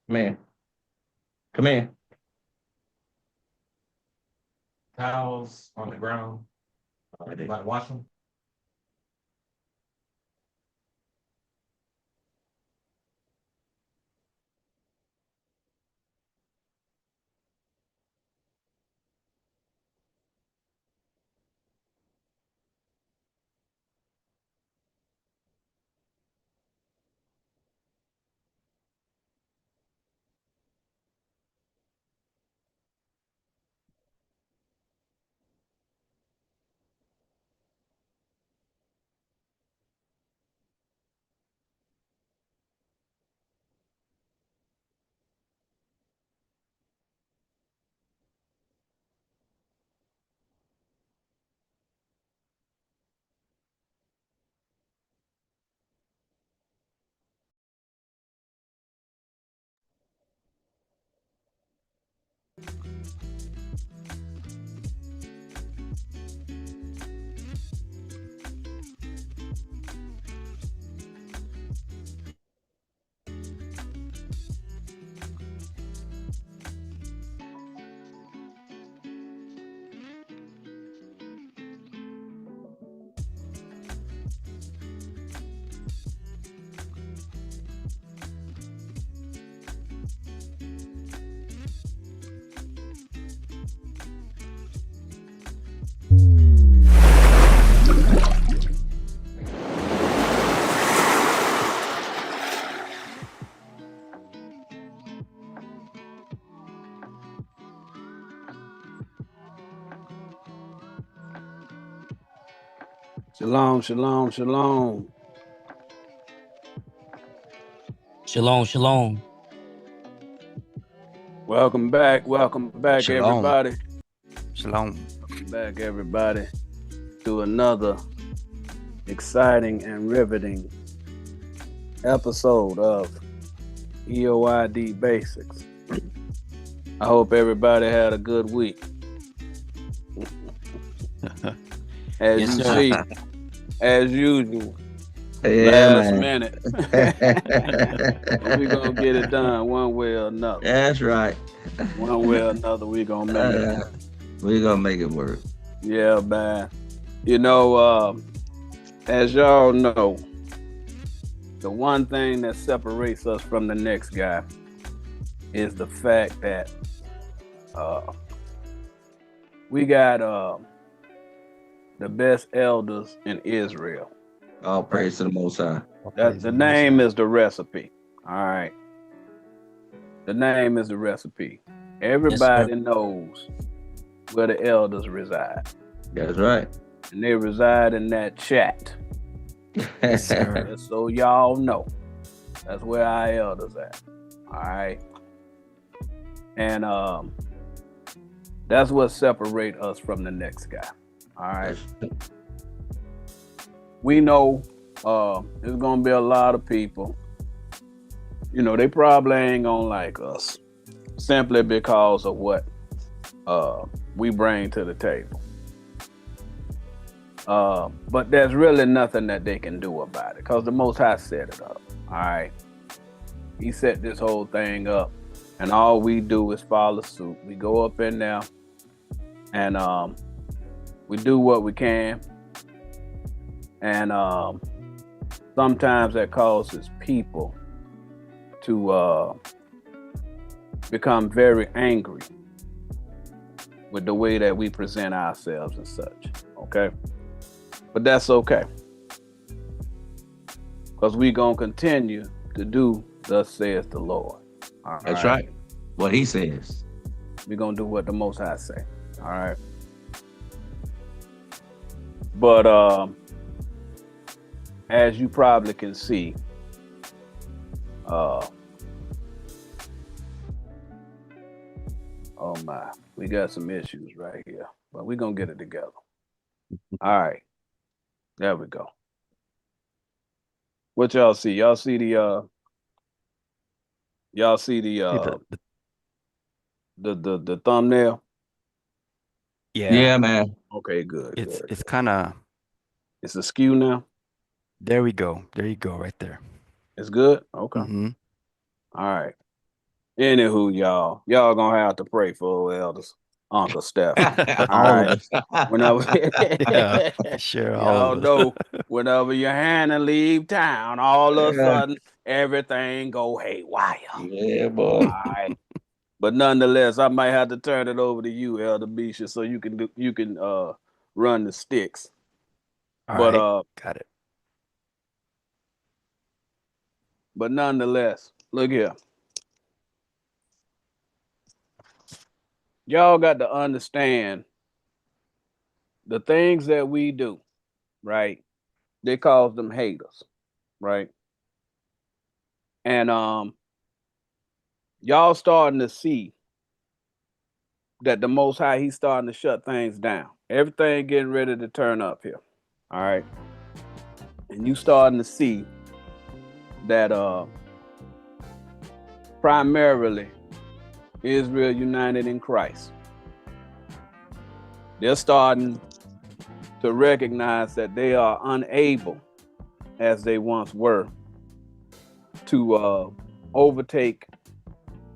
Come here. Come here. Towels on the ground. Like wash them. Shalom, shalom, shalom. Shalom, shalom. Welcome back, Shalom. everybody. Shalom. Welcome back, everybody, to another exciting and riveting episode of EOID Basics. I hope everybody had a good week. As Yes, you sir. see, as usual, Yeah, last man. minute. We're going to get it done one way or another. That's right. One way or another, we're going to make it happen. We're going to make it work. Yeah, man. You know, as y'all know, the one thing that separates us from the next guy is the fact that we got the best elders in Israel. All praise to the Most High. The name is the recipe. All right. The name is the recipe. Everybody knows where the elders reside. That's right. And they reside in that chat. Yes, sir. Just so y'all know. That's where our elders at. All right. And that's what separates us from the next guy. All right. We know there's gonna be a lot of people. You know, they probably ain't gonna like us simply because of what we bring to the table. But there's really nothing that they can do about it because the Most High set it up. All right. He set this whole thing up, and all we do is follow suit. We go up in there and we do what we can. And sometimes that causes people to become very angry with the way that we present ourselves and such. Okay? But that's okay. Because we're going to continue to do thus saith the Lord. All That's right. What he says. We're going to do what the Most High say. All right? But as you probably can see, oh my, we got some issues right here, but we're going to get it together. All right. There we go. What y'all see? Y'all see the the thumbnail? Yeah, man. Okay, good. It's kind of. It's askew now. There we go. There you go, right there. It's good. Okay. Mm-hmm. All right. Anywho, y'all gonna have to pray for old elders, Uncle Steph. All of right. us. Whenever Yeah, sure, all y'all of us. know, whenever your Hannah leave town, all of a Yeah. sudden everything go haywire. Yeah, boy. All right. But nonetheless, I might have to turn it over to you, Elder Bisha, so you can run the sticks. All But right, got it. but nonetheless, look here. Y'all got to understand the things that we do, right? They cause them haters, right? And y'all starting to see that the Most High, he's starting to shut things down. Everything getting ready to turn up here. All right. And you starting to see that primarily Israel united in Christ. They're starting to recognize that they are unable, as they once were, to overtake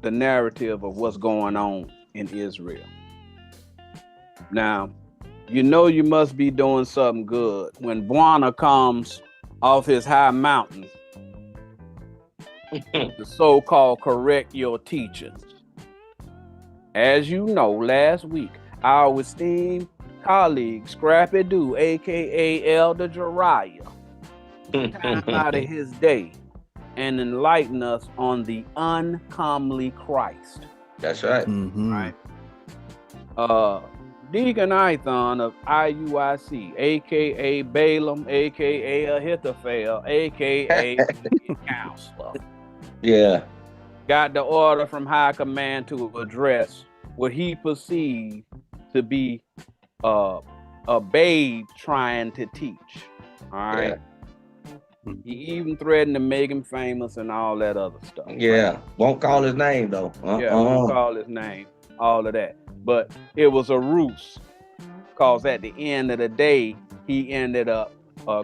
the narrative of what's going on in Israel. Now, you know you must be doing something good when Bwana comes off his high mountain to so-called correct your teachings. As you know, last week, our esteemed colleague, Scrappy Doo, aka Elder Jariah, time out of his day and enlighten us on the uncomely Christ. That's right. Mm-hmm. Right. Deacon Ithon of IUIC, aka Balaam, aka Ahithophel, aka counselor, Yeah. got the order from high command to address what he perceived to be a babe trying to teach. All right. Yeah. He even threatened to make him famous and all that other stuff. Yeah. Won't call his name though. Yeah, won't call his name, all of that. But it was a ruse, because at the end of the day, he ended up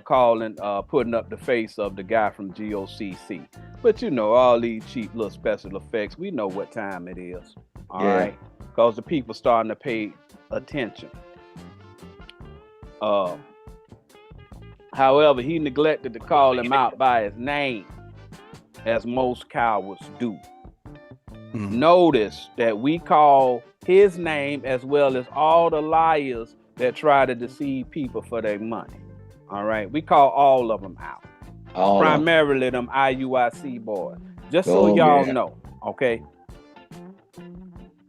putting up the face of the guy from GOCC. But you know, all these cheap little special effects, we know what time it is. All right, because the people starting to pay attention. However, he neglected to call him out by his name, as most cowards do. Notice that we call his name as well as all the liars that try to deceive people for their money. All right, we call all of them out. Primarily them IUIC boys. Just so y'all know, okay?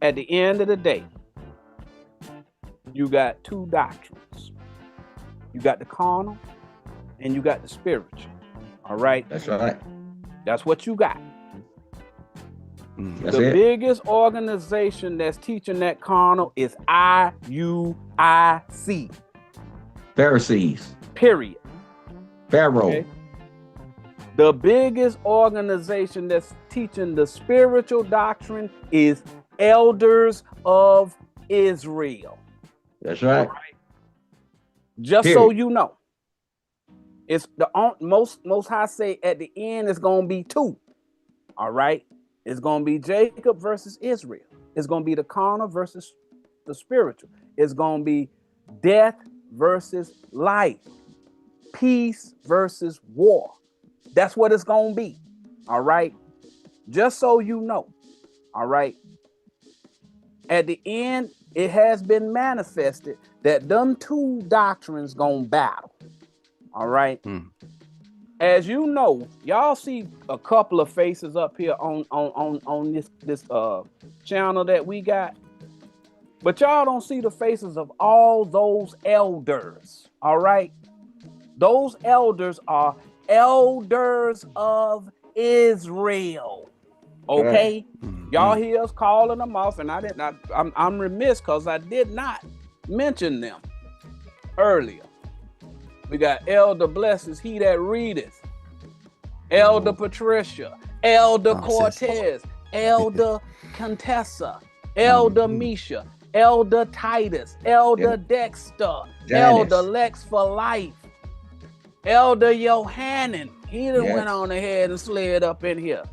At the end of the day, you got two doctrines. You got the carnal and you got the spiritual. All right? That's right. That's what you got. That's the it. biggest organization that's teaching that carnal is IUIC. Pharisees. Period. Pharaoh. Okay? The biggest organization that's teaching the spiritual doctrine is Elders of Israel. That's right. Just Period. so you know, it's the most High say at the end it's gonna be two. All right. It's going to be Jacob versus Israel. It's going to be the carnal versus the spiritual. It's going to be death versus life. Peace versus war. That's what it's going to be. All right. Just so you know. All right. At the end, it has been manifested that them two doctrines going to battle. All right. As you know, y'all see a couple of faces up here on this channel that we got, but y'all don't see the faces of all those elders. All right, those elders are elders of Israel. Okay, y'all hear us calling them off, and I'm remiss because I did not mention them earlier. We got Elder Blesses, he that readeth. Elder Patricia, Elder Cortez, Elder Contessa, Elder Misha, Elder Titus, Elder Dexter, Elder Lex for Life, Elder Yohanan. He done went on ahead and slid up in here.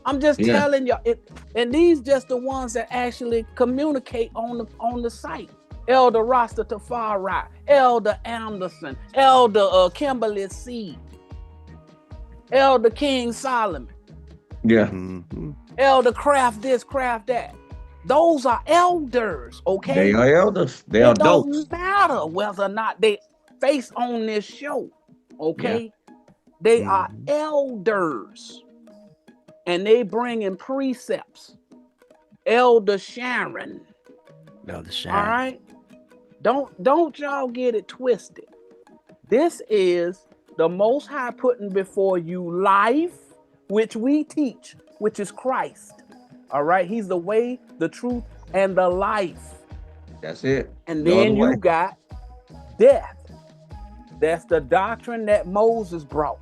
I'm just Yeah. telling y'all it, and these just the ones that actually communicate on the site. Elder Rasta Tafari, Elder Anderson, Elder Kimberly C, Elder King Solomon, Yeah. Mhm. Elder Craft this, Craft that. Those are elders, okay? They are elders. They are It adults. don't matter whether or not they face on this show, okay? They are Mhm. elders, and they bring in precepts. Elder Sharon, Elder all Sharon. right? Don't y'all get it twisted. This is the Most High putting before you life, which we teach, which is Christ. All right, He's the way, the truth, and the life. That's it. And No then other you way. got death. That's the doctrine that Moses brought.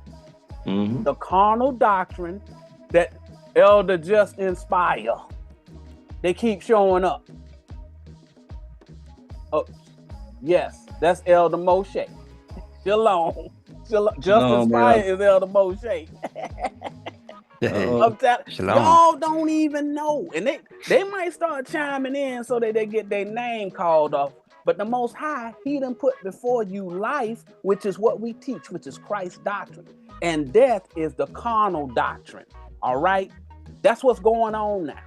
Mhm. The carnal doctrine that Elder just inspire. They keep showing up. Oh, yes, that's Elder Moshe. Shalom. Just Shalom, inspire brother. is Elder Moshe. Uh-oh. I'm telling Shalom. y'all don't even know. And they might start chiming in so that they get their name called off. But the Most High, He done put before you life, which is what we teach, which is Christ's doctrine. And death is the carnal doctrine. All right? That's what's going on now.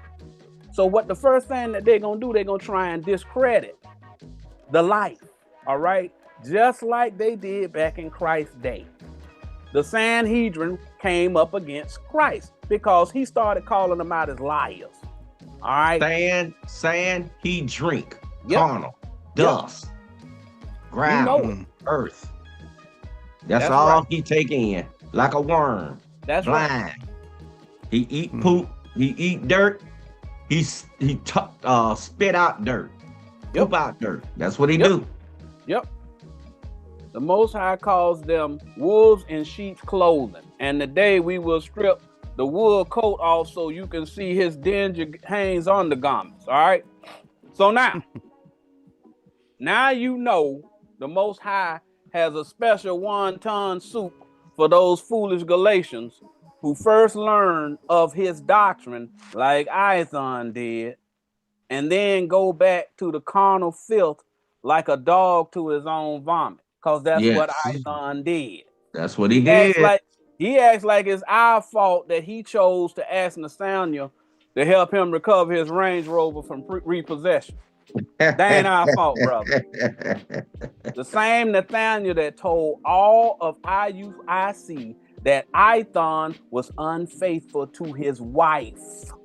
So what the first thing that they're going to do, they're going to try and discredit the life. All right? Just like they did back in Christ's day. The Sanhedrin came up against Christ because he started calling them out as liars. All right? Sand, he drink. Yep. Carnal. Dust. Ground. know it. Earth. That's That's all right. he take in. Like a worm. That's right. Blind. He eat Mhm. poop. He eat dirt. He spit out dirt. Yep. Poop out dirt. That's what he Yep. do. Yep. The Most High calls them wolves in sheep's clothing. And today we will strip the wool coat off so you can see his dingy hangs on the garments. All right? So now you know the Most High has a special wonton soup for those foolish Galatians who first learned of his doctrine like Ithon did, and then go back to the carnal filth like a dog to his own vomit, because that's what Yes. Ithon did. That's what he He acts did. like it's our fault that he chose to ask Nathaniel to help him recover his Range Rover from repossession. That ain't our fault, brother. The same Nathaniel that told all of IUIC that Ithon was unfaithful to his wife.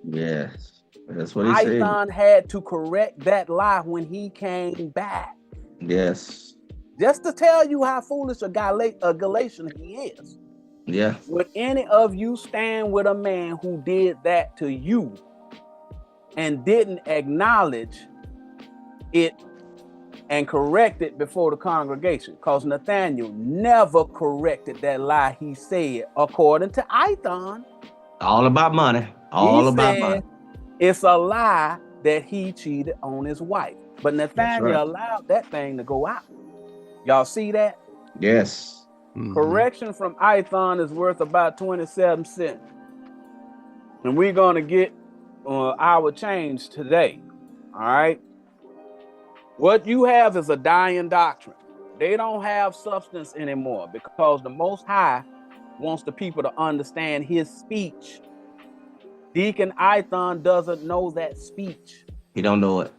Yes. That's what he said. Ithon had to correct that lie when he came back. Yes. Just to tell you how foolish a Galatian he is. Yeah. Would any of you stand with a man who did that to you and didn't acknowledge it and correct it before the congregation? Because Nathaniel never corrected that lie he said, according to Ithon. All about money. All He about said money. it's a lie that he cheated on his wife. But Nathaniel right. allowed that thing to go out. Y'all see that? Yes. Mhm. Correction from Ithon is worth about 27 cents. And we're going to get our change today. All right? What you have is a dying doctrine. They don't have substance anymore because the Most High wants the people to understand his speech. Deacon Ithon doesn't know that speech. He don't know it.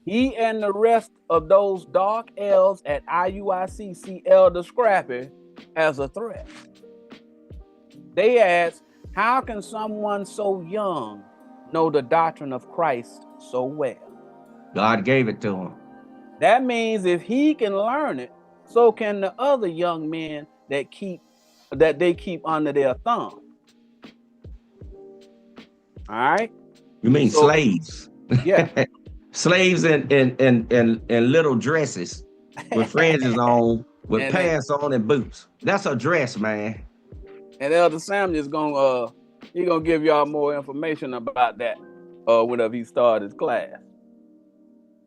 He and the rest of those dark elves at IUIC see Elder Scrappy as a threat. They ask, how can someone so young know the doctrine of Christ so well? God gave it to him. That means if he can learn it, so can the other young men that they keep under their thumb. All right? You mean So- slaves? Yeah. Slaves in little dresses with fringes on, with And pants on and boots. That's a dress, man. And Elder Samuel is gonna give y'all more information about that whenever he starts his class.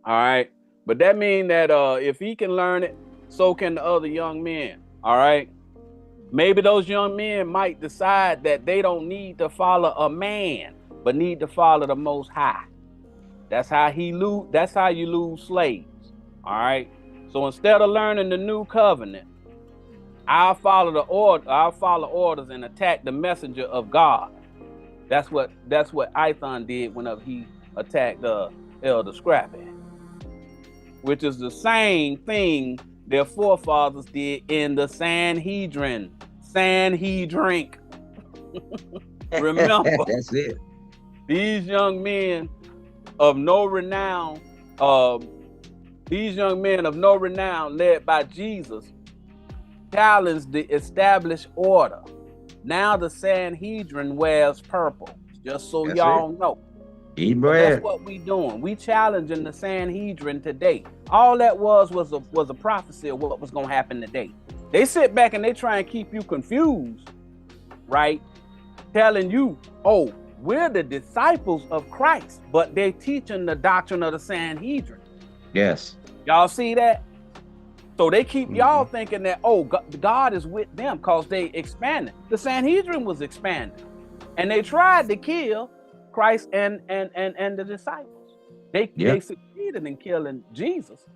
All right, but that means that if he can learn it, so can the other young men. All right, Maybe those young men might decide that they don't need to follow a man, but need to follow the Most High. That's how that's how you lose slaves. All right. So instead of learning the new covenant, I'll follow orders and attack the messenger of God. That's what Ithon did whenever he attacked Elder Scrappy, which is the same thing their forefathers did in the Sanhedrin. Remember, That's it. these young men of no renown, led by Jesus, challenged the established order. Now the Sanhedrin wears purple, just so That's y'all know. Eat But bread. that's what we doing. We challenging the Sanhedrin today. All that was a prophecy of what was going to happen today. They sit back and they try and keep you confused, right? Telling you, oh, we're the disciples of Christ, but they're teaching the doctrine of the Sanhedrin. Yes. Y'all see that? So they keep y'all thinking that, oh, God is with them because they expanded. The Sanhedrin was expanding. And they tried to kill Christ and the disciples. They succeeded in killing Jesus.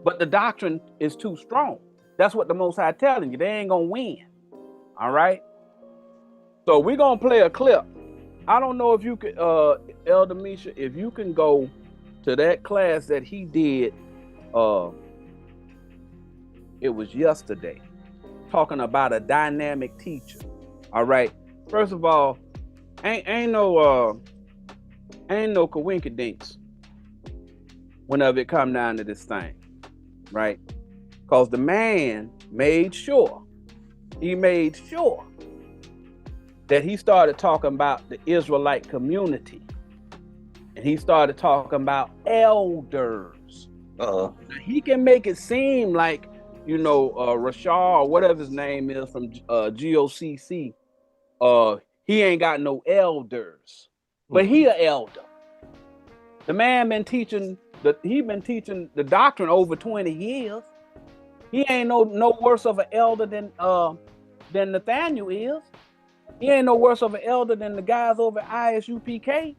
But the doctrine is too strong. That's what the Most High telling you. They ain't going to win. All right? So we're going to play a clip. I don't know if you could, Elder Misha, if you can go to that class that he did, it was yesterday, talking about a dynamic teacher. All right. First of all, ain't no coinkydinks whenever it come down to this thing, right? Because the man made sure that he started talking about the Israelite community, and he started talking about elders. He can make it seem like, you know, Rashard, or whatever his name is from GOCC, he ain't got no elders, but he an elder. The man been teaching the doctrine over 20 years. He ain't no worse of an elder than Nathaniel is. He ain't no worse of an elder than the guys over at ISUPK.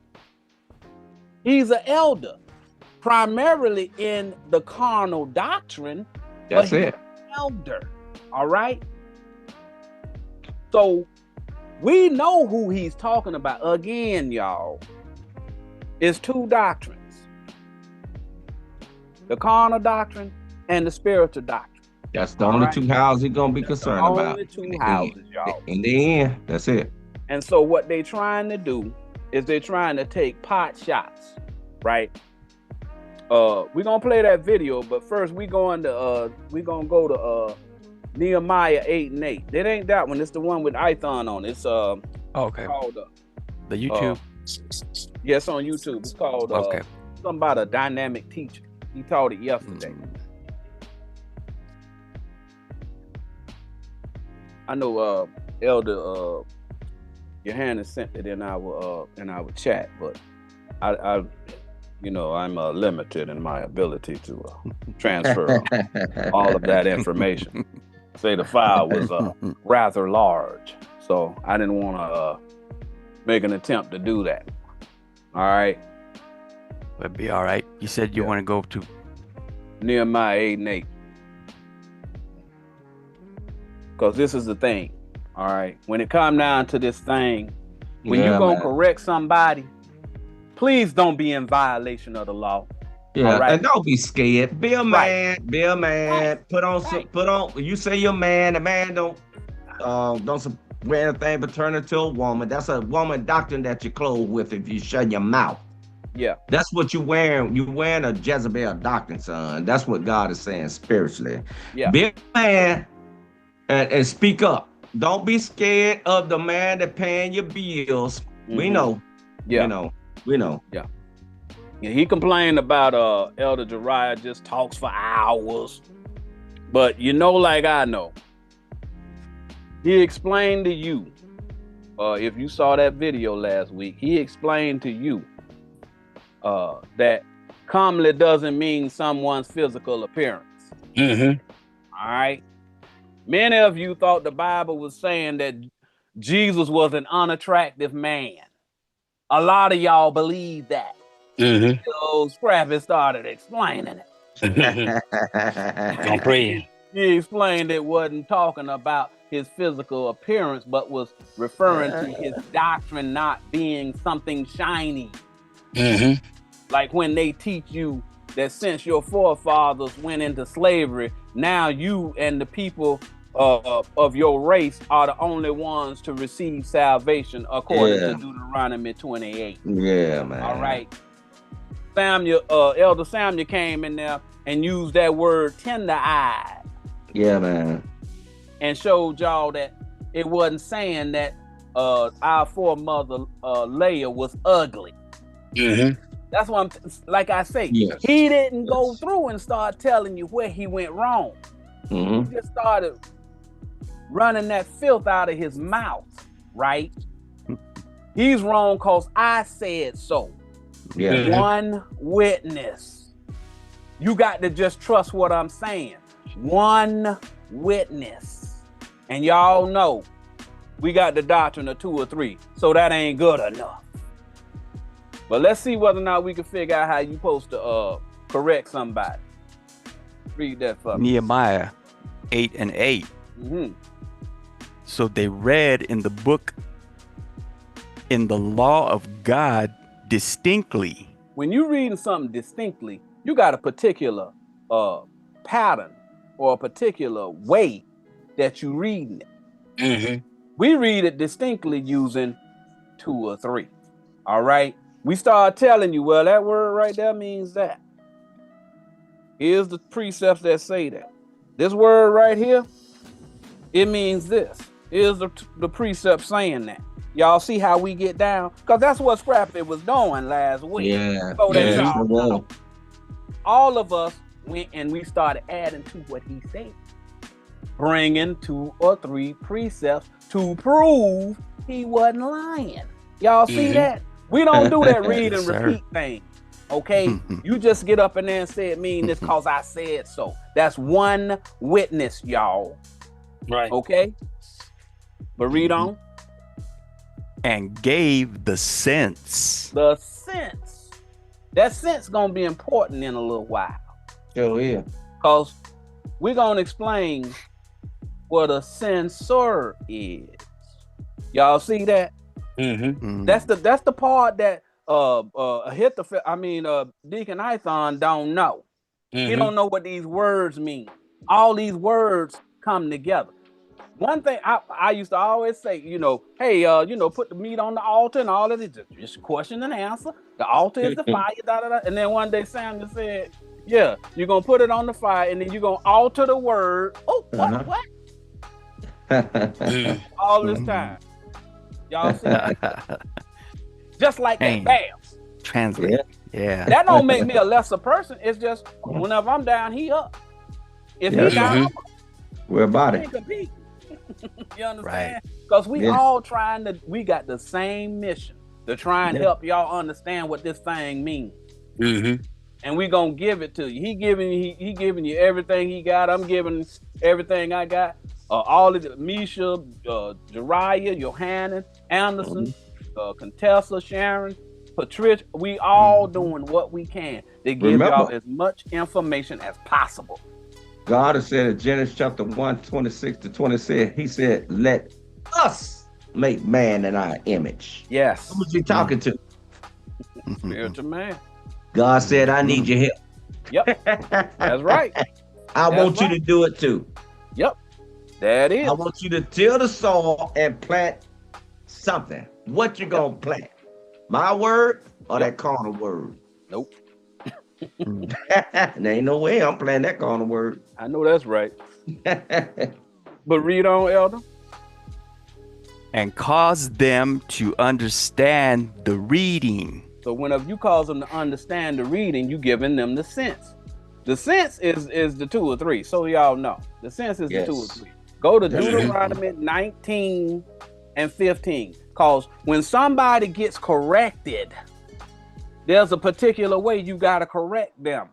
He's an elder, primarily in the carnal doctrine. That's it. Elder. All right. So we know who he's talking about. Again, y'all, it's two doctrines: the carnal doctrine and the spiritual doctrine. That's the only two houses he's gonna be concerned about. Only two houses, y'all. In the end, that's it. And so what they trying to do is they're trying to take pot shots, right? We're gonna play that video, but first we're gonna go to Nehemiah 8:8. It ain't that one, it's the one with Ithon on it. It's okay. Called The YouTube. Yes, on YouTube. It's called okay. Something about a dynamic teacher. He taught it yesterday. I know Elder Johannes sent it in our chat, but I you know, I'm limited in my ability to transfer all of that information. Say the file was rather large, so I didn't want to make an attempt to do that. All right. It'd be all right. You said you want to go to Nehemiah 8:8. Because this is the thing. All right. When it come down to this thing, when you're going to correct somebody, please don't be in violation of the law. Yeah, right. And don't be scared. Be a man. Right. Be a man. Right. Put on. You say you're a man. The man don't wear anything but turn into a woman. That's a woman doctrine that you clothe with if you shut your mouth. Yeah. That's what you wearing. You wearing a Jezebel doctrine, son. That's what God is saying spiritually. Yeah. Be a man and speak up. Don't be scared of the man that paying your bills. Mm-hmm. We know. Yeah. We know. Yeah. Yeah, he complained about Elder Jariah just talks for hours. But you know, like I know, he explained to you, if you saw that video last week, he explained to you that comely doesn't mean someone's physical appearance. Mm-hmm. All right. Many of you thought the Bible was saying that Jesus was an unattractive man. A lot of y'all believe that. Mm-hmm. So Scrappy started explaining it. Don't pray. He explained it wasn't talking about his physical appearance, but was referring to his doctrine not being something shiny. Mm-hmm. Like when they teach you that since your forefathers went into slavery, now you and the people of your race are the only ones to receive salvation according to Deuteronomy 28. Yeah, man. All right. Samuel, Elder Samuel came in there and used that word tender-eyed. Yeah, man. And showed y'all that it wasn't saying that our foremother Leah was ugly. Mm-hmm. That's what like I say, Yes. he didn't go through and start telling you where he went wrong. Mm-hmm. He just started running that filth out of his mouth, right? He's wrong because I said so. Yeah. Mhm. One witness. You got to just trust what I'm saying. One witness. And y'all know we got the doctrine of 2 or 3, so that ain't good enough. But let's see whether or not we can figure out how you supposed to correct somebody. Read that for me. Nehemiah 8:8. Mm-hmm. So they read in the book, in the law of God distinctly. When you're reading something distinctly, you got a particular pattern or a particular way that you reading it. Mm-hmm. We read it distinctly using 2 or 3. All right. We start telling you, well, that word right there means that. Here's the precepts that say that. This word right here, it means this. Here's the precept saying that. Y'all see how we get down? Because that's what Scrappy was doing last week. Yeah. So that Yeah. y'all know. All of us went and we started adding to what he said. Bringing 2 or 3 precepts to prove he wasn't lying. Y'all see that? We don't do that read and Yes, sir. repeat thing. Okay? You just get up in there and say it mean this because I said so. That's one witness, y'all. Right. Okay? But read on. And gave the sense. The sense. That sense gonna be important in a little while. Sure is. Because we're gonna explain what a censor is. Y'all see that? Mm-hmm. That's the part that Deacon Ithon don't know. He don't know what these words mean. All these words come together. One thing I used to always say, hey, put the meat on the altar and all of it. Just question and answer. The altar is the fire, da, da, da. And then one day Samuel said, yeah, you're going to put it on the fire and then you're going to alter the word. Oh, what? All this time. Y'all see that? Just like that, bam. Translate. Yeah. That don't make me a lesser person. It's just whenever I'm down, he up. If he down, I'm up. We're about We it. ain't compete. You understand? Right. Because we all we got the same mission to try and help y'all understand what this thing means. Mm-hmm. And we gonna give it to you. He giving you everything he got. I'm giving everything I got. All of the Misha, Jariah, Johannan, Anderson, Contessa, Sharon, Patricia. We all doing what we can to give y'all as much information as possible. God has said in Genesis chapter 1, 26 to 27, he said, let us make man in our image. Yes. Who was he talking to? Spiritual man. God said, I need your help. Yep. That's right. I want you to do it too. Yep. That is. I want you to till the soil and plant something. What you gonna plant? My word or that carnal word? Nope. There ain't no way I'm planting that carnal word. I know that's right. But read on, Elder. And cause them to understand the reading. So whenever you cause them to understand the reading, you giving them the sense. The sense is the 2 or 3. So y'all know. The sense is the 2 or 3. Go to Deuteronomy 19 and 15. Because when somebody gets corrected, there's a particular way you got to correct them.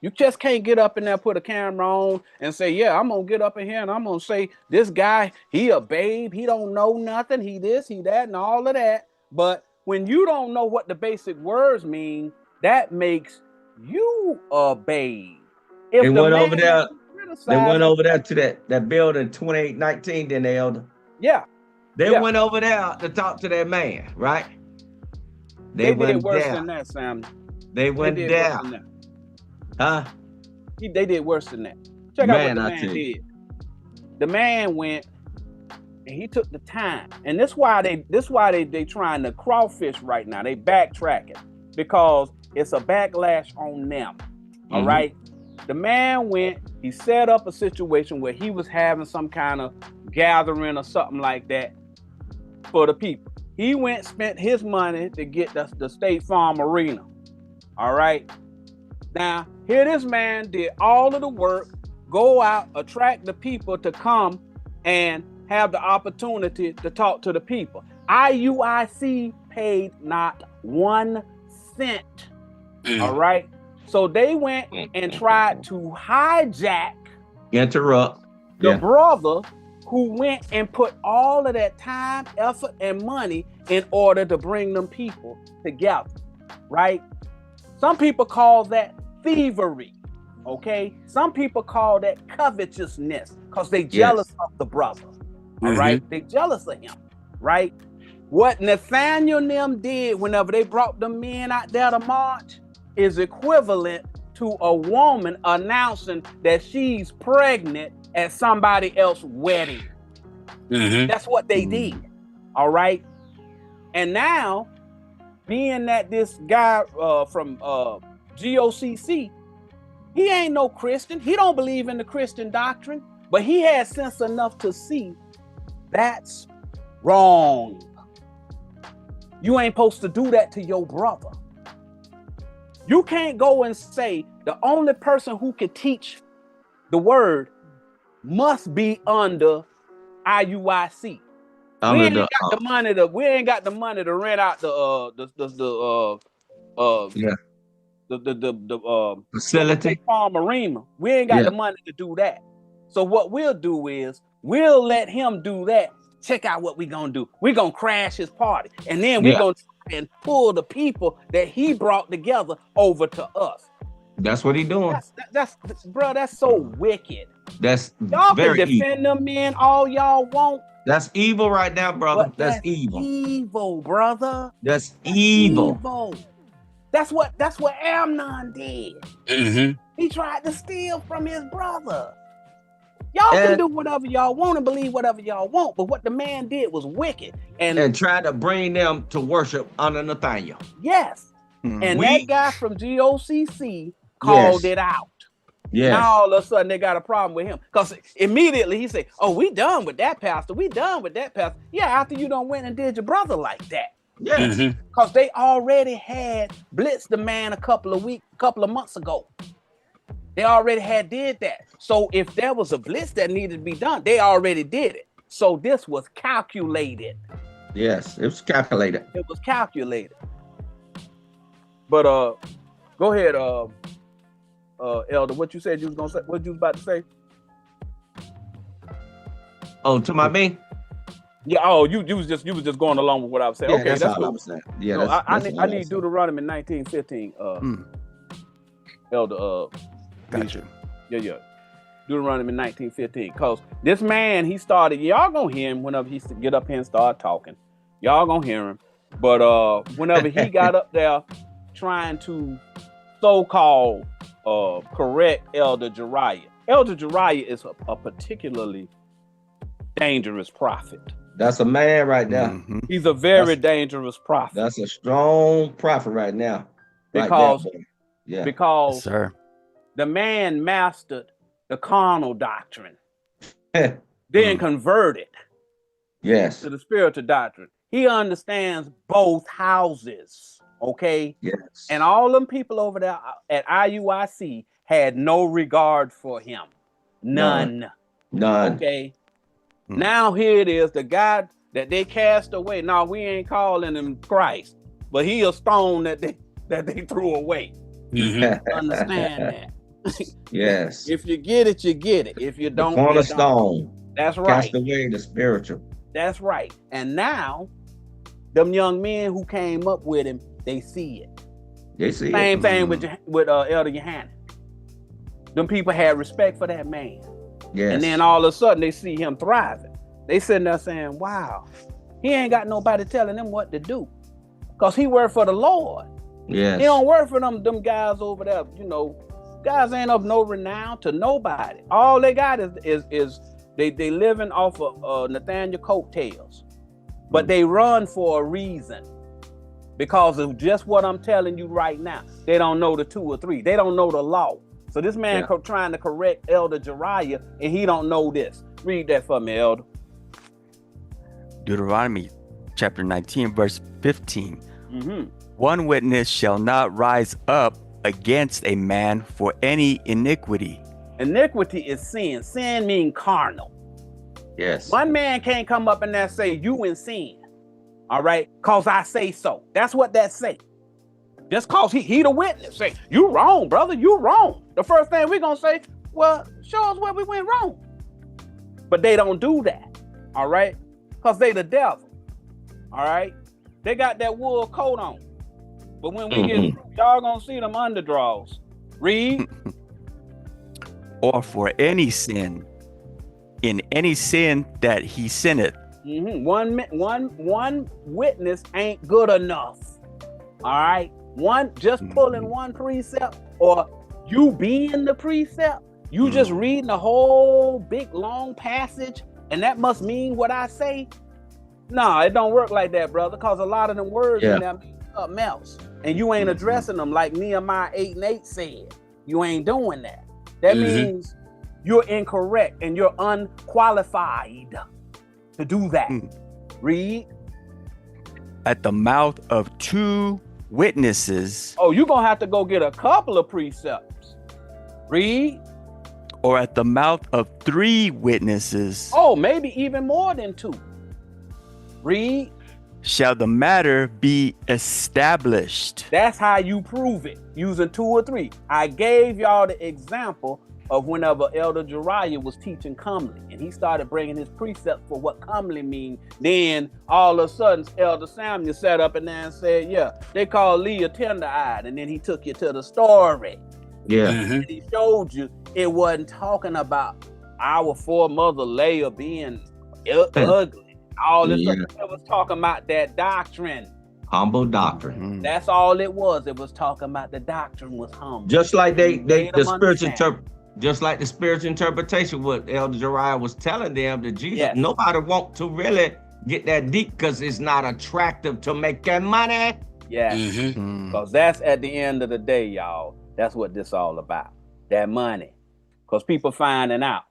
You just can't get up in there, put a camera on, and say, yeah, I'm gonna get up in here and I'm gonna say this guy, he a babe, he don't know nothing, he this, he that, and all of that. But when you don't know what the basic words mean, that makes you a babe. If They the went man over there. that you criticize- They went over there to that building 2819, then they elder. Yeah, They Yeah. went over there to talk to that man, right? they did went worse there. than that, Sam. They They went did there. worse than that. Huh? They did worse than that. Check out what Man, the I man tell you. did. The man went and he took the time, and this why they trying to crawfish right now. They backtracking because it's a backlash on them. All Mhm. right. The man went. He set up a situation where he was having some kind of gathering or something like that for the people. He went, spent his money to get the State Farm Arena. All right. Now, here this man did all of the work, go out, attract the people to come and have the opportunity to talk to the people. IUIC paid not 1 cent. All right. So they went and tried to hijack Interrupt. the Yeah. brother who went and put all of that time, effort, and money in order to bring them people together. Right? Some people call that thievery. Okay, some people call that covetousness because they jealous of the brother. All right, they jealous of him. Right? What Nathaniel and them did whenever they brought the men out there to march is equivalent to a woman announcing that she's pregnant at somebody else's wedding. That's what they did. All right, and now being that this guy from GOCC, he ain't no Christian. He don't believe in the Christian doctrine, but he had sense enough to see that's wrong. You ain't supposed to do that to your brother. You can't go and say the only person who can teach the word must be under IUIC. We ain't got the money to rent out the facility farm arena. We ain't got the money to do that. So what we'll do is we'll let him do that. Check out what we gonna do. We're gonna crash his party, and then we're gonna try and pull the people that he brought together over to us. That's what he doing. That's bro. That's so wicked. That's Y'all very can defend evil. them men all y'all want. That's evil right now, brother. That's evil. Evil, brother. That's evil. Evil. That's what Amnon did. He tried to steal from his brother. Y'all can do whatever y'all want and believe whatever y'all want, but what the man did was wicked. And tried to bring them to worship under Nathaniel. Yes. And that guy from GOCC called it out. Yes. Now all of a sudden they got a problem with him. Because immediately he said, oh, we done with that pastor. We done with that pastor. Yeah, after you done went and did your brother like that. Yes. Because they already had blitzed the man a couple of months ago. They already had did that. So if there was a blitz that needed to be done, they already did it. So this was calculated. Yes, it was calculated. It was calculated. But go ahead, Elder. What you said you was gonna say? What you was about to say? Oh, to my me? Yeah. Oh, you was just going along with what I was saying. Yeah, okay, that's all cool. I was saying. Yeah, No, that's I need Deuteronomy 19:15. Elder. Gotcha. Yeah. Deuteronomy 19:15. Because this man, he started, y'all gonna hear him whenever he get up here and start talking. Y'all gonna hear him. But whenever he got up there trying to so-called correct Elder Jariah. Elder Jariah is a particularly dangerous prophet. That's a man right now. He's a very dangerous prophet. That's a strong prophet right now. Because, because yes, sir. The man mastered the carnal doctrine, then converted to the spiritual doctrine. He understands both houses, okay? Yes. And all them people over there at IUIC had no regard for him. None. Okay? Now here it is, the guy that they cast away. Now we ain't calling him Christ, but he a stone that they threw away. Understand that. Yes. If you get it, you get it. If you The don't, you don't. cornerstone. That's right. Cast away the spiritual. That's right. And now, them young men who came up with him, they see it. They see Same it. thing with Elder Yohanan. Them people had respect for that man. Yes. And then all of a sudden they see him thriving. They sitting there saying, wow, he ain't got nobody telling him what to do. Because he worked for the Lord. Yes. He don't work for them guys over there. You know, guys ain't of no renown to nobody. All they got is they living off of Nathaniel coattails. But they run for a reason. Because of just what I'm telling you right now. They don't know the 2 or 3. They don't know the law. So this man trying to correct Elder Jariah, and he don't know this. Read that for me, Elder. Deuteronomy chapter 19, verse 15. Mm-hmm. One witness shall not rise up against a man for any iniquity. Iniquity is sin. Sin means carnal. Yes. One man can't come up and that say, you in sin. All right? Because I say so. That's what that say. Just cause he the witness. Say, you wrong, brother. You wrong. The first thing we're going to say, well, show us where we went wrong. But they don't do that. All right? Because they the devil. All right? They got that wool coat on. But when we get through, y'all going to see them underdraws. Read. Or for any sin, in any sin that he sinneth. Mm-hmm. One witness ain't good enough. All right? Just pulling one precept, or you being the precept, you just reading the whole big long passage, and that must mean what I say. No, it don't work like that, brother, because a lot of them words in there mean something else. And you ain't addressing them like Nehemiah 8:8 said. You ain't doing that. That means you're incorrect and you're unqualified to do that. Read. At the mouth of 2 witnesses. Oh, you're going to have to go get a couple of precepts. Read. Or at the mouth of 3 witnesses. Oh, maybe even more than 2. Read. Shall the matter be established. That's how you prove it, using 2 or 3. I gave y'all the example of whenever Elder Jariah was teaching comely, and he started bringing his precepts for what comely mean. Then all of a sudden, Elder Samuel sat up and then said, yeah, they call Leah tender-eyed, and then he took you to the story. Yeah. And he showed you it wasn't talking about our foremother Leah being ugly. All this stuff. It was talking about that doctrine. Humble doctrine. That's all it was. It was talking about the doctrine was humble. Just like the spiritual interpretation, what Elder Jariah was telling them that Jesus, nobody want to really get that deep because it's not attractive to make that money. Yes. Because that's at the end of the day, y'all. That's what this all about. That money. Because people finding out.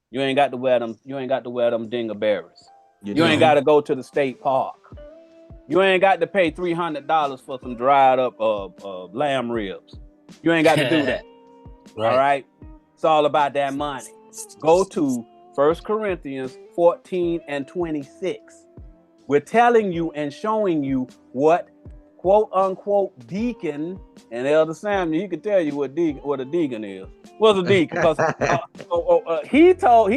You ain't got to wear them dingleberries. You ain't got to go to the state park. You ain't got to pay $300 for some dried up lamb ribs. You ain't got to do that. Right. All right? It's all about that money. Go to 1 Corinthians 14 and 26. We're telling you and showing you what quote unquote deacon, and Elder Samuel, he could tell you what a deacon is. What's a deacon? Because he told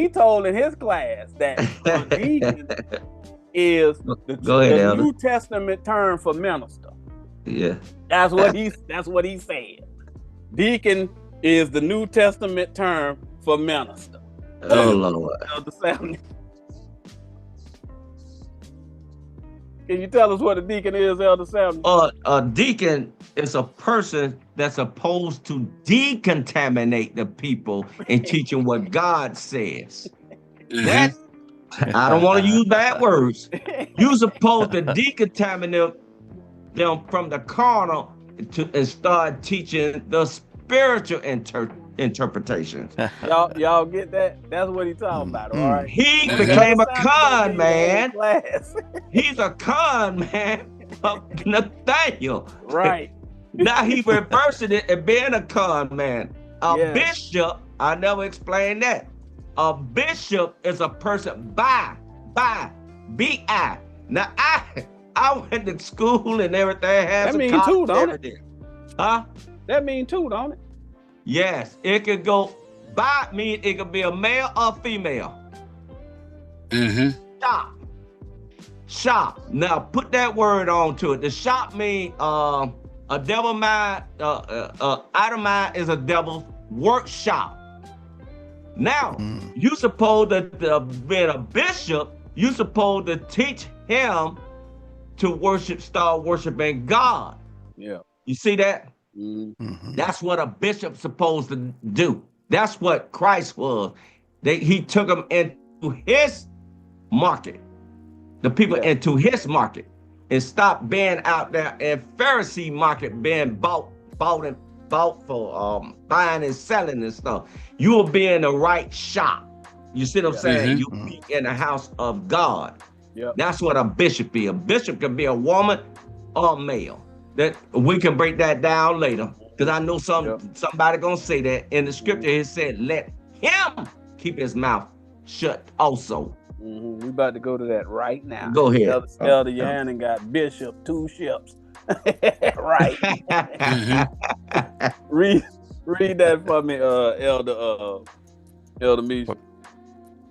in his class that a deacon is the New Testament term for minister. Yeah. That's what he said. Deacon is the New Testament term for minister. Oh Lord. Elder Samuel. Can you tell us what a deacon is, Elder Samuel? A deacon is a person that's supposed to decontaminate the people in teaching what God says. That, I don't want to use bad words. You're supposed to decontaminate them from the carnal and start teaching the spiritual interpretations. Y'all get that? That's what he's talking about, all right? He became a con man. He's a con man of Nathaniel. Right. Now he reversing it and being a con man. A bishop, I never explained that. A bishop is a person B-I. Now I went to school and everything. That mean too, don't it? Huh? That mean too, don't it? Yes, it could go by me. It could be a male or female. Mm-hmm. Shop. Shop. Now put that word on to it. The shop mean a devil mind, idle mind is a devil workshop. Now, you supposed to being a bishop, you supposed to teach him to start worshiping God. Yeah. You see that? Mm-hmm. That's what a bishop's supposed to do. That's what Christ was. He took them into his market, the people into his market, and stopped being out there in Pharisee market being bought for buying and selling and stuff. You will be in the right shop. You see what I'm saying? You be in the house of God. Yep. That's what a bishop is. A bishop can be a woman or a male. That we can break that down later, because I know somebody gonna say that in the scripture. It said, "Let him keep his mouth shut." Also, we about to go to that right now. Go ahead. Elder Yohanan got bishop 2 ships. Right. read that for me, Elder Misha.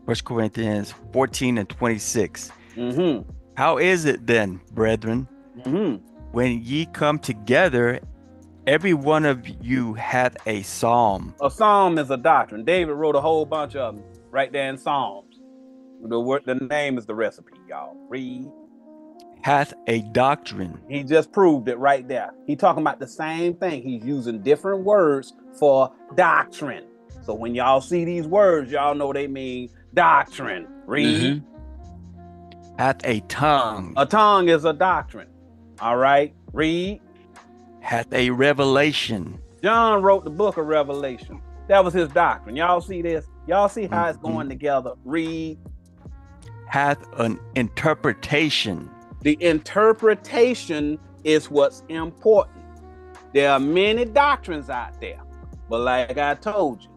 1 Corinthians 14 and 26. Mm-hmm. How is it then, brethren, when ye come together, every one of you hath a psalm? A psalm is a doctrine. David wrote a whole bunch of them right there in Psalms. The name is the recipe, y'all. Read. Hath a doctrine. He just proved it right there. He talking about the same thing. He's using different words for doctrine. So when y'all see these words, y'all know they mean doctrine. Read. Hath a tongue. A tongue is a doctrine. All right. Read. Hath a revelation. John wrote the book of Revelation. That was his doctrine. Y'all see this? Y'all see how it's going together? Read. Hath an interpretation. The interpretation is what's important. There are many doctrines out there, but like I told you,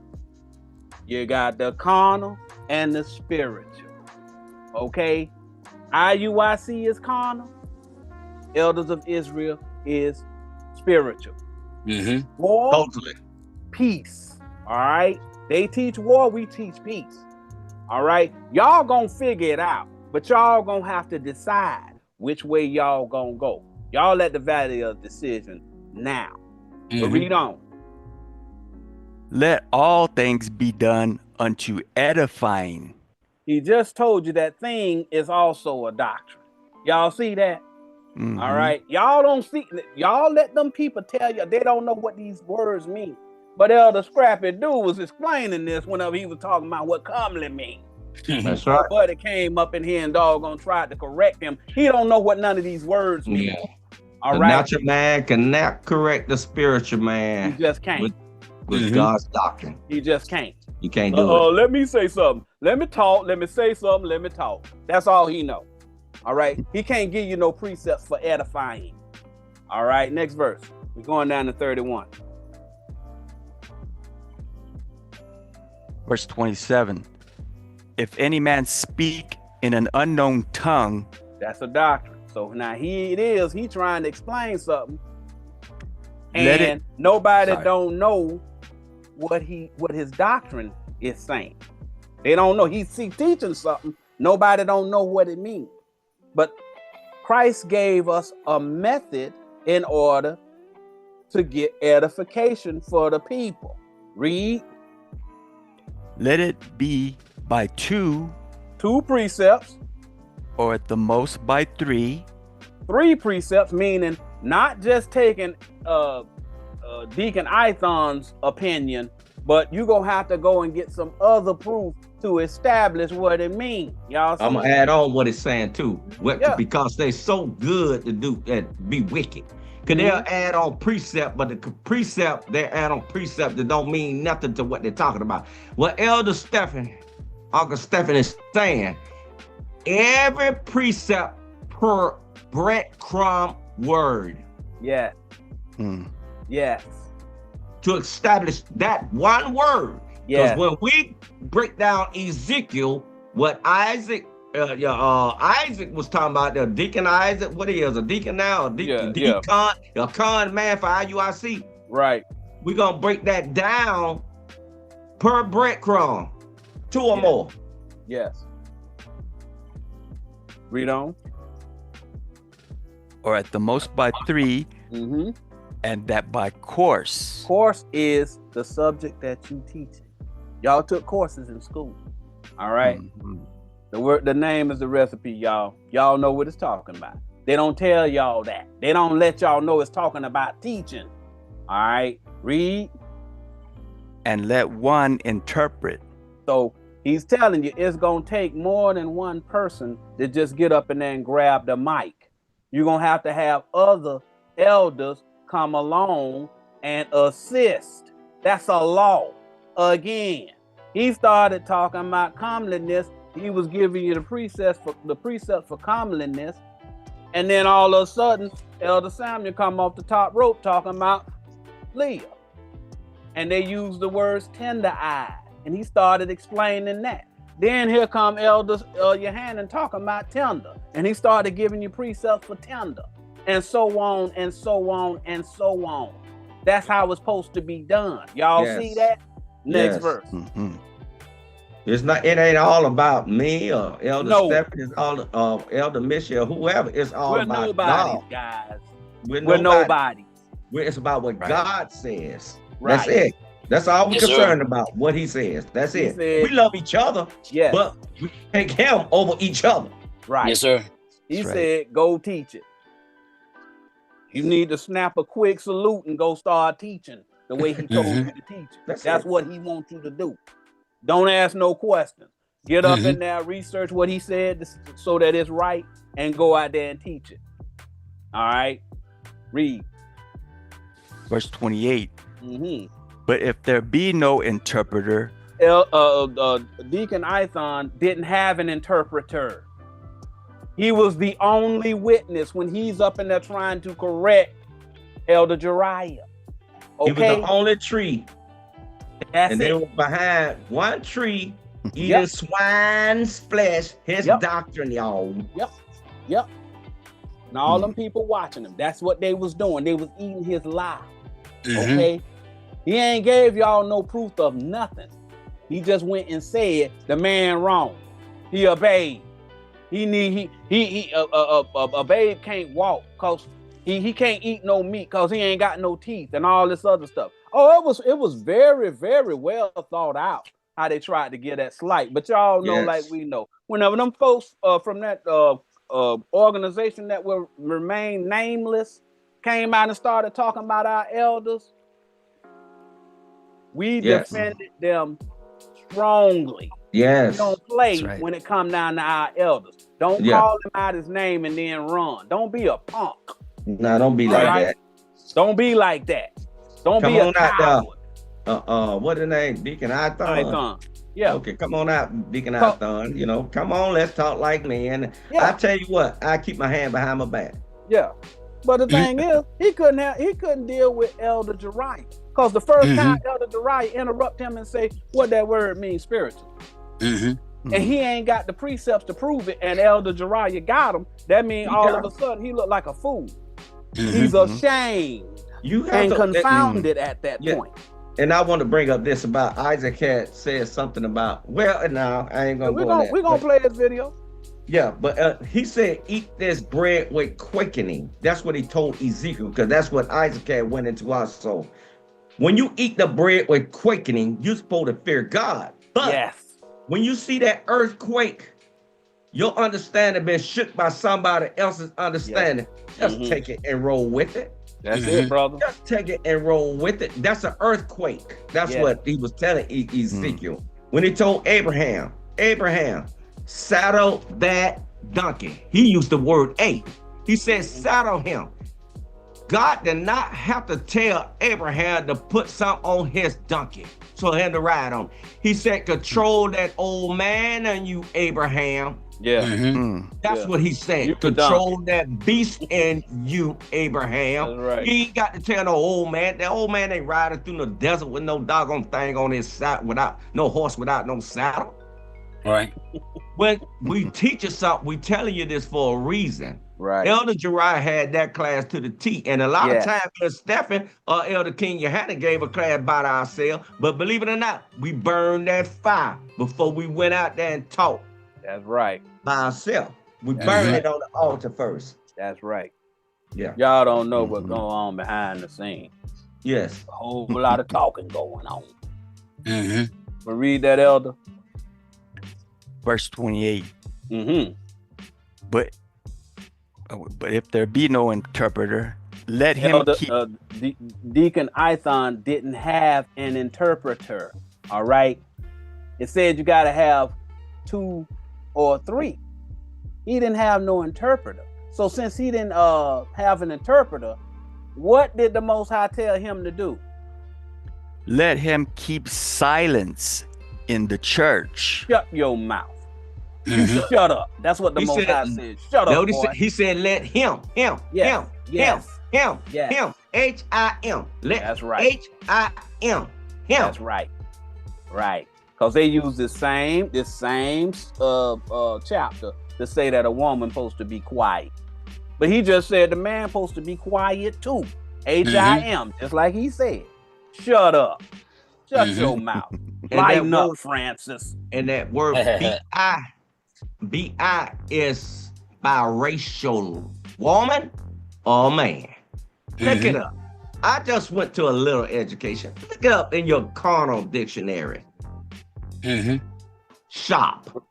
you got the carnal and the spiritual. Okay? IUIC is carnal. Elders of Israel is spiritual. War, totally. Peace. All right? They teach war, we teach peace. All right? Y'all gonna figure it out, but y'all gonna have to decide which way y'all gonna go. Y'all at the valley of decision now. But read on. Let all things be done unto edifying. He just told you that thing is also a doctrine. Y'all see that? All right. Y'all don't see. Y'all let them people tell you they don't know what these words mean. But Elder Scrappy Dude was explaining this whenever he was talking about what commonly means. That's right. But it came up in here and doggone tried to correct him. He don't know what none of these words mean. Yeah. All the right. natural man cannot correct the spiritual man. He just can't. With God's doctrine. He just can't. You can't do it. Let me say something. Let me talk. Let me say something. Let me talk. That's all he know. All right. He can't give you no precepts for edifying. All right. Next verse. We're going down to 31. Verse 27. If any man speak in an unknown tongue. That's a doctrine. So now he trying to explain something. And nobody don't know what his doctrine is saying. They don't know. He's teaching something. Nobody don't know what it means. But Christ gave us a method in order to get edification for the people. Read. Let it be by 2 precepts, or at the most by 3. 3 precepts, meaning not just taking Deacon Ithon's opinion, but you're going to have to go and get some other proof to establish what it means. Y'all see? I'm going to add on what it's saying too. Because they're so good to be wicked. Because they'll add on precept, but the precept, they add on precept that don't mean nothing to what they're talking about. What Uncle Stephen is saying, every precept per breadcrumb word. Yeah. Yes. To establish that one word. Because when we break down Ezekiel, what Isaac was talking about, the Deacon Isaac, what he is, a deacon now, a con man for IUIC. Right. we're gonna break that down per breadcrumb, 2 or more. Yes. Read on. Or at the most by 3, Mm-hmm. and that by course. Course is the subject that you teach. Y'all took courses in school. All right. Mhm. The name is the recipe, y'all. Y'all know what it's talking about. They don't tell y'all that. They don't let y'all know it's talking about teaching. All right. Read. And let one interpret. So he's telling you it's gonna take more than one person to just get up in there and grab the mic. You're gonna have to have other elders come along and assist. That's a law. Again, he started talking about comeliness. He was giving you the precepts for comeliness, and then all of a sudden, Elder Samuel come off the top rope talking about Leah, and they used the words tender-eyed, and he started explaining that. Then here come Elder Yohanan talking about tender, and he started giving you precepts for tender, and so on and so on and so on. That's how it's supposed to be done. Y'all see that? Next verse. Mm-hmm. It ain't all about me or Elder No. Stephanie. It's all Elder Michelle, whoever. It's all We're about nobodies, God. guys. We're We're nobody. nobodies. It's about what Right. God says. Right. That's it. That's all we're Yes, sir. concerned about. What He says. That's He it. said- We love each other, Yes. but we take Him over each other. Right. Yes, sir. He That's right. said, go teach it. You need to snap a quick salute and go start teaching the way he told you to teach it. That's That's it. what he wants you to do. Don't ask no questions. Get up in there, research what he said so that it's right, and go out there and teach it. All right? Read. Verse 28. Mm-hmm. But if there be no interpreter, Deacon Ithon didn't have an interpreter. He was the only witness when he's up in there trying to correct Elder Jariah. He was Okay, the only tree, that's and they it. were behind one tree, eating Yep. swine's flesh. His Yep. doctrine, y'all. Yep. And all them people watching him, that's what they was doing. They was eating his lie. Okay, he ain't gave y'all no proof of nothing. He just went and said the man wrong. He obeyed. A babe can't walk because he can't eat no meat because he ain't got no teeth and all this other stuff. Oh, it was very, very well thought out how they tried to get that slight. But y'all know, Yes. like we know, whenever them folks from that organization that will remain nameless came out and started talking about our elders, we Yes. defended them strongly. Yes. Don't play That's right. when it come down to our elders. Don't Yeah. call him out his name and then run. Don't be a punk. Nah, don't be like Right. that. Don't be like that. Don't Come be a on out coward. What the name? Deacon Ithon. Python. Yeah. Okay, come on out, Deacon Come- Ithon. You know, come on, let's talk like men. Yeah. I tell you what, I keep my hand behind my back. Yeah. But the thing is, he couldn't deal with Elder Jariah. Because the first time Elder Jariah interrupt him and say what that word means spiritually. And he ain't got the precepts to prove it, and Elder Jariah got him. That means He all got of a sudden he looked like a fool. Mhm. He's ashamed You have and to, confounded at that Yeah. point. and I want to bring up this about Isaac had said something about, well, no, I ain't gonna We're go on gonna that. play this video. Yeah, but he said, eat this bread with quickening. That's what he told Ezekiel, because that's what Isaac had went into our soul. When you eat the bread with quickening, you're supposed to fear God. But Yes. when you see that earthquake, your understanding been shook by somebody else's understanding. Just Mhm. take it and roll with it. That's it, brother. Just take it and roll with it. That's an earthquake. That's Yeah. what he was telling Ezekiel. When he told Abraham, saddle that donkey. He used the word a. He said, saddle him. God did not have to tell Abraham to put something on his donkey so him to ride on. He said, control that old man and you, Abraham. Yeah. That's Yeah. what he said. You the Control that beast in you, Abraham. That's right. He ain't got to tell no old man. That old man ain't riding through the desert with no doggone thing on his side, without no horse, without no saddle. Right. When we teach you something, we telling you this for a reason. Right. Elder Jeriah had that class to the T, and a lot Yes. of times Elder Stephen or Elder King Johanna gave a class by ourselves. But believe it or not, we burned that fire before we went out there and taught That's right. by ourselves. We That's burned right. it on the altar first. That's right. Yeah. Y'all don't know what's going on behind the scenes. Yes. A whole lot of talking going on. Mm-hmm. But read that, Elder. Verse 28. Mm-hmm. But if there be no interpreter, let him Elder, keep. Deacon Ithon didn't have an interpreter. All right. It said you got to have 2 or 3. He didn't have no interpreter. So since he didn't have an interpreter, what did the Most High tell him to do? Let him keep silence in the church. Shut your mouth. Mm-hmm. You shut up. That's what the He Most said- High said. Shut up, boy. He said, let him. Yes. Him. Yes. H-I-M. Let That's right. H-I-M. Him. That's right. Right. Because they use this same chapter to say that a woman supposed to be quiet. But he just said the man supposed to be quiet too. H-I-M, just like he said. Shut up. Shut your mouth. Lighten up, Francis. And that word B-I is biracial, woman or man. Look it up. I just went to a little education. Look it up in your carnal dictionary. Mm-hmm. Shop.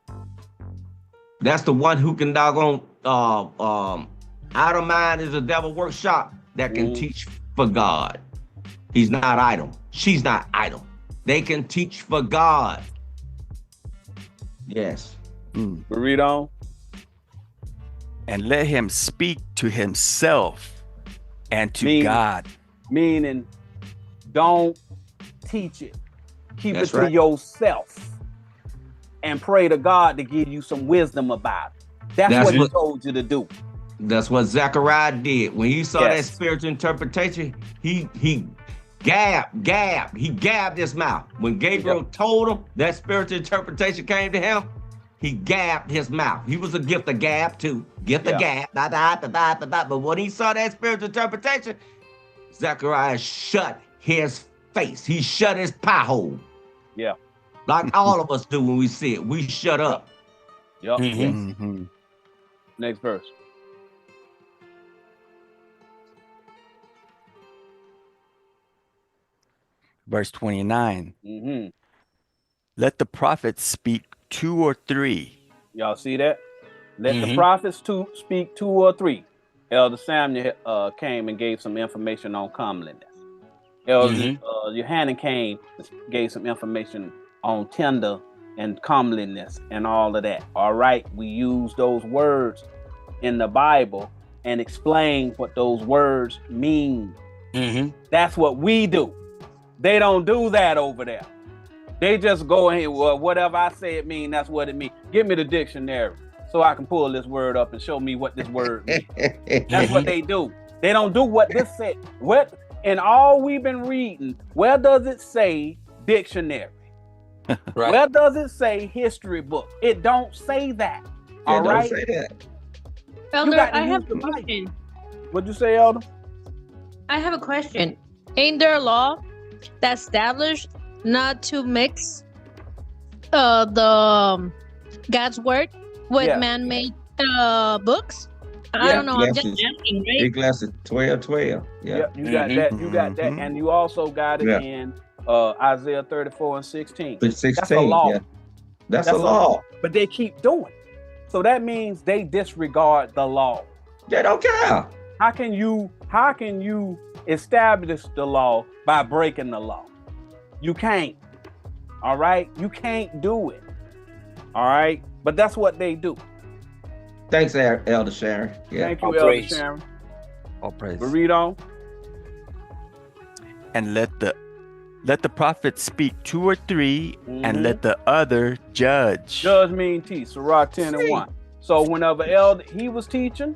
That's the one who can doggone idle mind is a devil workshop that can teach for God. He's not idle. She's not idle. They can teach for God. Yes. Read on. And let him speak to himself and to Meaning- God. Meaning, don't teach it. Keep That's it to right. yourself. And pray to God to give you some wisdom about it. That's That's what he what- told you to do. That's what Zechariah did. When he saw that Yes. spiritual interpretation, he gabbed. He gabbed his mouth. When Gabriel told him that spiritual interpretation came to him, he gabbed his mouth. He was a gift of gab too. Gift of gab. But when he saw that spiritual interpretation, Zechariah shut his face. He shut his pie hole. Yeah. Like all of us do when we see it. We shut up. Yep. Mhm. Next verse. Verse 29. Mm-hmm. Let the prophets speak 2 or 3. Y'all see that? Let the prophets speak 2 or 3. Elder Samuel came and gave some information on comeliness. Elder Johanna came and gave some information on tender and comeliness and all of that. All right, we use those words in the Bible and explain what those words mean. That's what we do. They don't do that over there. They just go in, well, whatever I say it mean, that's what it means. Give me the dictionary so I can pull this word up and show me what this word means. That's what they do. They don't do what this said. What in all we've been reading, where does it say dictionary? Right. Where does it say history book? It don't say that. All Don't right. say that. Elder, got to I use have the a Bible. question. What'd you say, Elder? I have a question. Ain't there a law that established not to mix the God's word with Yeah. man-made books? I Yeah. don't know. I'm just Yes. asking, right? Big glasses 12. Yeah. Yep, you got that. You got that, Mhm. and you also got it Yeah. in Isaiah 34 and 16. But 16. That's a law. Yeah. That's That's a a- law. But they keep doing it. So that means they disregard the law. They don't care. How can you establish the law by breaking the law? You can't. All right? You can't do it. All right? But that's what they do. Thanks, Elder Sharon. Yeah. Thank you, All Elder praise. Sharon. All praise. But read on. And let the prophets speak 2 or 3, Mhm. and let the other judge. Judge mean teach. Sirach 10 and 1. So whenever he was teaching,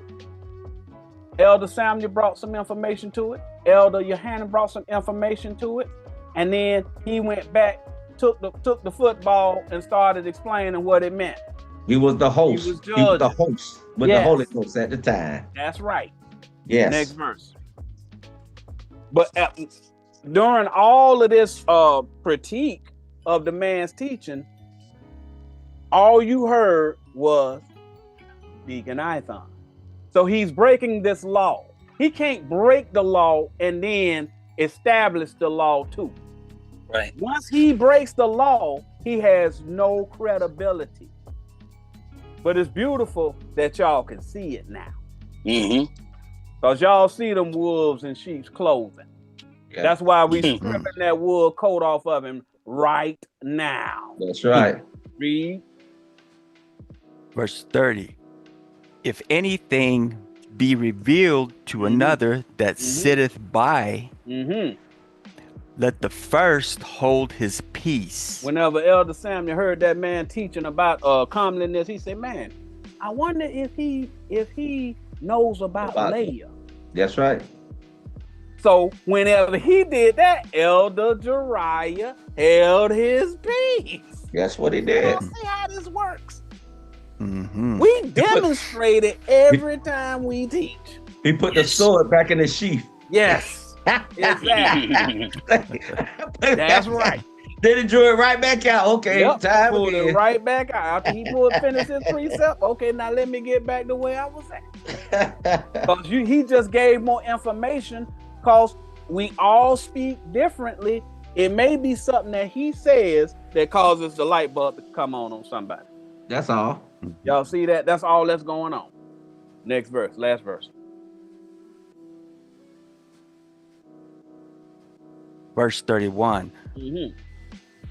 Elder Samuel brought some information to it. Elder Johanna brought some information to it. And then he went back, took the football and started explaining what it meant. He was the host. He was He was the judging. host with the Yes. Holy Ghost at the time. That's right. Yes. Next verse. But during all of this critique of the man's teaching, all you heard was Deacon Ithon. So he's breaking this law. He can't break the law and then establish the law too. Right. Once he breaks the law, he has no credibility. But it's beautiful that y'all can see it now. Mm-hmm. Because y'all see them wolves in sheep's clothing. Yeah. That's why we stripping that wool coat off of him right now. That's right. Read. Verse 30. If anything be revealed to another that sitteth by, let the first hold his peace. Whenever Elder Samuel heard that man teaching about comeliness, he said, man, I wonder if he knows about Leah. That's right. So whenever he did that, Elder Jariah held his peace. That's what he did. See how this works. Mm-hmm. We demonstrate it every time we teach. He put the sword back in the sheath. Yes, exactly. That's right. Then he drew it right back out. Okay, Yep, time pulled again. it right back out. After he finished his precept, okay, now let me get back the way I was at. Because he just gave more information because we all speak differently. It may be something that he says that causes the light bulb to come on somebody. That's all. Y'all see that? That's all that's going on. Next verse, last verse. Verse 31.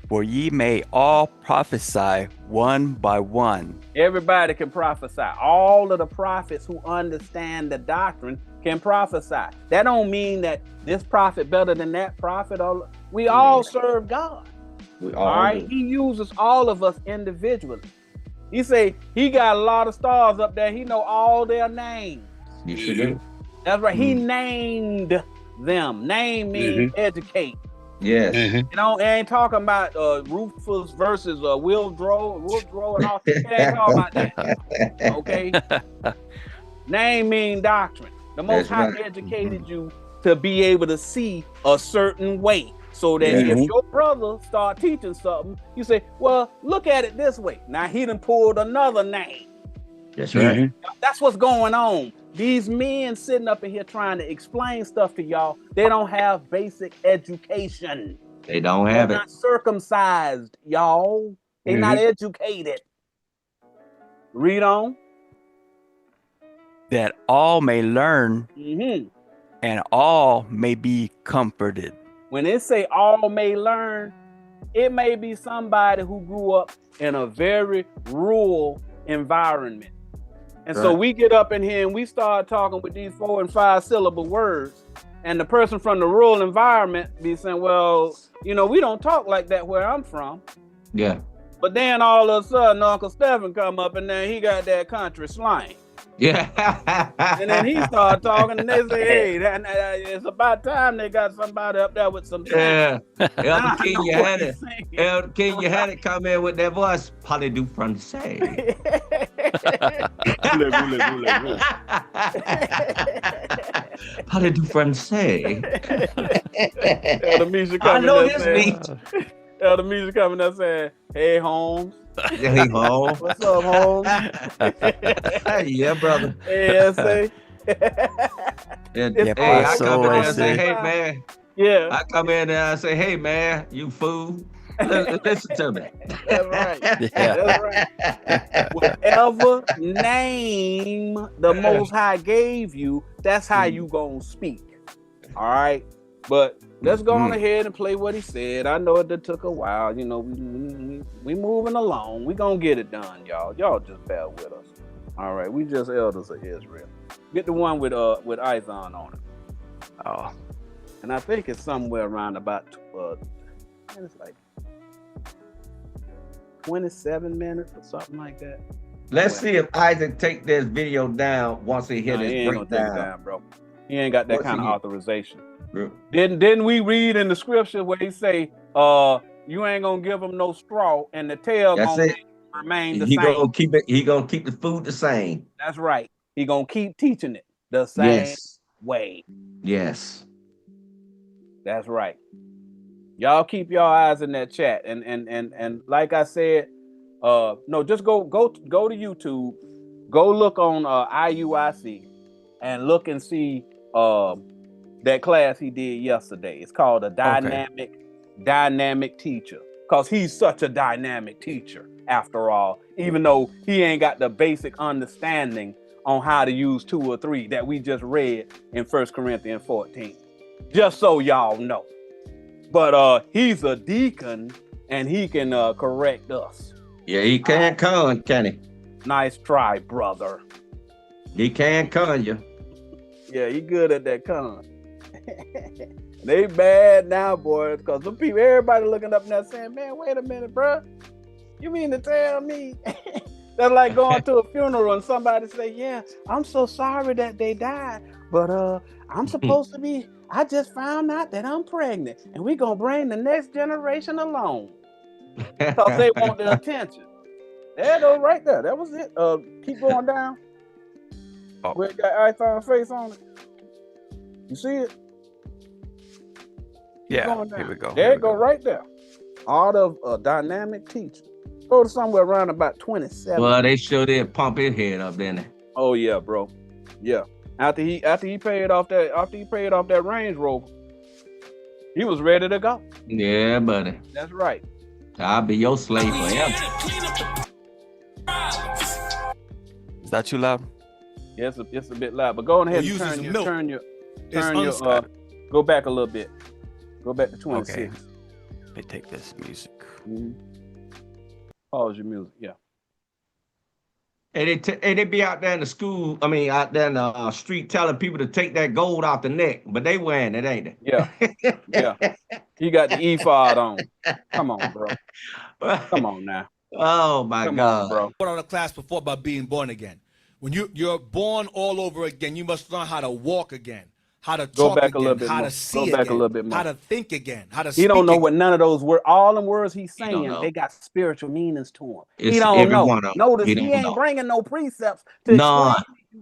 For ye may all prophesy one by one. Everybody can prophesy. All of the prophets who understand the doctrine can prophesy. That don't mean that this prophet better than that prophet. We all serve God. We All right. He uses all of us individually. He say he got a lot of stars up there. He know all their names. You should do. That's right. He named them. Name means educate. Yes. You know, I ain't talking about Rufus versus Wildrow and all. He ain't talking about that. Okay. Name mean doctrine. The Most High educated you to be able to see a certain way. So that if your brother start teaching something, you say, well, look at it this way. Now he done pulled another name. That's right. That's what's going on. These men sitting up in here trying to explain stuff to y'all, they don't have basic education. They don't have They're not circumcised, y'all. They're not educated. Read on. That all may learn and all may be comforted. When it say all may learn, it may be somebody who grew up in a very rural environment. And so we get up in here and we start talking with these 4 and 5 syllable words. And the person from the rural environment be saying, well, you know, we don't talk like that where I'm from. Yeah. But then all of a sudden, Uncle Stephen come up and then he got that country slang. Yeah. And then he started talking and they say, hey, it's about time they got somebody up there with some Yeah. Elder King, you had it. Elder King, you had it come in with that voice. Parlez du français. Parlez du français. Elder Misha I coming know there this saying, speech. Elder Misha coming there saying, hey, Holmes. Hey, Holmes. What's up, Holmes? Yeah, brother. Hey, SA. Hey, I come in there and say, hey, man. Yeah. I come in there and say, hey, man, you fool. Listen to me. That's right. Yeah. That's right. Whatever name the Most High gave you, that's how you gonna speak. All right. But let's go on ahead and play what he said. I know it took a while. You know, we moving along. We gonna get it done, y'all. Y'all just bear with us. All right. We just elders of Israel. Get the one with Ithon on it. Oh. And I think it's somewhere around about it's like 27 minutes or something like that. Let's see if Isaac take this video down once he hit He his ain't gonna take it breakdown. down, bro. He ain't got that What's kind of he- authorization. Bro. Didn't we read in the scripture where he say, you ain't gonna give him no straw and the tail That's gonna it. hang remain the He same. gonna keep it. He gonna keep the food the same. That's right. He gonna keep teaching it the same Yes. way. Yes. That's right. Y'all keep your eyes in that chat, and like I said, no, just go to YouTube, go look on IUIC, and look and see that class he did yesterday. It's called a dynamic teacher, because he's such a dynamic teacher after all, even though he ain't got the basic understanding on how to use 2 or 3 that we just read in 1 Corinthians 14. Just so y'all know. But he's a deacon and he can correct us. Yeah, he can con, can he? Nice try, brother. He can con you. Yeah, he good at that con. They bad now, boys, because some people, everybody looking up now saying, man, wait a minute, bro. You mean to tell me? That's like going to a funeral and somebody say, yeah, I'm so sorry that they died, but I'm supposed to be, I just found out that I'm pregnant, and we're going to bring the next generation along. Because they want the attention. There it goes right there. That was it. Keep going down. Oh. Where it got iPhone face on it. You see it? Keep Yeah, going down. here we go. There it go right there. Art of dynamic teaching. Go to somewhere around about 27. Well, they sure did pump his head up, didn't they? Oh yeah, bro. Yeah. After he paid off that Range Rover, he was ready to go. Yeah, buddy. That's right. I'll be your slave forever. Is that too loud? Yeah, it's a bit loud, but go on ahead and turn your go back a little bit. Go back to 26. Okay. Let me take this music. Mm-hmm. Pause your music. Yeah. And they be out there in the school, out there in the street telling people to take that gold off the neck, but they wearing it, ain't they? Yeah. Yeah. He got the ephod on. Come on, bro. Come on now. Oh my God, on, bro. Put on a class before about being born again. When you're born all over again, you must learn how to walk again, how to talk again, how to see again, how to think again, how to speak. He don't know what none of those words, all them words he's saying, they got spiritual meanings to him. He don't know. Notice he ain't bringing no precepts to explain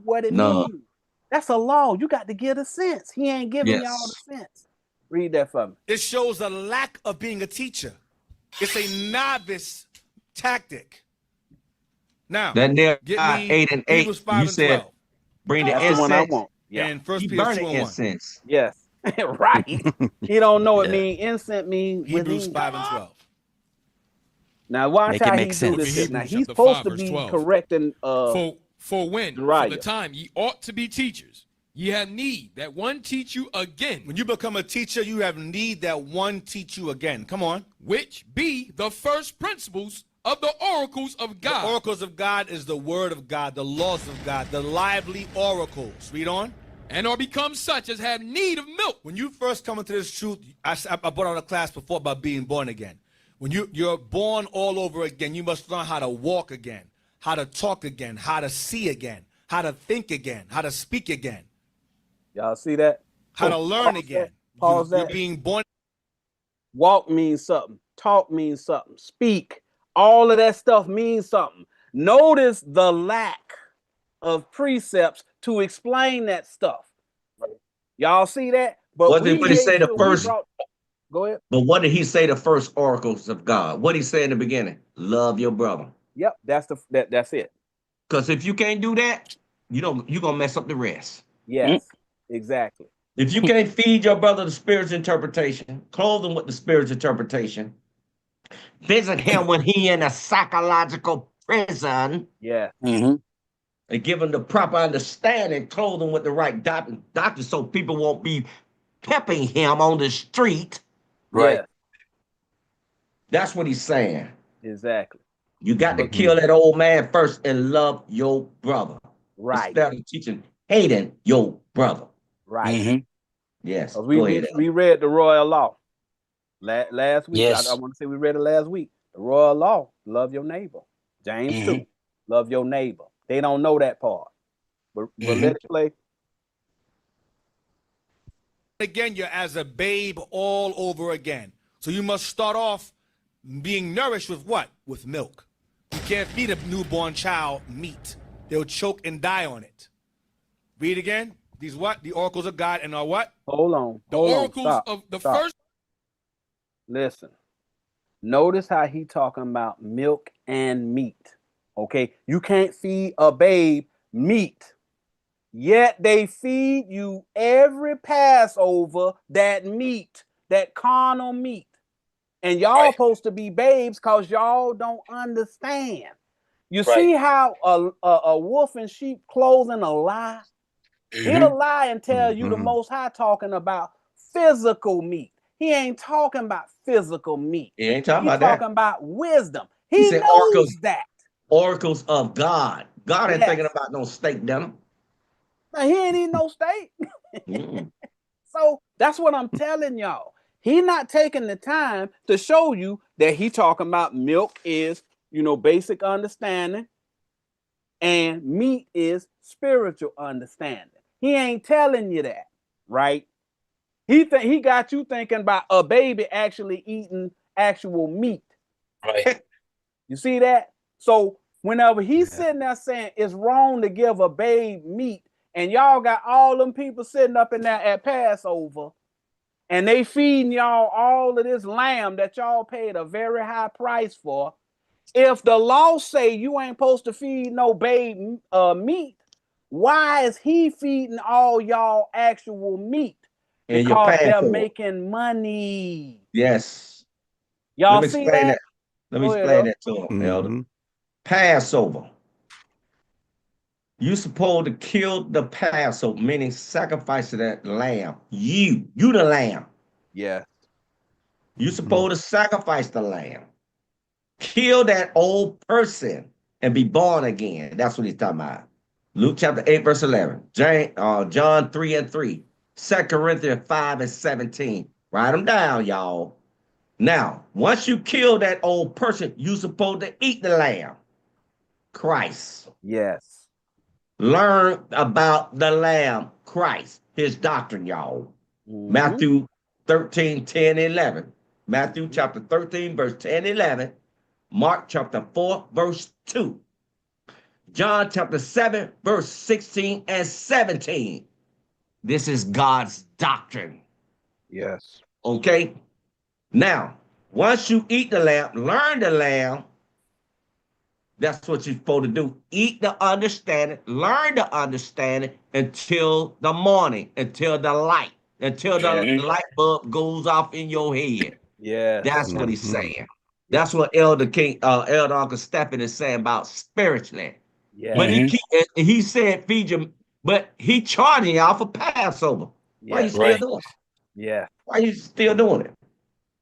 what it means. That's a law. You got to give the sense. He ain't giving y'all the sense. Read that for me. It shows a lack of being a teacher. It's a novice tactic. Now, that near get me 8 and 8. You said 12. Bring the That's incense. the one I want. Yeah. And First He Peter burning 2:1. incense. Yes. Right. He don't know it mean incense mean Hebrews 5 and 12. Now watch Make it how make he sense. do this. Now Hebrews he's chapter supposed 5, to verse be 12. correcting For when, Uriah. for the time ye ought to be teachers, ye have need that one teach you again, When you become a teacher, you have need that one teach you again. Come on. which be the first principles of the oracles of God. The oracles of God is the word of God, the laws of God, the lively oracles. Read on. And are become such as have need of milk. When you first come into this truth, I brought out a class before about being born again. When you're born all over again, you must learn how to walk again, how to talk again, how to see again, how to think again, how to speak again, Y'all see that? how to learn again. Pause You're that. being born. Walk means something. Talk means something. Speak. All of that stuff means something. Notice the lack of precepts to explain that stuff. Y'all see that? But What did he say the first? Go ahead. But what did he say the first oracles of God? What did he say in the beginning? Love your brother. Yep, that's it. Because if you can't do that, you're gonna mess up the rest. Yes, exactly. If you can't feed your brother the Spirit's interpretation, clothe him with the Spirit's interpretation, visit him when he in a psychological prison, Yeah. Mm-hmm. and give him the proper understanding, clothe him with the right doctor so people won't be pepping him on the street. Right. Yeah, That's what he's saying. exactly. You got to kill that old man first and love your brother. Right. Instead of teaching hating your brother. Right. Mm-hmm. Yes. We read the royal law last week. Yes. I want to say we read it last week. The royal law, love your neighbor. James 2, love your neighbor. They don't know that part. But let it play. Again, you're as a babe all over again. So you must start off being nourished with what? With milk. can't feed a newborn child meat. They'll choke and die on it. Read again. These what? The oracles of God and are what? Hold on. The Hold on. oracles Stop. of the Stop. first. Listen. Notice how he talking about milk and meat. Okay, you can't feed a babe meat, yet they feed you every Passover that meat, that carnal meat, and y'all supposed to be babes because y'all don't understand. You see how a wolf in sheep clothing a lie? He'll lie and tell you the Most High talking about physical meat. He ain't talking about physical meat. He ain't talking He's about that. talking about wisdom. He He said knows oracles. that. Oracles of God. God ain't Yes. thinking about no steak dinner. Now, he ain't eating no steak. Mm. So that's what I'm telling y'all. He not taking the time to show you that he talking about milk is, basic understanding, and meat is spiritual understanding. He ain't telling you that, right? He got you thinking about a baby actually eating actual meat. Right. You see that? So whenever he's sitting there saying it's wrong to give a babe meat, and y'all got all them people sitting up in there at Passover, and they feeding y'all all of this lamb that y'all paid a very high price for. If the law say you ain't supposed to feed no babe meat, why is he feeding all y'all actual meat? And you're Because paying they're for it. making money. Yes. Y'all Let me see explain that? Let me Go ahead, explain that to him, Elder. Mhm. Passover. You supposed to kill the Passover, meaning sacrifice of that lamb. You the lamb. Yeah. You supposed to sacrifice the lamb. Kill that old person and be born again. That's what he's talking about. Luke chapter 8, verse 11. John 3 and 3. 2 Corinthians 5 and 17. Write them down, y'all. Now, once you kill that old person, you supposed to eat the lamb. Christ. Yes. Learn about the lamb, Christ, his doctrine, y'all. Matthew 13, 10, 11. Matthew chapter 13, verse 10, 11. Mark chapter 4, verse 2. John chapter 7, verse 16 and 17. This is God's doctrine. Yes. Okay? Now, once you eat the lamb, learn the lamb, that's what you're supposed to do. Eat the understanding, learn the understanding until the morning, until the light, until the light bulb goes off in your head. Yes. That's what he's saying. That's what Elder Uncle Stephen is saying about spiritually. Yes. But he said feed you, but he charging y'all for Passover. Why you still doing it? Yeah. Why you still doing it?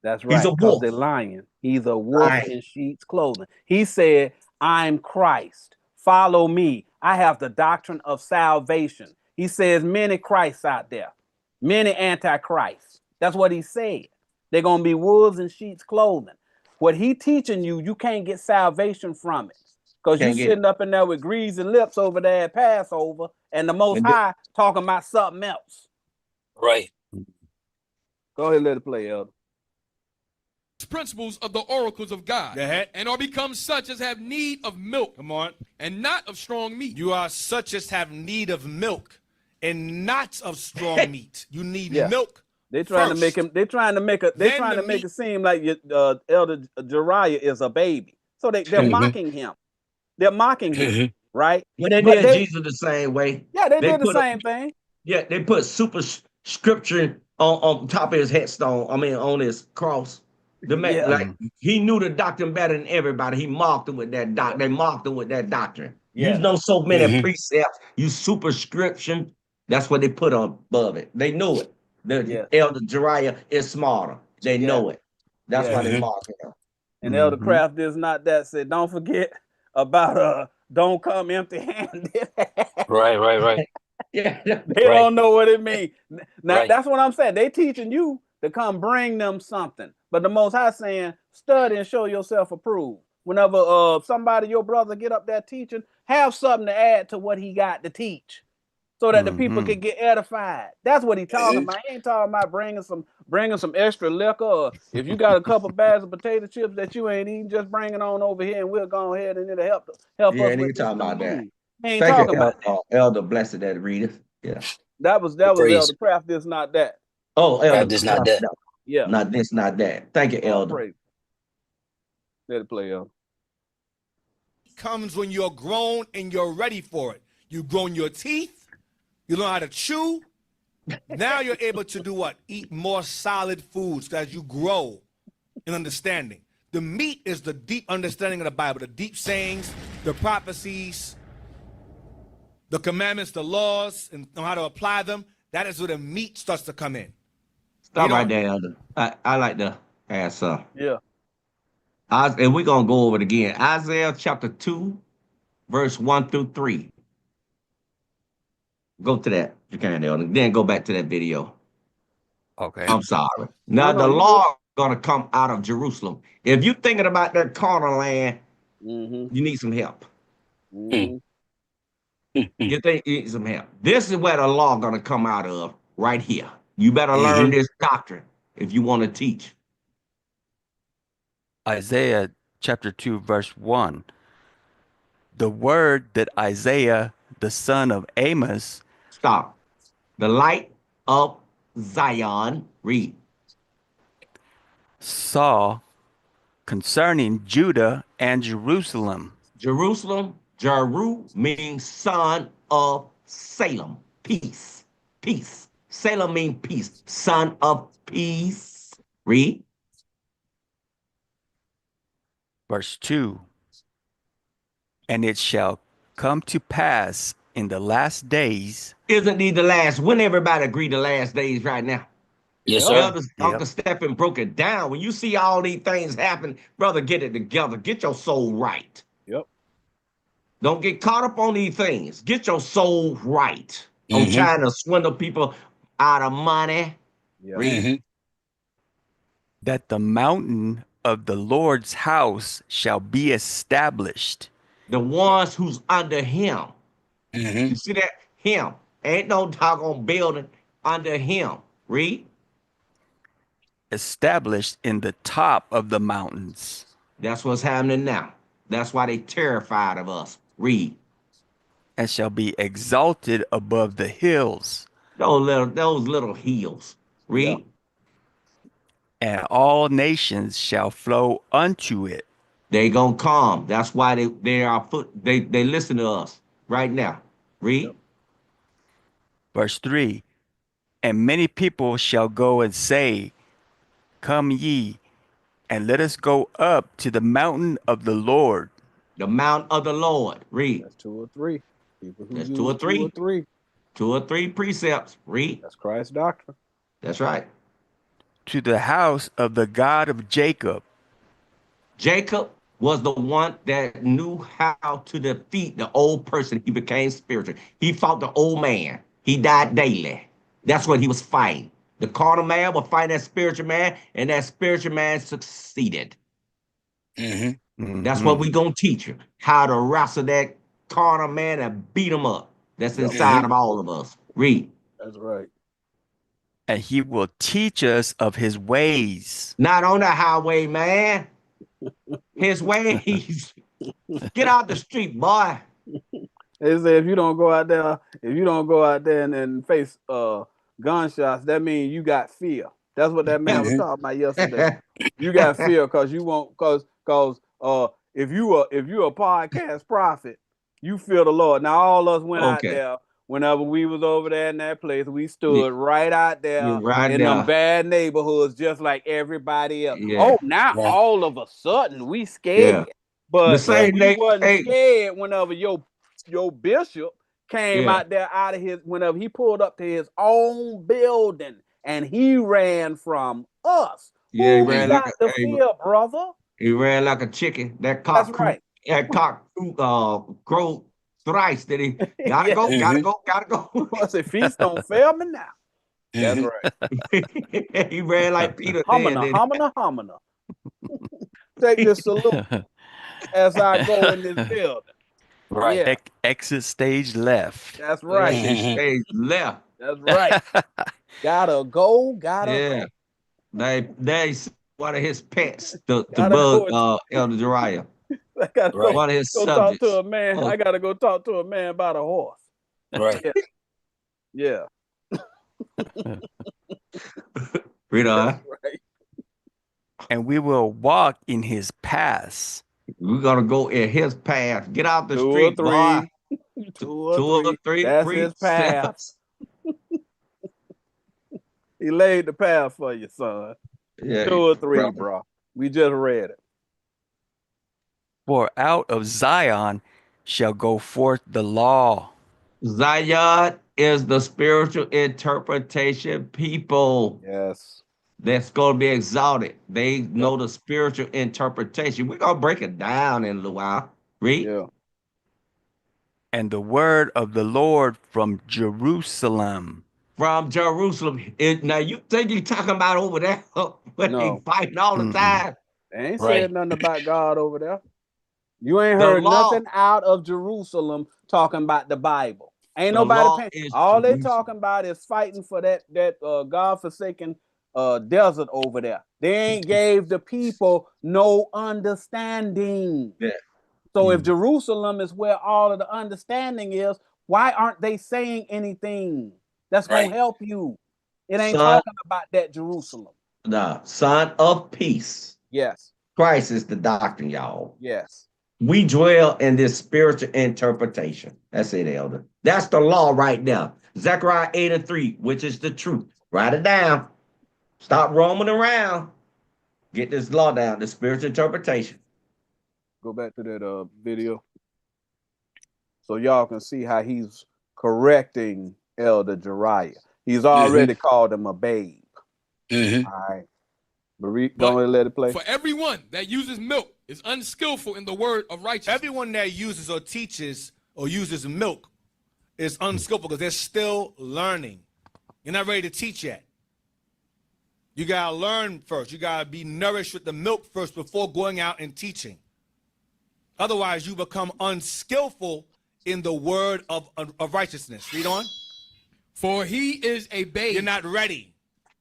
That's He's right. a Because wolf. they're lying. He's a wolf Lying. in sheep's clothing. He said, I'm Christ. Follow me. I have the doctrine of salvation. He says many Christs out there, many antichrists. That's what he said. They're going to be wolves in sheep's clothing. What he teaching you, you can't get salvation from it. Because you Can't get sitting up in there with greasy lips over there at Passover, and the Most And High talking about something else. Right. Go ahead, let it play, Elder. Principles of the oracles of God, Go ahead. and are become such as have need of milk, Come on. and not of strong meat. You are such as have need of milk and not of strong meat. You need Yeah. milk. They trying to make him. They trying to make it seem like Elder Jariah is a baby. So they're mocking him. They're mocking him, right? Well, they But did Jesus the same way. Yeah, they did the put same thing. Yeah, they put super scripture on top of his headstone. I mean, on his cross. The man, Yeah. like he knew the doctrine better than everybody. He mocked him with that doctrine. They mocked him with that doctrine. Yeah. You know so many precepts. You superscription. That's what they put on above it. They knew it. The Elder Jariah is smarter. They know it. That's why they mock him. And Elder Craft is not that said. Don't forget about don't come empty-handed. Right. Yeah. They don't know what it means. Now Right. that's what I'm saying. They teaching you to come bring them something. But the Most High saying, study and show yourself approved. Whenever somebody, your brother, get up there teaching, have something to add to what he got to teach. so that the people can get edified. That's what he's talking about. He ain't talking about bringing some extra liquor. Or if you got a couple bags of potato chips that you ain't eating, just bring it on over here, and we'll go ahead and it'll help Yeah, us and he with this talking about that. food. He ain't Thank talking you, about that. Elder Blessed that readeth. Yeah. That was Praise. Elder Craft. This, not that. Oh, Elder This, not that. Yeah. Not this, not that. Thank you, Elder. Praise. Let it play, Elder. Comes when you're grown and you're ready for it. You've grown your teeth. You learn how to chew. Now you're able to do what? Eat more solid foods as you grow in understanding. The meat is the deep understanding of the Bible, the deep sayings, the prophecies, the commandments, the laws, and how to apply them. That is where the meat starts to come in. Stop right there, Elder. I like to ask Yeah. and we're going to go over it again. Isaiah chapter 2, verse 1 through 3. Go to that. You can, Elder. Then go back to that video. Okay. I'm sorry. Now, the law going to come out of Jerusalem. If you're thinking about that carnal land, you need some help. You need some help. This is where the law going to come out of, right here. You better learn this doctrine if you want to teach. Isaiah chapter 2, verse 1. The word that Isaiah, the son of Amos. Stop. The light of Zion, read. Saw concerning Judah and Jerusalem. Jerusalem, Jeru means son of Salem. Peace. Peace. Salem means peace. Son of peace. Read. Verse 2. And it shall come to pass in the last days. Isn't these the last? When everybody agree the last days right now? Yes, sir. Uncle Stephen broke it down. When you see all these things happen, brother, get it together. Get your soul right. Yep. Don't get caught up on these things. Get your soul right. On trying to swindle people out of money. That the mountain of the Lord's house shall be established. The ones who's under him. You see that? Him. Ain't no doggone building under him. Read. Established in the top of the mountains. That's what's happening now. That's why they terrified of us. Read. And shall be exalted above the hills. Those little hills. Read. Yep. And all nations shall flow unto it. They gonna come. That's why they listen to us right now. Read. Yep. Verse 3. And many people shall go and say, Come ye, and let us go up to the mountain of the Lord. The mount of the Lord. Read. That's 2 or 3. People who That's use 2 or 3. 2 or 3. 2 or 3 precepts. Read. That's Christ's doctrine. That's right. To the house of the God of Jacob. Jacob was the one that knew how to defeat the old person. He became spiritual. He fought the old man. He died daily. That's what he was fighting. The carnal man was fighting that spiritual man, and that spiritual man succeeded. That's what we gonna teach you. How to wrestle that carnal man and beat him up. That's inside of all of us. Read. That's right. And he will teach us of his ways. Not on the highway, man. His ways. Get out the street, boy. They say if you don't go out there and face gunshots, that means you got fear. That's what that man was talking about yesterday. You got fear because you won't because if you a podcast prophet, you fear the Lord. Now all of us went out there. Whenever we was over there in that place, we stood right out there in them bad neighborhoods, just like everybody else. Oh, now all of a sudden we scared, but we wasn't scared whenever your bishop came out there out of his. Whenever he pulled up to his own building and he ran from us. Yeah, Who got the fear, brother? He ran like a chicken. That cock. That's right. That cock crowed thrice. Did he? Gotta go. I say, feast don't fail me now. That's right. He ran like Peter. Homina. Take this salute as I go in this building. Right. Yeah, Exit stage left. that's right. Exit stage left. That's right. Gotta go. Gotta Yeah. go. They one of his pets, the Gotta bug, go. Elder Jariah. I gotta Right. One of his go talk to subjects. a man. Oh, I gotta go talk to a man about a horse. Right. Yeah. read on. That's right. And we will walk in his paths. We're gonna go in his path. Get out the 2 or street, 3. boy. 2 Two or or 3. three That's his path. precepts. He laid the path for you, son. Yeah. 2 or 3, brother. bro. We just read it. For out of Zion shall go forth the law. Zion is the spiritual interpretation people Yes. that's going to be exalted. They know the spiritual interpretation. We're going to break it down in a little while. Read. Yeah. And the word of the Lord from Jerusalem. From Jerusalem. Now, you think you're talking about over there where they No. fighting all the Mm-mm. time? They ain't Right. said nothing about God over there. You ain't The heard law. nothing out of Jerusalem talking about the Bible. Ain't The nobody law paying. is All they Jerusalem. talking about is fighting for that God-forsaken desert over there. They ain't gave the people no understanding. Yeah. So if Jerusalem is where all of the understanding is, why aren't they saying anything that's gonna Right. help you? It ain't Son, talking about that Jerusalem. the Son of Peace. Yes, Christ is the doctrine, y'all. yes. We dwell in this spiritual interpretation. That's it, Elder. That's the law right now. Zechariah 8:3, which is the truth. Write it down. Stop roaming around. Get this law down, the spiritual interpretation. Go back to that video so y'all can see how he's correcting Elder Jariah. He's already called him a babe. Mm-hmm. All right. But But don't let it play. For everyone that uses milk is unskillful in the word of righteousness. Everyone that uses or teaches or uses milk is unskillful because they're still learning. You're not ready to teach yet. You got to learn first. You got to be nourished with the milk first before going out and teaching. Otherwise, you become unskillful in the word of righteousness. Read on. For he is a babe. You're not ready.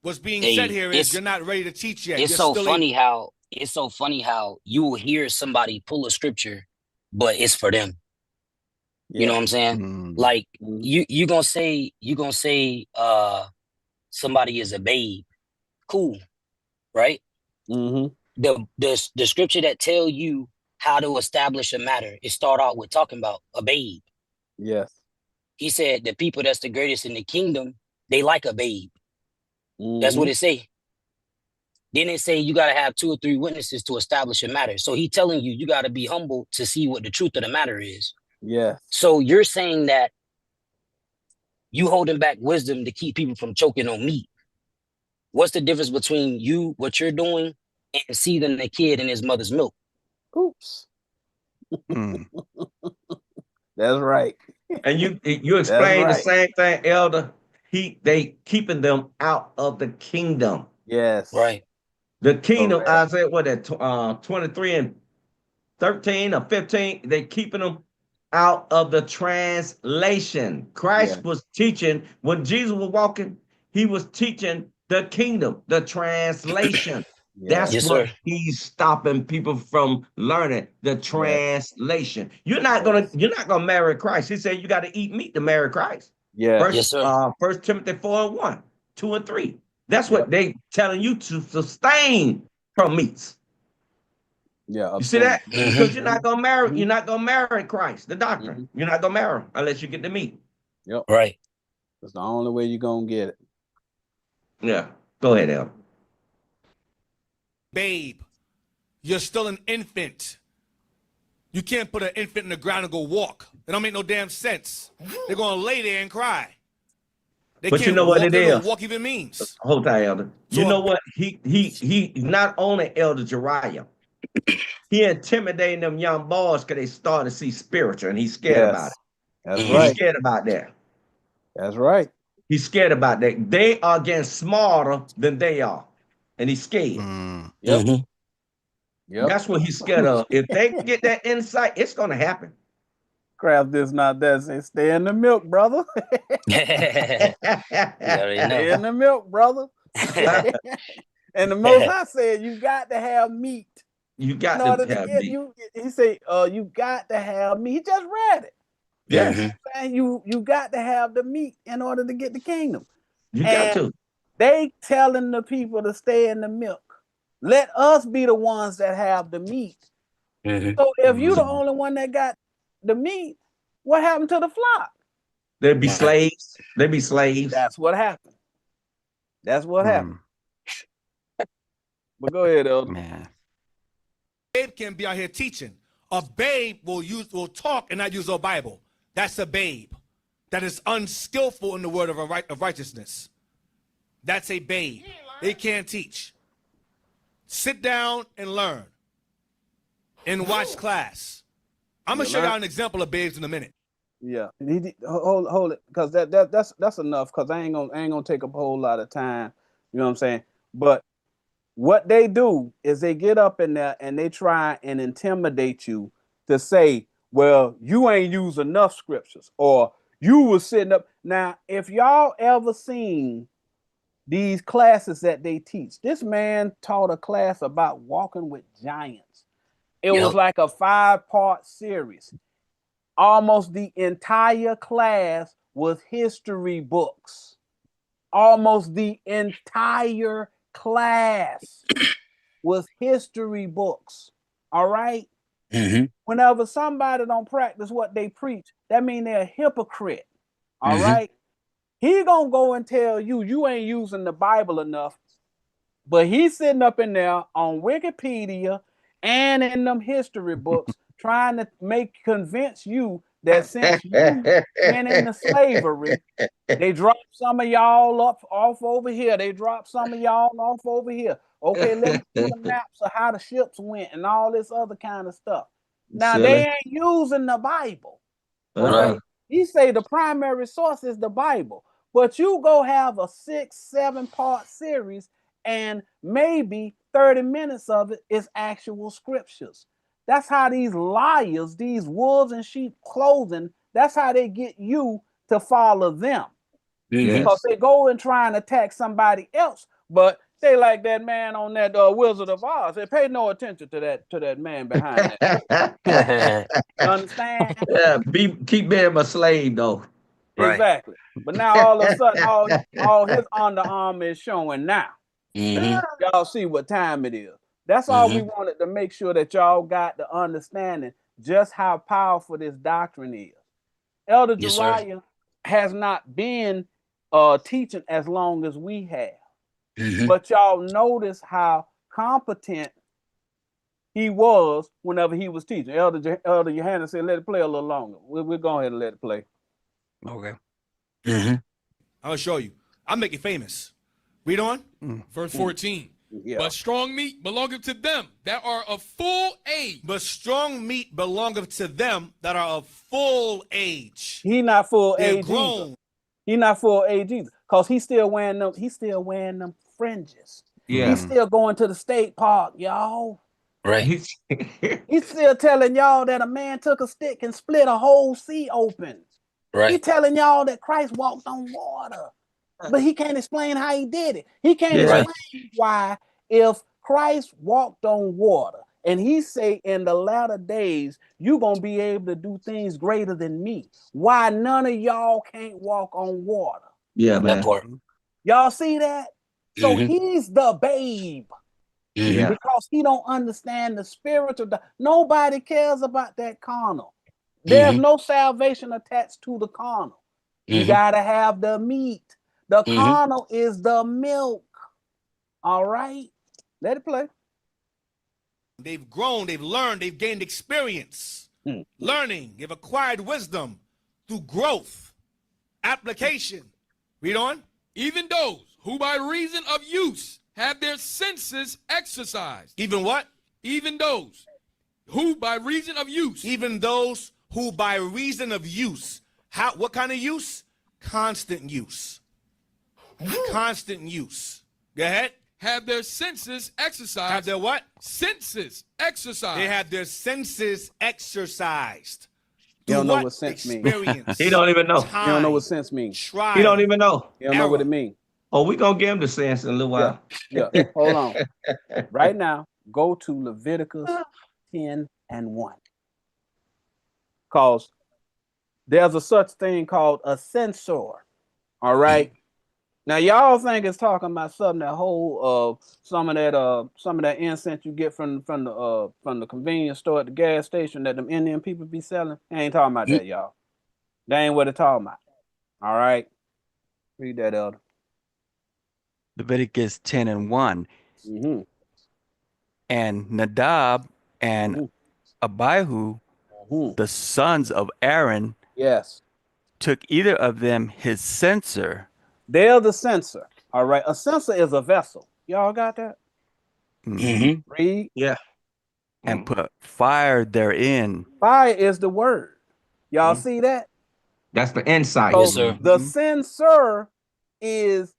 What's being Hey, said here is it's- you're not ready to teach yet. It's You're so still funny how you will hear somebody pull a scripture, but it's for them. You know what I'm saying? Mm. Like you gonna say somebody is a babe. Cool, right? Mm-hmm. The scripture that tell you how to establish a matter, it start out with talking about a babe. Yes. He said the people that's the greatest in the kingdom, they like a babe. That's what it say. Then it say you gotta have 2 or 3 witnesses to establish a matter. So he telling you gotta be humble to see what the truth of the matter is. Yes. So you're saying that you holding back wisdom to keep people from choking on meat. What's the difference between you, what you're doing, and seething the kid in his mother's milk? Oops. Mm. That's right. And you explain right. the same thing, Elder. They keeping them out of the kingdom. Yes. Right. The kingdom, Correct. Isaiah, what that 23 and 13 or 15, they keeping them out of the translation. Christ Yeah. was teaching, when Jesus was walking, he was teaching the kingdom, the translation. That's Yes, what sir. he's stopping people from learning, the translation. You're not gonna marry Christ. He said you got to eat meat to marry Christ. Yes. Yes, sir. 1 Timothy 4:1, 2 and 3. That's Yep. what they telling you to sustain from meats. Yeah. You see that? Mhm. Because you're not gonna marry, Mhm. you're not gonna marry Christ, the doctrine. You're not gonna marry him unless you get the meat. Yep. Right. That's the only way you're gonna get it. Yeah. Go ahead, El. babe. You're still an infant. You can't put an infant in the ground and go walk. It don't make no damn sense. They're gonna lay there and cry. They But you can't know what walk. it They don't know is? what walk even means. Hold on, Elder. You So- know what? He not only Elder Jariah, he intimidating them young boys because they starting to see spiritual, and he's scared about it. That's Mhm. He's right. scared about that. That's right. He's scared about that. They are getting smarter than they are, and he's scared. Mm. Yep. Mhm. Yep. That's what he's scared of. If they get that insight, it's gonna happen. Craft this, not that. Say, stay in the milk, brother. You already know. Stay in the milk, brother. And the Most High said, you got to have meat. You got In order to to have get meat. you, he said, you got to have meat. He just read it. Yes, And you got to have the meat in order to get the kingdom. you got to. They telling the people to stay in the milk. Let us be the ones that have the meat. So if you're the only one that got the meat, what happened to the flock? They'd be slaves. They'd be slaves. That's what happened. That's what happened. But go ahead, Elder. Man. Babe can be out here teaching. A babe will talk and not use a Bible. That's a babe that is unskillful in the word of righteousness. That's a babe. They can't teach. Sit down and learn and watch class. I'm gonna show y'all an example of babes in a minute. Yeah, hold it, because that's enough. Because I ain't gonna take up a whole lot of time. You know what I'm saying? But what they do is they get up in there and they try and intimidate you to say, well, you ain't used enough scriptures, or you was sitting up. Now, if y'all ever seen these classes that they teach, this man taught a class about walking with giants. It was like a 5-part series. Almost the entire class was history books. Almost the entire class was history books. All right. Whenever somebody don't practice what they preach, that means they're a hypocrite. All right. He gonna go and tell you ain't using the Bible enough, but he's sitting up in there on Wikipedia and in them history books trying to convince you that since you went into slavery, they dropped some of y'all off over here. They dropped some of y'all off over here. Okay, let me see the maps of how the ships went and all this other kind of stuff. Now they ain't using the Bible. Okay? He say the primary source is the Bible, but you go have a 6-7 part series and maybe 30 minutes of it is actual scriptures. That's how these liars, these wolves in sheep clothing, that's how they get you to follow them. Because they go and try and attack somebody else, but they like that man on that Wizard of Oz. They pay no attention to that man behind that. You understand? Yeah, keep being a slave though. Exactly. But now all of a sudden, all his underarm is showing now. Y'all see what time it is. That's all we wanted to make sure that y'all got the understanding just how powerful this doctrine is. Elder Jariah has not been teaching as long as we have. But y'all notice how competent he was whenever he was teaching. Elder Johanna said, let it play a little longer. We'll go ahead and let it play. Okay. I'll show you. I'll make it famous. Read on. Verse 14. Yeah. But strong meat belongeth to them that are of full age. But strong meat belongeth to them that are of full age. He not full They're age grown. either. He not full age either. Because he's still wearing them fringes. Yeah. He's still going to the state park, y'all. Right. He's still telling y'all that a man took a stick and split a whole sea open. Right. He's telling y'all that Christ walked on water. But he can't explain how he did it. He can't explain why, if Christ walked on water and he say in the latter days, you're going to be able to do things greater than me, why none of y'all can't walk on water? Yeah, man. That part. Y'all see that? So he's the babe. Yeah. Because he don't understand the spiritual. Nobody cares about that carnal. There's no salvation attached to the carnal. You got to have the meat. The carnal is the milk. All right. Let it play. They've grown, they've learned, they've gained experience. Learning, they've acquired wisdom through growth, application. Read on. Even those who by reason of use have their senses exercised. Even what? Even those who by reason of use. Even those who by reason of use. What kind of use? Constant use. Constant use. Go ahead. Have their senses exercised. Have their what? Senses exercised. They have their senses exercised. You don't know what? what sense means. Experience. He don't even know. You don't know what sense means. Trial. He don't even know. You don't know what it means. Oh, we gonna give him the sense in a little while. Yeah. Hold on. Right now, go to Leviticus 10:1. Because there's a such thing called a censor. All right. Now y'all think it's talking about something that whole some of that incense you get from the convenience store at the gas station that them Indian people be selling. I ain't talking about that, y'all. That ain't what it's talking about. All right. Read that, Elder. Leviticus 10:1. Mm-hmm. And Nadab and Abihu, the sons of Aaron, yes, took either of them his censer. They're the censer. All right. A censer is a vessel. Y'all got that? Read. Yeah. And put fire therein. Fire is the word. Y'all see that? That's the insight. Yes, sir. The censor is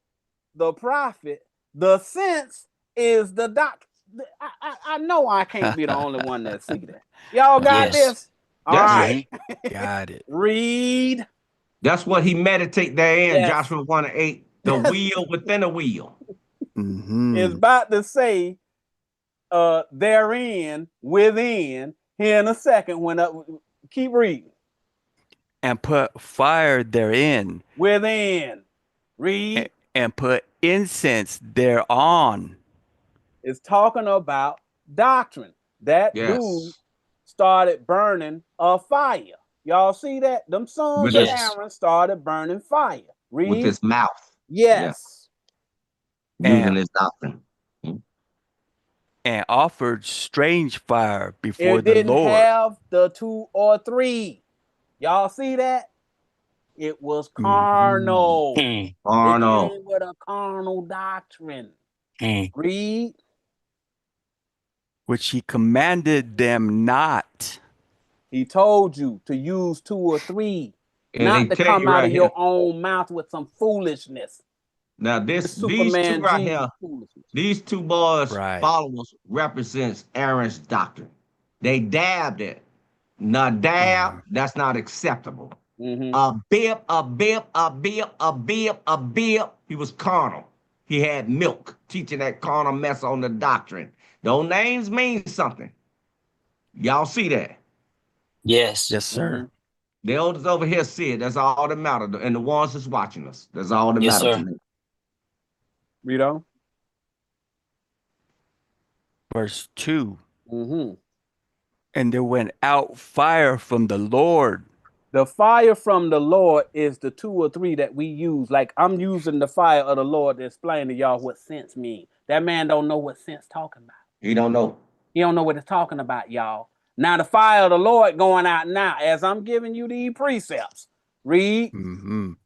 the prophet. The sense is the doctor. I know I can't be the only one that see that. Y'all got this? All right. Got it. Read. That's what he meditate therein, Yes. Joshua 1:8. The wheel within a wheel. Is about to say therein, within, here in a second when keep reading. And put fire therein. Within. Read. And put incense thereon. It's talking about doctrine. That dude started burning a fire. Y'all see that? Them sons of Aaron started burning fire. Read. With his mouth. Yes. Using his doctrine. And offered strange fire before it the didn't Lord. Have the 2 or 3. Y'all see that? It was carnal. Carnal. It came with a carnal doctrine. Read. Which he commanded them not. He told you to use 2 or 3, and not to come out of here, your own mouth with some foolishness. Now these two right here, these 2 boys, followers, represents Aaron's doctrine. They dabbed it. Nadab, that's not acceptable. Abib, he was carnal. He had milk, teaching that carnal mess on the doctrine. Those names mean something. Y'all see that? Yes. Yes, sir. The elders over here see it. That's all that matters. And the ones that's watching us. That's all that matters to me. Read on. Verse 2. And there went out fire from the Lord. The fire from the Lord is the 2 or 3 that we use. Like I'm using the fire of the Lord to explain to y'all what sense means. That man don't know what sense talking about. He don't know. He don't know what it's talking about, y'all. Now the fire of the Lord going out now as I'm giving you these precepts. Read. And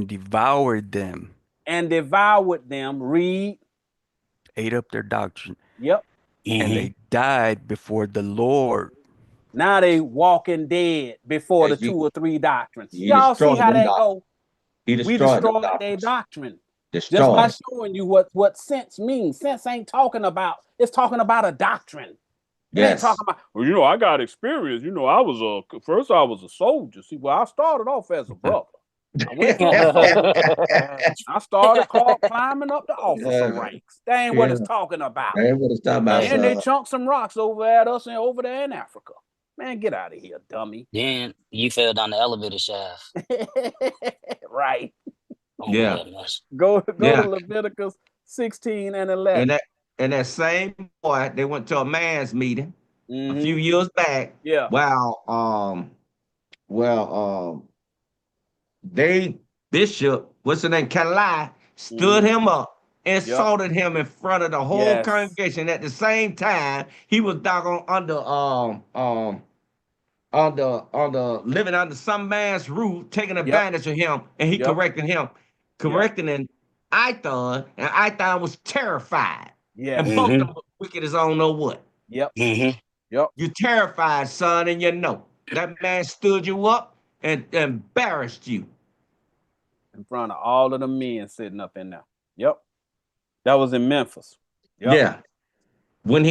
devoured them. And devoured them. Read. Ate up their doctrine. Yep. And they died before the Lord. Now they walking dead before the 2 or 3 doctrines. Y'all see how that go? We destroyed their doctrine. Just by showing you what sense means. Sense ain't talking about, it's talking about a doctrine. It ain't talking about, well, I got experience. I was first I was a soldier. See, well, I started off as a brother. I started climbing up the officer ranks. That ain't what it's talking about. That ain't what it's talking about. And they chunked some rocks over at us and over there in Africa. Man, get out of here, dummy. Then you fell down the elevator shaft. Right. Oh, yeah. Go to Leviticus 16:11. And that same boy, they went to a man's meeting a few years back. Yeah. Bishop, what's his name, Kalai, stood him up, insulted him in front of the whole congregation. At the same time, he was doggone living under some man's roof, taking advantage of him, and he correcting him, in Ithon, and Ithon was terrified. Yeah. And both of them were wicked as I don't know what. Yep. You're terrified, son, and you know. That man stood you up and embarrassed you. In front of all of the men sitting up in there. Yep. That was in Memphis. Yep. Yeah. When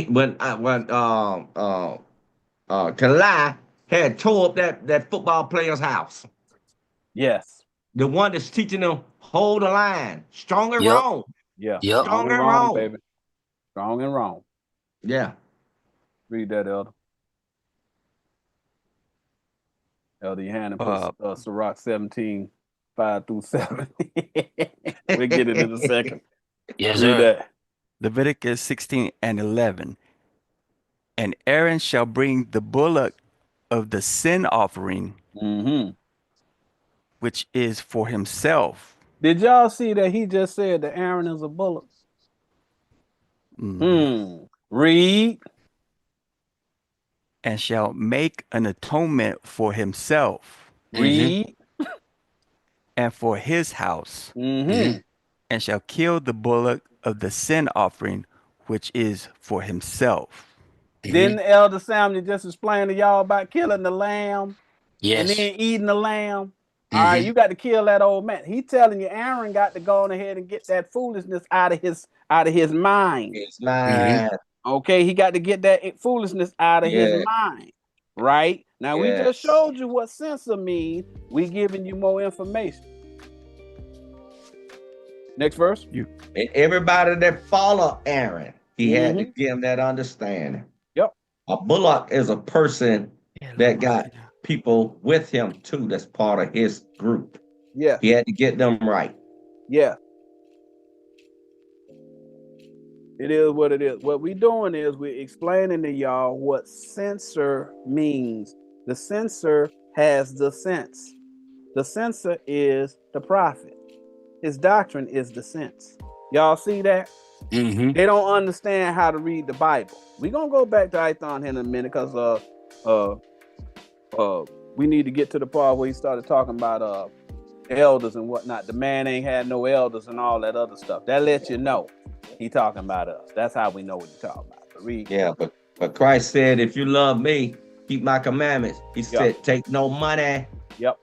Kalai had tore up that football player's house. Yes. The one that's teaching them hold the line, strong and Yep. wrong. Yeah. Yep. Strong and wrong, baby. Strong and wrong. Yeah. Read that, Elder. Elder Yohanan put Sirach 17, 5 through 7. We'll get it in a second. Yes, Read sir. that. Leviticus 16 and 11. And Aaron shall bring the bullock of the sin offering, which is for himself. Did y'all see that he just said that Aaron is a bullock? Read. And shall make an atonement for himself Read. and for his house, and shall kill the bullock of the sin offering, which is for himself. Didn't Elder Samuel just explain to y'all about killing the lamb and Yes. then eating the lamb? All right, you got to kill that old man. He telling you Aaron got to go on ahead and get that foolishness out of his mind. His mind. Okay, he got to get that foolishness out of his mind. Right? Now we just showed you what censor means. We giving you more information. Next verse. And everybody that follow Aaron, he had to give him that understanding. Yep. A bullock is a person that got people with him too, that's part of his group. Yeah. He had to get them right. Yeah. It is what it is. What we're doing is we're explaining to y'all what censor means. The censor has the sense. The censor is the prophet. His doctrine is the sense. Y'all see that? They don't understand how to read the Bible. We're gonna go back to Ithon in a minute because we need to get to the part where he started talking about elders and whatnot. The man ain't had no elders and all that other stuff. That lets you know he talking about us. That's how we know what he's talking about. But read. Yeah, but Christ said, if you love me, keep my commandments. He said, take no money. Yep.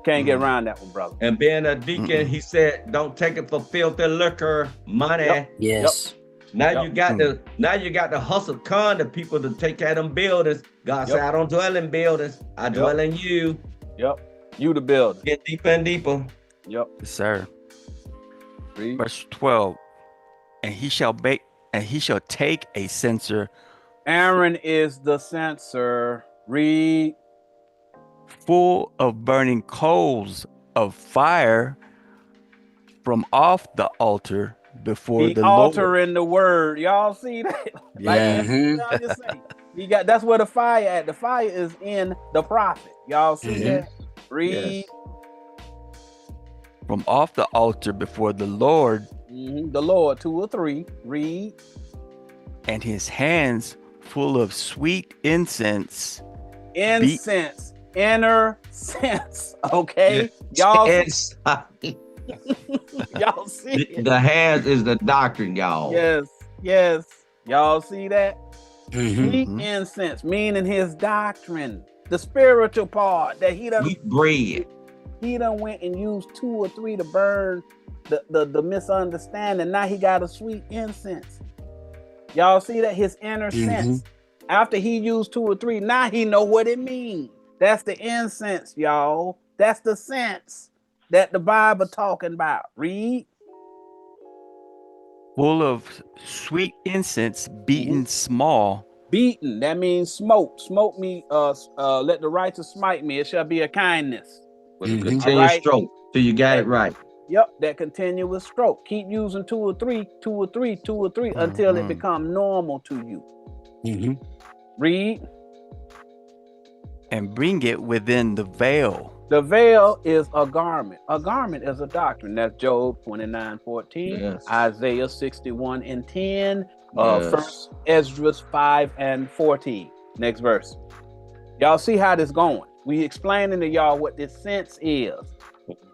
Can't get around that one, brother. And being a deacon, he said, don't take it for filthy liquor, money. Yes. Now you got to hustle the people to take care of them buildings. God said, I don't dwell in buildings. I dwell in you. Yep. You the builder. Get deeper and deeper. Yep. Yes, sir. Read. Verse 12. And he shall take a censer. Aaron is the censor. Read. Full of burning coals of fire from off the altar before the altar Lord. in the word. Y'all see that? Like just say, that's where the fire at. The fire is in the prophet. Y'all see that? Read. Yes. From off the altar before the Lord. The Lord, 2 or 3. Read. And his hands full of sweet incense. Incense. Inner sense. Okay. Y'all see. Y'all see the hands is the doctrine, y'all. Yes. Y'all see that? Sweet incense, meaning his doctrine. The spiritual part that he done. Sweet bread. He done went and used 2 or 3 to burn the misunderstanding. Now he got a sweet incense. Y'all see that? His inner sense. After he used 2 or 3, now he know what it means. That's the incense, y'all. That's the sense that the Bible talking about. Read. Full of sweet incense, beaten small. Beaten, that means smoke. Smoke me, let the righteous smite me. It shall be a kindness. Continuous stroke till you got it right. Yep, that continuous stroke. Keep using 2 or 3, 2 or 3, 2 or 3 until it become normal to you. Read. And bring it within the veil. The veil is a garment. A garment is a doctrine. That's Job 29:14, Isaiah 61:10, First Ezra 5:14. Next verse. Y'all see how this going? We explaining to y'all what this sense is.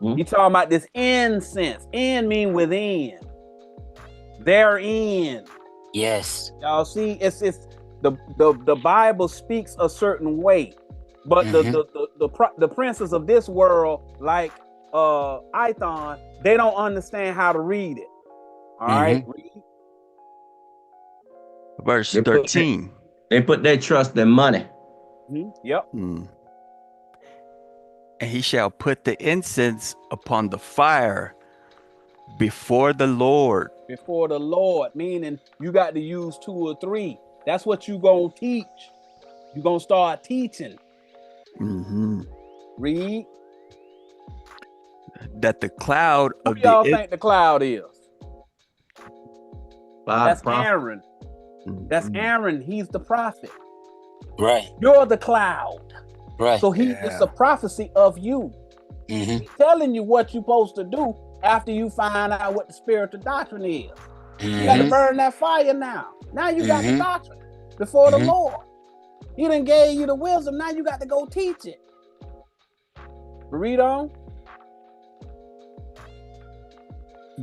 He talking about this incense. In mean within. Therein. Yes. Y'all see, it's the Bible speaks a certain way. But the princes of this world, like Ithon, they don't understand how to read it. All right. Read. Verse 13. They put their trust in money. Yep. And he shall put the incense upon the fire before the Lord. Before the Lord, meaning you got to use 2 or 3. That's what you gonna teach. You gonna start teaching. Read. That the cloud Who of y'all the think the cloud is? That's prophet. Aaron. That's Aaron. He's the prophet. Right. You're the cloud. Right. So it's a prophecy of you. He's telling you what you're supposed to do after you find out what the spiritual doctrine is. You got to burn that fire now. Now you got the doctrine before the Lord. He done gave you the wisdom. Now you got to go teach it. Read on.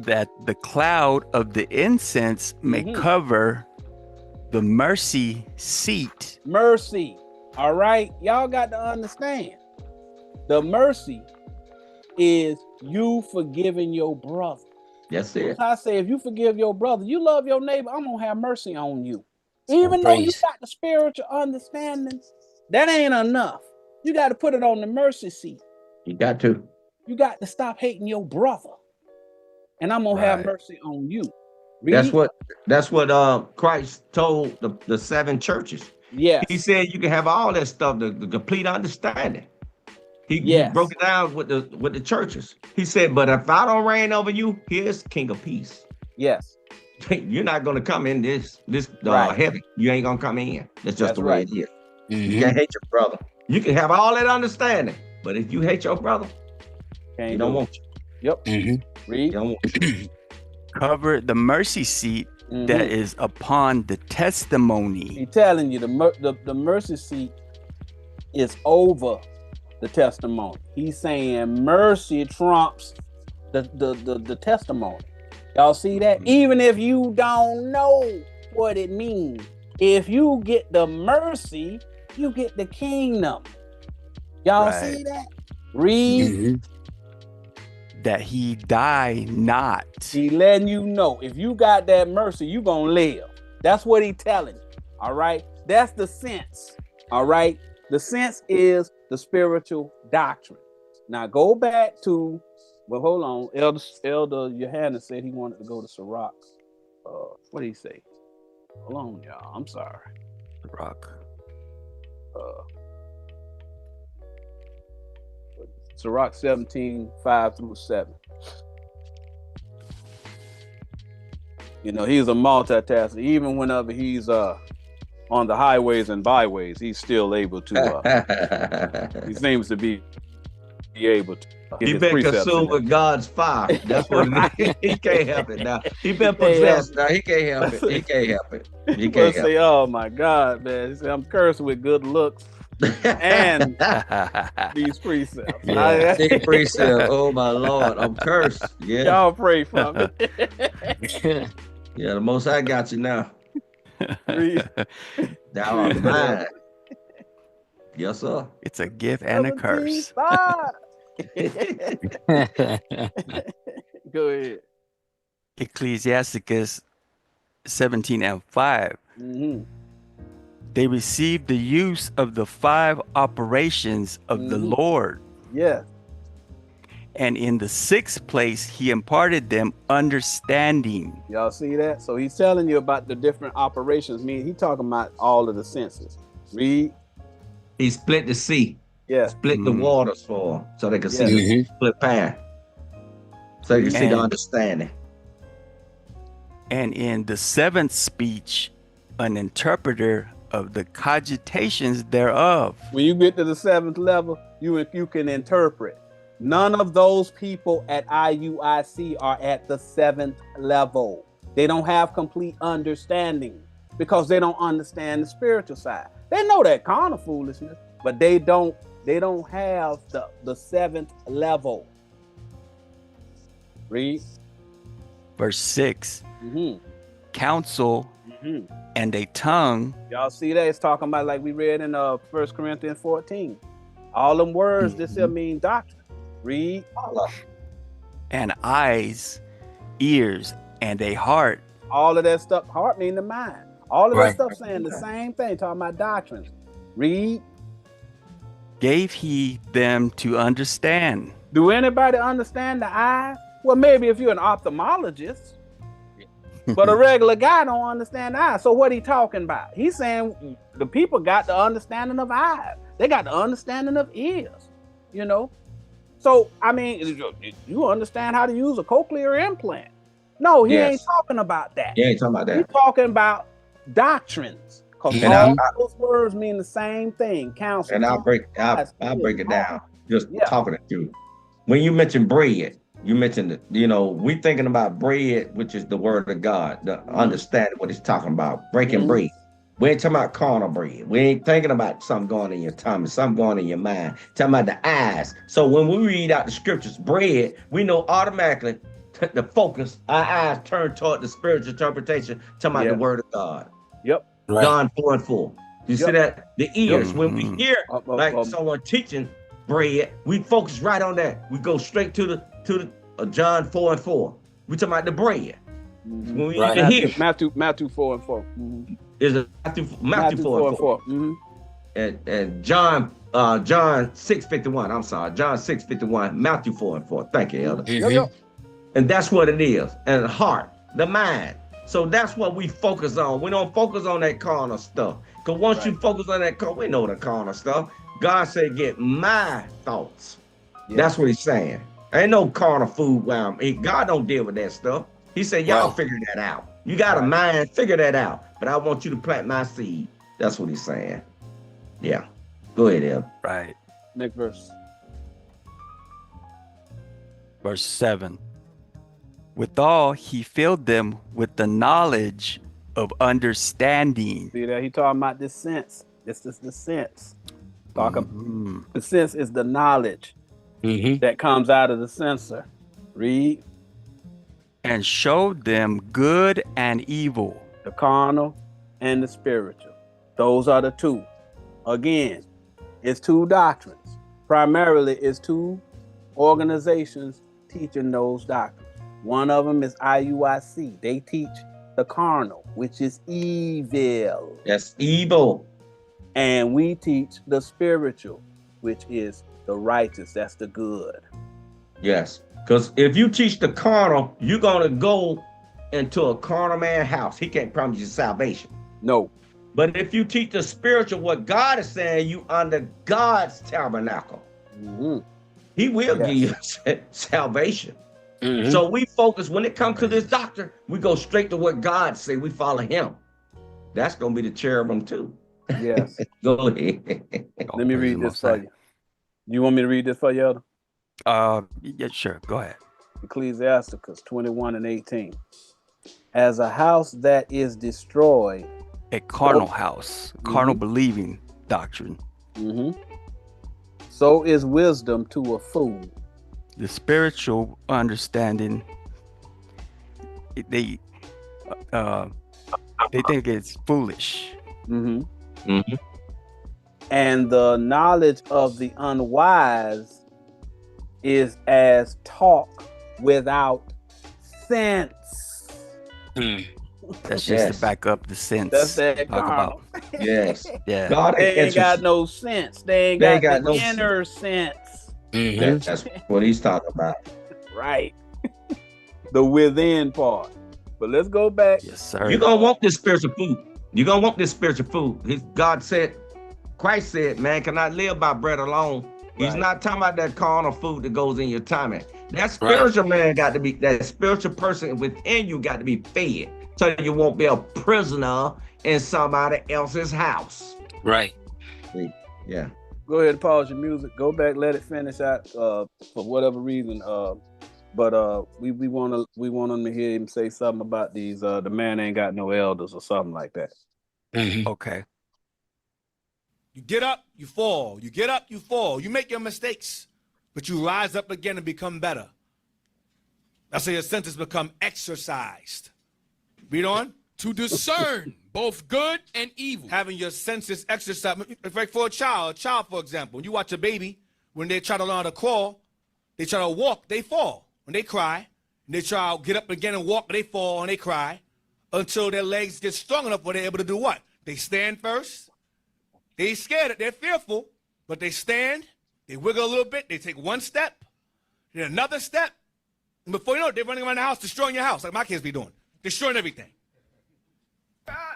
that the cloud of the incense may cover the mercy seat. Mercy. All right. Y'all got to understand. The mercy is you forgiving your brother. That's it. I say, if you forgive your brother, you love your neighbor, I'm going to have mercy on you. Even though you got the spiritual understanding, that ain't enough. You got to put it on the mercy seat. You got to. You got to stop hating your brother. And I'm going to have mercy on you. Read. That's what Christ told the 7 churches. Yes. He said you can have all that stuff, the complete understanding. He broke it down with the churches. He said, but if I don't reign over you, here's King of Peace. Yes. You're not going to come in this heaven. You ain't going to come in. That's just the way it is. You can't hate your brother. You can have all that understanding, but if you hate your brother, he don't want you. Yep. Read. Don't want you. Cover the mercy seat that is upon the testimony. He's telling you the mercy seat is over the testimony. He's saying mercy trumps the testimony. Y'all see that? Even if you don't know what it means, if you get the mercy, you get the kingdom. Y'all see that? Read. That he die not. He letting you know, if you got that mercy, you gonna live. That's what he telling you. All right. That's the sense. All right. The sense is the spiritual doctrine. Now go back to, well, hold on. Elder Johannes said he wanted to go to Sirach. What did he say? Hold on, y'all. I'm sorry. Sirach. Sirach 17, 5-7. You know, he's a multitasker. Even whenever he's on the highways and byways, he's still able to. He seems to be able to. He been consumed with God's fire. That's what it is. He can't help it now. He been possessed now. He can't help it. He can't help it. He can't help it. Oh my God, man. He said, I'm cursed with good looks. And these precepts. These precepts. Oh my Lord, I'm cursed. Yeah. Y'all pray for me. Yeah, the Most High got you now. Thou art mine. Yes, sir. It's a gift and a curse. Go ahead. Ecclesiasticus 17:5. They received the use of the 5 operations of the Lord. Yeah. And in the 6th place, he imparted them understanding. Y'all see that? So he's telling you about the different operations. He's talking about all of the senses. Read. He split the sea. Yeah. Split the waters for them so they could see the split path. So you can see the understanding. And in the 7th speech, an interpreter of the cogitations thereof. When you get to the 7th level, you can interpret. None of those people at IUIC are at the 7th level. They don't have complete understanding because they don't understand the spiritual side. They know that carnal foolishness, but they don't have the 7th level. Read. Verse 6. Counsel and a tongue. Y'all see that? It's talking about, like we read in 1 Corinthians 14. All them words, this here mean doctrine. Read. And eyes, ears, and a heart. All of that stuff, heart mean the mind. All of that stuff saying the same thing, talking about doctrines. Read. gave he them to understand. Do anybody understand the eye? Well, maybe if you're an ophthalmologist, but a regular guy don't understand the eye. So what he talking about? He's saying the people got the understanding of eyes. They got the understanding of ears, you know? So, I mean, you understand how to use a cochlear implant. No, he ain't talking about that. He ain't talking about that. He's talking about doctrines. Because all those words mean the same thing. Counsel. And I'll break it down. Just talking it through. When you mention bread, you mentioned, we thinking about bread, which is the word of God, the understanding what he's talking about, breaking bread. We ain't talking about carnal bread. We ain't thinking about something going in your tummy, something going in your mind. Talking about the eyes. So when we read out the scriptures, bread, we know automatically the focus, our eyes turn toward the spiritual interpretation, talking about the word of God. Yep. Right. John 4:4. You see that? The ears, when we hear someone teaching bread, we focus right on that. We go straight to the John 4:4. We talking about the bread. When we hear Matthew 4:4. Is it Matthew 4:4? And John 6:51. I'm sorry, John 6:51. Matthew 4:4. Thank you, Elder. And that's what it is. And the heart, the mind. So that's what we focus on. We don't focus on that carnal stuff. Because once you focus on that carnal, we know the carnal stuff. God said, get my thoughts. That's what he's saying. Ain't no carnal food. God don't deal with that stuff. He said, y'all figure that out. You got a mind, figure that out. But I want you to plant my seed. That's what he's saying. Yeah. Go ahead, Ed. Right. Next verse. Verse 7. Withal, he filled them with the knowledge of understanding. See that? He talking about this sense. This is the sense. The sense is the knowledge that comes out of the sensor. Read. And showed them good and evil. The carnal and the spiritual. Those are the two. Again, it's two doctrines. Primarily, it's two organizations teaching those doctrines. One of them is IUIC. They teach the carnal, which is evil. That's evil. And we teach the spiritual, which is the righteous. That's the good. Yes. Because if you teach the carnal, you're going to go into a carnal man's house. He can't promise you salvation. No. But if you teach the spiritual, what God is saying, you under God's tabernacle. He will give you salvation. So we focus, when it comes to this doctrine, we go straight to what God say. We follow him. That's going to be the cherubim too. Yes. Go ahead. Let me read this for you. You want me to read this for you, Elder? Yeah, sure. Go ahead. Ecclesiasticus 21:18. As a house that is destroyed. A carnal house, carnal believing doctrine. So is wisdom to a fool. The spiritual understanding, they think it's foolish. And the knowledge of the unwise is as talk without sense. That's just to back up the sense. That's that carnal. Yes. Yeah. God they ain't got no sense. They ain't got the inner sense. That's what he's talking about. Right. The within part. But let's go back. Yes, sir. You're going to want this spiritual food. You're going to want this spiritual food. God said, Christ said, man cannot live by bread alone. He's not talking about that carnal food that goes in your tummy. That spiritual man got to be, that spiritual person within you got to be fed. So you won't be a prisoner in somebody else's house. Right. Yeah. Go ahead and pause your music. Go back, let it finish out for whatever reason. But we want them to hear him say something about these. The man ain't got no elders or something like that. Okay. You get up, you fall. You get up, you fall. You make your mistakes, but you rise up again and become better. That's how your senses become exercised. Read on. To discern both good and evil. Having your senses exercised. Like for a child, for example, when you watch a baby, when they try to learn how to crawl, they try to walk, they fall. When they cry, they try to get up again and walk, they fall and they cry until their legs get strong enough where they're able to do what? They stand first. They scared, they're fearful, But they stand, they wiggle a little bit, they take one step, then another step, and before you know it, they're running around the house, destroying your house, like my kids be doing. Destroying everything.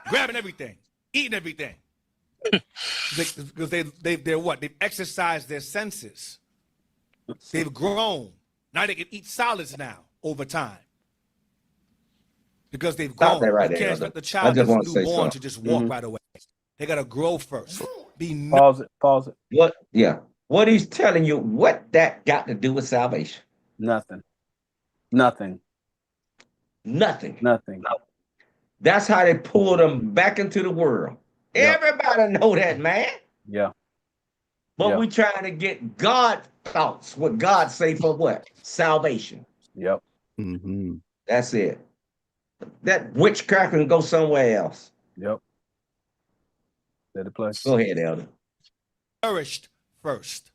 Grabbing everything. Eating everything. Because they're what? They've exercised their senses. They've grown. Now they can eat solids now over time. Because they've grown. Right you can't expect the child that's newborn to just walk right away. They got to grow first. Pause it. What? Yeah. What he's telling you, what that got to do with salvation? Nothing. Nothing. That's how they pulled them back into the world. Yep. Everybody know that, man. Yeah. But we trying to get God thoughts, what God say for what? Salvation. Yep. Mm-hmm. That's it. That witchcraft can go somewhere else. Yep. Better place. Go ahead, Elder. Nourished first.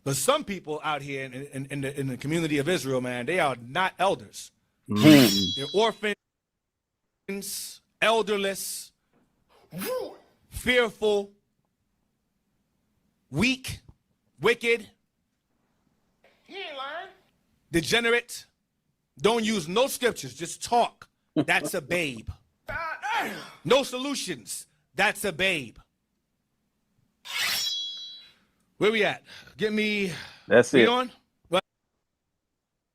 But some people out here in the community of Israel, man, they are not elders. Mm-hmm. They're orphans, elderless, fearful, weak, wicked, degenerate. Don't use no scriptures, just talk. That's a babe. No solutions. That's a babe. Where we at? Get me. That's it. On?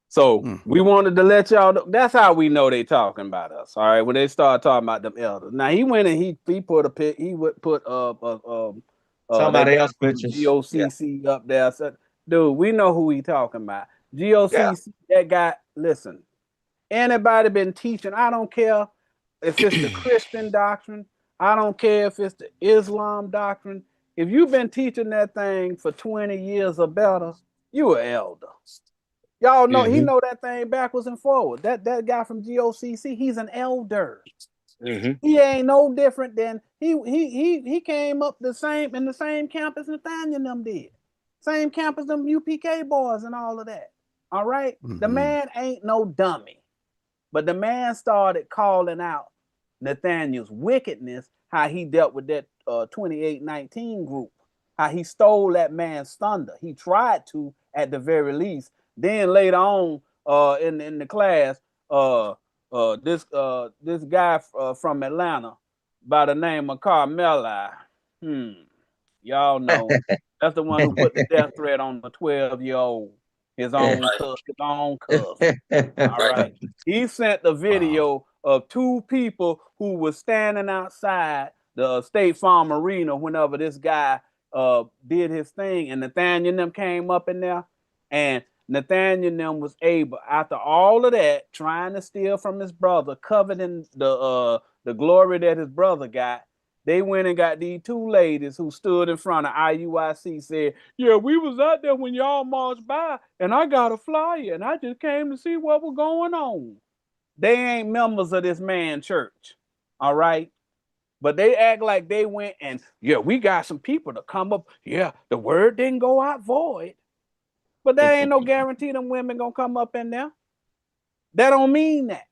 So we wanted to let y'all know. That's how we know they talking about us. All right, when they start talking about them elders. Now he went and he put a pic. He would put somebody else pictures. GOCC up there. So, dude, we know who he talking about. GOCC. That guy. Listen, anybody been teaching? I don't care if it's the Christian doctrine. I don't care if it's the Islam doctrine. If you've been teaching that thing for 20 years or better, you an elder. Y'all know he know that thing backwards and forward. That guy from GOCC, he's an elder. He ain't no different than he came up in the same campus Nathaniel and them did. Same campus them UPK boys and all of that. All right? The man ain't no dummy. But the man started calling out Nathaniel's wickedness, how he dealt with that 2819 group, how he stole that man's thunder. He tried to, at the very least. Then later on in the class, this guy from Atlanta by the name of Carmeli, y'all know, that's the one who put the death threat on the 12-year-old, his own cousin. All right. He sent the video of two people who were standing outside the State Farm Arena whenever this guy did his thing, and Nathaniel and them came up in there, and Nathaniel and them was able, after all of that, trying to steal from his brother, coveting the glory that his brother got, they went and got these two ladies who stood in front of IUIC, said, yeah, we was out there when y'all marched by, and I got a flyer, and I just came to see what was going on. They ain't members of this man church, all right? But they act like they went and, yeah, we got some people to come up. Yeah, the word didn't go out void. But that ain't no guarantee them women gonna come up in there. That don't mean that.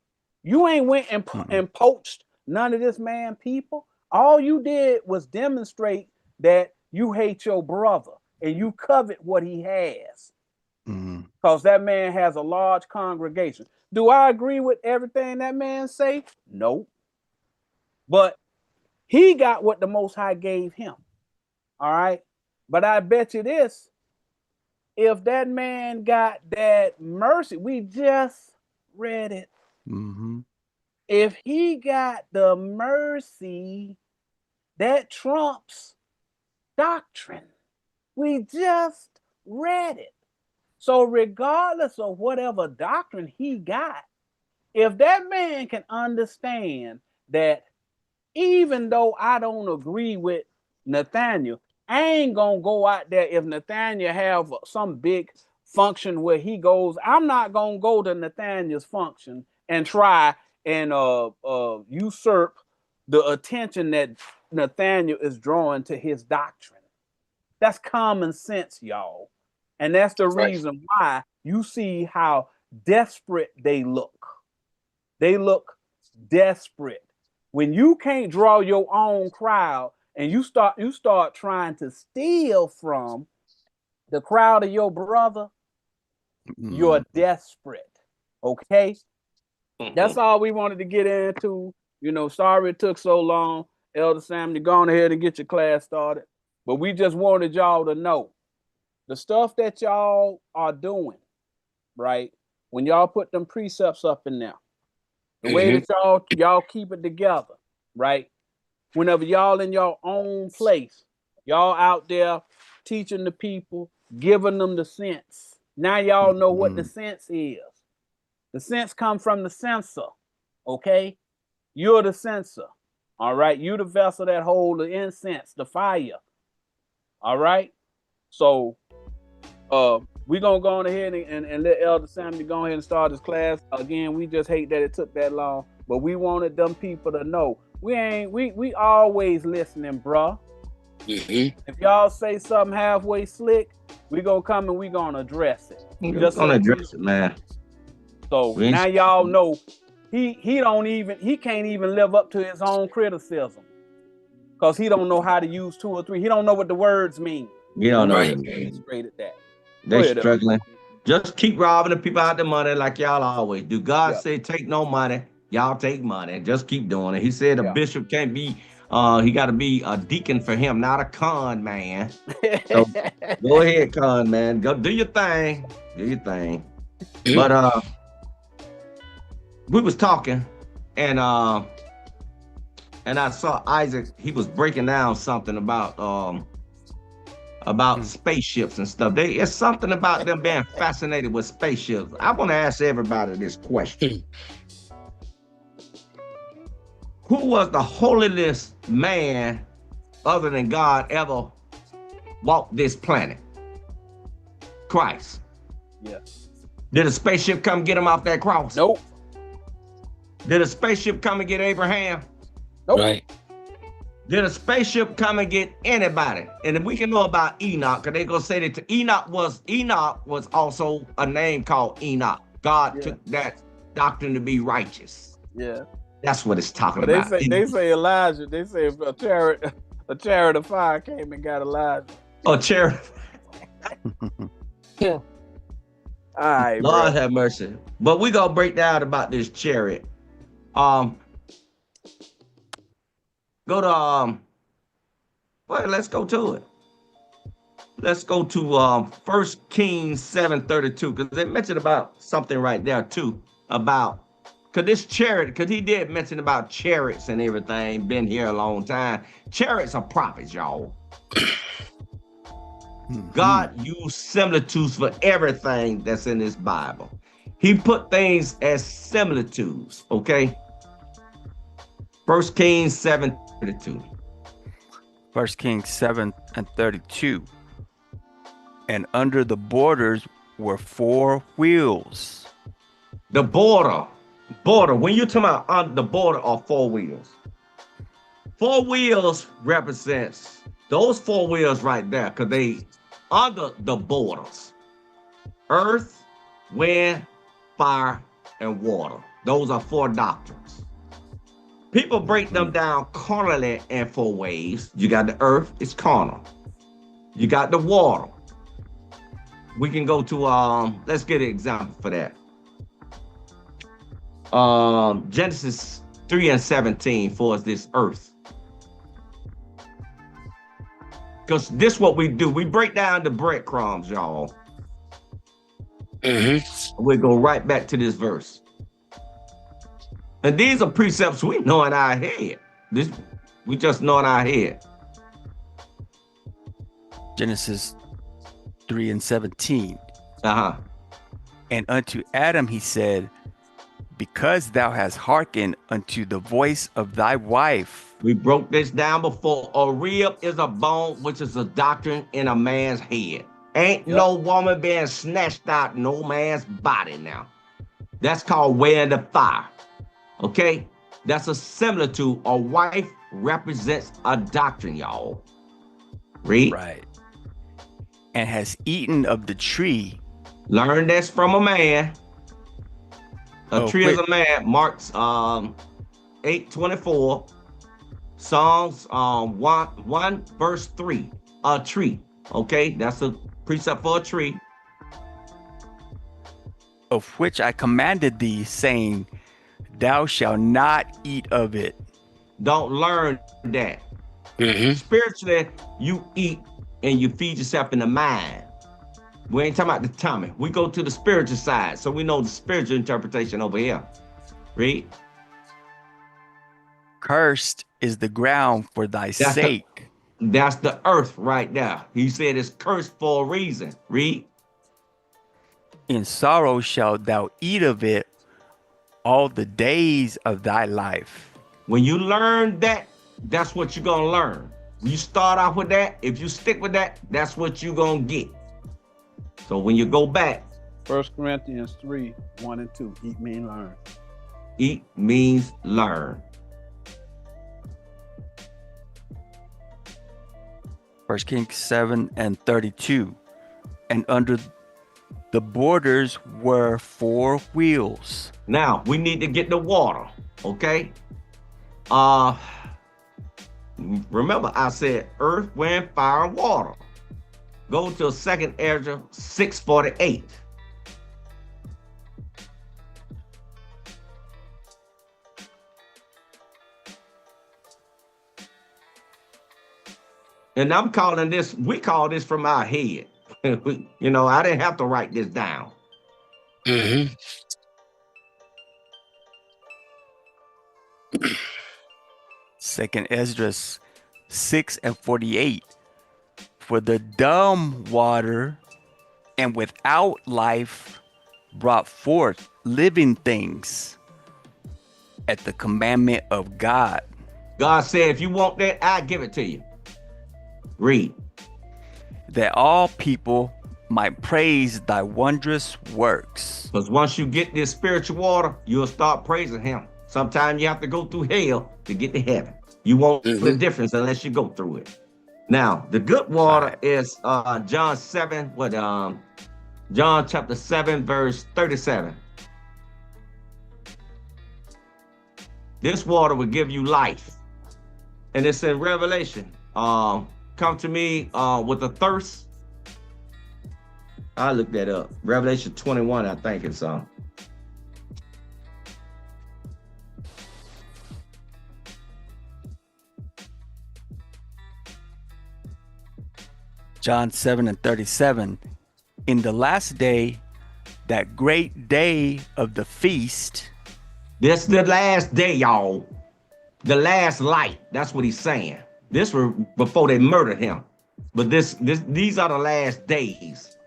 You ain't went and poached none of this man people. All you did was demonstrate that you hate your brother and you covet what he has. Because that man has a large congregation. Do I agree with everything that man say? No. But he got what the Most High gave him. All right. But I bet you this, if that man got that mercy, we just read it. If he got the mercy, that trumps doctrine. We just read it. So regardless of whatever doctrine he got, if that man can understand that even though I don't agree with Nathaniel, I ain't gonna go out there if Nathaniel have some big function where he goes. I'm not gonna go to Nathaniel's function and try and usurp the attention that Nathaniel is drawing to his doctrine. That's common sense, y'all. And that's the reason why you see how desperate they look. They look desperate. When you can't draw your own crowd and you start trying to steal from the crowd of your brother, you're desperate. Okay? That's all we wanted to get into. You know, sorry it took so long. Elder Sam, you go on ahead and get your class started. But we just wanted y'all to know the stuff that y'all are doing, right? When y'all put them precepts up in there, the way that y'all keep it together, right? Whenever y'all in your own place, y'all out there teaching the people, giving them the sense. Now y'all know what the sense is. The sense comes from the censor, okay? You're the censor, all right? You the vessel that hold the incense, the fire, all right? So we're going to go on ahead and let Elder Samuel go ahead and start his class. Again, we just hate that it took that long, but we wanted them people to know we always listening, bruh. If y'all say something halfway slick, we gonna come and we gonna address it. Just gonna address it, man. So now y'all know he can't even live up to his own criticism because he don't know how to use 2 or 3. He don't know what the words mean. You don't know what it means. Straight at that. They struggling. Just keep robbing the people out the money like y'all always do. God said take no money. Y'all take money. Just keep doing it. He said a bishop can't be, he got to be a deacon for him, not a con man. So go ahead, con man. Go do your thing. Do your thing. But we was talking and I saw Isaac, he was breaking down something about spaceships and stuff. It's something about them being fascinated with spaceships. I want to ask everybody this question. Who was the holiest man other than God ever walked this planet? Christ. Yeah. Did a spaceship come get him off that cross? Nope. Did a spaceship come and get Abraham? Nope. Right. Did a spaceship come and get anybody? And we can know about Enoch, because they're going to say that Enoch was also a name called Enoch. God took that doctrine to be righteous. Yeah. That's what it's talking about. They say Elijah. They say if a chariot of fire came and got Elijah. Oh, chariot. All right, Lord have mercy. But we're going to break down about this chariot. Go to, well, let's go to it. Let's go to 1 Kings 7:32, because they mentioned about something right there too, about, because this chariot, because he did mention about chariots and everything, been here a long time. Chariots are prophets, y'all. God used similitudes for everything that's in this Bible. He put things as similitudes, okay? 1 Kings 7:32. 1 Kings 7:32. And under the borders were 4 wheels. The border, when you're talking about under the border are 4 wheels. 4 wheels represents those 4 wheels right there, because they under the borders. Earth, wind, fire, and water. Those are 4 doctrines. People break them down carnally in 4 ways. You got the earth, it's carnal. You got the water. We can go to, let's get an example for that. Genesis 3:17 for us, this earth. Because this is what we do. We break down the breadcrumbs, y'all. We go right back to this verse. And these are precepts we know in our head. We just know in our head. Genesis 3:17. And unto Adam he said, because thou hast hearkened unto the voice of thy wife. We broke this down before. A rib is a bone, which is a doctrine in a man's head. Ain't no woman being snatched out no man's body now. That's called wearing the fire. Okay? That's a similitude. A wife represents a doctrine, y'all. Read. Right. And has eaten of the tree. Learn this from a man. A tree is a man. Mark 8:24. Psalms 1 verse 3. A tree. Okay, that's a precept for a tree. Of which I commanded thee, saying, thou shalt not eat of it. Don't learn that. Spiritually, you eat and you feed yourself in the mind. We ain't talking about the tummy. We go to the spiritual side, so we know the spiritual interpretation over here. Read. Cursed is the ground for thy sake. That's the earth right there. He said it's cursed for a reason. Read. In sorrow shalt thou eat of it all the days of thy life. When you learn that, that's what you're going to learn. You start off with that. If you stick with that, that's what you're going to get. So when you go back. 1 Corinthians 3, 1 and 2. Eat means learn. Eat means learn. 1 Kings 7 and 32. And under the borders were 4 wheels. Now, we need to get the water, okay? Remember, I said earth, wind, fire, and water. Go to 2 Ezra 6:48. And I'm calling this, we call this from our head. You know, I didn't have to write this down. Second Ezra 6 and 48. For the dumb water and without life brought forth living things at the commandment of God. God said, if you want that, I'll give it to you. Read. That all people might praise thy wondrous works. Because once you get this spiritual water, you'll start praising him. Sometimes you have to go through hell to get to heaven. You won't know the difference unless you go through it. Now, the good water is John chapter 7, verse 37. This water will give you life. And it's in Revelation. Come to me with a thirst. I looked that up. Revelation 21, I think it's John 7 and 37. In the last day, that great day of the feast. This the last day, y'all. The last light. That's what he's saying. This was before they murdered him. But these are the last days.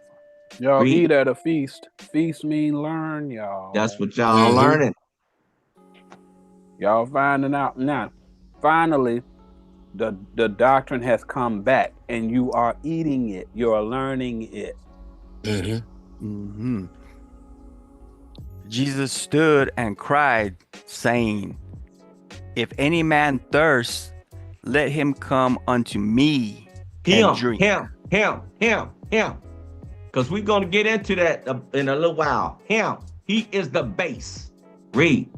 Y'all eat at a feast. Feast mean learn, y'all. That's what y'all learning. Y'all finding out now. Finally, the doctrine has come back and you are eating it. You're learning it. Jesus stood and cried, saying, if any man thirst, let him come unto me and drink. Him. Because we're going to get into that in a little while. Him. He is the base. Read.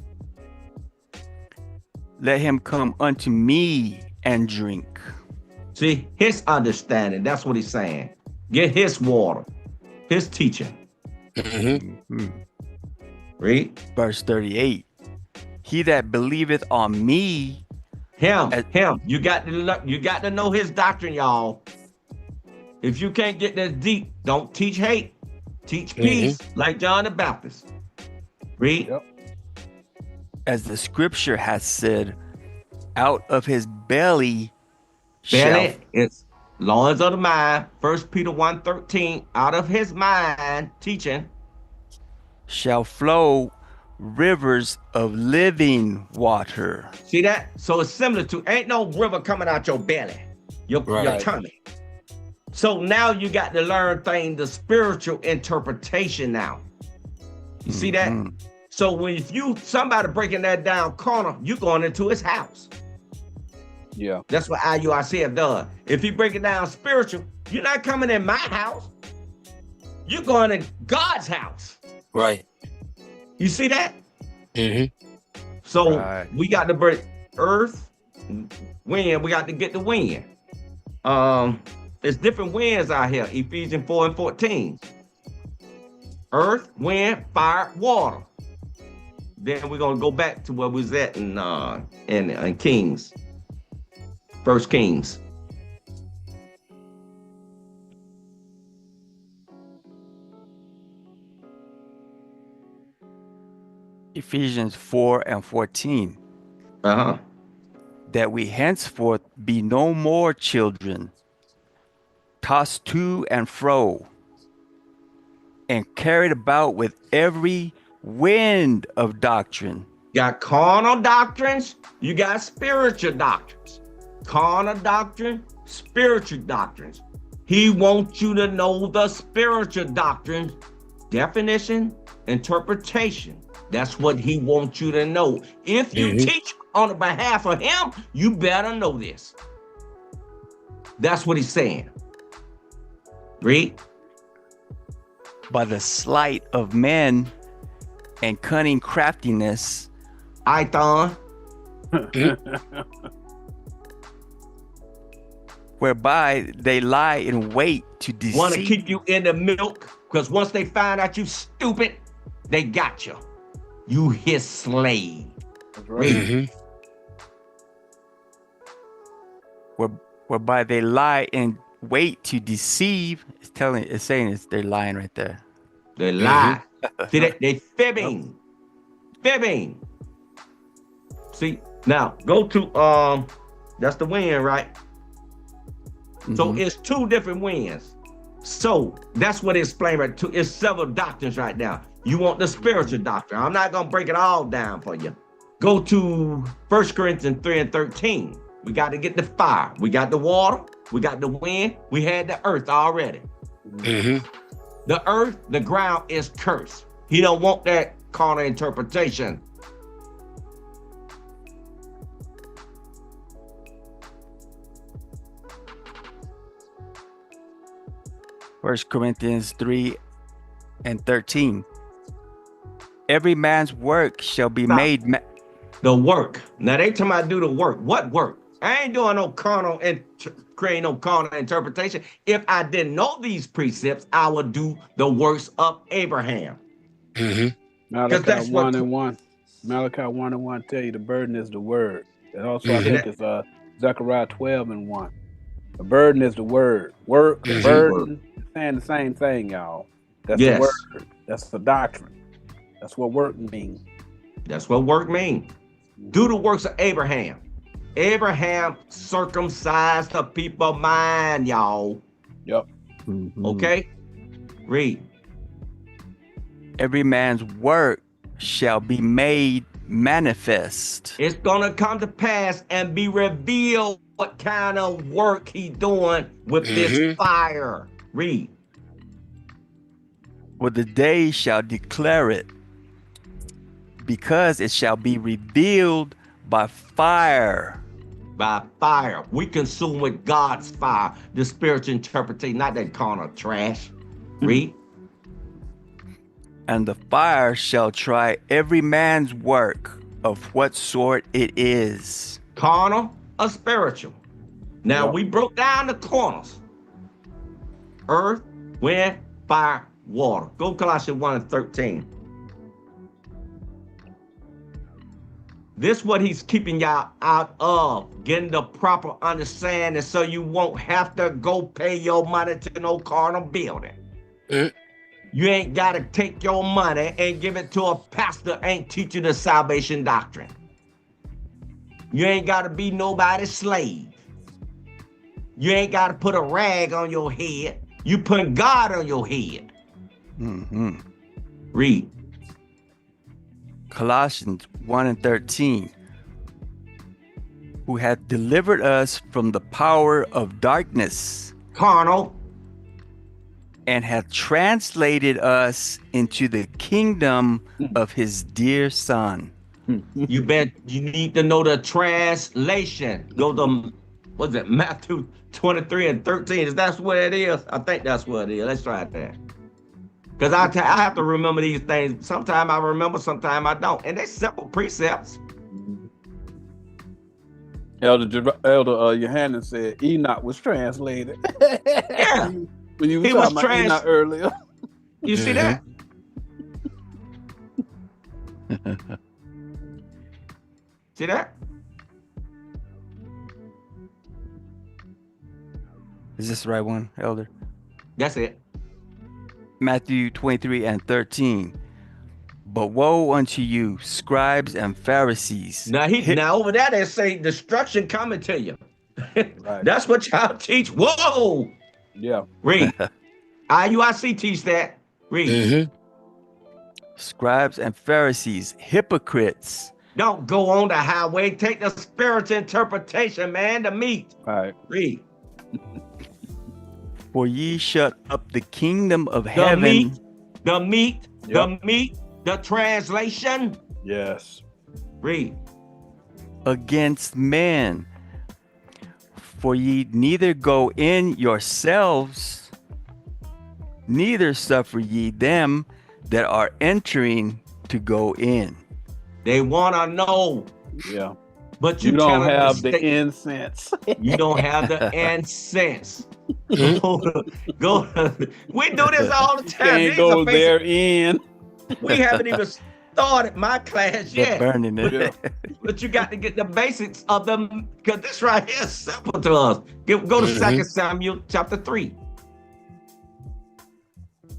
Let him come unto me and drink. See, his understanding. That's what he's saying. Get his water. His teaching. Read. Verse 38. He that believeth on me. Him. You got to know his doctrine, y'all. If you can't get that deep, don't teach hate. Teach peace, like John the Baptist. Read. As the scripture has said, out of his belly it's laws of the mind. 1 Peter 1:13. Out of his mind, teaching, shall flow rivers of living water. See that? So it's similar to, ain't no river coming out your belly, your tummy. So now you got to learn the spiritual interpretation now. You see that? So when somebody breaking that down carnal, you going into his house. Yeah. That's what IUICF does. If he break it down spiritual, you're not coming in my house. You're going in God's house. Right. You see that? So we got to break earth, wind. We got to get the wind. There's different winds out here. Ephesians 4 and 14. Earth, wind, fire, water. Then we're gonna go back to where we was at in Kings. First Kings. Ephesians 4 and 14. Uh-huh. That we henceforth be no more children, tossed to and fro, and carried about with every wind of doctrine. You got carnal doctrines, you got spiritual doctrines. Carnal doctrine, spiritual doctrines. He wants you to know the spiritual doctrines, definition, interpretation. That's what he wants you to know. If you teach on the behalf of him, you better know this. That's what he's saying. Read. By the sleight of men and cunning craftiness. Ithon. Whereby they lie in wait to deceive. Want to keep you in the milk, because once they find out you stupid, they got you. You his slave. That's right. Whereby they lie in wait to deceive. It's saying they're lying right there. They lie. See, they fibbing. Fibbing. See, now go to that's the wind, right? So it's two different winds. So that's what it's explained right to. It's several doctrines right now. You want the spiritual doctrine. I'm not gonna break it all down for you. Go to 1 Corinthians 3 and 13. We got to get the fire. We got the water. We got the wind. We had the earth already. The earth, the ground is cursed. He don't want that carnal interpretation. First Corinthians 3 and 13. Every man's work shall be made. The work. Now they talking about do the work. What work? I ain't doing no carnal and creating no carnal interpretation. If I didn't know these precepts, I would do the works of Abraham. Malachi 1 and 1. Malachi 1 and 1 tell you the burden is the word. And also I think it's Zechariah 12 and 1. The burden is the word. Work, the burden, saying the same thing, y'all. That's the word. That's the doctrine. That's what work means. That's what work means. Do the works of Abraham. Abraham circumcised the people's mind, y'all. Yep. Okay? Read. Every man's work shall be made manifest. It's gonna come to pass and be revealed what kind of work he doing with this fire. Read. For the day shall declare it, because it shall be revealed by fire. By fire. We consume with God's fire, the spiritual interpretation, not that carnal trash. Read. And the fire shall try every man's work of what sort it is. Carnal or spiritual. Now we broke down the corners. Earth, wind, fire, water. Go Colossians 1 and 13. This what he's keeping y'all out of, getting the proper understanding so you won't have to go pay your money to no carnal building. You ain't got to take your money and give it to a pastor ain't teaching the salvation doctrine. You ain't got to be nobody's slave. You ain't got to put a rag on your head. You put God on your head. Read. Colossians 1 and 13. Who hath delivered us from the power of darkness. Carnal. And hath translated us into the kingdom of his dear son. You need to know the translation. Go to, what's it, Matthew 23 and 13. Is that what it is? I think that's what it is. Let's try it there. Because I have to remember these things. Sometimes I remember, sometimes I don't. And they're simple precepts. Elder Johannes said Enoch was translated. Yeah. When you were He was talking about Enoch earlier. You see that? See that? Is this the right one, Elder? That's it. Matthew 23:13. But woe unto you, scribes and Pharisees. Now over there they say destruction coming to you. Right. That's what y'all teach. Whoa. Yeah. Read. IUIC teach that. Read. Scribes and Pharisees, hypocrites. Don't go on the highway. Take the spiritual interpretation, man, the meat. All right. Read. For ye shut up the kingdom of heaven. The meat, the translation. Yes. Read. Against men. For ye neither go in yourselves, neither suffer ye them that are entering to go in. They want to know. Yeah. But you don't have the incense. You don't have the incense. Go. We do this all the time. Can't go there in. We haven't even started my class yet. Burning it. But you got to get the basics of them, because this right here is simple to us. Go to 2 Samuel chapter 3.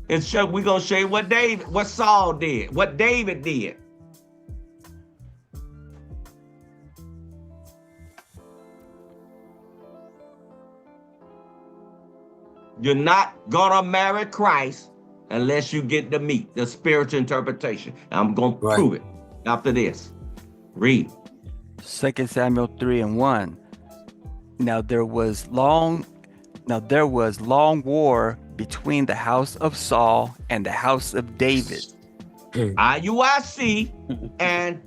And we're going to show you what Saul did, what David did. You're not gonna marry Christ unless you get the meat, the spiritual interpretation. I'm gonna prove it after this. Read. 2 Samuel 3:1. Now there was long war between the house of Saul and the house of David. IUIC and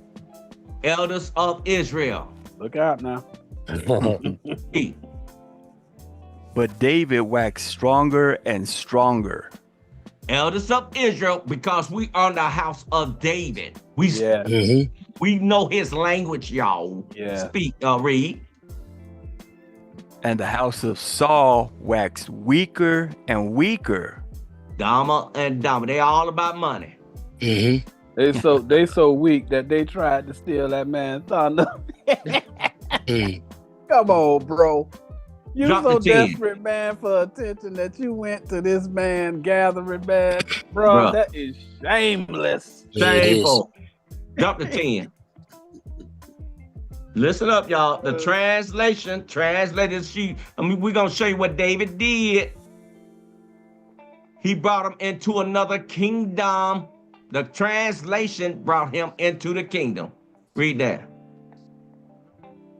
elders of Israel. Look out now. But David waxed stronger and stronger. Elders of Israel, because we are the house of David. We know his language, y'all. Speak, read. And the house of Saul waxed weaker and weaker. Dumber and dumber. They all about money. They so weak that they tried to steal that man's thunder. Come on, bro. You're so desperate, man, for attention that you went to this man gathering, man. Bro, that is shameless. Shameful. Jump to 10. Listen up, y'all. The translation, translated sheet. We're going to show you what David did. He brought him into another kingdom. The translation brought him into the kingdom. Read that.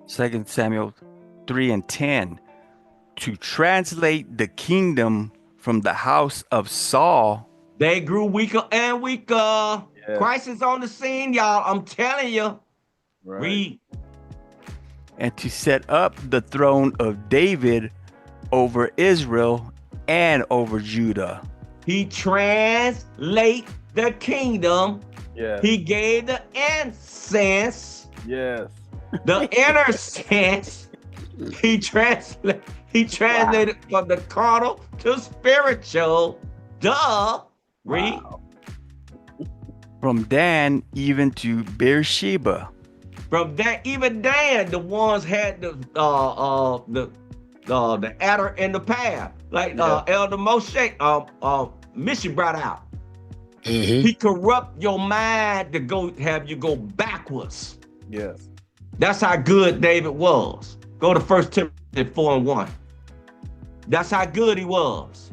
2 Samuel 3:10. To translate the kingdom from the house of Saul. They grew weaker and weaker. Yeah. Christ is on the scene, y'all. I'm telling you. Right. Read. And to set up the throne of David over Israel and over Judah. He translate the kingdom. Yeah. He gave the incense. Yes. The inner sense. He translated from the carnal to spiritual. Duh. Read. Wow. From Dan even to Beersheba. From Dan, even Dan, the ones had the adder in the path, like Elder Moshe, Mission brought out. Mm-hmm. He corrupt your mind to have you go backwards. Yes. That's how good David was. Go to 1 Timothy 4:1. That's how good he was.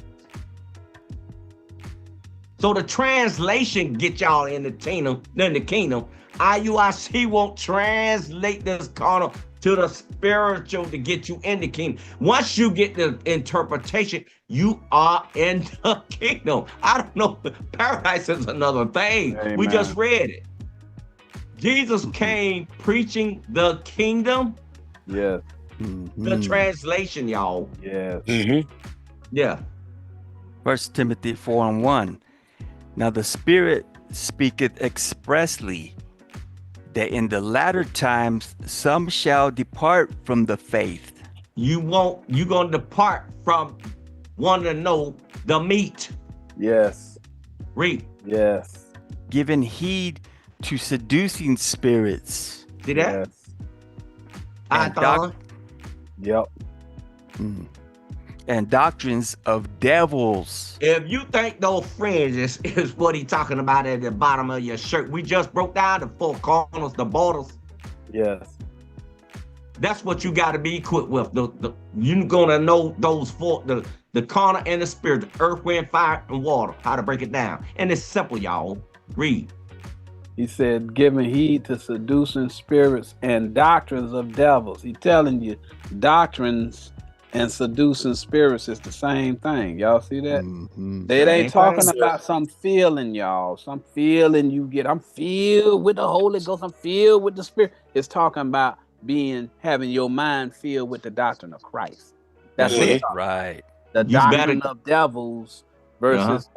So the translation get y'all in the kingdom. IUIC won't translate this carnal to the spiritual to get you in the kingdom. Once you get the interpretation, you are in the kingdom. I don't know. Paradise is another thing. Amen. We just read it. Jesus came preaching the kingdom. Yes. Mm-hmm. The translation, y'all. Yes. Mm-hmm. Yeah. 1 Timothy 4:1. Now the Spirit speaketh expressly that in the latter times some shall depart from the faith. You're going to depart from wanting to know the meat. Yes. Read. Yes. Giving heed to seducing spirits. See that? Yes. I thought. Yep. And doctrines of devils. If you think those fringes is what he's talking about at the bottom of your shirt, we just broke down the four corners, the borders. Yes. That's what you got to be equipped with. You're gonna know those four, the carnal and the spirit, the earth, wind, fire, and water. How to break it down, and it's simple, y'all. Read. He said, giving heed to seducing spirits and doctrines of devils. He's telling you, doctrines and seducing spirits is the same thing. Y'all see that? They ain't talking about some feeling, y'all. Some feeling you get. I'm filled with the Holy Ghost. I'm filled with the Spirit. It's talking about having your mind filled with the doctrine of Christ. That's it. Right. The doctrine of devils versus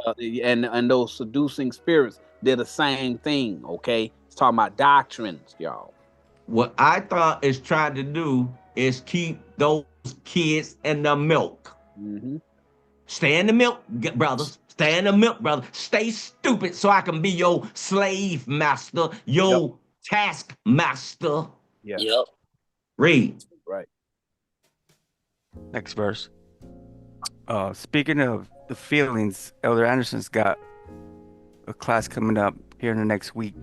and those seducing spirits. They're the same thing. Okay, it's talking about doctrines, y'all. What I thought is trying to do is keep those kids in the milk. Stay in the milk, brothers. Stay in the milk, brother. Stay stupid so I can be your slave master, your task master. Yep. Read. Right. Next verse. Speaking of the feelings, Elder Anderson's got a class coming up here in the next week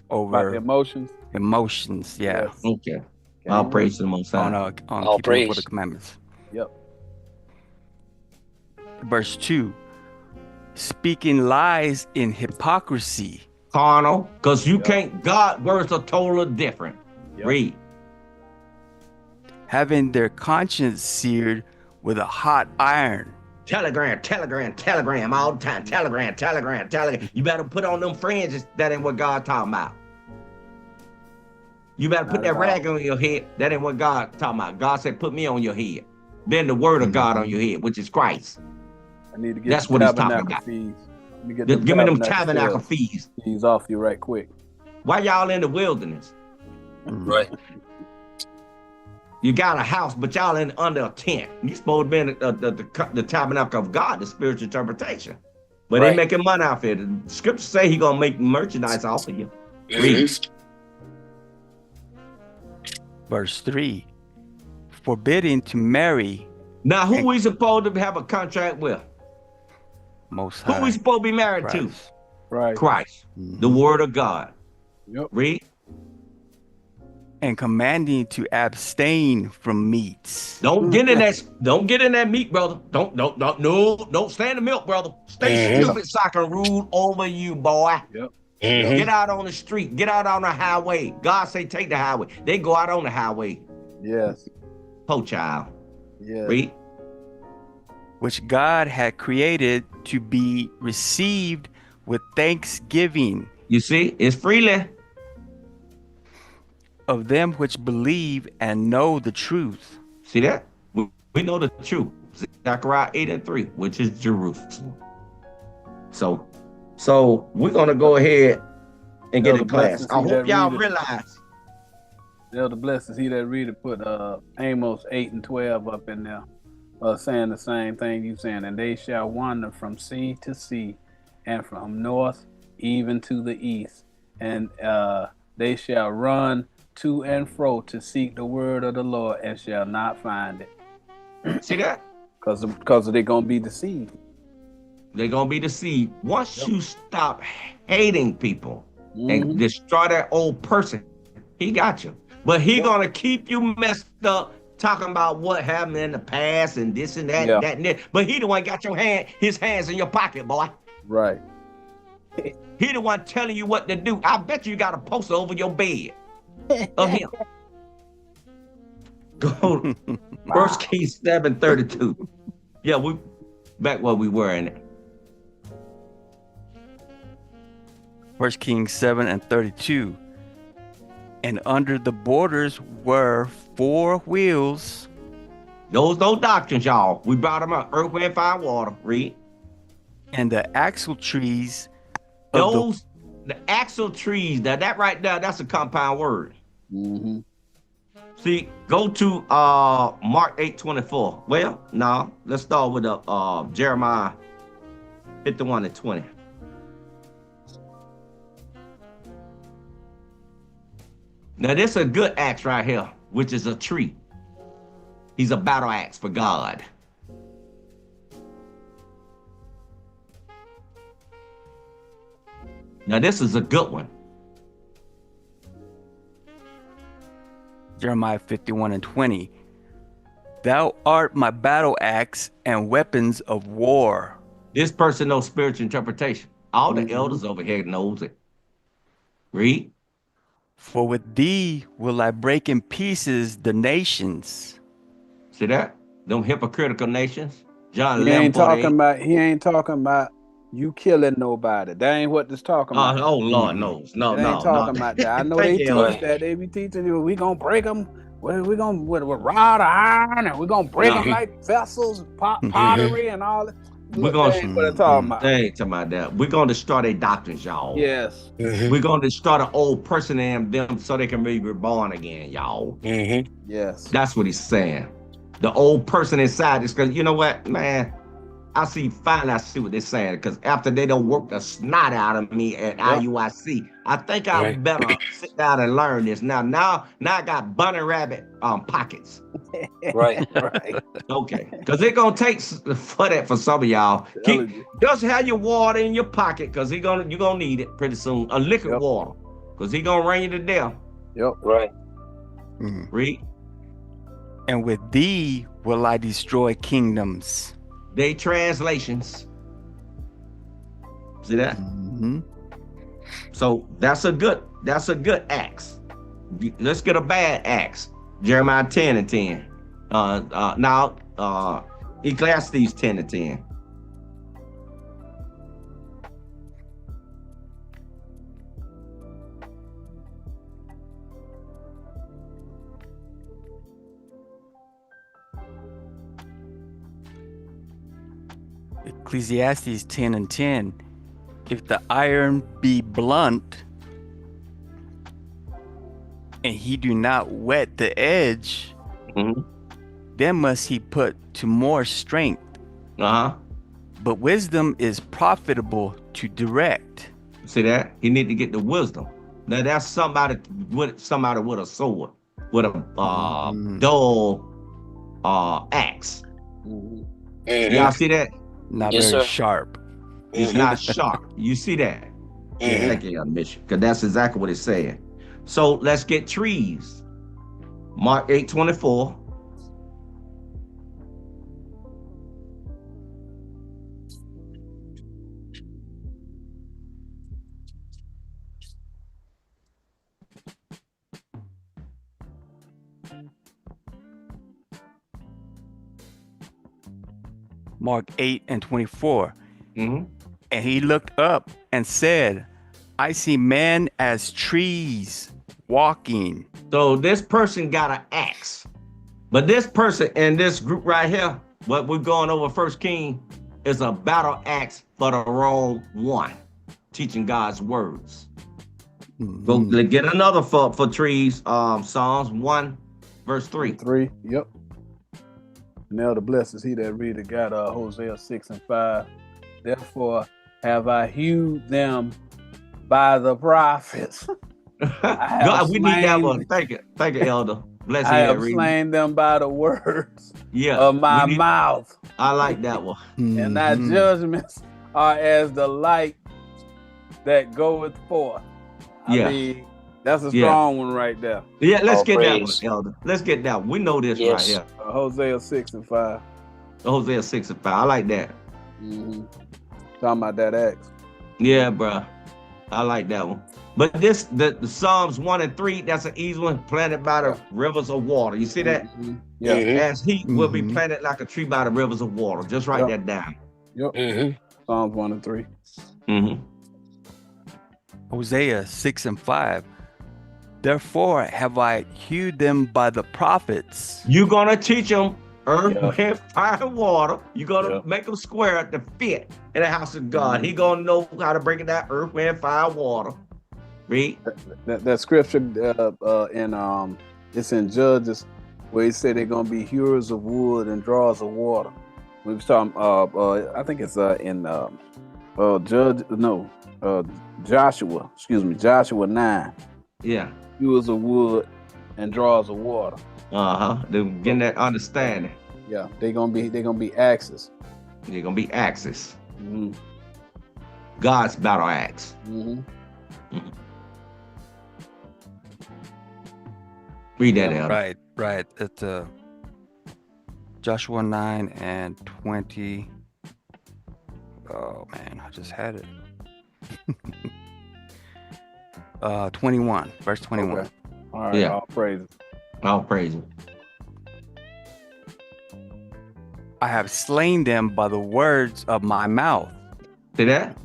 over emotions. Emotions, yeah. Yes. Okay. I'll praise the Most High. On keeping up with the commandments. Yep. Verse 2. Speaking lies in hypocrisy. Carnal, because you can't. God words are totally different. Read. Having their conscience seared with a hot iron. Telegram all the time. Telegram. You better put on them fringes. That ain't what God talking about. You better put that rag on your head. That ain't what God talking about. God said, put me on your head. Then the word of God on your head, which is Christ. I need to get That's what he's talking about. Give me them tabernacle fees. He's off you right quick. Why y'all in the wilderness? Right. You got a house, but y'all in under a tent. You supposed to be in the tabernacle of God, the spiritual interpretation. But they making money off it. The scriptures say he gonna make merchandise off of you. Read. Verse 3. Forbidding to marry. Now, who we supposed to have a contract with? Most High. Who we supposed to be married Christ. to? Christ. The word of God. Yep. Read. And commanding to abstain from meats. Don't get in that meat, brother. Don't stay in the milk, brother. Stay stupid so I can rule over you, boy. Yep. Get out on the street. Get out on the highway. God say take the highway. They go out on the highway. Yes. Po child. Yes. Read. Which God had created to be received with thanksgiving. You see, it's freely. Of them which believe and know the truth. See that? We know the truth. Zechariah 8:3, which is Jerusalem. So we're gonna go ahead and get in class. I hope y'all realize. Elder Blessings, he that read it, put Amos 8:12 up in there, saying the same thing you saying. And they shall wander from sea to sea, and from north even to the east, and they shall run to and fro to seek the word of the Lord, and shall not find it. See that? Because they're gonna be deceived. They're gonna be deceived. Once you stop hating people and destroy that old person, he got you. But he gonna keep you messed up, talking about what happened in the past and this and that, and that and that. But he the one got his hands in your pocket, boy. Right. He the one telling you what to do. I bet you got a poster over your bed of him. Go 1 Kings 7:32. Yeah, we back where we were in it. 1 Kings 7:32. And under the borders were 4 wheels. Those doctrines, y'all. We brought them up. Earth, wind, fire, water. Read. And the axle trees. the actual trees, that right there, that's a compound word. Mm-hmm. See, go to Mark 8:24. Well, no, let's start with Jeremiah 51:20. Now, this is a good axe right here, which is a tree. He's a battle axe for God. Now, this is a good one. Jeremiah 51:20. Thou art my battle axe and weapons of war. This person knows spiritual interpretation. All the elders over here knows it. Read. For with thee will I break in pieces the nations. See that? Them hypocritical nations. John He ain't 11:48. he ain't talking about you killing nobody. That ain't what this talking about. Oh, Lord knows. No, It ain't talking about that. I know they teach that. They be teaching you, we gonna break them. We gonna with rod of iron, and we gonna break them like vessels, pottery, and all that. We're gonna what I'm talking about. They ain't talking about that. We're gonna destroy their doctrines, y'all. Yes. We're gonna destroy the old person in them so they can be reborn again, y'all. Yes. That's what he's saying. The old person inside is because you know what, man. I see what they're saying, because after they don't work the snot out of me at IUIC, I think I better sit down and learn this. Now I got bunny rabbit pockets. Right. Okay, because it's gonna take for that for some of y'all. Just have your water in your pocket, because you're gonna need it pretty soon. A liquid water, because he's gonna rain you to death. Yep. Right. Read. And with thee will I destroy kingdoms. They translations. See that? So that's a good axe. Let's get a bad axe. Jeremiah 10:10. Now Ecclesiastes 10:10. Ecclesiastes 10:10. If the iron be blunt, and he do not wet the edge, then must he put to more strength. But wisdom is profitable to direct. See that? He need to get the wisdom. Now that's somebody with a sword, with a dull axe. Y'all see that? Not very sharp. It's not sharp. You see that? Thank you, mission, because that's exactly what it's saying. So let's get trees. Mark 8:24. Mark 8:24. And he looked up and said, I see men as trees walking. So this person got an axe. But this person in this group right here, what we're going over First King, is a battle axe for the wrong one, teaching God's words. Go get another for trees. Psalms 1:3. 3. Yep. Now the blessed is he that readeth, got Hosea 6:5. Therefore have I hewed them by the prophets. God, we need that one. Thank you, Elder. Bless you. I have slain them by the words of my mouth. I like that one. And thy judgments are as the light that goeth forth. I mean, that's a strong one right there. Yeah, let's get that one, Elder. Let's get that one. We know this right here. Hosea 6:5. Hosea 6:5. I like that. Talking about that axe. Yeah, bro. I like that one. But the Psalms 1:3, that's an easy one. Planted by the rivers of water. You see that? Yeah. As he will be planted like a tree by the rivers of water. Just write that down. Yep. Psalms 1:3. Hosea 6:5. Therefore have I hewed them by the prophets. You're gonna teach them Earth, wind, fire, and water. You're gonna make them square to fit in the house of God. He gonna know how to break it down. Earth, wind, fire, water. Read that scripture it's in Judges where he said they're gonna be hewers of wood and drawers of water. We was talking. I think it's in Joshua. Excuse me, Joshua 9. Yeah. Hewers of wood and drawers of water. They're getting that understanding. Yeah, they're gonna be axes. They're gonna be axes. God's battle axe. Read that out. Right. It's Joshua 9 and 20. Oh man, I just had it. 21, verse 21. Okay. All right. Yeah. All praises. All praises. I have slain them by the words of my mouth. See that?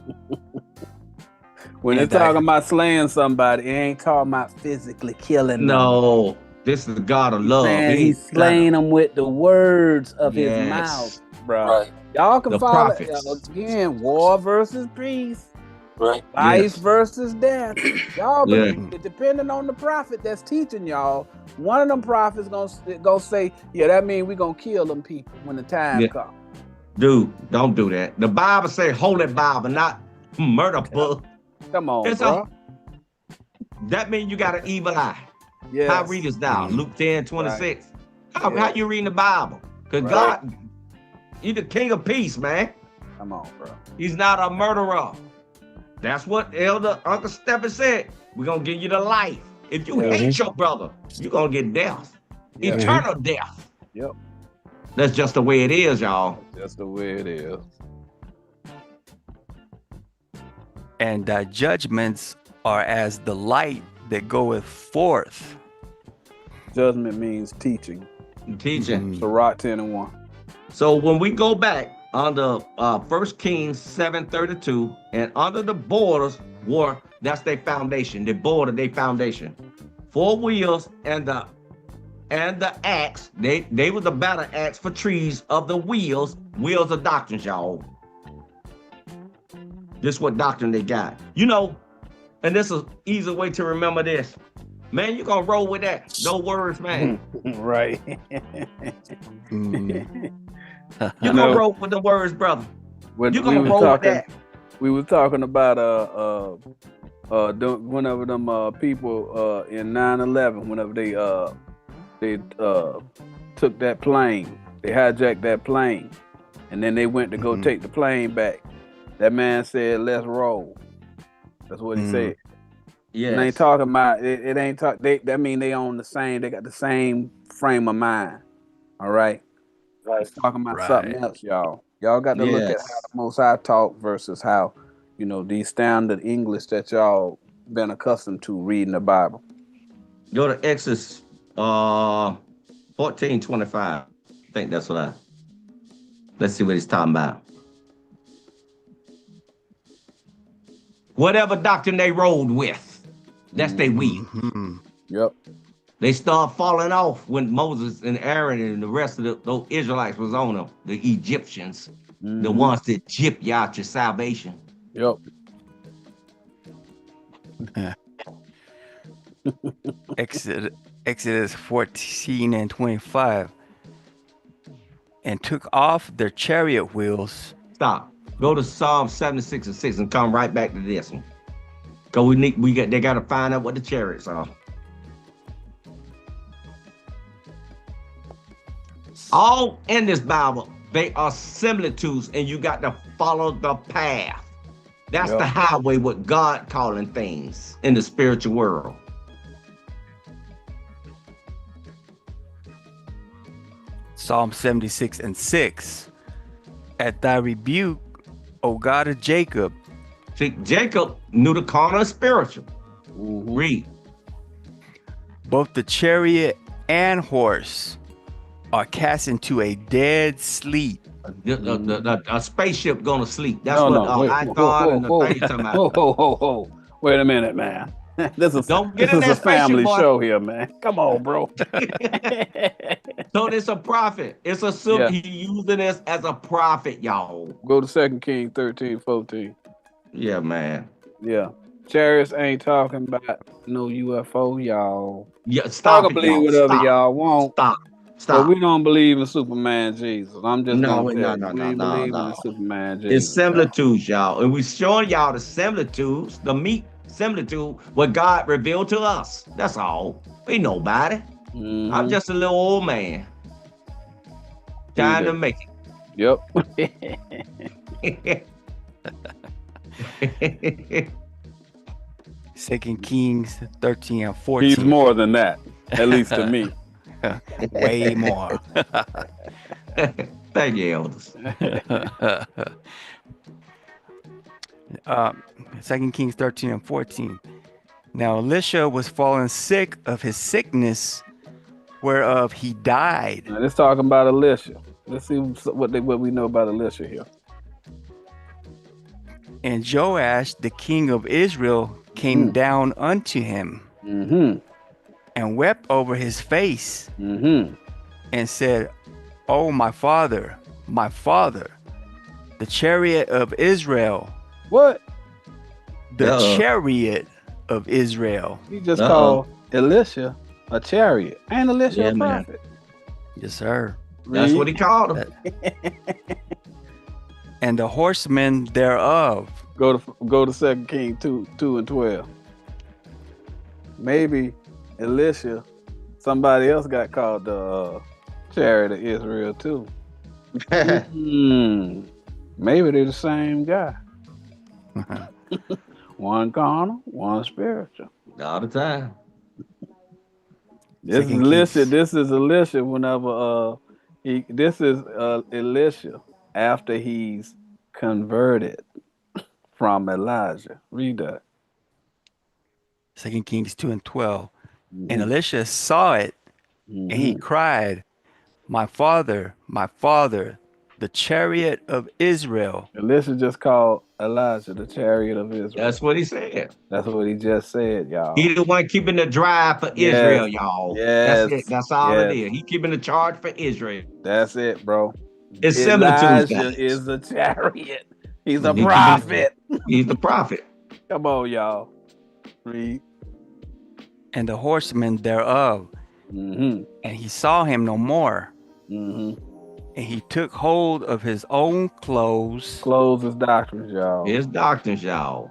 When they're talking about slaying somebody, it ain't talking about physically killing them. No, this is the God of love. He's slaying them with the words of his mouth, bro. Right. Y'all can follow again. War versus peace. Right. Life versus death. Y'all believe, depending on the prophet that's teaching y'all, one of them prophets gonna say, yeah, that means we're gonna kill them people when the time comes. Dude, don't do that. The Bible say Holy Bible, not murder book. Come on, bro. That means you got an evil eye. Yes. How readest thou? Luke 10:26. How you reading the Bible? Because God, he's the King of peace, man. Come on, bro. He's not a murderer. That's what Elder Uncle Stephen said. We're going to give you the life. If you hate your brother, you're going to get death. Eternal death. Yep. That's just the way it is, y'all. That's the way it is. And thy judgments are as the light that goeth forth. Judgment means teaching. Teaching. Sirach 10:1. So when we go back under 1 Kings 7:32, and under the borders were, that's their foundation, the border, their foundation. 4 wheels and the axe, they were the battle axe for trees of the wheels of doctrines, y'all. This is what doctrine they got. You know, and this is an easy way to remember this. Man, you're gonna roll with that. No words, man. Right. You're gonna roll with the words, brother. You're gonna roll with that. We were talking about whenever them people in 9/11, whenever they took that plane, they hijacked that plane, and then they went to go take the plane back. That man said, "Let's roll." That's what he said. Yeah, it ain't talking about it. Ain't talk. That mean they own the same. They got the same frame of mind. All right. It's talking about something else, y'all. Y'all got to look at how the Most High talk versus how, these standard English that y'all been accustomed to reading the Bible. Go to Exodus 14:25. I think that's what let's see what he's talking about. Whatever doctrine they rolled with, that's their weed. Yep. They start falling off when Moses and Aaron and the rest of those Israelites was on them, the Egyptians, the ones that gypped you out your salvation. Yep. Exodus 14:25, and took off their chariot wheels. Stop. Go to Psalm 76:6 and come right back to this one. Cause they got to find out what the chariots are. All in this Bible, they are similitudes, and you got to follow the path. That's the highway with God calling things in the spiritual world. Psalm 76:6. At thy rebuke, O God of Jacob. See, Jacob knew the carnal and spiritual. Read. Both the chariot and horse are cast into a dead sleep. A spaceship gonna sleep. That's I thought and the thing talking about. Wait a minute, man. this is Don't get this in is a that spaceship, family boy. show here, man. Come on, bro. So it's a prophet. It's a Yeah. he using this as a prophet, y'all. Go to 2 Kings 13:14. Yeah, man. Yeah. Chariots ain't talking about no UFO, y'all. Yeah, Y'all stop can it, believe y'all. whatever Stop. y'all want. Stop. But Stop. we don't believe in Superman Jesus. I'm just No, gonna tell you, we ain't no. believing in Superman It's Jesus. y'all. similitudes, y'all. And we showing y'all the similitudes, the meat similitude, what God revealed to us. That's all. We nobody. Mhm. I'm just a little old man. Trying to make Yep. it. 2 Kings 13 and 14. He's more than that, at least to me. Way more. Thank you, elders. 2 Kings 13 and 14. Now Elisha was fallen sick of his sickness, whereof he died. Now, let's talk about Elisha. Let's see what we know about Elisha here. And Joash, the king of Israel, came down unto him and wept over his face and said, "Oh, my father, the chariot of Israel." What? The chariot of Israel. He just called Elisha a chariot. Ain't Elisha a prophet? Yes, sir. That's what he called him. And the horsemen thereof. Go to 2 Kings 2 and 12. Maybe Elisha, somebody else got called the chariot of Israel too. Maybe they're the same guy. One carnal, one spiritual. All the time. This is Elisha whenever this is Elisha after he's converted from Elijah. Read that. 2 Kings 2 and 12. And Elisha saw it, and he cried, my father, the chariot of Israel." Elisha just called Elijah the chariot of Israel. That's what he said. That's what he just said, y'all. He the one keeping the drive for Israel, y'all. Yes. That's it. That's all it is. He keeping the charge for Israel. That's it, bro. It's Elijah is the chariot. He's a prophet. He's the prophet. Come on, y'all. Read. And the horsemen thereof. And he saw him no more. And he took hold of his own clothes. Clothes is doctrines, y'all. His doctrines, y'all.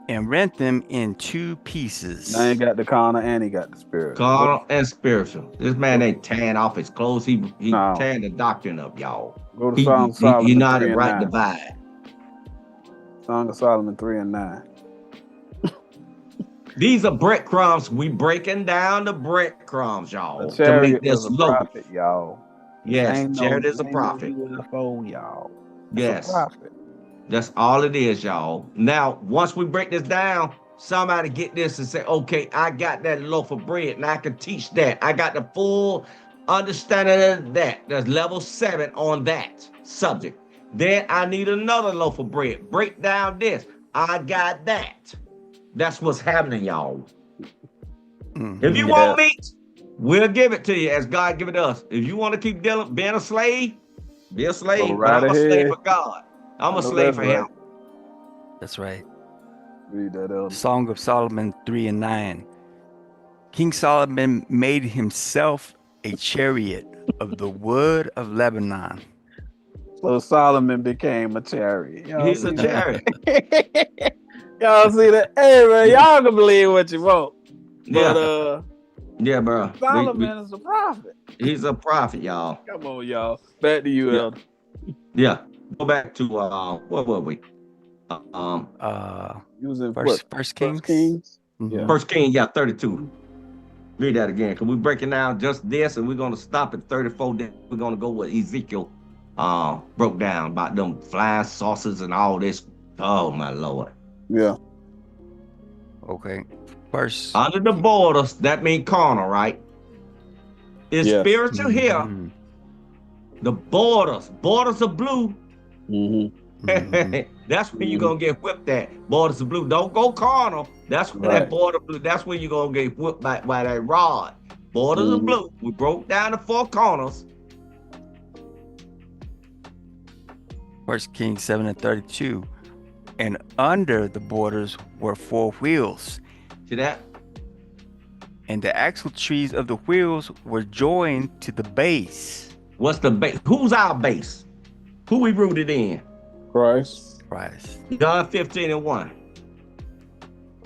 And rent them in two pieces. Now he got the carnal and he got the spiritual. Carnal and spiritual. This man ain't tearing off his clothes. He tearing the doctrine up, y'all. Go to Song of Solomon. He not a right divide. Song of Solomon 3 and 9. These are breadcrumbs. We breaking down the breadcrumbs, y'all. To make this prophet, y'all. Yes, chariot is a prophet. UFO, y'all. Yes. A prophet. That's all it is, y'all. Now, once we break this down, somebody get this and say, okay, I got that loaf of bread and I can teach that. I got the full understanding of that. There's level 7 on that subject. Then I need another loaf of bread. Break down this. I got that. That's what's happening, y'all. If you want meat, we'll give it to you as God give it to us. If you want to keep being a slave, be a slave. Go But right I'm a slave ahead. for God. I'm a slave for him. That's right. Read that out. Song of Solomon 3 and 9. King Solomon made himself a chariot of the wood of Lebanon. So Solomon became a chariot. He's a chariot. Y'all see that? Hey man, y'all can believe what you want. But yeah, bro. Solomon is a prophet. He's a prophet, y'all. Come on, y'all. Back to you, Elder. Yeah. Go back to what were we? Using First Kings. Yeah. First King, 32. Read that again. Cause we're breaking down just this, and we're gonna stop at 34. Then we're gonna go with Ezekiel broke down about them flying saucers and all this. Oh my Lord. Yeah. Okay. First. Under the borders, that means carnal, right? It's spiritual here. The borders are blue. That's when you're gonna get whipped at. Borders of blue. Don't go carnal. That's when that border blue. That's when you're gonna get whipped by that rod. Borders of blue. We broke down the 4 corners. 1 Kings 7:32. And under the borders were 4 wheels. See that? And the axle trees of the wheels were joined to the base. What's the base? Who's our base? Who we rooted in? Christ. John 15:1.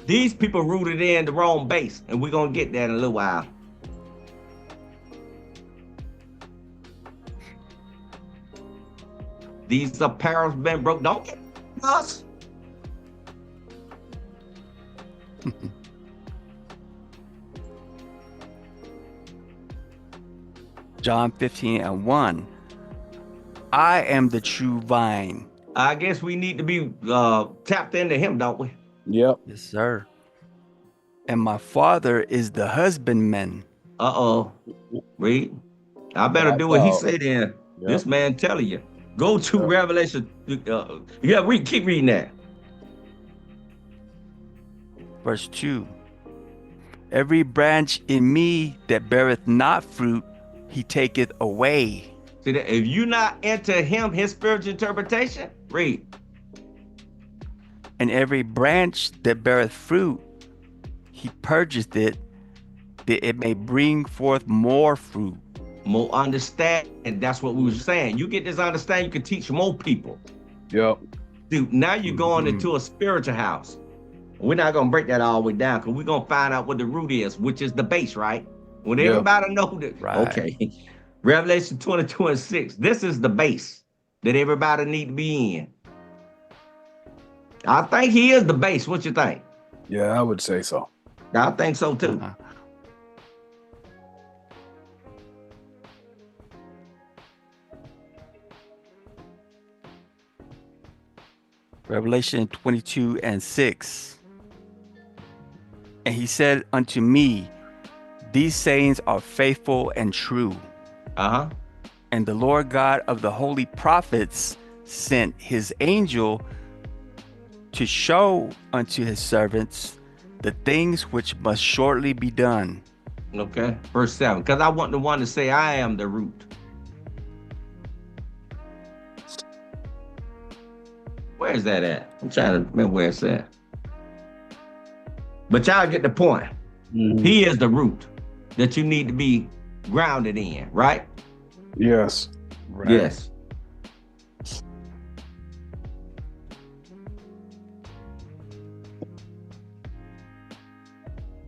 These people rooted in the wrong base, and we're gonna get that in a little while. These apparels been broke. Don't get us. John 15:1. I am the true vine. I guess we need to be tapped into him, don't we? Yep. Yes, sir. And my Father is the husbandman. Uh-oh. Read. I better do what he said then. Yep. This man telling you. Go to Revelation. Keep reading that. Verse 2. Every branch in me that beareth not fruit, he taketh away. See that? If you not enter him, his spiritual interpretation, read. And every branch that beareth fruit, he purgeth it, that it may bring forth more fruit. More understanding. That's what we were saying. You get this understanding, you can teach more people. Yep. Dude, now you're going into a spiritual house. We're not going to break that all the way down because we're going to find out what the root is, which is the base, right? When everybody know that. Right. Okay. Revelation 22:6. This is the base that everybody need to be in. I think he is the base. What you think? Yeah, I would say so. I think so too. Revelation 22:6. And he said unto me, these sayings are faithful and true. Uh-huh. And the Lord God of the holy prophets sent his angel to show unto his servants the things which must shortly be done. Okay. Verse 7. Because I want the one to say, I am the root. Where is that at? I'm trying to remember where it's at. But y'all get the point. He is the root that you need to be grounded in, right? Yes. Right. Yes.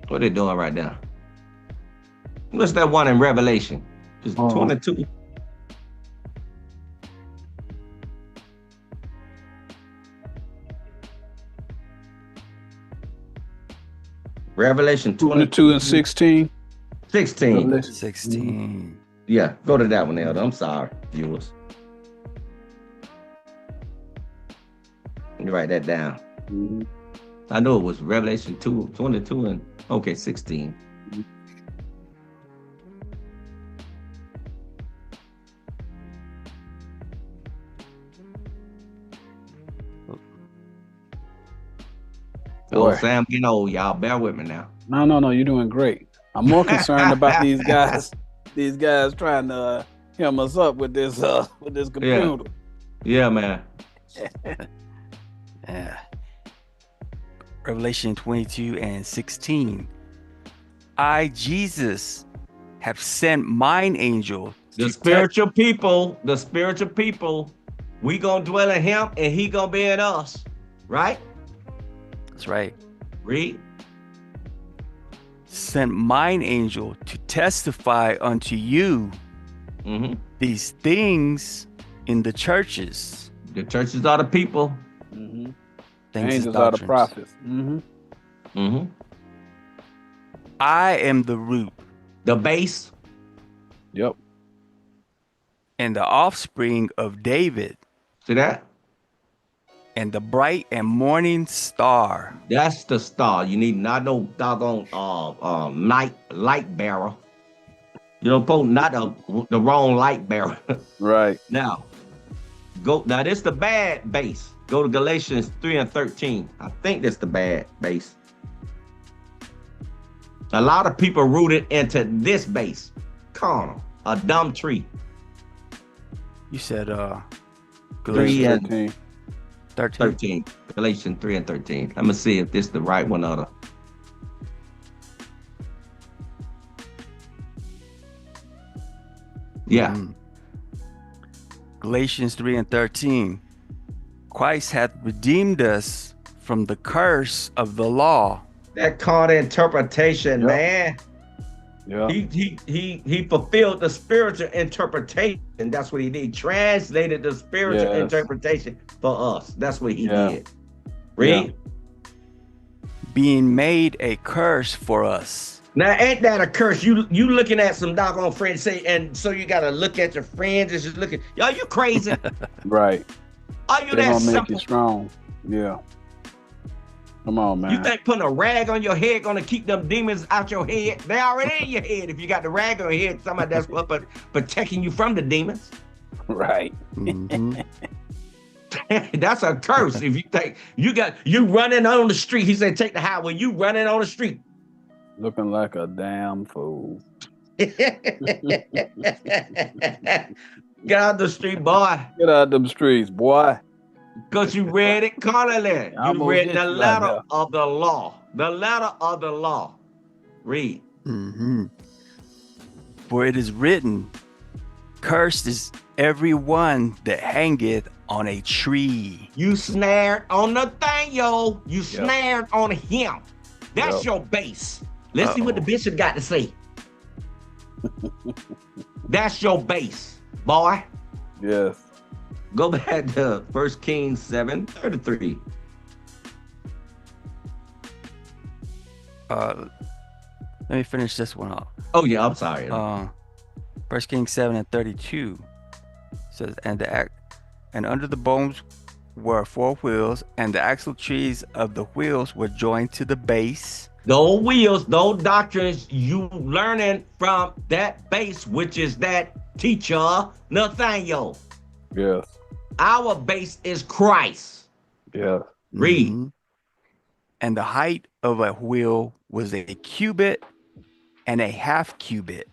What they doing right now? What's that one in Revelation? Just 22. Revelation 22 and 16. 16. 16. Yeah, go to that one, Elder. I'm sorry, viewers. Let me write that down. I know it was Revelation 22 and 16. Oh, Sam, getting old, y'all. Bear with me now. No, you're doing great. I'm more concerned about these guys. These guys trying to hem us up with this computer. Yeah, man. Yeah. Revelation 22:16. I, Jesus, have sent mine angel. The spiritual people, we gonna dwell in him and he gonna be in us, right? That's right. Read. Sent mine angel to testify unto you these things in the churches. The churches are the people. Angels are the prophets. I am the root. The base. Yep. And the offspring of David. See that? And the bright and morning star. That's the star. You need not no doggone light bearer. You don't put not the wrong light bearer. Right. Now, Go now. This the bad base. Go to Galatians 3 and 13. I think that's the bad base. A lot of people rooted into this base, carnal, a dumb tree. You said Galatians 13. Galatians 3 and 13. Let me see if this is the right one or the. Yeah. Galatians 3 and 13. Christ hath redeemed us from the curse of the law. That called interpretation, Yep. man. Yeah. He fulfilled the spiritual interpretation. That's what he did. He translated the spiritual interpretation for us. That's what he did. Read. Being made a curse for us. Now, ain't that a curse? You looking at some doggone friends say, and so you gotta look at your friends and just looking. Yo, you crazy? Right. Are you They're that gonna make simple? you strong. Yeah. Come on, man. You think putting a rag on your head gonna keep them demons out your head? They already in your head. If you got the rag on your head, somebody that's what protecting you from the demons. Right. Mhm. That's a curse. If you think you running on the street, he said, take the highway. You running on the street. Looking like a damn fool. Get out the street, boy. Get out them streets, boy. Because you read it carnally. I You almost read hit the you right letter there. of the law. The letter of the law. Read. For it is written, cursed is every one that hangeth on a tree. You snared on the thing, yo. You snared on him. That's your base. Let's see what the bishop got to say. That's your base, boy. Yes. Go back to 1 Kings 7:33. Let me finish this one off. Oh yeah, I'm sorry. 1 Kings 7 and 32 says, and under the bones were 4 wheels, and the axle trees of the wheels were joined to the base. Those wheels, those doctrines, you learning from that base, which is that teacher, Nathaniel. Yes. Our base is Christ. Yeah. Read. Mhm. And the height of a wheel was a cubit and a half cubit.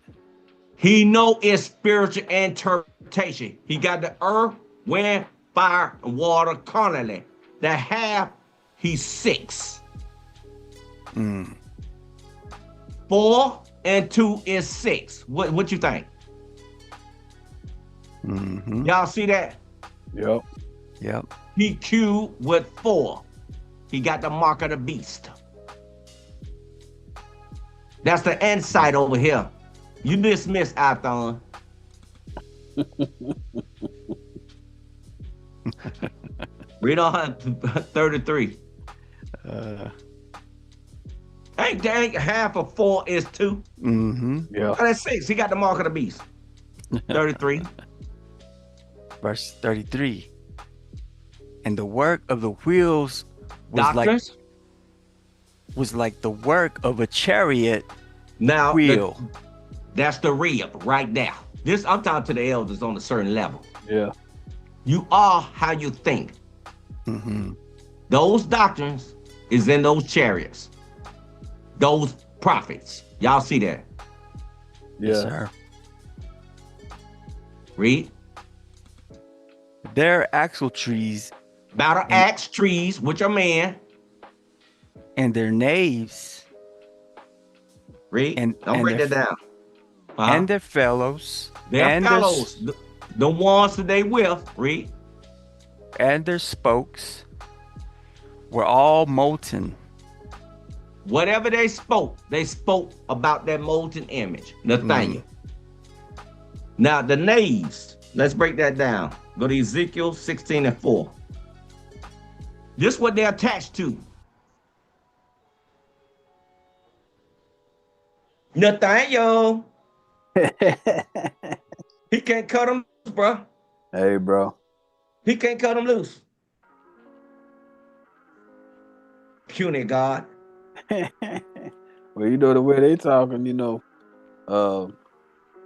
He know it's spiritual interpretation. He got the earth, wind, fire, and water carnally. The half, he's 6. 4 and 2 is 6. What you think? Y'all see that? Yep. Yep. He cubed with 4. He got the mark of the beast. That's the insight over here. You dismiss Athon. Read on 33. Ain't half of 4 is 2. Yeah. Oh, that's 6. He got the mark of the beast. 33. Verse 33. And the work of the wheels Doctrines? was like the work of a chariot Now, wheel. that's the rib right there. This I'm talking to the elders on a certain level. Yeah. You are how you think. Those doctrines is in those chariots. Those prophets. Y'all see that? Yes, Yeah. sir. Read. Their axle trees Battle axe trees, which are man. and their naves Read. And- Don't and break their- that down. and their fellows Their and fellows, the ones that they with. Read. and their spokes were all molten. Whatever they spoke about that molten image. Nathaniel. Now the naves, let's break that down. Go to Ezekiel 16 and 4. This is what they're attached to. Nathaniel. He can't cut them loose, bro. Hey, bro. He can't cut them loose. Puny God. Well, you know the way they talking,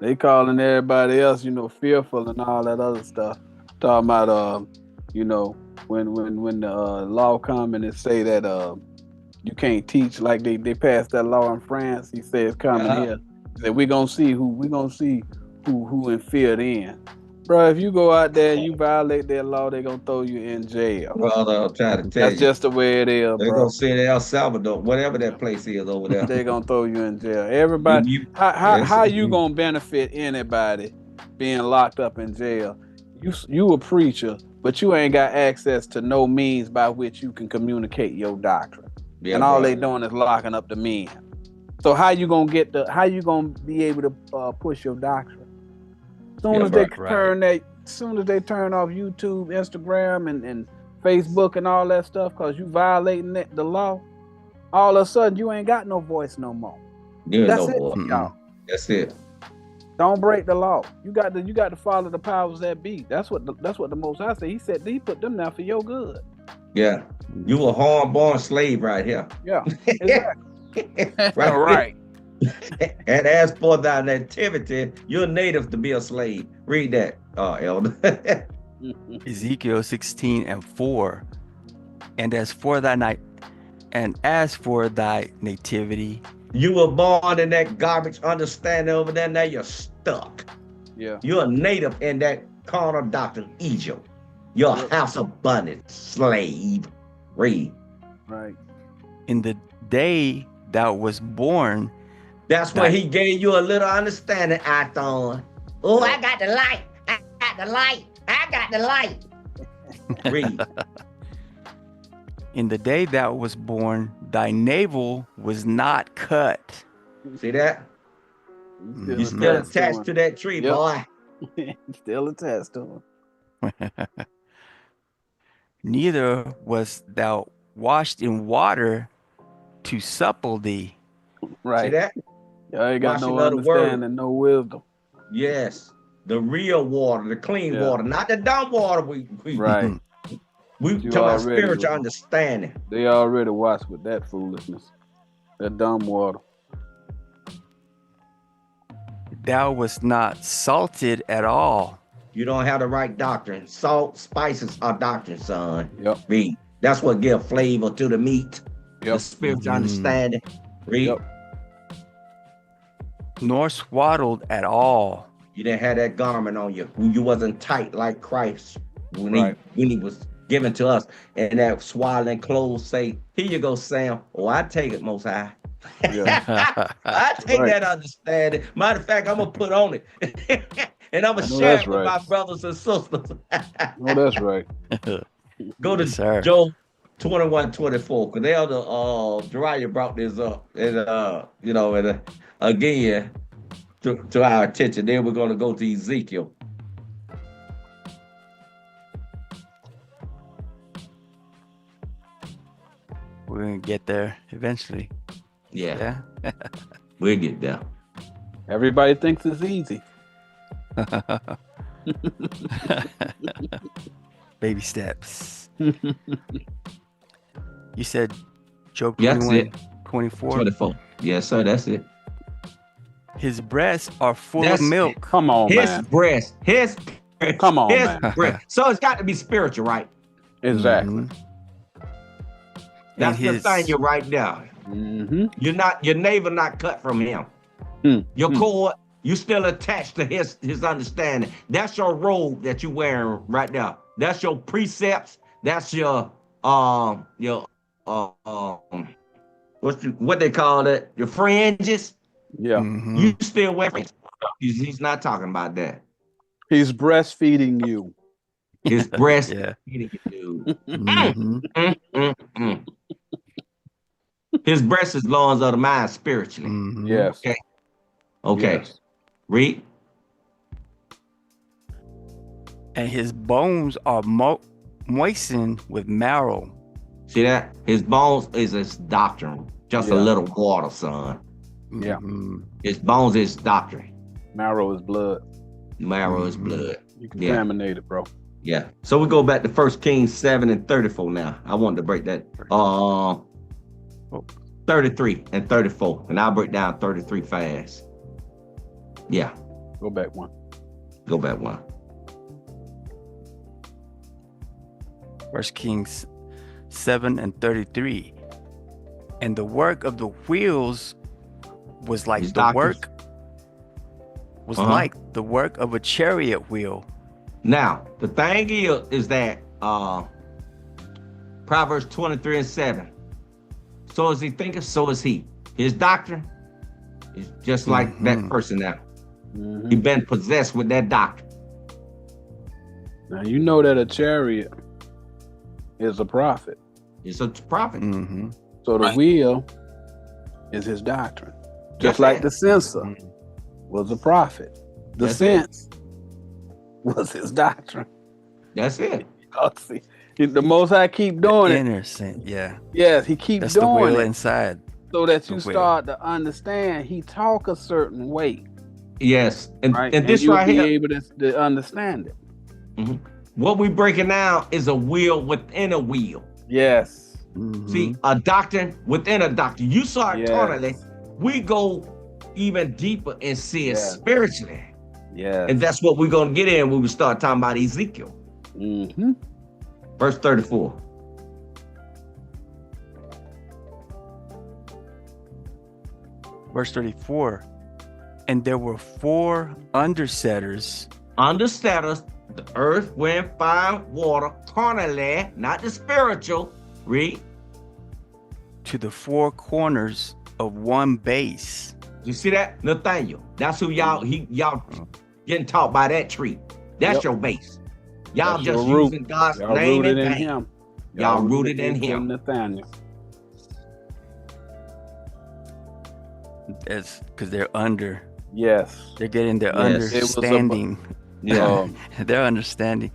they calling everybody else, fearful and all that other stuff. Talking about you know, when the law come and it say that you can't teach like they passed that law in France. He says coming here. He said we gonna see who in fear then. Bro, if you go out there and you violate that law, they gonna throw you in jail. Brother, I'm trying to tell That's you. just the way it is, They're bro. gonna send El Salvador, whatever that place is over there. They gonna throw you in jail. Everybody, how you gonna benefit anybody being locked up in jail? You a preacher, but you ain't got access to no means by which you can communicate your doctrine. Yeah, and all bro. they doing is locking up the men. So how you gonna be able to push your doctrine? Soon as they turn off YouTube, Instagram, and Facebook and all that stuff, cause you violating the law, all of a sudden you ain't got no voice no more. That's it, y'all. That's it. Don't break the law. You got to follow the powers that be. That's what the Most High said. He said he put them there for your good. Yeah, you a hard-born slave right here. Yeah, exactly. right. And as for thy nativity, you're native to be a slave. Read that, Elder. Ezekiel 16:4. And as for thy nativity, you were born in that garbage understanding over there. Now you're stuck. Yeah, you're a native in that carnal doctrine, Egypt. You're a house of bondage, slave. Read. Right. In the day thou was born. That's where he gave you a little understanding, Athon. Oh, I got the light. I got the light. I got the light. Read. In the day thou was born, thy navel was not cut. See that? You still attached to that tree, boy. Still attached to him. Neither was thou washed in water to supple thee. Right. See that? Y'all ain't got no understanding, no wisdom. Yes. The real water, the clean water, not the dumb water we right. We talk about spiritual understanding. They already washed with that foolishness. That dumb water. Thou was not salted at all. You don't have the right doctrine. Salt, spices are doctrine, son. Yep. Read. That's what gives flavor to the meat. Yep. The spiritual understanding. Read. Yep. Nor swaddled at all. You didn't have that garment on you. You wasn't tight like Christ when he was given to us. And that swaddling clothes say, here you go, Sam. Oh, I take it, Most High. Yeah. I take that understanding. Matter of fact, I'm going to put on it. And I'm going to share it with my brothers and sisters. No, that's right. Go to Job 21:24, because Elder Jariah brought this up. And, again, to our attention. Then we're going to go to Ezekiel. We're going to get there eventually. Yeah. We'll get there. Everybody thinks it's easy. Baby steps. You said Job 21:24? Yes, sir. That's it. His breasts are full of milk. Come on, man. His Come on, man. Breast. So it's got to be spiritual, right? Exactly. Mm-hmm. That's the thing you're right now. Mm-hmm. Your navel not cut from him. Your cord, you still attached to his understanding. That's your robe that you're wearing right now. That's your precepts. That's your what they call it? Your fringes. Yeah. Mm-hmm. You still wearing. He's not talking about that. He's breastfeeding you. His breastfeeding you. Mm-hmm. His breast is lawns of the mind spiritually. Mm-hmm. Yes. Okay. Yes. Read. And his bones are moistened with marrow. See that? His bones is his doctrine. Just a little water, son. Yeah. Mm-hmm. His bones is doctrine. Marrow is blood. Marrow is blood. You contaminated, bro. Yeah. So we go back to 1 Kings 7:34 now. I wanted to break that. 33 and 34. And I'll break down 33 fast. Yeah. Go back one. First Kings 7:33. And the work of the wheels was like These the doctors. work was like the work of a chariot wheel. Now, the thing is that Proverbs 23:7. So is he thinking, so is he. His doctrine is just like that person now. He been possessed with that doctrine. Now you know that a chariot is a prophet. It's a prophet. So the wheel is his doctrine. Just like the censer was a prophet. The sense was his doctrine. That's it. See, the Most High keep doing it. Inner sense, yeah. Yes, he keeps That's doing the wheel it. inside. So that you start to understand he talk a certain way. Yes. And, right? and this you'll right be here. able to understand it. What we breaking down is a wheel within a wheel. Yes. See, a doctrine within a doctrine. You saw it carnally. We go even deeper and see it spiritually. Yeah. And that's what we're going to get in when we start talking about Ezekiel. Verse 34. Verse 34. And there were 4 undersetters. Undersetters, the earth, wind, fire, water, carnally, not the spiritual. Read. To the 4 corners of one base. You see that? Nathaniel. That's who y'all getting taught by that tree. That's your base. Y'all That's just your using God's Y'all name rooted and in him. Y'all rooted in him. Nathaniel. That's because they're under. Yes. They're getting their understanding. Their understanding.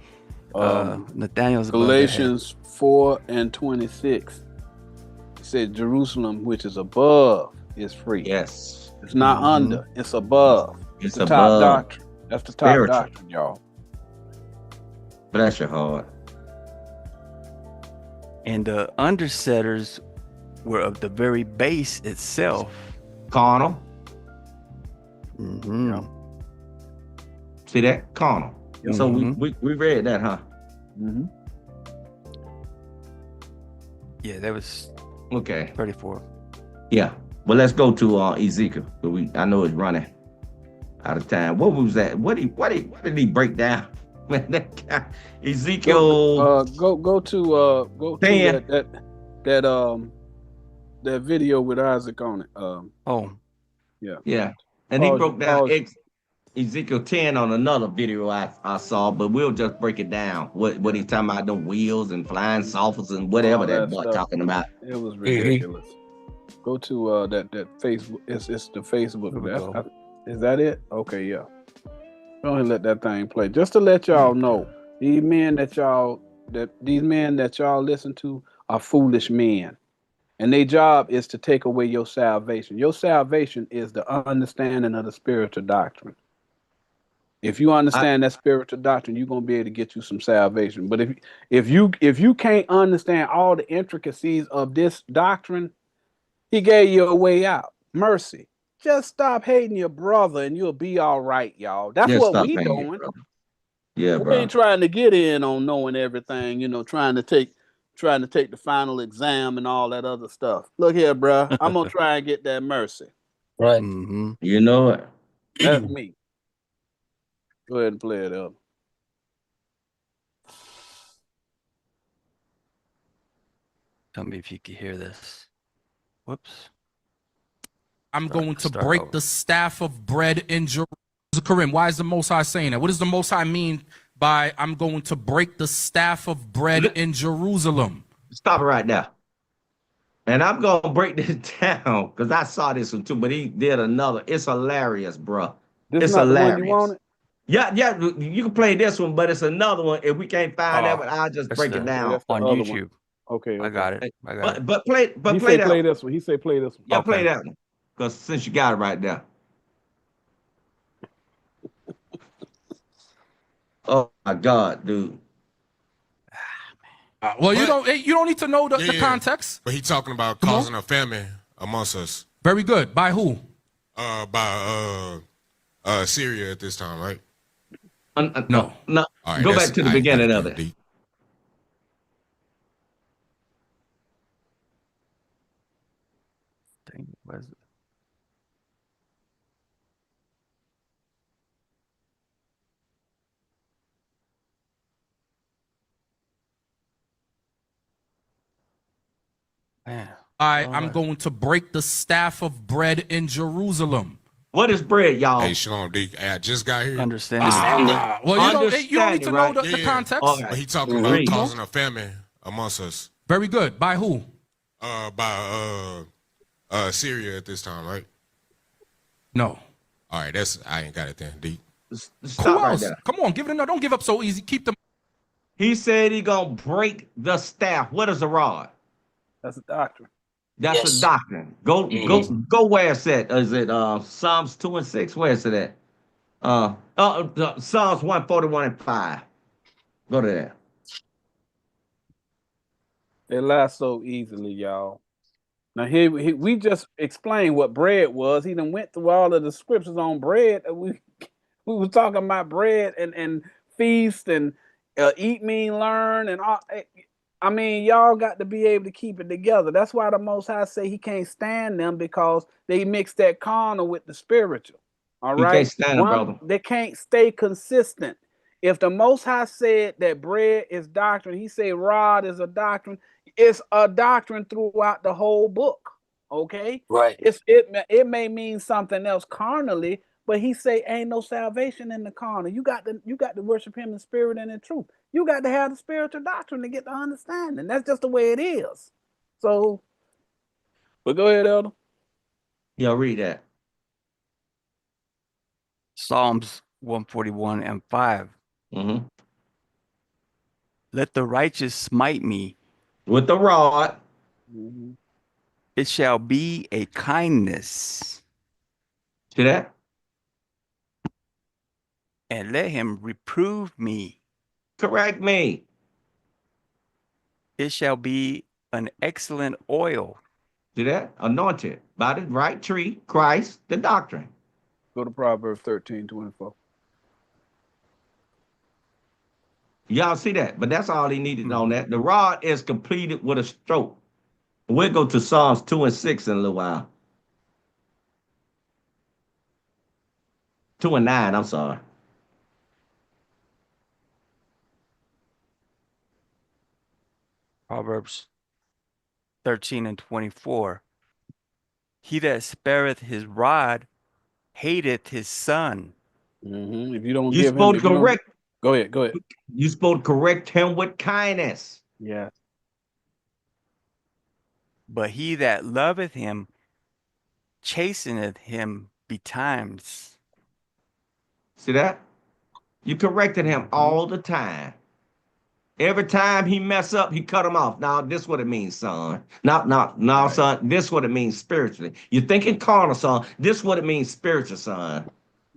Nathaniel's Galatians 4:26. It said Jerusalem, which is above, is free. Yes. It's not under, it's above. It's the above. top doctrine. That's the top Spiritual. doctrine, y'all. Bless your heart. And the undersetters were of the very base itself. Carnal. See that? Carnal. So we read that, huh? Yeah, that was okay. 34. Yeah. Well, let's go to Ezekiel. I know it's running out of time. What was that? What did he break down? That guy, Ezekiel. Go to 10. that video with Isaac on it. Yeah. And he broke down Ezekiel 10 on another video I saw, but we'll just break it down. What he's talking about, the wheels and flying saucers and whatever that butt talking about. It was ridiculous. Go to that Facebook. It's the Facebook. Is that it? Okay, yeah. Go ahead and let that thing play. Just to let y'all know, these men that y'all listen to are foolish men. And their job is to take away your salvation. Your salvation is the understanding of the spiritual doctrine. If you understand that spiritual doctrine, you're gonna be able to get you some salvation. But if you can't understand all the intricacies of this doctrine, he gave you a way out. Mercy. Just stop hating your brother and you'll be all right, y'all. That's what we doing. Yeah, we bro. ain't trying to get in on knowing everything, trying to take the final exam and all that other stuff. Look here, bro. I'm gonna try and get that mercy. Right. You know it. That's me. Go ahead and play it up. Tell me if you can hear this. Whoops. I'm going to break the staff of bread in Jerusalem. Why is the Most High saying that? What does the Most High mean by I'm going to break the staff of bread in Jerusalem? Stop it right now. And I'm going to break this down because I saw this one too, but he did another. It's hilarious, bro. This it's not hilarious. The one you wanted? Yeah, you can play this one, but it's another one. If we can't find that one, I'll just break it down. On YouTube. Okay. I got it. But play that play this one. He said play this one. Yeah, play that one. Because since you got it right there. Oh my God, dude. Well, you don't need to know the context. But he's talking about causing a famine amongst us. Very good. By who? By Syria at this time, right? No. Right, go back to the beginning of it. think it was. Man. I'm going to break the staff of bread in Jerusalem. What is bread, y'all? Hey, Shalom D. I just got here. Understanding. Well, you don't need to know the context. Okay. But he talking about causing a famine amongst us. Very good. By who? By Syria at this time, right? No. All right, I ain't got it then. D. Stop Who right else? there. Come on, give it a no. Don't give up so easy. Keep them. He said he gonna break the staff. What is a rod? That's a doctrine. That's a doctrine. Go where it's at. Is it Psalms 2 and 6? Where is it at? Psalms 141 and 5. Go to that. They lie so easily, y'all. Now here we just explained what bread was. He done went through all of the scriptures on bread. We was talking about bread and feast and eat, mean, learn, and all. I mean, y'all got to be able to keep it together. That's why the Most High say he can't stand them, because they mix that carnal with the spiritual. All right, can't stand them, brother. They can't stay consistent. If the Most High said that bread is doctrine, he said rod is a doctrine. It's a doctrine throughout the whole book. Okay, right? It may mean something else carnally, but he say ain't no salvation in the carnal. You got to worship him in spirit and in truth. You got to have the spiritual doctrine to get the understanding. That's just the way it is. So, but go ahead, Elder. Yeah, read that. Psalms 141 and 5. Mm-hmm. Let the righteous smite me with the rod. Mm-hmm. It shall be a kindness. See that? And let him reprove me. Correct me. It shall be an excellent oil. See that? Anointed by the right tree, Christ, the doctrine. Go to Proverbs 13:24. Y'all see that? But that's all he needed on that. The rod is completed with a stroke. We'll go to Psalms 2 and 6 in a little while. 2 and 9, I'm sorry. Proverbs 13 and 24. He that spareth his rod hateth his son. Mm-hmm. If you don't you give supposed him, to correct. Go ahead. You supposed to correct him with kindness. Yeah. But he that loveth him chasteneth him betimes. See that? You corrected him all the time. Every time he mess up, he cut him off. Now, this is what it means, son. Right. Son. This is what it means spiritually. You're thinking carnal, son. This is what it means spiritual, son.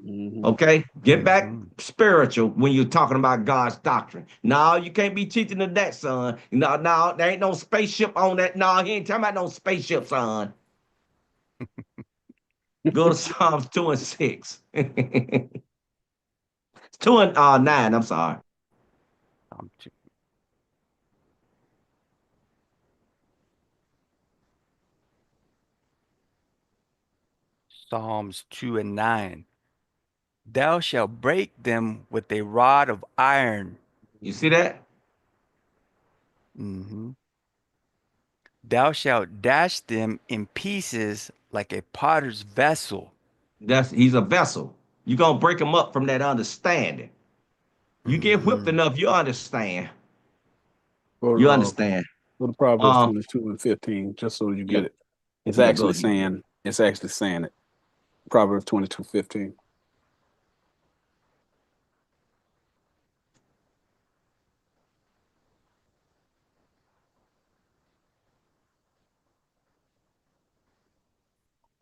Mm-hmm. Okay? Get back spiritual when you're talking about God's doctrine. No, you can't be teaching to that, son. No, there ain't no spaceship on that. No, he ain't talking about no spaceship, son. Go to Psalms 2 and 6. 2 and 9, I'm sorry. Psalms 2 and 9. Thou shalt break them with a rod of iron. You see that? Mm-hmm. Thou shalt dash them in pieces like a potter's vessel. He's a vessel. You're going to break him up from that understanding. You get whipped enough, you understand. You understand. Go to Proverbs 22 and 15, just so you get it. It's actually saying it. Proverbs 22:15.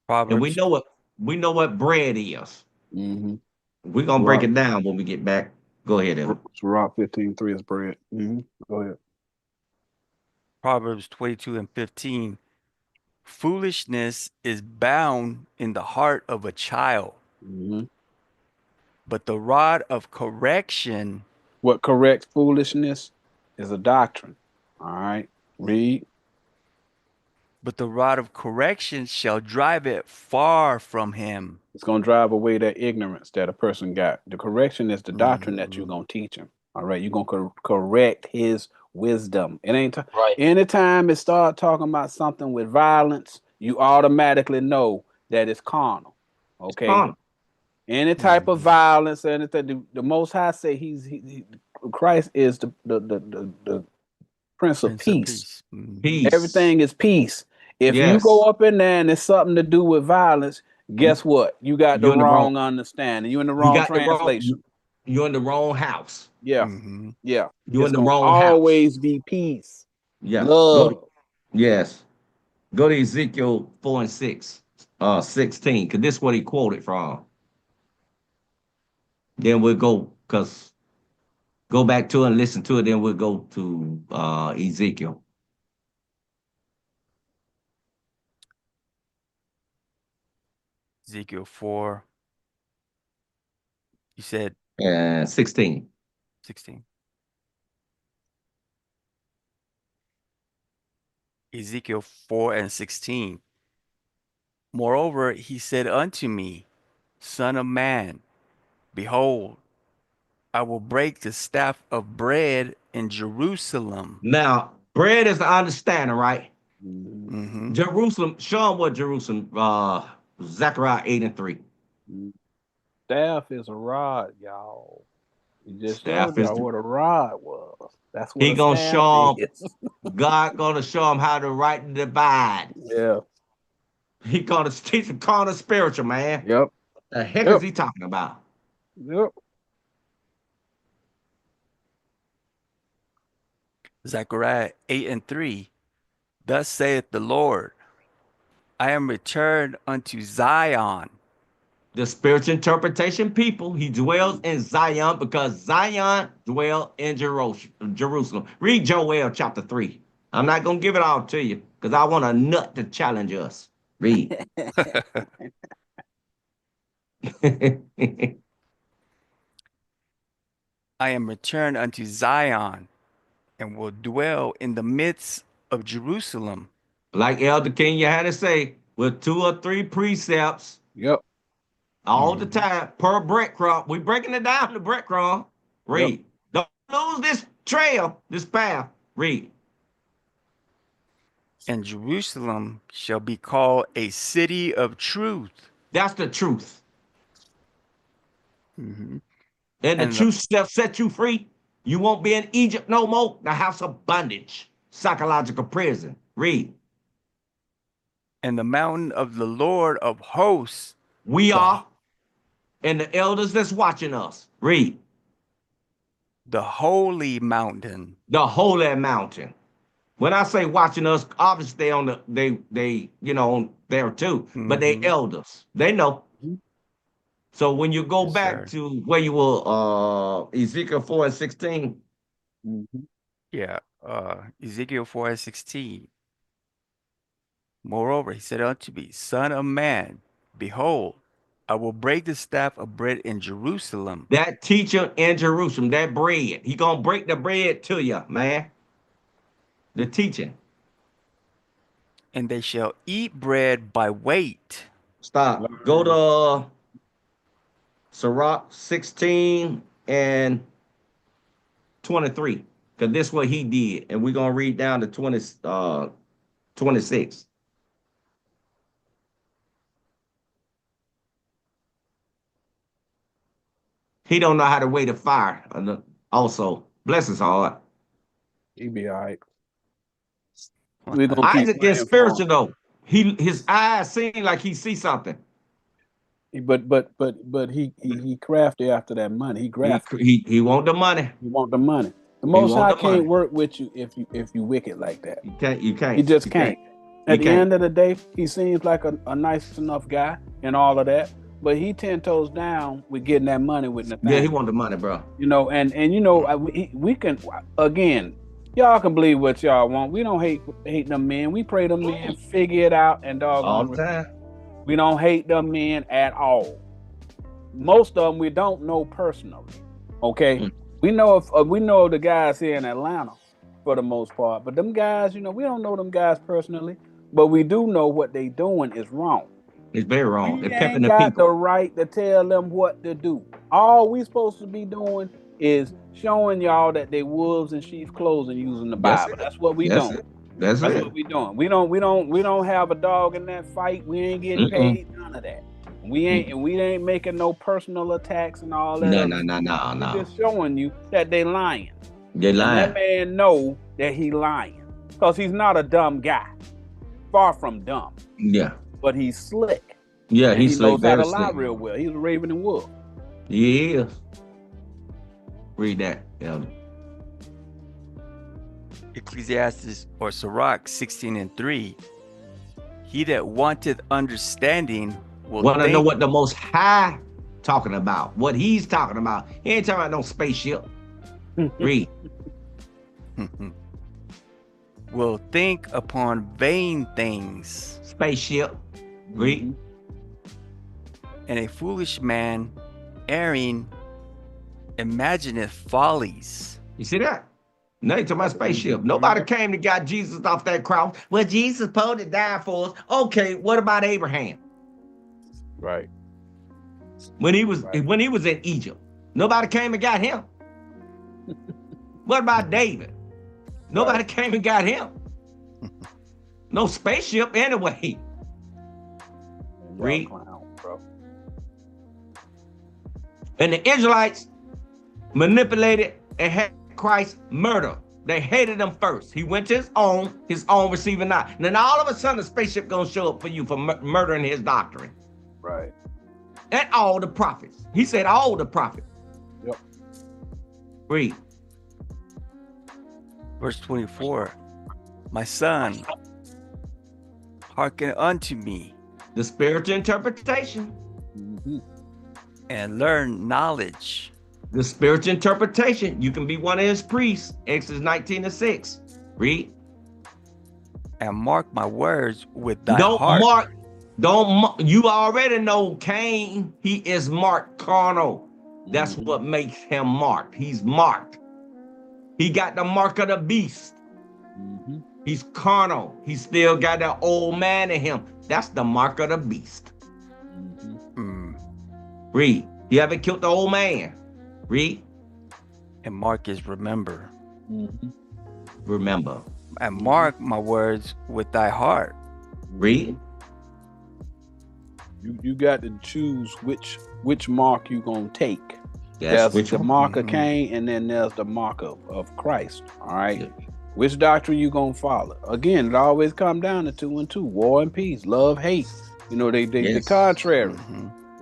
Proverbs. And we know what bread is. Mm-hmm. We're gonna break it down when we get back. Go ahead, Evan. Rock 15:3 is bread. Mm-hmm. Go ahead. Proverbs 22 and 15. Foolishness is bound in the heart of a child. Mm-hmm. But the rod of correction. What corrects foolishness is a doctrine. All right. Read. But the rod of correction shall drive it far from him. It's going to drive away that ignorance that a person got. The correction is the doctrine that you're going to teach him. All right. You're going to correct his wisdom. It ain't Right. anytime it start talking about something with violence, you automatically know that it's carnal. Okay. Carnal. Any type of violence, anything. The Most High say Christ is the Prince of Peace. Peace. Everything is peace. If you Yes. go up in there and it's something to do with violence, guess what? You got the You're in the wrong understanding. You're in the You wrong got the wrong. translation. You're in the wrong house. Yeah. Yeah. You're It's in the gonna wrong house. always be peace. Yeah. Love. Yes. Go to Ezekiel 4 and 6, 16, because this is what he quoted from. Then we'll go back to it and listen to it. Then we'll go to Ezekiel. Ezekiel 4. You said 16. 16. Ezekiel 4 and 16. Moreover, he said unto me, Son of man, behold, I will break the staff of bread in Jerusalem. Now, bread is the understanding, right? Mm-hmm. Jerusalem, show them what Jerusalem, Zechariah 8 and 3. Staff is a rod, y'all. He just Staff showed is y'all what a rod was. That's what he a gonna staff show is. God gonna show him how to rightly divide. Yeah. He gonna teach him carnal spiritual, man. Yep. The heck is he talking about? Yep. Zechariah 8 and 3. Thus saith the Lord, I am returned unto Zion. The spiritual interpretation people, he dwells in Zion because Zion dwell in Jerusalem. Read Joel chapter 3. I'm not going to give it all to you because I want a nut to challenge us. Read. I am returned unto Zion and will dwell in the midst of Jerusalem. Like Elder King, you had to say, with 2 or 3 precepts. Yep. All the time, per breadcrumb. We breaking it down to breadcrumb. Read. Yep. Don't lose this trail, this path. Read. And Jerusalem shall be called a city of truth. That's the truth. Mm-hmm. And the truth shall set you free. You won't be in Egypt no more, the house of bondage, psychological prison. Read. And the mountain of the Lord of hosts. We are. And the elders that's watching us. Read. The holy mountain. The holy mountain. When I say watching us, obviously they there too. Mm-hmm. But they elders. They know. So when you go back to where you were, Ezekiel 4 and 16. Mm-hmm. Yeah, Ezekiel 4 and 16. Moreover, he said unto me, Son of man, behold, I will break the staff of bread in Jerusalem. That teacher in Jerusalem, that bread. He gonna break the bread to you, man. The teaching. And they shall eat bread by weight. Stop. Go to Sirach 16 and 23. Because this is what he did. And we're gonna read down to 26. He don't know how to wait a fire. Also, bless his heart. He be all right. Isaac is spiritual though. His eyes seem like he sees something. But he crafty after that money. He grafted. He want the money. He want the money. The Most High can't work with you if you wicked like that. You can't. He just can't. At the end of the day, he seems like a nice enough guy and all of that. But he 10 toes down with getting that money with Nathaniel. Yeah, he want the money, bro. You know, and you know, we can, again, y'all can believe what y'all want. We don't hate them men. We pray them men figure it out and all the time. We don't hate them men at all. Most of them we don't know personally. Okay, we know the guys here in Atlanta for the most part, but them guys, you know, we don't know them guys personally. but we do know what they doing is wrong. It's very wrong. We They're pimping ain't the got people. the right to tell them what to do. All we supposed to be doing is showing y'all that they wolves in sheep's clothing using the Bible. That's what we doing. That's it. What we doing. We don't have a dog in that fight. We ain't getting paid none of that. We ain't making no personal attacks and all that. No. We're just showing you that they lying. They lying. And that man know that he lying because he's not a dumb guy. Far from dumb. Yeah. But he's slick. Yeah, he knows how to lie slick. real well. He's a raven and wolf. He is. Read that, Elder. Ecclesiastes or Sirach 16:3. He that wanteth understanding will want to know what the Most High talking about. What he's talking about. He ain't talking about no spaceship. Read. will think upon vain things. Spaceship. Read. And a foolish man erring imagineth follies. You see that? Now you talking about spaceship. Nobody came to got Jesus off that cross. Well, Jesus supposed to die for us. Okay, what about Abraham? Right. When he was in Egypt, nobody came and got him. What about David? Nobody came and got him. No spaceship anyway. Read. And the Israelites manipulated and had Christ murdered. They hated him first. He went to his own receiving not. And then all of a sudden, the spaceship gonna show up for you for murdering his doctrine. Right. And all the prophets. He said all the prophets. Yep. Read. Verse 24. My son, hearken unto me. The spiritual interpretation. And learn knowledge. The spiritual interpretation. You can be one of his priests. Exodus 19:6. Read. And mark my words with thy heart. You already know Cain, he is marked carnal. That's what makes him marked. He's marked. He got the mark of the beast. He's carnal. He still got that old man in him. That's the mark of the beast. Read. You haven't killed the old man. Read. And mark is remember. Remember. And mark my words with thy heart. Read. You got to choose which mark you gonna take. Yes, there's the mark of Cain, and then there's the mark of Christ. All right. Yeah. Which doctrine you gonna follow? Again, it always come down to 2 and 2: war and peace, love, hate. You know, the contrary.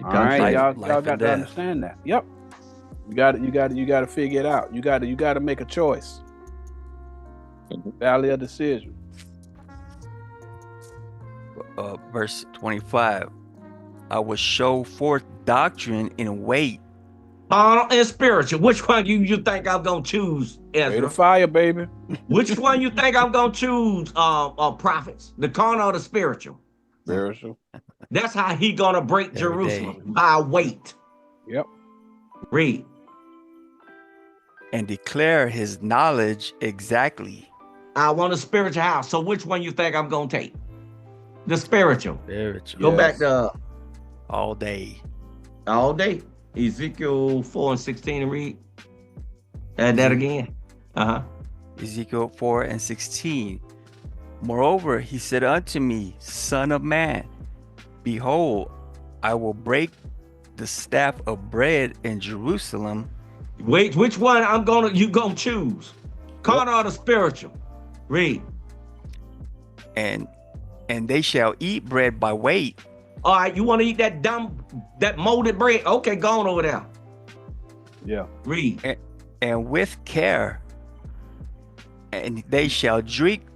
All right, y'all got to understand that. Yep. You got to figure it out. You got to make a choice. Valley of decision. Verse 25. I will show forth doctrine in weight. Carnal and spiritual. Which one you think I'm gonna choose, Ezra? The fire, baby. Which one you think I'm gonna choose, prophets? The carnal or the spiritual? Spiritual. That's how he gonna break Jerusalem, by weight. Yep. Read. And declare his knowledge exactly. I want a spiritual house. So which one you think I'm gonna take? The spiritual. Go back to all day. All day. Ezekiel 4:16 and read. Add that again. Ezekiel 4:16. Moreover, he said unto me, Son of man, behold, I will break the staff of bread in Jerusalem. Wait, which one you gonna choose? Carnal or the spiritual? Read. And they shall eat bread by weight. All right, you want to eat that molded bread? Okay, go on over there. Yeah. Read. And with care, and they shall drink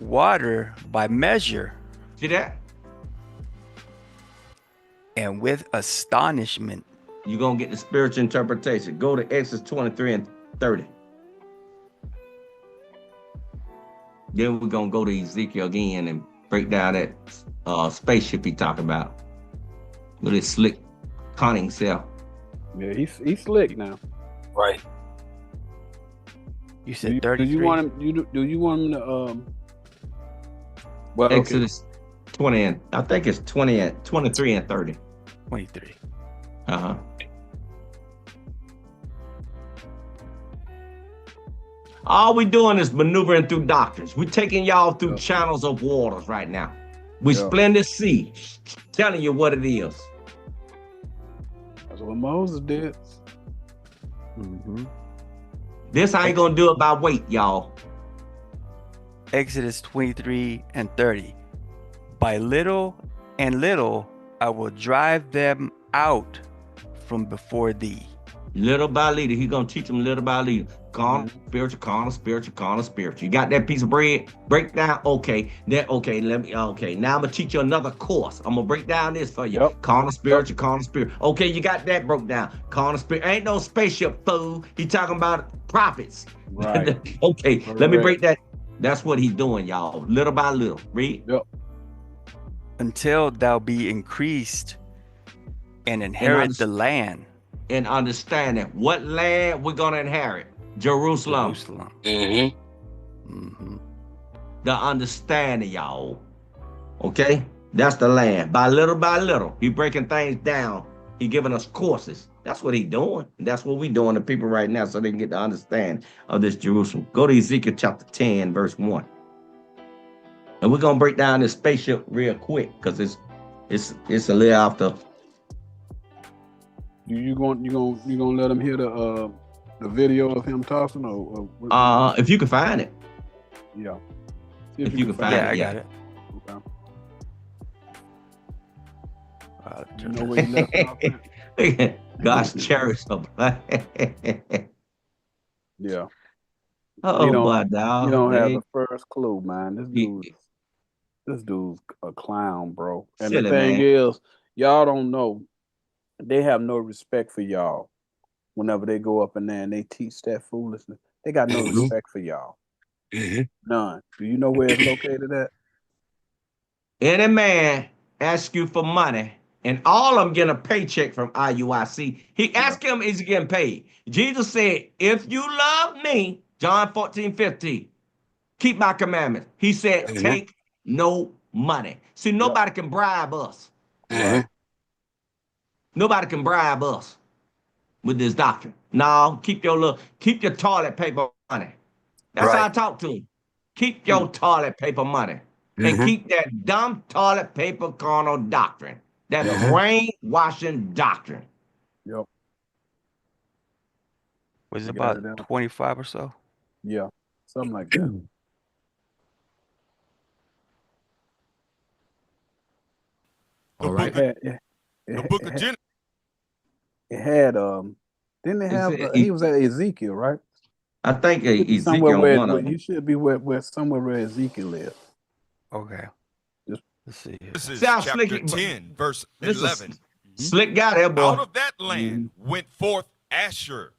water by measure. See that? And with astonishment. You're going to get the spiritual interpretation. Go to Exodus 23 and 30. Then we're going to go to Ezekiel again and break down that spaceship he talking about with his slick, cunning self. Yeah, he's slick now. Right. You said 33. Do you want him to Well, Exodus 20 and I think it's 23 and 30. 23. Uh-huh. All we doing is maneuvering through doctrines. We're taking y'all through channels of waters right now. We splendid the sea, telling you what it is. That's what Moses did. This I ain't gonna do it by weight, y'all. Exodus 23 and 30. By little and little, I will drive them out from before thee. Little by little, he's gonna teach them little by little. Carnal, spiritual, carnal, spiritual, carnal, spiritual. You got that piece of bread? Break down. Okay. Now I'm gonna teach you another course. I'm gonna break down this for you. Carnal, spiritual, carnal, spirit. Okay, you got that broke down. Carnal, spirit. Ain't no spaceship, fool. He talking about prophets. Right. Okay, let me break that. That's what he's doing, y'all. Little by little. Read. Until thou be increased and inherit the land. And understanding what land we're gonna inherit. Jerusalem. The understanding, y'all. Okay? That's the land. By little, he breaking things down. He giving us courses. That's what he doing. And that's what we doing to people right now so they can get the understanding of this Jerusalem. Go to Ezekiel chapter 10, verse 1. And we're gonna break down this spaceship real quick because it's a little after. You gonna let him hear the video of him tossing or if you can find it. Yeah. If you can find it, I got it. You know where you left off? God's Chariots. Yeah. Oh, my dog. You don't have the first clue, man. This dude's a clown, bro. And Silly, the thing man. is, y'all don't know. They have no respect for y'all. Whenever they go up in there and they teach that foolishness, they got no respect for y'all. None. Do you know where it's located at? Any man asks you for money, and all of them getting a paycheck from IUIC. He asked him, is he getting paid? Jesus said, if you love me, John 14:15, keep my commandments. He said, take no money. See, nobody can bribe us. Nobody can bribe us with this doctrine. No, keep your toilet paper money. That's how I talk to him. Keep your toilet paper money. And keep that dumb toilet paper carnal doctrine. That brainwashing doctrine. Yep. Was it about 25 or so? Yeah, something like that. All right. The book of Genesis. It had didn't it have he was at Ezekiel, right? I think Ezekiel somewhere one of them. You should be where somewhere where Ezekiel is. Okay. Let's see. This is Sounds chapter slick, 10, verse 11. Slick guy there, boy. Out of that land went forth Asher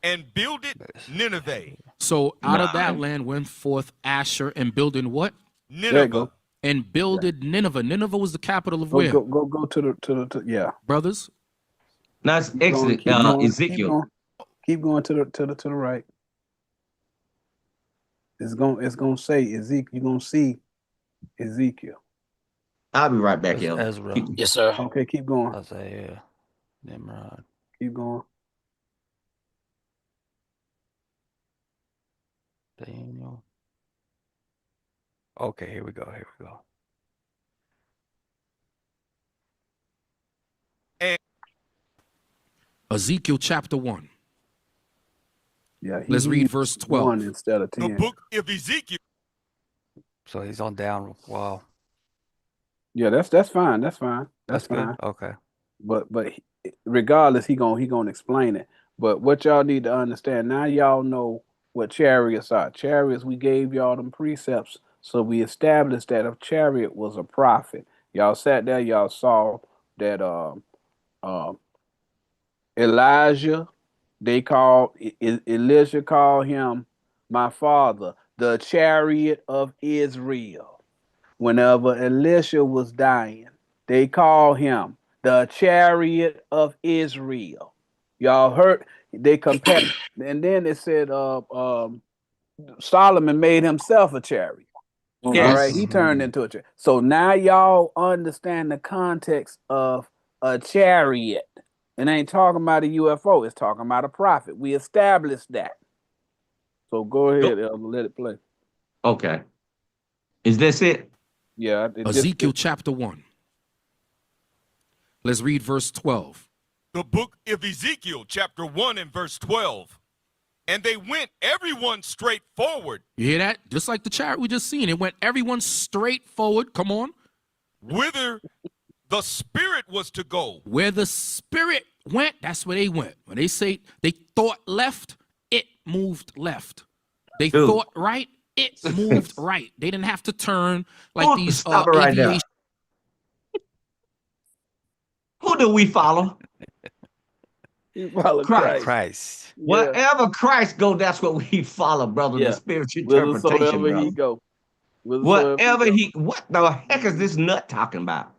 and builded Nineveh. So out of that land went forth Asher and building what? Nineveh. And builded Nineveh. Nineveh was the capital of where? Go to the yeah. Brothers? Now it's Exodus, Ezekiel. Keep going to the right. It's gonna say Ezekiel. You're gonna see Ezekiel. I'll be right back, yo. Ezra. Yes, sir. Okay, keep going. Isaiah. Nimrod. Keep going. Daniel. Okay, here we go. Ezekiel chapter 1. Yeah. Let's read verse 12. 1 instead of 10. The book of Ezekiel. So he's on down. Wow. Yeah, that's fine. That's fine. That's fine. Good. Okay. But regardless, he gonna explain it. But what y'all need to understand now, y'all know what chariots are. Chariots, we gave y'all them precepts, so we established that a chariot was a prophet. Y'all sat there, y'all saw that Elijah, Elisha called him my father, the chariot of Israel. Whenever Elisha was dying, they called him the chariot of Israel. Y'all heard they compared, and then they said Solomon made himself a chariot. All Yes. right, he turned into a chariot. So now y'all understand the context of a chariot. It ain't talking about a UFO. It's talking about a prophet. We established that. So go ahead, Elder, let it play. Okay. Is this it? Yeah. Ezekiel chapter 1. Let's read verse 12. The book of Ezekiel, chapter 1 and verse 12. And they went everyone straight forward. You hear that? Just like the chariot we just seen. It went everyone straight forward. Come on. Whither the spirit was to go. Where the spirit went, that's where they went. When they say they thought left, it moved left. They thought right, it moved right. They didn't have to turn like these aviation. Who do we follow? You follow Christ. Yeah. Wherever Christ go, that's what we follow, brother. The spiritual interpretation, brother. He go. Whatever he, what the heck is this nut talking about?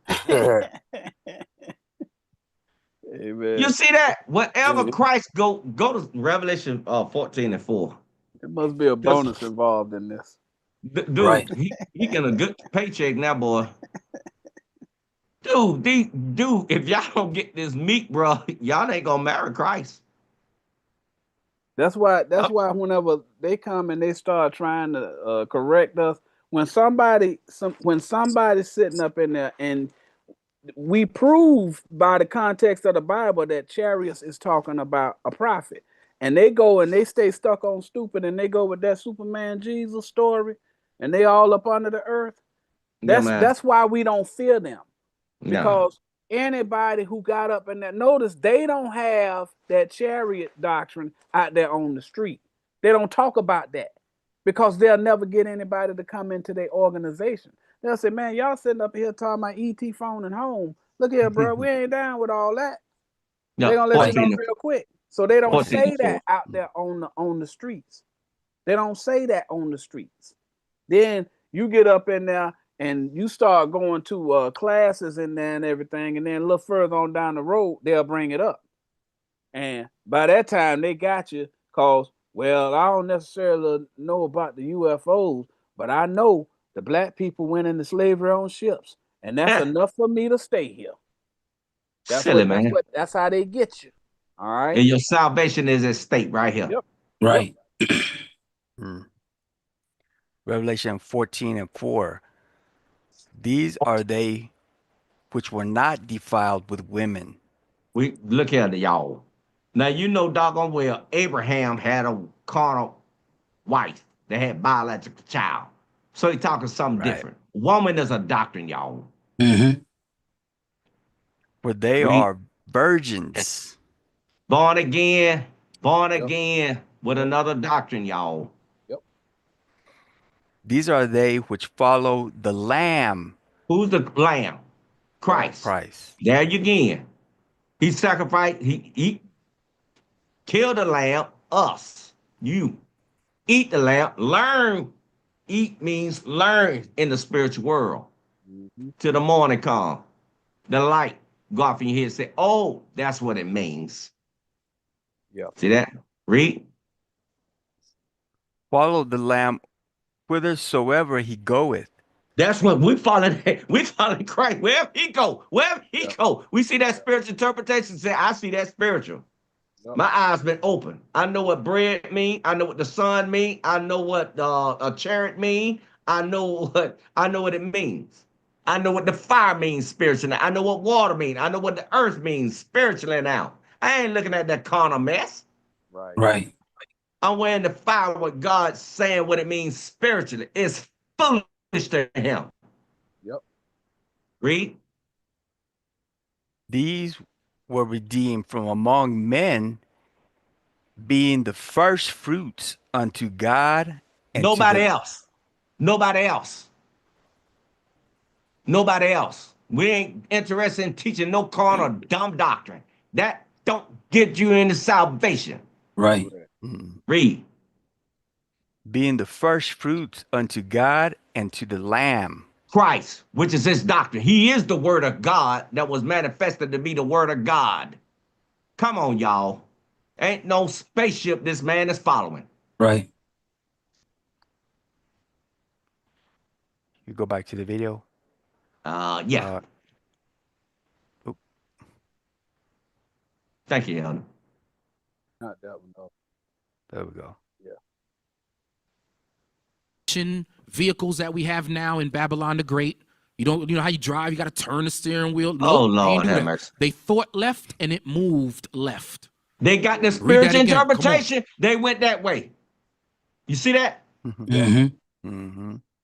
Amen. You see that? Whatever Christ go to Revelation 14 and 4. There must be a bonus involved in this. Dude, he getting a good paycheck now, boy. Dude, if y'all don't get this meat, bro, y'all ain't gonna marry Christ. That's why whenever they come and they start trying to correct us, when somebody's sitting up in there, and we prove by the context of the Bible that Chariots is talking about a prophet, and they go and they stay stuck on stupid, and they go with that Superman Jesus story, and they all up under the earth. That's why we don't fear them. Because anybody who got up in that, notice they don't have that chariot doctrine out there on the street. They don't talk about that because they'll never get anybody to come into their organization. They'll say, man, y'all sitting up here talking about ET phone and home. Look here, bro, we ain't down with all that. They're gonna let you know real quick. So they don't say that out there on the streets. They don't say that on the streets. Then you get up in there and you start going to classes in there and everything, and then a little further on down the road, they'll bring it up. And by that time, they got you because, well, I don't necessarily know about the UFOs, but I know the black people went into slavery on ships, and that's enough for me to stay here. That's how they get you. All right. And your salvation is at stake right here. Yep. Right. Revelation 14 and 4. These are they which were not defiled with women. We look at it, y'all. Now you know doggone well Abraham had a carnal wife that had biological child. So he talking something different. Woman is a doctrine, y'all. For they are virgins. Born again with another doctrine, y'all. These are they which follow the Lamb. Who's the Lamb? Christ. There you again. He sacrificed, he killed the lamb, us, you. Eat the lamb, learn. Eat means learn in the spiritual world. Till the morning come. The light go off in your head and say, oh, that's what it means. See that? Read. Follow the Lamb whithersoever he goeth. That's what we following. We following Christ. Wherever he go, we see that spiritual interpretation. Say, I see that spiritual. My eyes been open. I know what bread mean. I know what the sun mean. I know what a chariot mean. I know what it means. I know what the fire means spiritually. I know what water means. I know what the earth means spiritually now. I ain't looking at that carnal mess. Right. I'm wearing the fire, what God's saying, what it means spiritually. It's foolish to him. Read. These were redeemed from among men, being the first fruits unto God. And Nobody else. We ain't interested in teaching no carnal dumb doctrine. That don't get you into salvation. Right. Read. Being the first fruits unto God and to the Lamb. Christ, which is his doctrine. He is the word of God that was manifested to be the word of God. Come on, y'all. Ain't no spaceship this man is following. Right. You go back to the video. Yeah. Thank you, Elder. Not that one, though. There we go. Vehicles that we have now in Babylon the Great. You know how you drive, you got to turn the steering wheel. Oh, Nope, Lord, ain't do have that. mercy. They thought left and it moved left. They got the Read that spiritual again. Come on. interpretation. They went that way. You see that?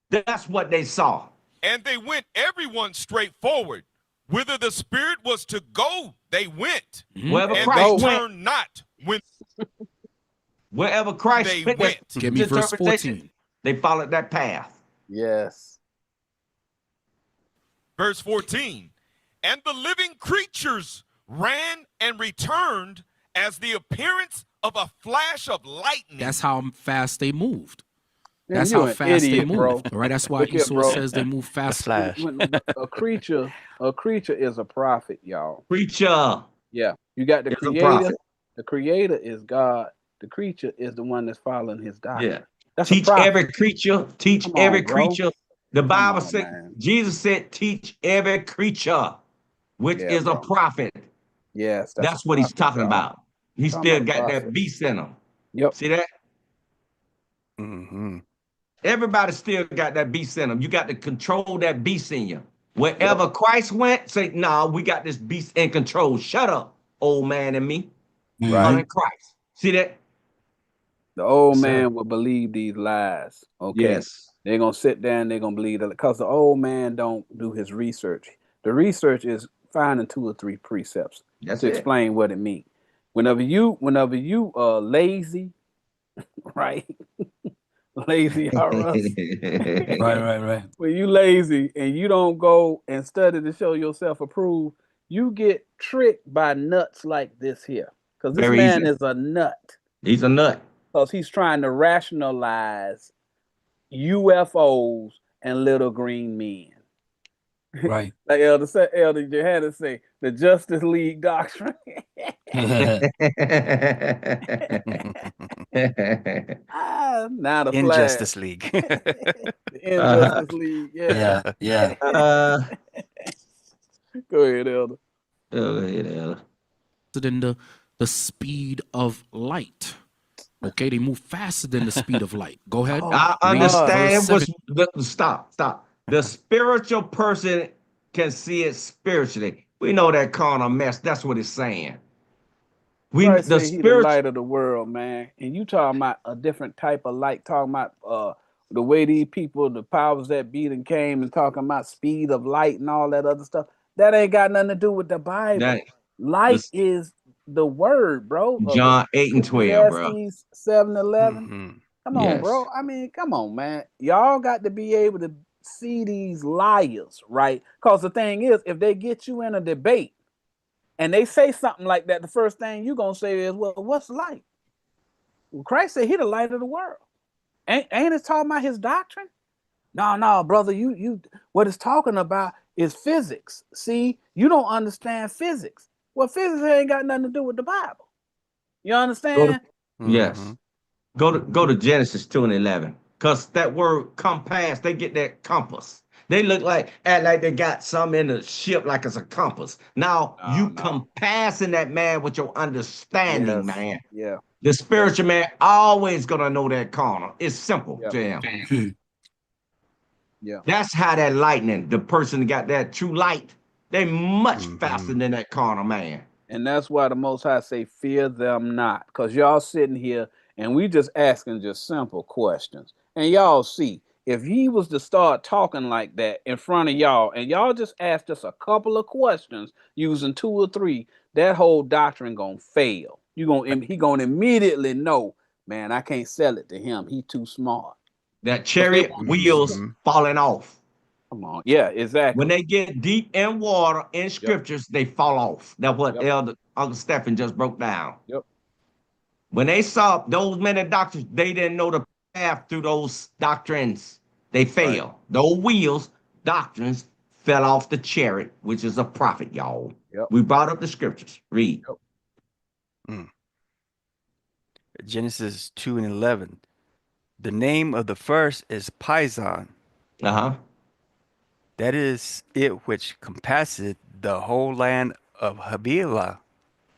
That's what they saw. And they went everyone straight forward. Whither the Spirit was to go, they went. Wherever And Christ they went, turned not when wherever Christ they went, went. Give me verse 14. They followed that path. Yes. Verse 14. And the living creatures ran and returned as the appearance of a flash of lightning. That's how fast they moved. Man, That's you how an fast idiot, they moved. bro. All right, that's why Look here, Esau bro. says they move fast. Flash. When a creature is a prophet, y'all. Preacher. Yeah. You got the Is a creator. prophet. The creator is God. The creature is the one that's following his doctrine. Yeah. That's Teach a prophet. every creature. Teach Come on, every bro. creature. The Bible on, said, man. Jesus said, teach every creature, which Yeah, is bro. a prophet. Yes, That's a what he's prophet, talking y'all. about. He Talking still about a got that prophet. beast in him. Yep. See that? Mm-hmm. Everybody still got that beast in them. You got to control that beast in you. Wherever Christ went, say, nah, we got this beast in control. Shut up, old man and me. Right. In Christ. See that? The old Sir. man will believe these lies. Okay. Yes. They're gonna sit down, they're gonna believe it because the old man don't do his research. The research is finding 2 or 3 precepts That's to it. explain what it means. Whenever you lazy, right? Lazy Right. When you lazy and you don't go and study to show yourself approved, you get tricked by nuts like this here. Because this Very man easy. is a nut. He's a nut. Because he's trying to rationalize UFOs and little green men. Right. Like Elder Johannes say, the Justice League doctrine. Now the Injustice flag. League. The Injustice League. Yeah. Go ahead, Elder. Go ahead, Elder. Than the speed of light. Okay, they move faster than the speed of light. Go ahead. I understand. Stop. The spiritual person can see it spiritually. We know that carnal mess. That's what it's saying. Christ say he the light of the world, man. And you talking about a different type of light, talking about the way these people, the powers that be and came and talking about speed of light and all that other stuff. That ain't got nothing to do with the Bible. Light is the word, bro. John 8 and 12, bro. 7:11. Come on, bro. I mean, come on, man. Y'all got to be able to see these liars, right? Because the thing is, if they get you in a debate and they say something like that, the first thing you're going to say is, well, what's light? Well, Christ said he the light of the world. Ain't it talking about his doctrine? No, brother, you what it's talking about is physics. See, you don't understand physics. Well, physics ain't got nothing to do with the Bible. You understand? Yes. Go to Genesis 2 and 11. Because that word compass, they get that compass. They look like they got some in the ship like it's a compass. Now you compassing that man with your understanding, man. Yeah. The spiritual man always gonna know that carnal. It's simple to him. Yeah. That's how that lightning, the person that got that true light, they much faster than that carnal man. And that's why the Most High say, fear them not. Because y'all sitting here and we just asking just simple questions. And y'all see, if he was to start talking like that in front of y'all, and y'all just asked us a couple of questions using 2 or 3, that whole doctrine gonna fail. He gonna immediately know, man, I can't sell it to him. He too smart. That chariot wheels falling off. Come on. Yeah, exactly. When they get deep in water in scriptures, they fall off. That's what Elder Uncle Stephen just broke down. Yep. When they saw those many doctrines, they didn't know the path through those doctrines. They failed. Those wheels, doctrines, fell off the chariot, which is a prophet, y'all. Yep. We brought up the scriptures. Read. Genesis 2 and 11. The name of the first is Pison. That is it which compasseth the whole land of Havilah.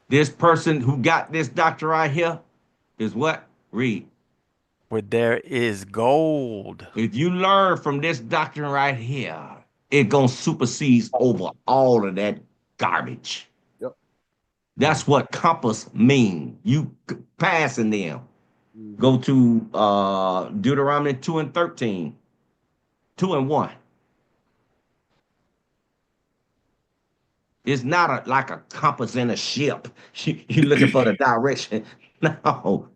This person who got this doctrine right here is what? Read. Where there is gold. If you learn from this doctrine right here, it gonna supersede over all of that garbage. Yep. That's what compass mean. You passing them. Go to Deuteronomy 2 and 13. 2 and 1. It's not like a compass in a ship. You're looking for the direction. No.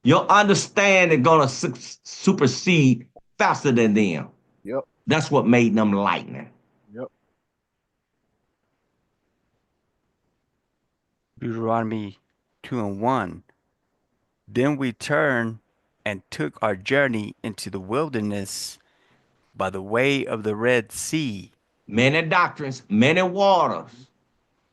Your understanding gonna supersede faster than them. Yep. That's what made them lightning. Yep. Deuteronomy 2 and 1. Then we turned and took our journey into the wilderness by the way of the Red Sea. Many doctrines, many waters.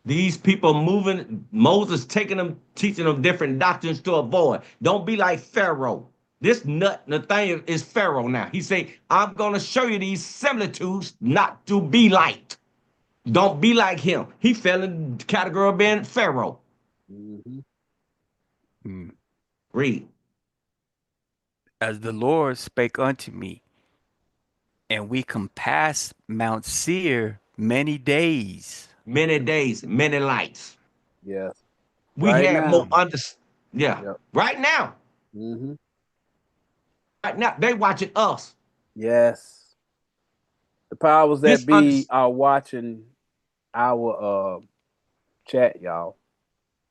These people moving, Moses taking them, teaching them different doctrines to avoid. Don't be like Pharaoh. This Nathaniel is Pharaoh now. He say, I'm going to show you these similitudes not to be like. Don't be like him. He fell in the category of being Pharaoh. Read. As the Lord spake unto me, and we compassed Mount Seir many days. Many days, many lights. Yes. We Right had now. more Yeah. Yep. Right now. Right now, they watching us. Yes. The powers that be are watching our chat, y'all.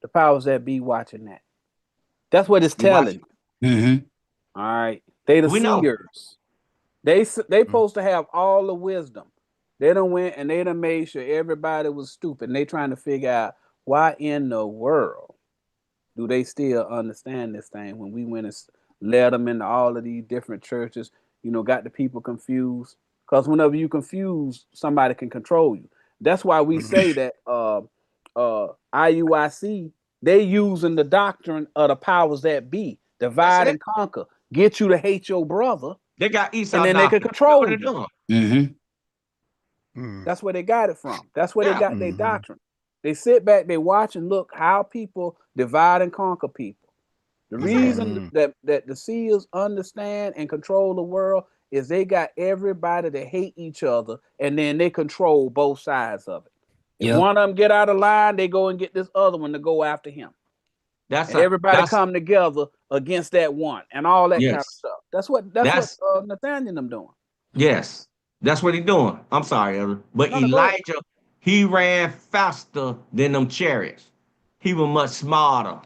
The powers that be watching that. That's what it's telling. All right. They the seers. They supposed to have all the wisdom. They done went and they done made sure everybody was stupid. And they trying to figure out why in the world do they still understand this thing when we went and led them into all of these different churches, you know, got the people confused. Because whenever you confuse, somebody can control you. That's why we say that IUIC, they using the doctrine of the powers that be, divide and conquer, get you to hate your brother. They got Esau, and then they can control you. Mm. That's where they got it from. That's where they got their doctrine. They sit back, they watch and look how people divide and conquer people. The reason that the seers understand and control the world is they got everybody to hate each other, and then they control both sides of it. If one of them get out of line, they go and get this other one to go after him. Everybody come together against that one and all that kind of stuff. That's what Nathaniel them doing. Yes, that's what he doing. I'm sorry, Elder. But Elijah, he ran faster than them chariots. He was much smarter.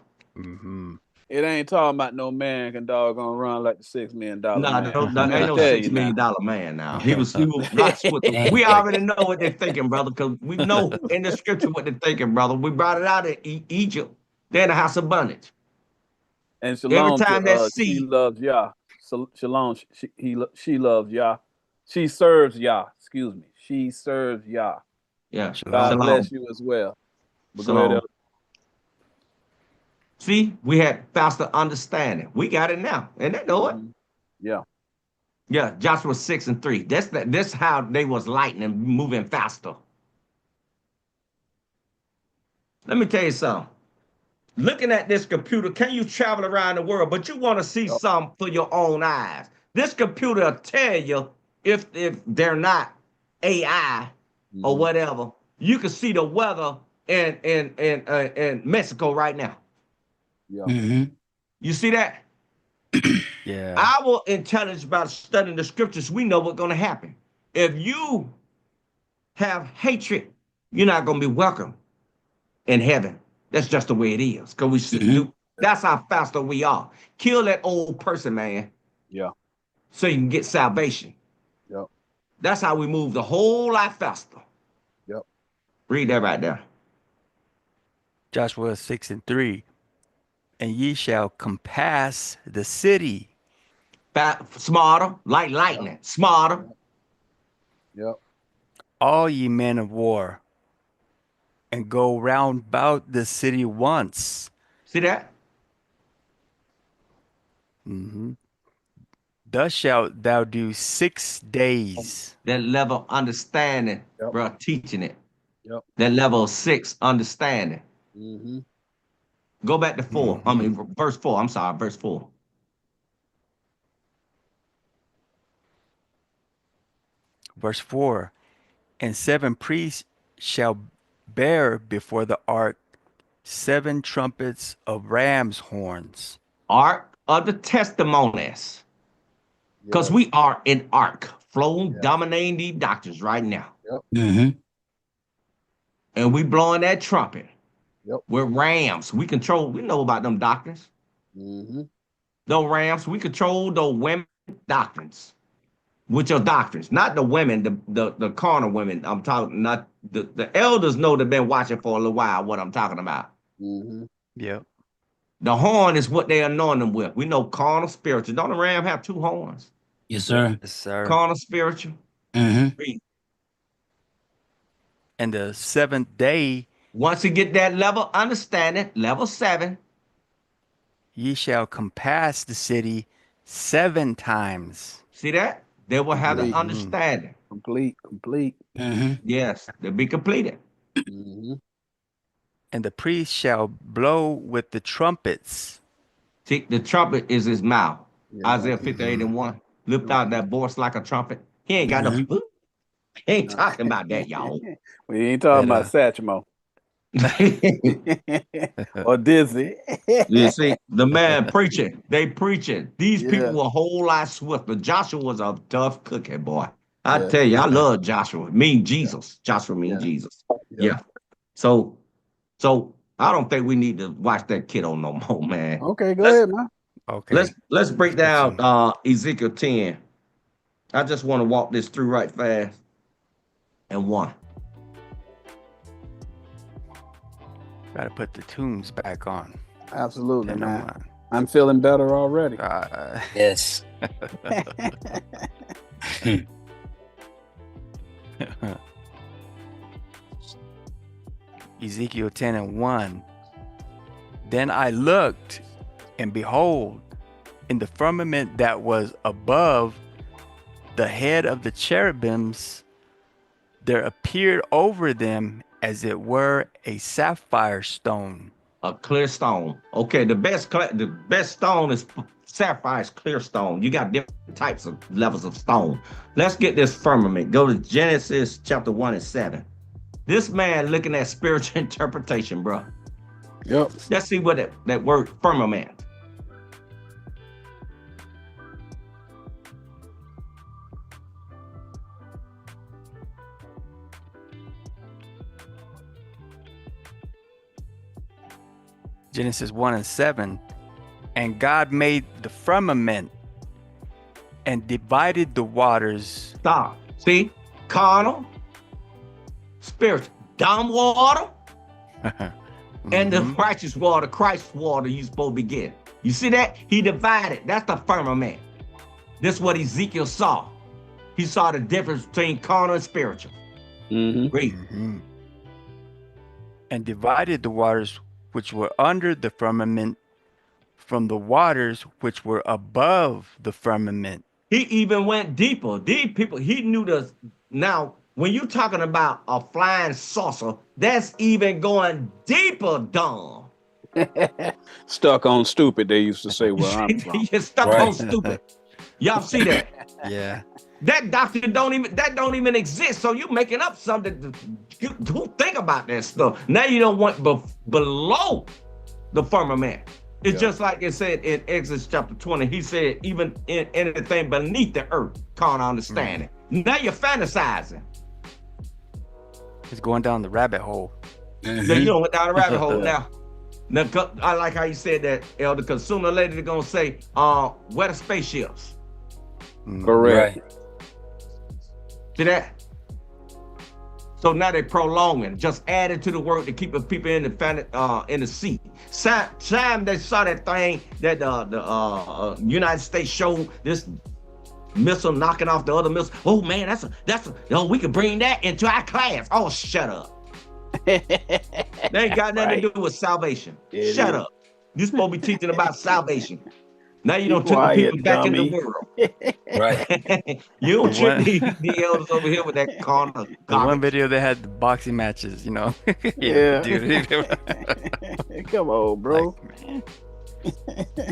It ain't talking about no man can doggone run like the $6 million man. Ain't no $6 million man now. He was not swift. We already know what they're thinking, brother, because we know in the scripture what they're thinking, brother. We brought it out of Egypt. They're in the house of bondage. And shalom every time to, she loves Yah. Shalom, she loves Yah. She serves Yah. Excuse me. She serves Yah. Yeah. God bless you as well. So, see, we had faster understanding. We got it now, and they know it. Yeah. Yeah, Joshua 6 and 3. That's how they was lightning moving faster. Let me tell you something. Looking at this computer, can you travel around the world? But you want to see something for your own eyes. This computer will tell you if they're not AI or whatever. You can see the weather in Mexico right now. Yeah. You see that? Yeah. Our intelligence about studying the scriptures, we know what's going to happen. If you have hatred, you're not going to be welcome in heaven. That's just the way it is. Because that's how faster we are. Kill that old person, man. Yeah. So you can get salvation. Yep. That's how we move the whole lot faster. Yep. Read that right there. Joshua 6 and 3. And ye shall compass the city. Smarter, like lightning. Smarter. Yep. All ye men of war, and go round about the city once. See that? Thus shalt thou do 6 days. That level of understanding, Yep. bro, teaching it. Yep. That level of 6, understanding. Mm-hmm. Go back to 4. I mean, verse 4. I'm sorry, verse 4. Verse 4. And 7 priests shall bear before the ark 7 trumpets of ram's horns. Ark of the testimonies. Because we are in ark, flowing, dominating these doctors right now. Yep. Mm-hmm. And we blowing that trumpet. Yep. We're rams. We know about them doctrines. Mm-hmm. Those rams, we control those women doctrines. Which are doctrines, not the women, the carnal women. I'm talking, not the elders know they've been watching for a little while what I'm talking about. Mm-hmm. Yep. The horn is what they anoint them with. We know carnal, spiritual. Don't the ram have 2 horns? Yes, sir. Yes, sir. Carnal, spiritual. Mm-hmm. And the 7th day, once you get that level understanding, level 7, ye shall compass the city 7 times. See that? They will have the understanding. Complete. Mm-hmm. Yes, they'll be completed. Mm-hmm. And the priest shall blow with the trumpets. See, the trumpet is his mouth. Yeah. Isaiah 58:1. Lift out that voice like a trumpet. He ain't got no. He ain't talking about that, y'all. We ain't talking about Satchmo. Or Dizzy. You see, the man preaching, they preaching. These Yeah. people were a whole lot swifter. Joshua was a tough cookie, boy. I Yeah. tell you, I love Joshua. Mean Jesus. Joshua mean Jesus. Yeah. So I don't think we need to watch that kiddo no more, man. Okay, go ahead, man. Okay. Let's break down Ezekiel 10. I just want to walk this through right fast. And 1. Gotta put the tunes back on. Absolutely, And man. I'm feeling better already. Yes. Ezekiel 10:1. Then I looked, and behold, in the firmament that was above the head of the cherubims, there appeared over them as it were a sapphire stone. A clear stone. Okay, the best stone is sapphire, clear stone. You got different types of levels of stone. Let's get this firmament. Go to Genesis chapter 1 and 7. This man looking at spiritual interpretation, bro. Yep. Let's see what that word firmament. Genesis 1 and 7. And God made the firmament and divided the waters. Stop. See? Carnal, spiritual, dumb water, and the righteous water, Christ's water you supposed to be getting. You see that? He divided. That's the firmament. This is what Ezekiel saw. He saw the difference between carnal and spiritual. Read. And divided the waters which were under the firmament from the waters which were above the firmament. He even went deeper. These people, he knew this. Now, when you're talking about a flying saucer, that's even going deeper, dumb. Stuck on stupid, they used to say where I'm from. You're stuck on stupid. Y'all see that? Yeah. That doctrine don't even exist. So you're making up something. Who think about that stuff? Now you don't want below the firmament. It's just like it said in Exodus chapter 20. He said, even in anything beneath the earth, can't understand it. Now you're fantasizing. It's going down the rabbit hole. So you don't went down the rabbit hole now. Now, I like how you said that, Elder, because sooner or later they're going to say, where the spaceships? Correct. Right. See that? So now they're prolonging, just added to the word to keep the people in the seat. Time they saw that thing that the United States showed this missile knocking off the other missile. Oh man, we can bring that into our class. Oh, shut up. They ain't got nothing to do with salvation. Shut up. You're supposed to be teaching about salvation. Now you Be don't took the quiet, people back in the dummy. world. Right. You don't trick One- the elders over here with that carnal The one garbage. video they had the boxing matches, you know. Yeah. dude. Come on, bro.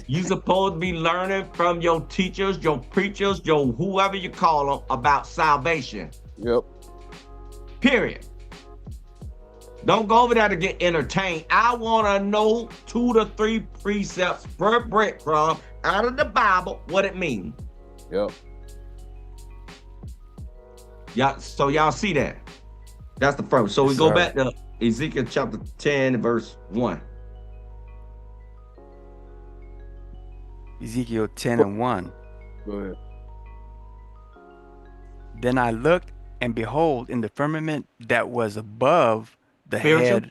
You supposed to be learning from your teachers, your preachers, your whoever you call them about salvation. Yep. Period. Don't go over there to get entertained. I want to know 2 to 3 precepts per breadcrumb out of the Bible, what it means. Yep. So y'all see that? That's the first. So we Yes, go sir. back to Ezekiel chapter 10, verse 1. Ezekiel 10 and 1. Go ahead. Then I looked, and behold, in the firmament that was above the Spiritual?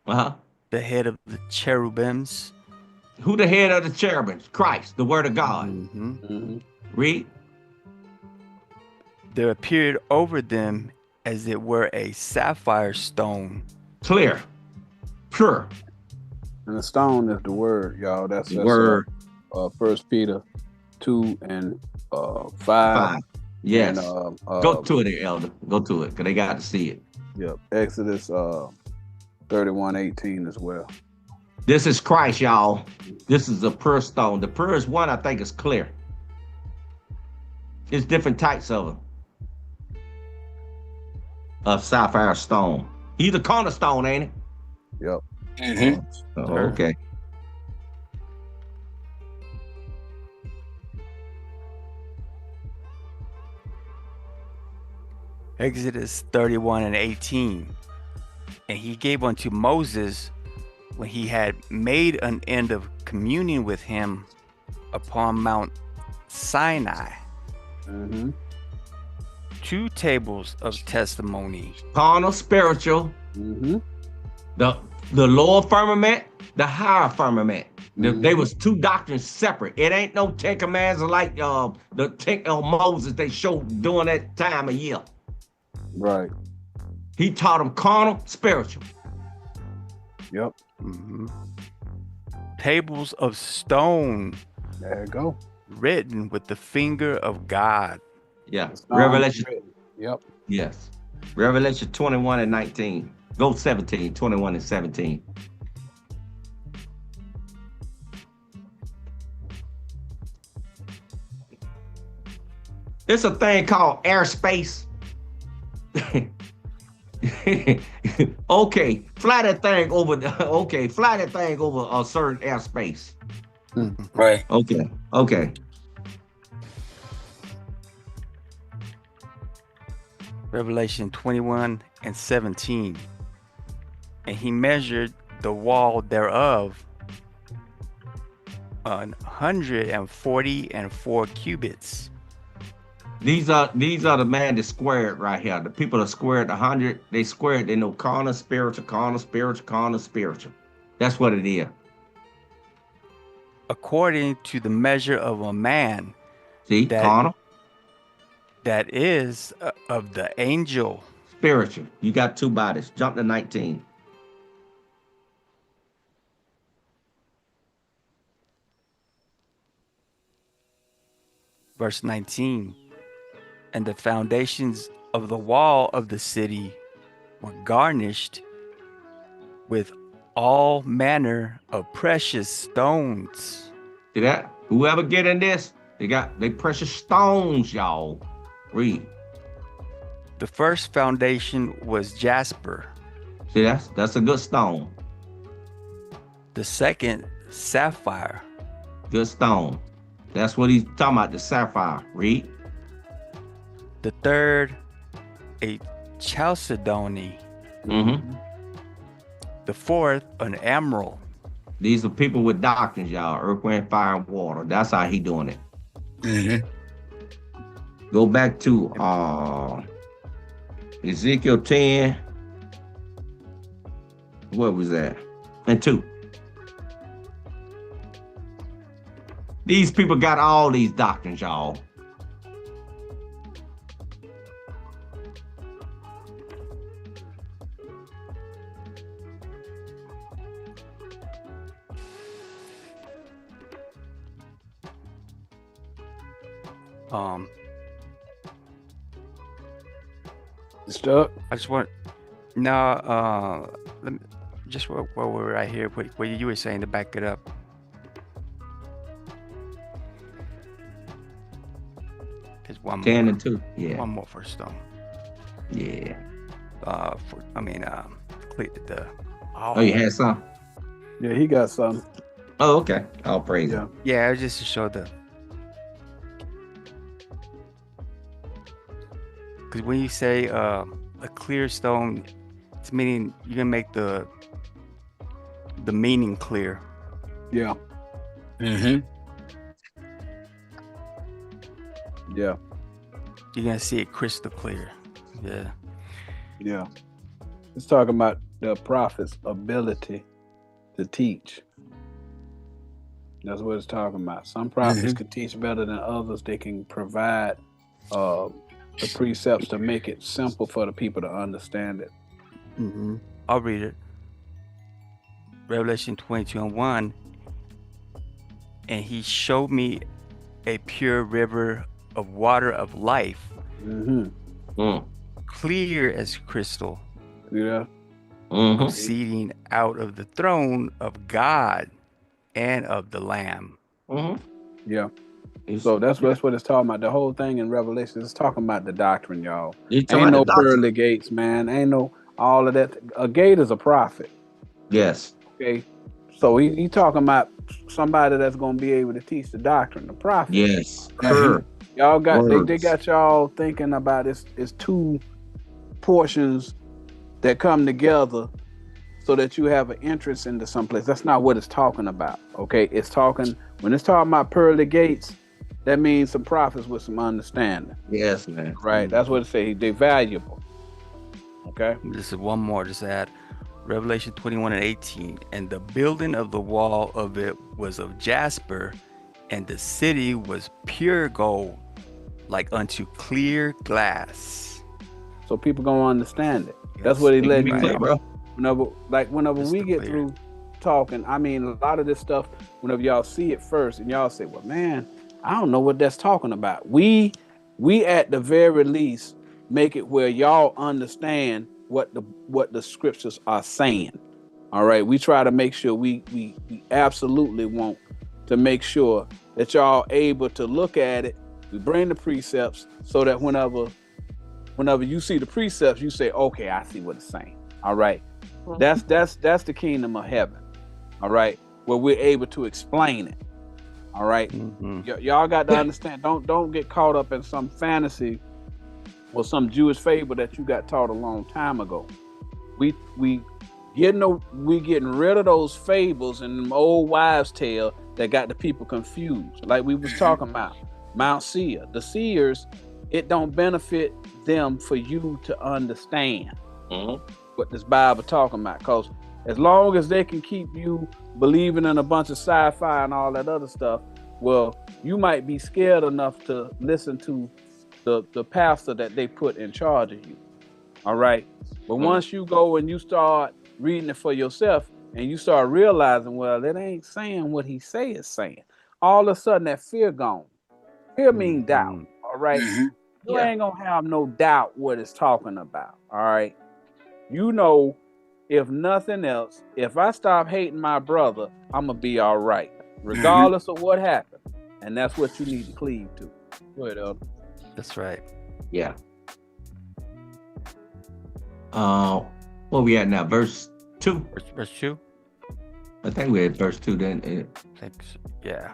head, the head of the cherubims. Who the head of the cherubims? Christ, the word of God. Read. There appeared over them as it were a sapphire stone. Clear. Pure. And the stone is the word, y'all. That's Word. 1 Peter 2 and 5. 5. Yes. And, Go to it, elder. Go to it, because they got to see it. Yep. Exodus 31:18 as well. This is Christ, y'all. This is the pure stone. The purest one, I think, is clear. It's different types of them. Of sapphire stone. He's the cornerstone, ain't it? Yep. Mm-hmm. Oh, okay. Exodus 31 and 18. And he gave unto Moses, when he had made an end of communion with him upon Mount Sinai, 2 tables of testimony. Carnal, spiritual. The lower firmament, the higher firmament. They was 2 doctrines separate. It ain't no 10 commands like the 10 Moses they showed during that time of year. Right. He taught them carnal, spiritual. Yep. Tables of stone. There you go. Written with the finger of God. Yeah. Stone Revelation. written. Yep. Yes. Revelation 21 and 19. Go 17, 21 and 17. It's a thing called airspace. Okay, fly that thing over a certain airspace. Right. Okay. Revelation 21 and 17. And he measured the wall thereof 144 cubits. These are the man that squared right here. The people that squared 100, they squared. They know carnal, spiritual, carnal, spiritual, carnal, spiritual. That's what it is. According to the measure of a man. See, carnal. That is of the angel. Spiritual. You got 2 bodies. Jump to 19. Verse 19. And the foundations of the wall of the city were garnished with all manner of precious stones. See that? Whoever get in this, they precious stones, y'all. Read. The first foundation was jasper. See, that's a good stone. The second, sapphire. Good stone. That's what he's talking about, the sapphire. Read. The third, a chalcedony. The fourth, an emerald. These are people with doctrines, y'all. Earth, wind, fire, and water. That's how he doing it. Go back to Ezekiel 10. What was that? And 2. These people got all these doctrines, y'all. Stuck? I just want no. Let me just where we're right here. What you were saying to back it up. There's one 10 more. and 2. Yeah. One more for Stone. Yeah. Oh, you had some? Yeah, he got some. Oh, okay. I'll praise Yeah. him. Yeah, just to show the. Because when you say a clear stone, it's meaning you're gonna make the meaning clear. Yeah. Mm-hmm. Yeah. You're gonna see it crystal clear. Yeah. Yeah. It's talking about the prophet's ability to teach. That's what it's talking about. Some prophets can teach better than others. They can provide the precepts to make it simple for the people to understand it. Mm-hmm. I'll read it. Revelation 22:1. And he showed me a pure river of water of life, clear as crystal, proceeding out of the throne of God and of the Lamb. Yeah. So that's what it's talking about. The whole thing in Revelation is talking about the doctrine, y'all. Ain't no pearly gates, man. Ain't no all of that. A gate is a prophet. Yes. Okay. So he talking about somebody that's going to be able to teach the doctrine, the prophet. Yes. Y'all got they got y'all thinking about it's two portions that come together so that you have an interest into someplace. That's not what it's talking about. Okay, when it's talking about pearly gates, that means some prophets with some understanding. Yes, man. Right. That's what it says. They're valuable. Okay. This is one more. Just add Revelation 21:18. And the building of the wall of it was of jasper, and the city was pure gold, like unto clear glass. So people gonna understand it. That's what he let me know, bro. Whenever we get through talking, I mean, a lot of this stuff, whenever y'all see it first and y'all say, well, man, I don't know what that's talking about. We at the very least make it where y'all understand what the scriptures are saying. All right. We try to make sure we absolutely want to make sure that y'all able to look at it. We bring the precepts so that whenever you see the precepts, you say, okay, I see what it's saying. All right. That's the kingdom of heaven. All right. Where we're able to explain it. All right. Y'all got to understand. Don't get caught up in some fantasy or some Jewish fable that you got taught a long time ago. We getting rid of those fables and them old wives' tale that got the people confused. Like we was talking about Mount Seir. The seers, it don't benefit them for you to understand what this Bible talking about. Because as long as they can keep you believing in a bunch of sci-fi and all that other stuff, well, you might be scared enough to listen to the pastor that they put in charge of you. All right. But once you go and you start reading it for yourself and you start realizing, well, it ain't saying what he say it's saying. All of a sudden that fear gone. Fear mean doubt. All right. You ain't gonna have no doubt what it's talking about. All right. You know, if nothing else, if I stop hating my brother, I'm gonna be all right, regardless of what happened. And that's what you need to cleave to. Go ahead, Elder. That's right. Yeah. Where we at now? Verse 2? Verse 2? I think we're at verse 2 then. I think so. Yeah.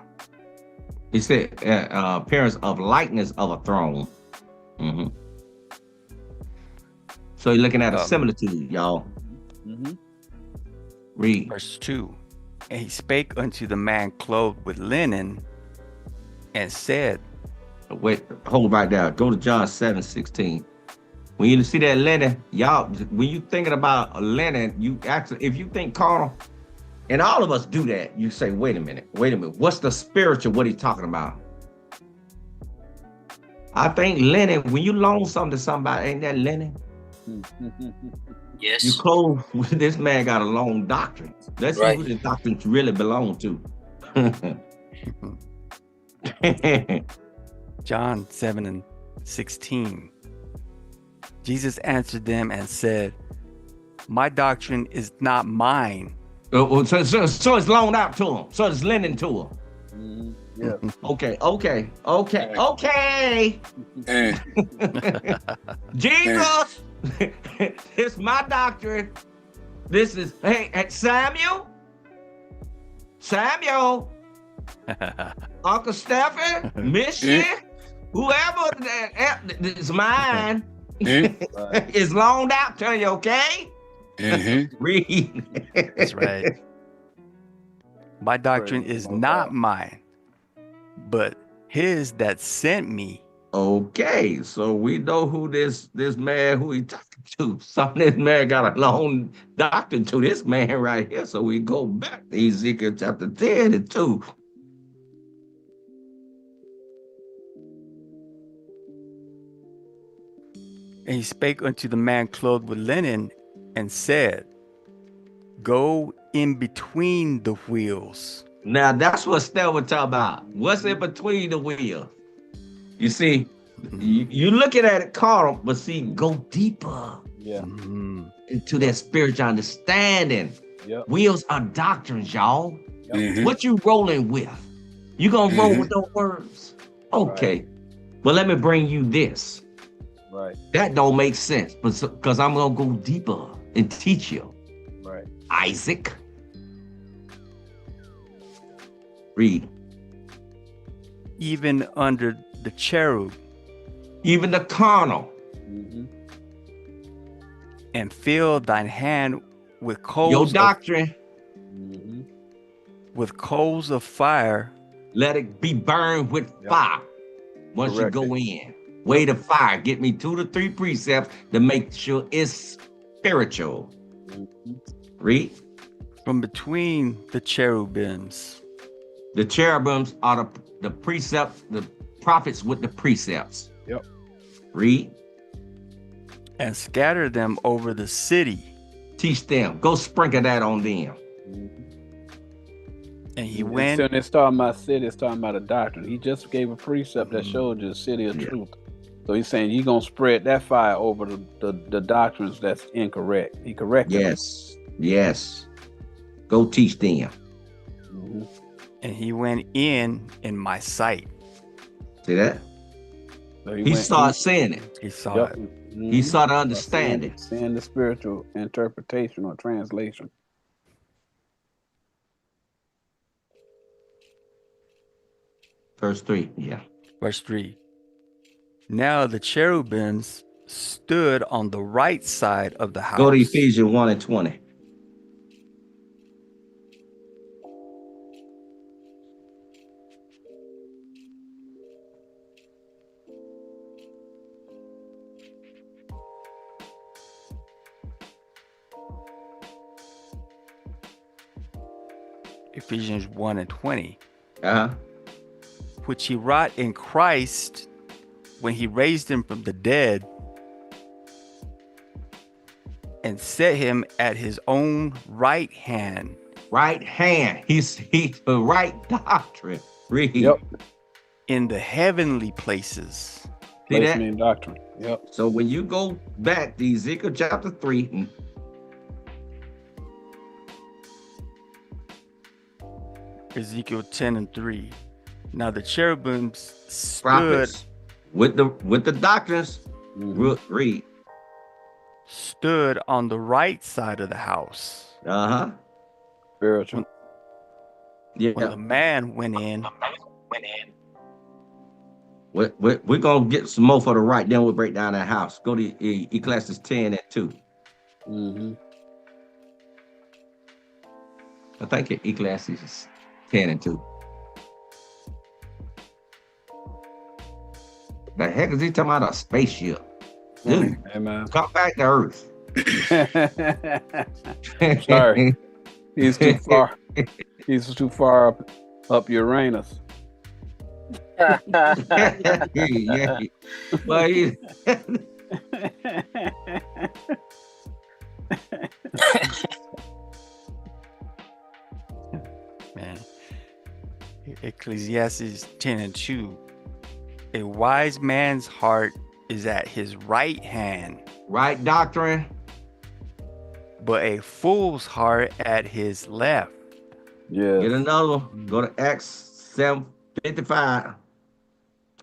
He said, appearance of likeness of a throne. So you're looking at a similitude, y'all. Read. Verse 2. And he spake unto the man clothed with linen and said, wait, hold right there. Go to John 7:16. When you see that linen, y'all, when you thinking about a linen, you actually, if you think carnal, and all of us do that, you say, wait a minute. What's the spiritual, what he's talking about? I think linen, when you loan something to somebody, ain't that linen? Yes. You close, this man got a long doctrine. Let's see who the doctrines really belong to. John 7:16. Jesus answered them and said, my doctrine is not mine. So it's loaned out to him. So it's lending to him. Yeah. Okay. Jesus, it's my doctrine. This is, hey, Samuel, Uncle Stephen, Mission, whoever is mine is loaned out to you, okay? Read. That's right. My doctrine is not mine, but his that sent me. Okay, so we know who this man who he talking to. Some of this man got a loan doctrine to this man right here. So we go back to Ezekiel chapter 10 and 2. And he spake unto the man clothed with linen and said, go in between the wheels. Now that's what Steph was talking about. What's in between the wheels? You see, you looking at it carnal, but see, go deeper into that spiritual understanding. Wheels are doctrines, y'all. What you rolling with? You gonna roll with those words? Okay. Well, let me bring you this. That don't make sense, but because I'm gonna go deeper and teach you. Isaac. Read. Even under the cherub. Even the carnal. And fill thine hand with coals. Your doctrine. With coals of fire. Let it be burned with fire. Once you go in. Way to fire. Get me 2 to 3 precepts to make sure it's spiritual. Read. From between the cherubims. The cherubims are the precepts, the prophets with the precepts. Read. And scatter them over the city. Teach them. Go sprinkle that on them. And he went. So it's talking about city, it's talking about a doctrine. He just gave a precept that showed you the city of truth. So he's saying you're going to spread that fire over the doctrines that's incorrect. He corrected them. Yes. Go teach them. And he went in my sight. See that? So he started seeing it. He saw it. He started understanding. Seeing the spiritual interpretation or translation. Verse 3, Verse 3. Now the cherubims stood on the right side of the house. Go to Ephesians 1 and 20. Ephesians 1 and 20. Which he wrought in Christ when he raised him from the dead and set him at his own right hand. Right hand. He's the right doctrine. Read. In the heavenly places. See that? In doctrine. So when you go back to Ezekiel chapter 3. Ezekiel 10 and 3. Now the cherubims stood prophets with the doctrines. Read. Stood on the right side of the house. Spiritual. When the man went in. We're gonna get some more for the right, then we'll break down that house. Go to Ecclesiastes 10 and 2. I think Ecclesiastes 10 and 2. The heck is he talking about? A spaceship? Dude, come back to Earth. Sorry. He's too far. He's too far up Uranus. But Man. Ecclesiastes 10 and 2. A wise man's heart is at his right hand. Right doctrine. But a fool's heart at his left. Yeah. Get another one. Go to Acts 7:55.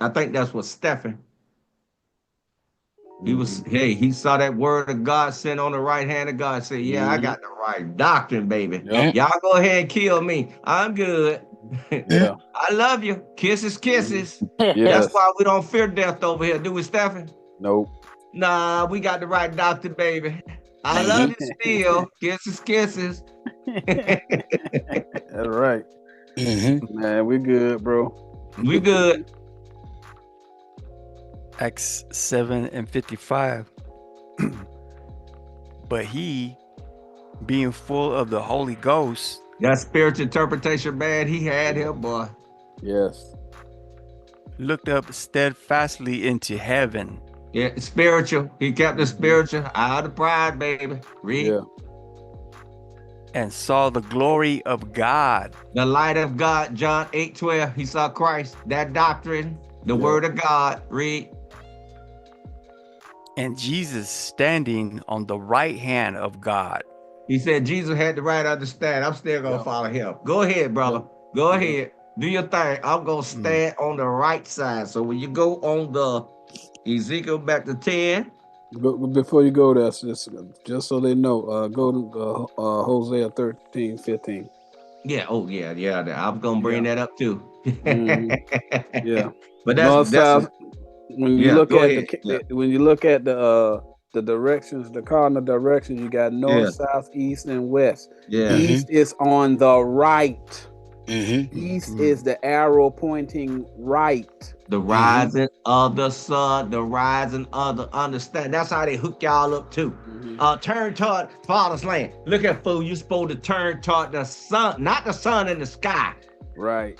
I think that's what Stephen. He saw that word of God sent on the right hand of God. Said, yeah, I got the right doctrine, baby. Yep. Y'all go ahead and kill me. I'm good. Yeah. I love you. Kisses, kisses. Yes. That's why we don't fear death over here, do we, Stephen? Nope. Nah, we got the right doctrine, baby. I love you still. Kisses, kisses. That's right. Man, we good, bro. We good. Acts 7:55. But he, being full of the Holy Ghost. That spiritual interpretation, man, he had him, boy. Yes. Looked up steadfastly into heaven. Yeah, spiritual. He kept the spiritual out of pride, baby. Read. Yeah. And saw the glory of God. The light of God, John 8:12. He saw Christ. That doctrine, the word of God. Read. And Jesus standing on the right hand of God. He said Jesus had the right understand. I'm still going to follow him. Go ahead, brother. Go ahead. Do your thing. I'm going to stand on the right side. So when you go on the Ezekiel back to 10. Before you go there, just so they know, go to Hosea 13:15. Yeah. Oh, yeah. I'm going to bring that up too. Yeah. But that's when you look at the directions, the cardinal directions, you got north, south, east, and west. Yeah. East is on the right. East is the arrow pointing right. The rising of the sun, the rising of the understand. That's how they hook y'all up too. Turn toward Father's land. Look at fool, you supposed to turn toward the sun, not the sun in the sky. Right.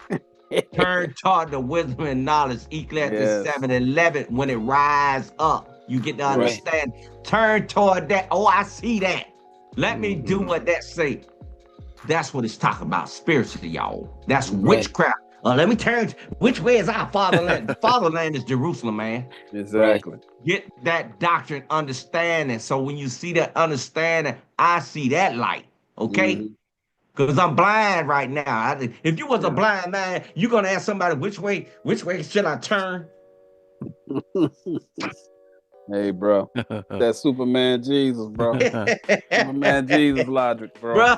Turn toward the wisdom and knowledge. Ecclesiastes 7:11. When it rise up, you get to understand. Turn toward that. Oh, I see that. Let me do what that say. That's what it's talking about spiritually, y'all. That's witchcraft. Let me turn. Which way is our fatherland? The fatherland is Jerusalem, man. Exactly. Get that doctrine understanding. So when you see that understanding, I see that light. Okay? Because I'm blind right now. If you was a blind man, you're gonna ask somebody which way should I turn? Hey, bro, that Superman Jesus, bro. Superman Jesus logic, bro. Bro,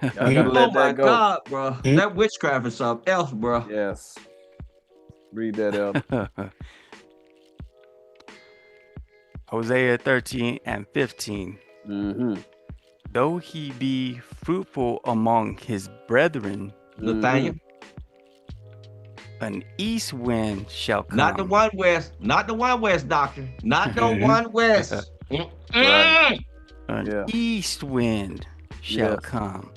y'all gotta let that go. God, bro. That witchcraft is something else, bro. Yes. Read that out. Hosea 13:15. Though he be fruitful among his brethren, Nathaniel, an east wind shall come. Not the one west, not the one west doctrine, not the one west. An east wind shall come.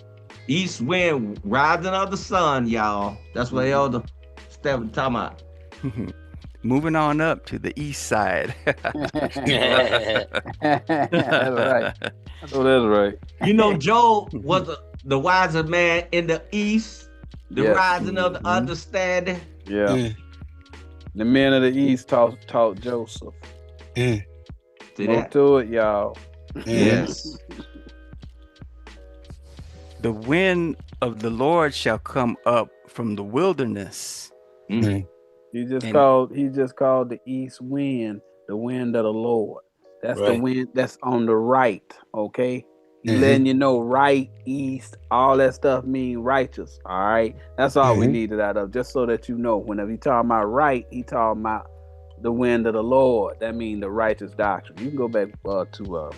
East wind, rising of the sun, y'all. That's what Elder Stephen talking about. Moving on up to the east side. That's right. That's right. You know, Job was the wiser man in the east, the rising of the understanding. Yeah. The men of the east taught Joseph. See Go that? to it, y'all. Yes. The wind of the Lord shall come up from the wilderness. He just called the east wind the wind of the Lord. That's the wind that's on the right, okay? Letting you know right, east, all that stuff mean righteous, all right? That's all we needed out of, just so that you know. Whenever he talking about right, he talking about the wind of the Lord. That means the righteous doctrine. You can go back to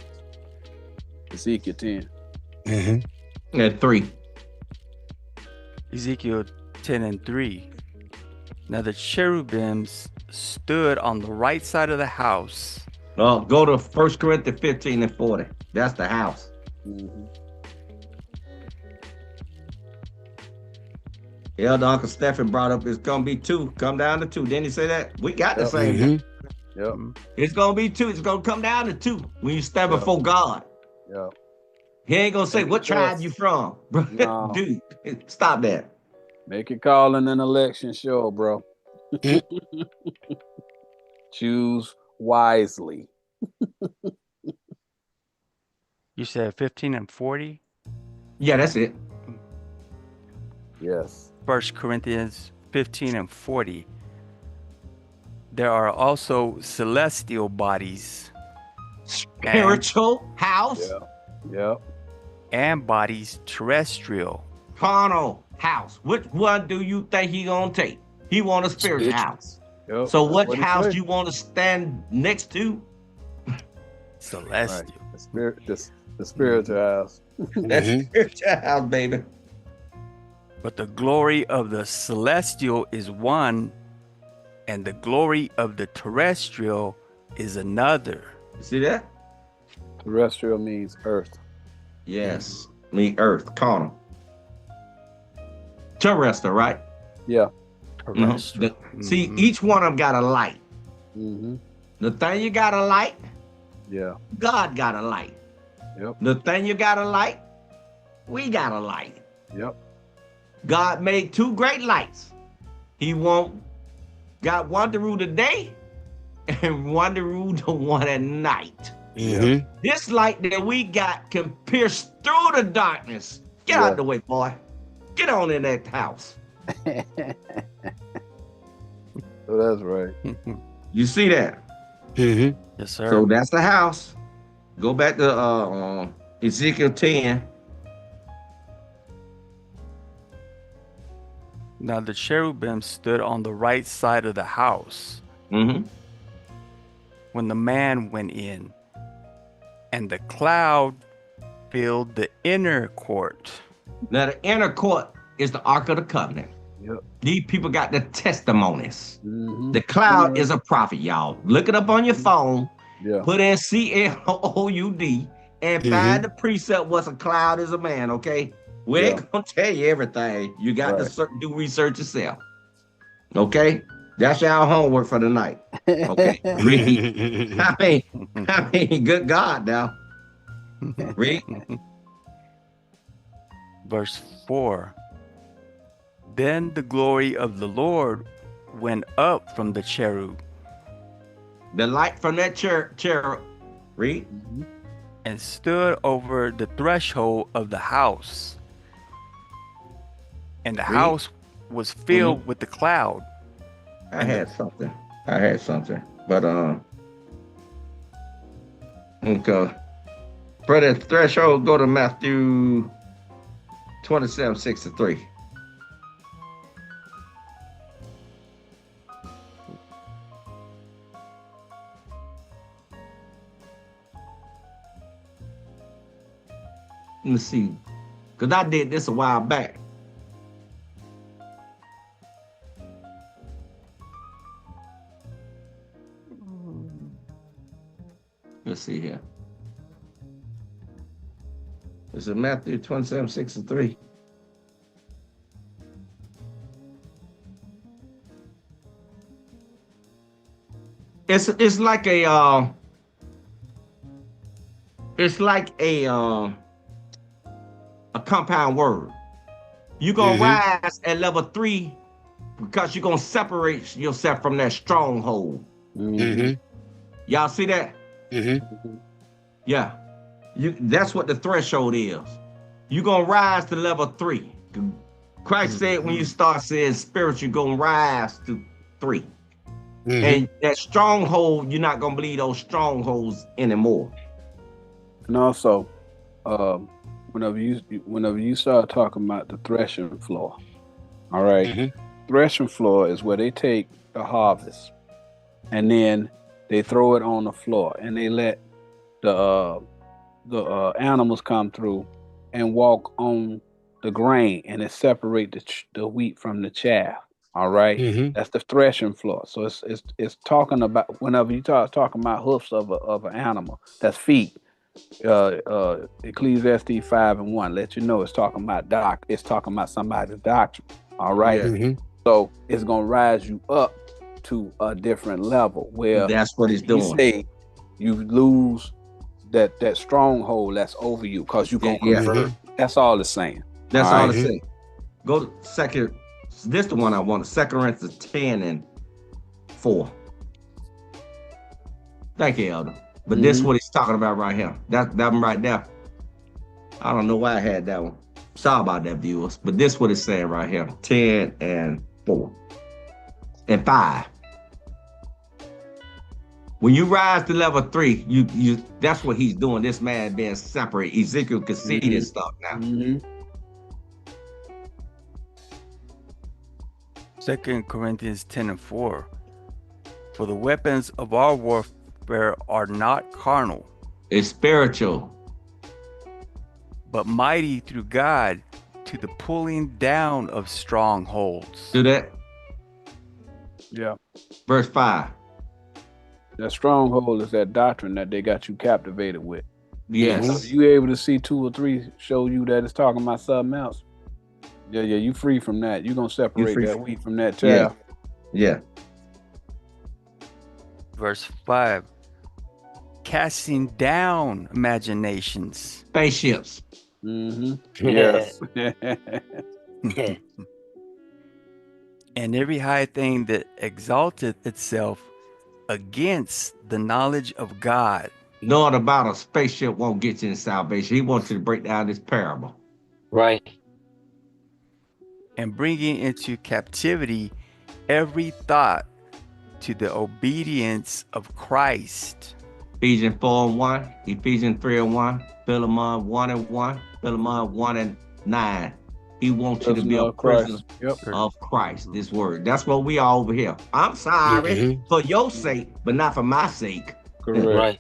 Ezekiel 10. At 3. Ezekiel 10:3. Now the cherubims stood on the right side of the house. Go to 1 Corinthians 15:40. That's the house. Elder Uncle Stephen brought up it's gonna be 2. Come down to 2. Didn't he say that? We got the same. Yep. It's gonna be 2. It's gonna come down to 2 when you stand before God. Yeah. He ain't gonna say what tribe you from, bro. No. Dude, stop that. Make it call in an election show, bro. Choose wisely. You said 15 and 40? Yeah, that's it. Yes. 1 Corinthians 15 and 40. There are also celestial bodies. Spiritual house. Yeah. And bodies terrestrial. Carnal house. Which one do you think he gonna take? He want a spiritual house. Yep. So That's what he house said. you want to stand next to? Celestial. Right. The spiritual house. That's spiritual house, baby. But the glory of the celestial is one, and the glory of the terrestrial is another. You see that? Terrestrial means earth. Yes. Me earth, carnal. Terrestrial, right? Yeah. Terrestrial. See, each one of them got a light. Mm-hmm. The thing you got a light, Yeah. God got a light. Yep. The thing you got a light, we got a light. Yep. God made two great lights. He got one to rule the day and one to rule the one at night. Mm-hmm. This light that we got can pierce through the darkness. Get out the way, boy. Get on in that house. So that's right. You see that? Mm-hmm. Yes, sir. So that's the house. Go back to Ezekiel 10. Now the cherubim stood on the right side of the house Mm-hmm. when the man went in, and the cloud filled the inner court. Now the inner court is the Ark of the Covenant. Yep. These people got the testimonies. Mm-hmm. The cloud is a prophet, y'all. Look it up on your phone. Yeah. Put in CLOUD and find the precept what's a cloud is a man, okay? We ain't gonna tell you everything. You got to do research yourself. Okay? That's your homework for the night. Okay. Read. I mean, good God now. Read. Verse 4. Then the glory of the Lord went up from the cherub. The light from that cherub. Read. And stood over the threshold of the house. And the house was filled with the cloud. I had something. But okay. For the threshold, go to Matthew 27:63. Let me see. Because I did this a while back. Let's see here. Is it Matthew 27:63? It's like a compound word. You're gonna rise at level 3 because you're gonna separate yourself from that stronghold. Y'all see that? Yeah. That's what the threshold is. You're gonna rise to level 3. Christ said when you start saying spiritual, you're gonna rise to 3. And that stronghold, you're not gonna believe those strongholds anymore. And also, whenever you start talking about the threshing floor, all right, threshing floor is where they take the harvest and then they throw it on the floor and they let the animals come through and walk on the grain and it separate the wheat from the chaff. All right, that's the threshing floor. So it's talking about whenever you talking about hoofs of an animal, that's feet. Ecclesiastes 5:1 let you know it's talking about it's talking about somebody's doctrine. All right, so it's gonna rise you up to a different level where that's what he's doing. You say you lose that stronghold that's over you because you gonna convert. That's all it's saying. That's all it's saying. Go to second. This the one I wanted. 2 Corinthians 10:4. Thank you, Elder. But this is what he's talking about right here. That one right there. I don't know why I had that one. Sorry about that, viewers. But this is what it's saying right here. 10 and 4 and 5. When you rise to level 3, you that's what he's doing. This man being separate. Ezekiel can see this stuff now. 2 Corinthians 10 and 4. For the weapons of our warfare are not carnal. It's spiritual. But mighty through God to the pulling down of strongholds. Do that. Yeah. Verse 5. That stronghold is that doctrine that they got you captivated with. Yes. So if you able to see 2 or 3 show you that it's talking about something else. Yeah, you free from that. You're going to separate that wheat from that chaff. Yeah. Verse 5. Casting down imaginations. Spaceships. Yes. And every high thing that exalteth itself against the knowledge of God. Knowing about a spaceship won't get you in salvation. He wants you to break down this parable. Right. And bringing into captivity every thought to the obedience of Christ. Ephesians 4 and 1, Ephesians 3 and 1, Philemon 1 and 1, Philemon 1 and 9. He wants you to be a prisoner of Christ, this word. That's what we are over here. I'm sorry for your sake, but not for my sake. Correct. Right.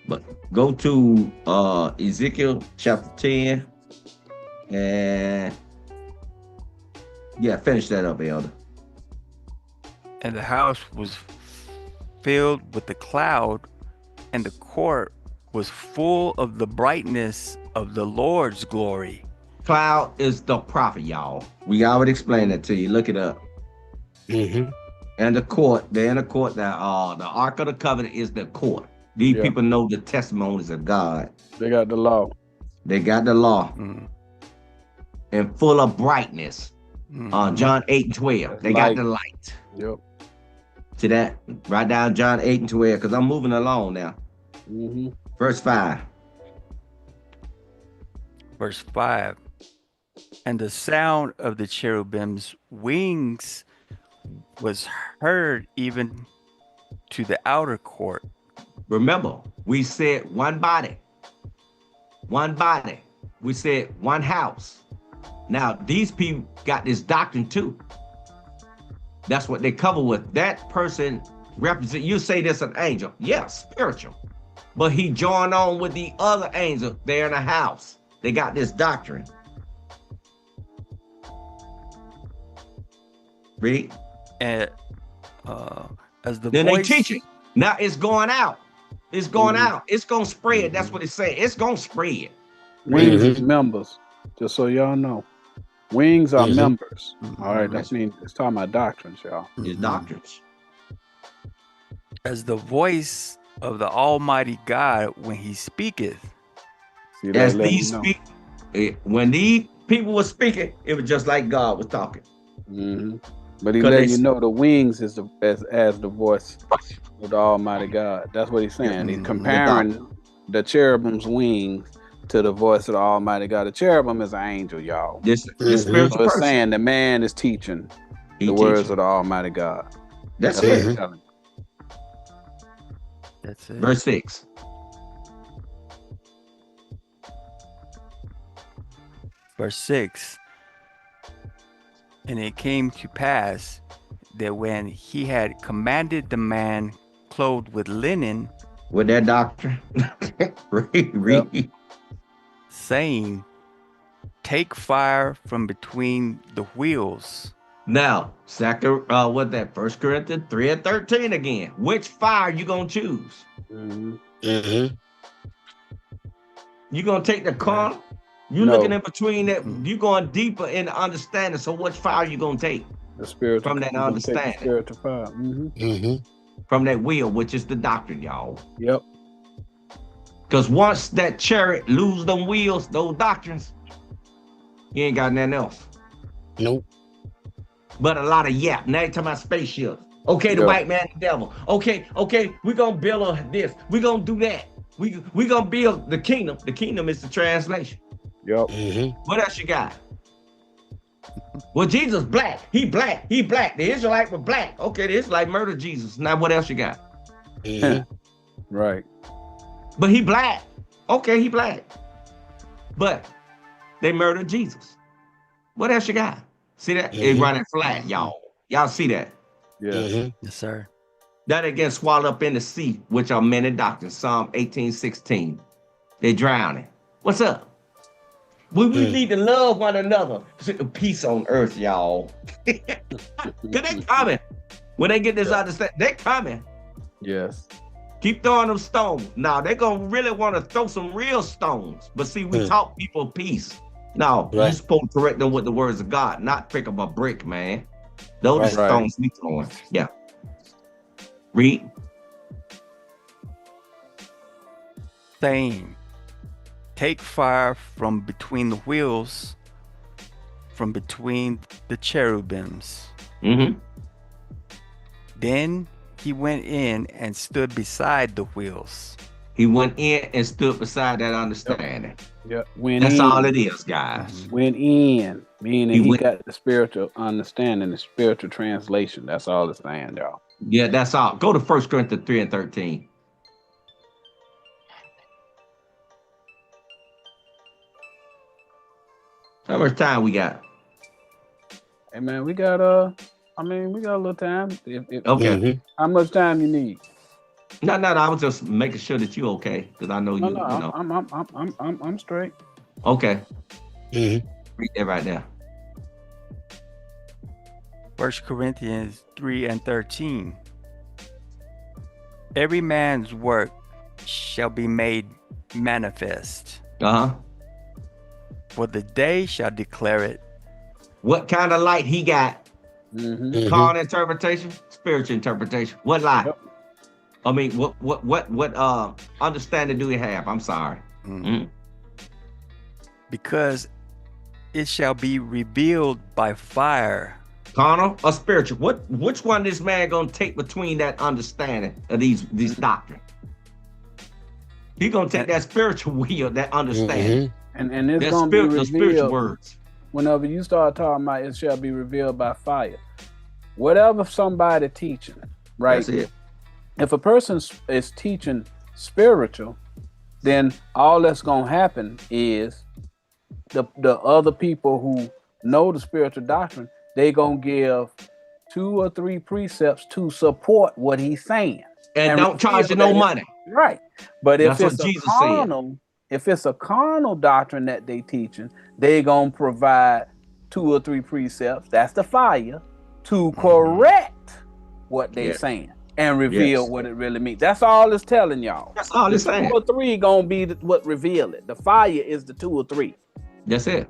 But go to Ezekiel chapter 10 and finish that up, Elder. And the house was filled with the cloud, and the court was full of the brightness of the Lord's glory. Cloud is the prophet, y'all. We already explained that to you. Look it up. And the court, they're in the court. The Ark of the Covenant is the court. These people know the testimonies of God. They got the law. They got the law. And full of brightness. John 8 and 12. They got the light. Yep. To that, write down John 8 and 12, because I'm moving along now. Verse 5. Verse 5. And the sound of the cherubim's wings was heard even to the outer court. Remember, we said one body. One body. We said one house. Now, these people got this doctrine too. That's what they cover with. That person represent, you say there's an angel. Yeah, spiritual. But he joined on with the other angel there in the house. They got this doctrine. Read. And as the then voice... they teach it. Now it's going out. It's going out. It's going to spread. That's what it's saying. It's going to spread. Wings is members, just so y'all know. Wings are members. All right, that means it's talking about doctrines, y'all. It's doctrines. As the voice of the Almighty God when he speaketh. See, as these when these people were speaking, it was just like God was talking. But he let you know the wings is as the voice of the Almighty God. That's what he's saying. He's comparing the cherubim's wings to the voice of the Almighty God. The cherubim is an angel, y'all. This spiritual so it's saying the man is teaching the words of the Almighty God. That's it. That's it. Verse 6. Verse 6. And it came to pass that when he had commanded the man clothed with linen, with that doctrine, read. Saying, take fire from between the wheels. Now, what that? 1 Corinthians 3 and 13 again. Which fire you gonna choose? You gonna take the carnal? You looking in between that? You going deeper in the understanding. So, which fire you gonna take? The spirit from that understanding. Spiritual fire. From that wheel, which is the doctrine, y'all. Yep. Because once that chariot lose them wheels, those doctrines, you ain't got nothing else. Nope. But a lot of yap. Now you're talking about spaceships. Okay, the white man, the devil. Okay, we're gonna build this. We're gonna do that. We gonna build the kingdom. The kingdom is the translation. Yep. What else you got? Well, Jesus black. He black. The Israelite was black. Okay, the Israelite murdered Jesus. Now what else you got? Right. But he black. Okay, he black. But they murdered Jesus. What else you got? See that? It's running flat, y'all. Y'all see that? Yeah. Yes, sir. That they get swallowed up in the sea, which are many doctrines. Psalm 18:16. They're drowning. What's up? We need to love one another. Peace on earth, y'all. Cause they coming. When they get this understanding, they coming. Yes. Keep throwing them stones. Now they're gonna really want to throw some real stones. But see, we taught people peace. Now you're supposed to correct them with the words of God, not pick up a brick, man. Those are stones we throwing. Yeah. Read. Saying, take fire from between the wheels, from between the cherubims. Then he went in and stood beside the wheels. He went in and stood beside that understanding. Yep. That's all it is, guys. Went in, meaning he got the spiritual understanding, the spiritual translation. That's all it's saying, y'all. Yeah, that's all. Go to 1 Corinthians 3:13. How much time we got? Hey man, we got we got a little time. Okay. How much time you need? No, I was just making sure that you okay, because I know you. No, I'm straight. Okay. Read that right there. 1 Corinthians 3:13. Every man's work shall be made manifest. For the day shall declare it. What kind of light he got? Carnal interpretation, spiritual interpretation. What light? Yep. I mean, what understanding do we have? I'm sorry. Because it shall be revealed by fire. Carnal or spiritual? Which one this man gonna take between that understanding of these doctrine? He gonna take that spiritual wheel, that understanding. And it's gonna be revealed. The spiritual words. Whenever you start talking about it shall be revealed by fire. Whatever somebody teaching, right? That's it. If a person is teaching spiritual, then all that's gonna happen is the other people who know the spiritual doctrine, they gonna give 2 or 3 precepts to support what he's saying. And don't charge you no money. Right. But if that's it's what a Jesus carnal, if it's a carnal doctrine that they teaching, they gonna provide 2 or 3 precepts, that's the fire, to correct what they saying and reveal what it really means. That's all it's telling y'all. That's all it's saying. 2 or 3 gonna be what reveal it. The fire is the 2 or 3. That's it.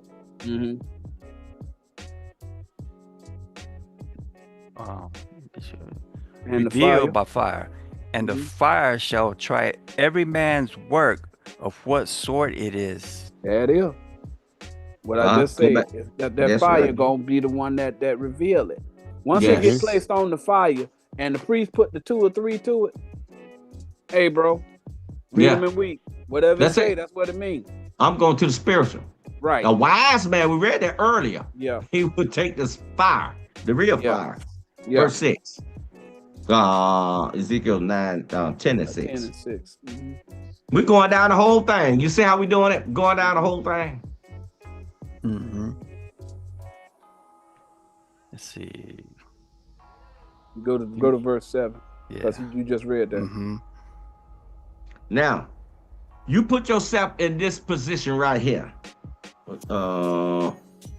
Revealed by fire. And the fire shall try every man's work of what sort it is. That is. What I just said, that fire gonna be the one that reveal it. Once it gets placed on the fire and the priest put the 2 or 3 to it, hey bro, read them and weep. Whatever it say, that's what it means. I'm going to the spiritual. Right. A wise man, we read that earlier. Yeah. He would take this fire, the real fire. Yeah. Verse 6. Ezekiel 9, 10 and 6. 10 and 6. We're going down the whole thing. You see how we doing it? Going down the whole thing. Let's see. Go to verse 7. Because you just read that. Now, you put yourself in this position right here.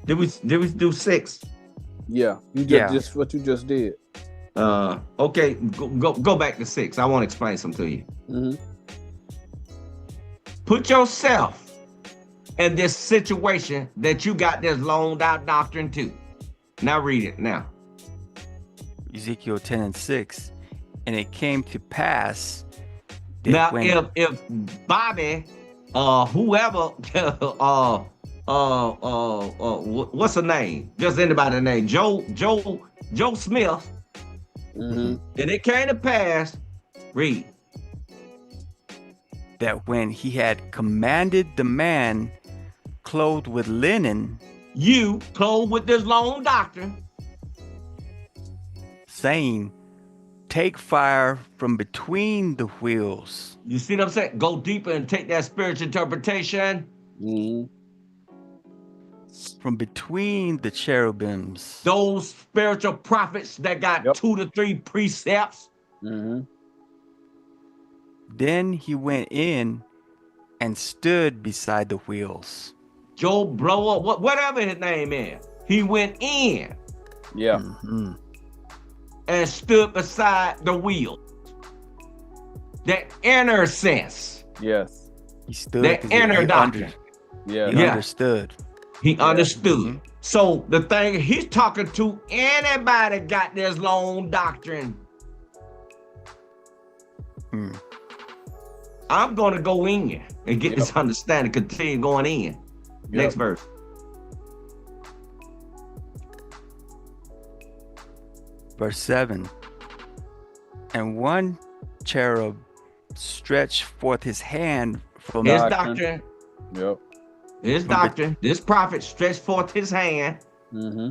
Did we do 6? Yeah. You just what you just did. Okay, go back to 6. I want to explain something to you. Put yourself in this situation that you got this loaned out doctrine to. Now read it now. Ezekiel 10 and 6. And it came to pass that now when... if Bobby whoever what's her name? Just anybody's name. Joe Smith Mm-hmm. And it came to pass, read, that when he had commanded the man clothed with linen, you clothed with this long doctrine, saying, take fire from between the wheels. You see what I'm saying? Go deeper and take that spiritual interpretation. Mm-hmm. From between the cherubims. Those spiritual prophets that got 2 to 3 precepts. Mm-hmm. Then he went in and stood beside the wheels. Joe Blower, whatever his name is, he went in. Yeah. Mm-hmm. And stood beside the wheel. That inner sense. Yes. He stood. That inner doctrine. He understood. He understood. Mm-hmm. So the thing, he's talking to anybody got this long doctrine. I'm going to go in and get this understanding, continue going in. Next verse. Verse 7. And one cherub stretched forth his hand from his doctrine. Yep. His doctrine. This prophet stretched forth his hand. Mm-hmm.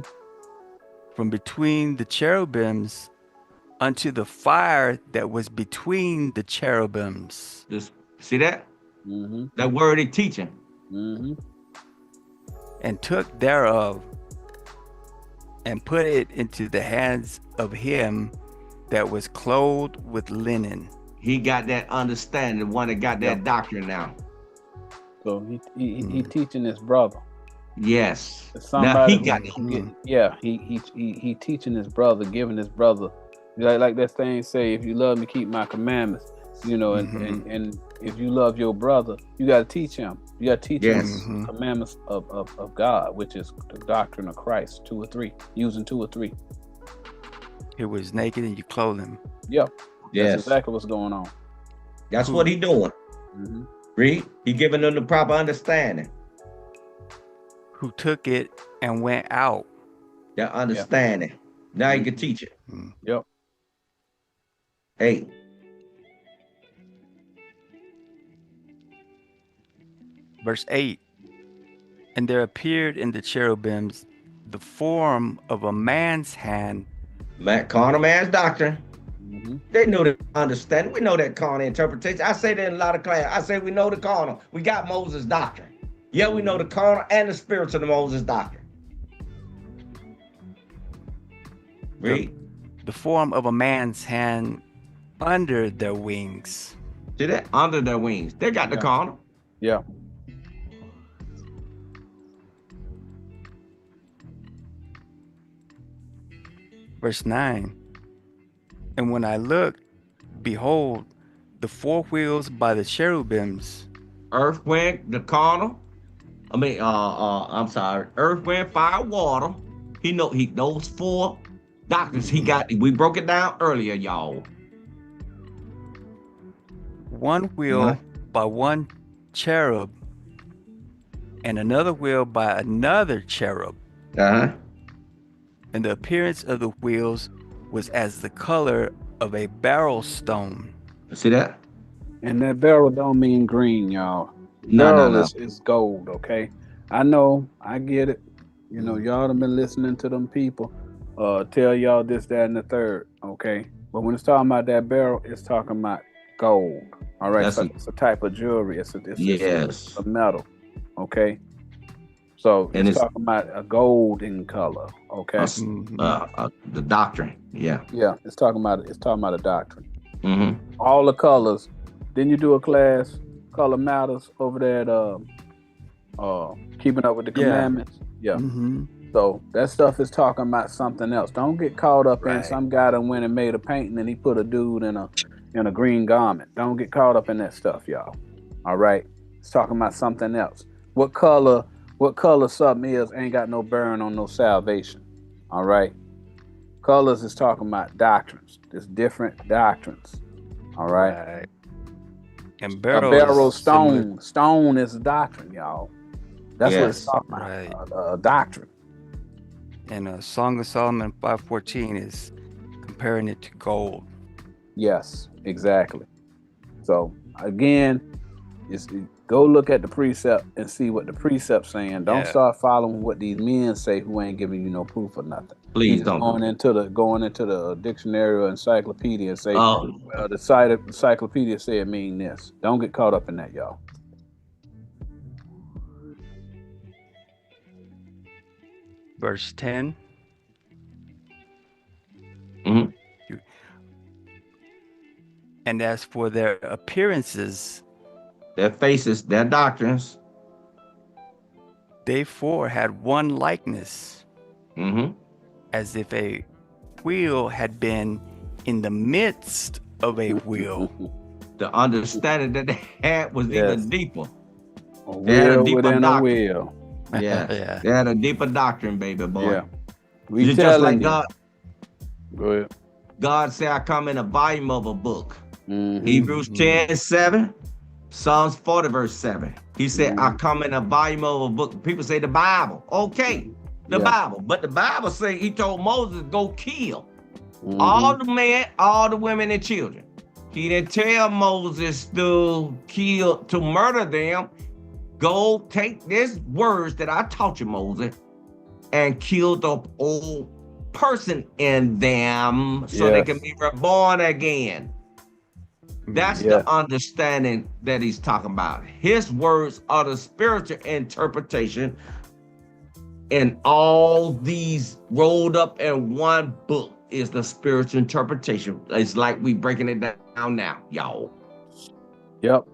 From between the cherubims unto the fire that was between the cherubims. See that? Mm-hmm. That word he teaching. Mm-hmm. And took thereof and put it into the hands of him that was clothed with linen. He got that understanding, the one that got that doctrine now. So he teaching his brother. Yes. Now he got it. He teaching his brother, giving his brother, like that thing say, if you love me, keep my commandments. You know, and if you love your brother, you got to teach him. You got to teach him the commandments of God, which is the doctrine of Christ, 2 or 3, using 2 or 3. He was naked and you clothed him. Yep. That's exactly what's going on. That's what he doing. Mm-hmm. Read. He giving them the proper understanding. Who took it and went out. That understanding. Now you can teach it. Yep. 8. Verse 8. And there appeared in the cherubims the form of a man's hand. Carnal man's doctrine. Mm-hmm. They know the understanding. We know that carnal interpretation. I say that in a lot of class. I say we know the carnal. We got Moses' doctrine. Yeah, we know the carnal and the spiritual of the Moses' doctrine. Read. The form of a man's hand under their wings. See that? Under their wings. They got the carnal. Yeah. Verse 9. And when I looked, behold, the 4 wheels by the cherubims. Earth, wind, the carnal. Earth, wind, fire, water. He knows 4 doctrines. He got. We broke it down earlier, y'all. 1 wheel by 1 cherub, and another wheel by another cherub. And the appearance of the wheels was as the color of a beryl stone. See that? And that beryl don't mean green, y'all. No. Is gold, okay? I know, I get it. You know, y'all have been listening to them people tell y'all this, that, and the third, okay? But when it's talking about that beryl, it's talking about gold. All right, it's a type of jewelry. It's a metal, okay? So it's talking about a golden color, okay? The doctrine, yeah. Yeah, it's talking about a doctrine. Mm-hmm. All the colors. Didn't you do a class, Color Matters, over there at Keeping Up with the Commandments? Yeah. Mm-hmm. So that stuff is talking about something else. Don't get caught up in some guy that went and made a painting and he put a dude in a green garment. Don't get caught up in that stuff, y'all. All right? It's talking about something else. What color something is ain't got no bearing on no salvation. All right? Colors is talking about doctrines. There's different doctrines. All right? And beryl stone. Stone is a doctrine, y'all. That's what it's talking about. A doctrine. And Song of Solomon 5:14 is comparing it to gold. Yes, exactly. So again, go look at the precept and see what the precept's saying. Don't start following what these men say who ain't giving you no proof or nothing. Please don't. Going into the dictionary or encyclopedia and say, well, the encyclopedia say it mean this. Don't get caught up in that, y'all. Verse 10. Mm-hmm. And as for their appearances, their faces, their doctrines, they four had one likeness, as if a wheel had been in the midst of a wheel. The understanding that they had was even deeper. They had a deeper doctrine. A wheel. Yeah. They had a deeper doctrine, baby boy. Yeah. We just like God. Go ahead. God said, I come in a volume of a book. Hebrews 10:7, Psalms 40 verse 7. He said, I come in a volume of a book. People say the Bible. Okay, the Bible. But the Bible say he told Moses, go kill all the men, all the women and children. He didn't tell Moses to kill, to murder them. Go take these words that I taught you, Moses, and kill the old person in them so they can be reborn again. That's the understanding that he's talking about. His words are the spiritual interpretation, and all these rolled up in one book is the spiritual interpretation. It's like we breaking it down now, y'all. Yep.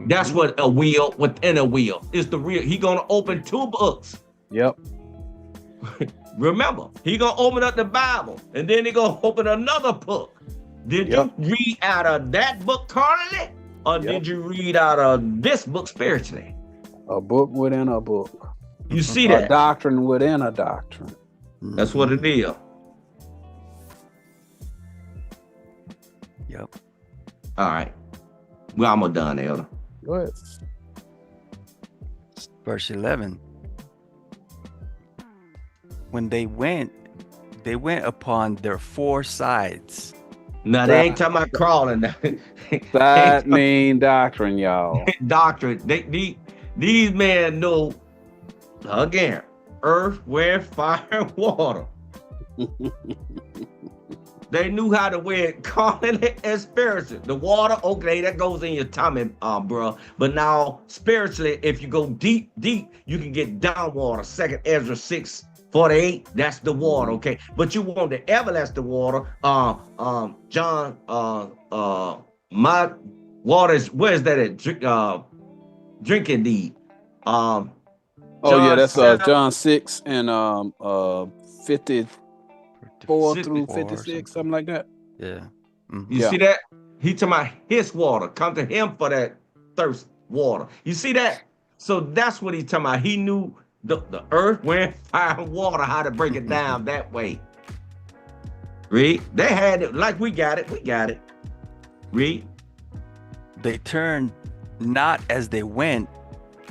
That's what a wheel within a wheel is. The real. He gonna open two books. Yep. Remember, he gonna open up the Bible, and then he gonna open another book. Did you read out of that book carnally, or did you read out of this book spiritually? A book within a book. You see that? A doctrine within a doctrine. That's what it is. Yep. All right. Well, I'm done, Elder. Go ahead. Verse 11. When they went upon their four sides. No, they ain't talking about crawling. That mean doctrine, y'all. Doctrine. These men know, again, earth, wind, fire, and water. They knew how to wear it carnally and spiritually. The water, okay, that goes in your tummy, bro. But now, spiritually, if you go deep, you can get down water. 2 Ezra 6:48, that's the water, okay? But you want the everlasting water. John, my water is, where's that at? Drinking deed. John that's John 6 and 54 through 56, something like that. Yeah. You see that? He talking about his water. Come to him for that thirst water. You see that? So that's what he talking about. He knew the earth, wind, fire, and water, how to break it down that way. Read. They had it like we got it. We got it. Read. They turned not as they went.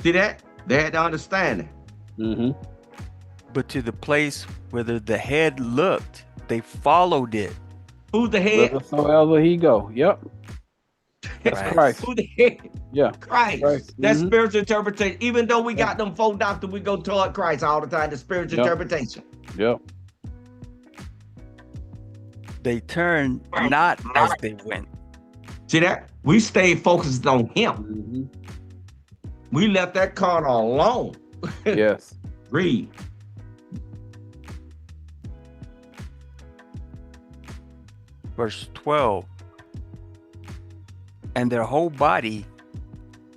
See that? They had to understand it. But to the place where the head looked, they followed it. Who's the head? Wheresoever he go. Yep. That's Christ. Who the head? Yeah. Christ. That's spiritual interpretation. Even though we got them four doctors, we go toward Christ all the time. The spiritual interpretation. Yep. They turned not as they went. See that? We stayed focused on him. We left that carnal alone. Yes. Read. Verse 12. And their whole body.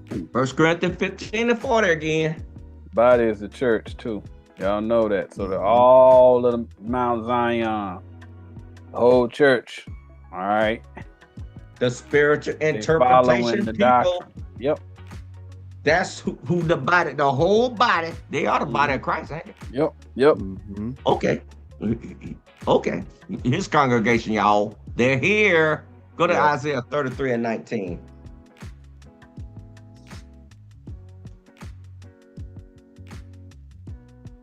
1 Corinthians 15:40 again. Body is the church too. Y'all know that. So they're all of the Mount Zion, the whole church. All right. The spiritual interpretation the people. doctrine. Yep. That's who the body, the whole body. They are the body of Christ, ain't they? Yep. Okay. Okay. His congregation, y'all. They're here. Go to Isaiah 33:19.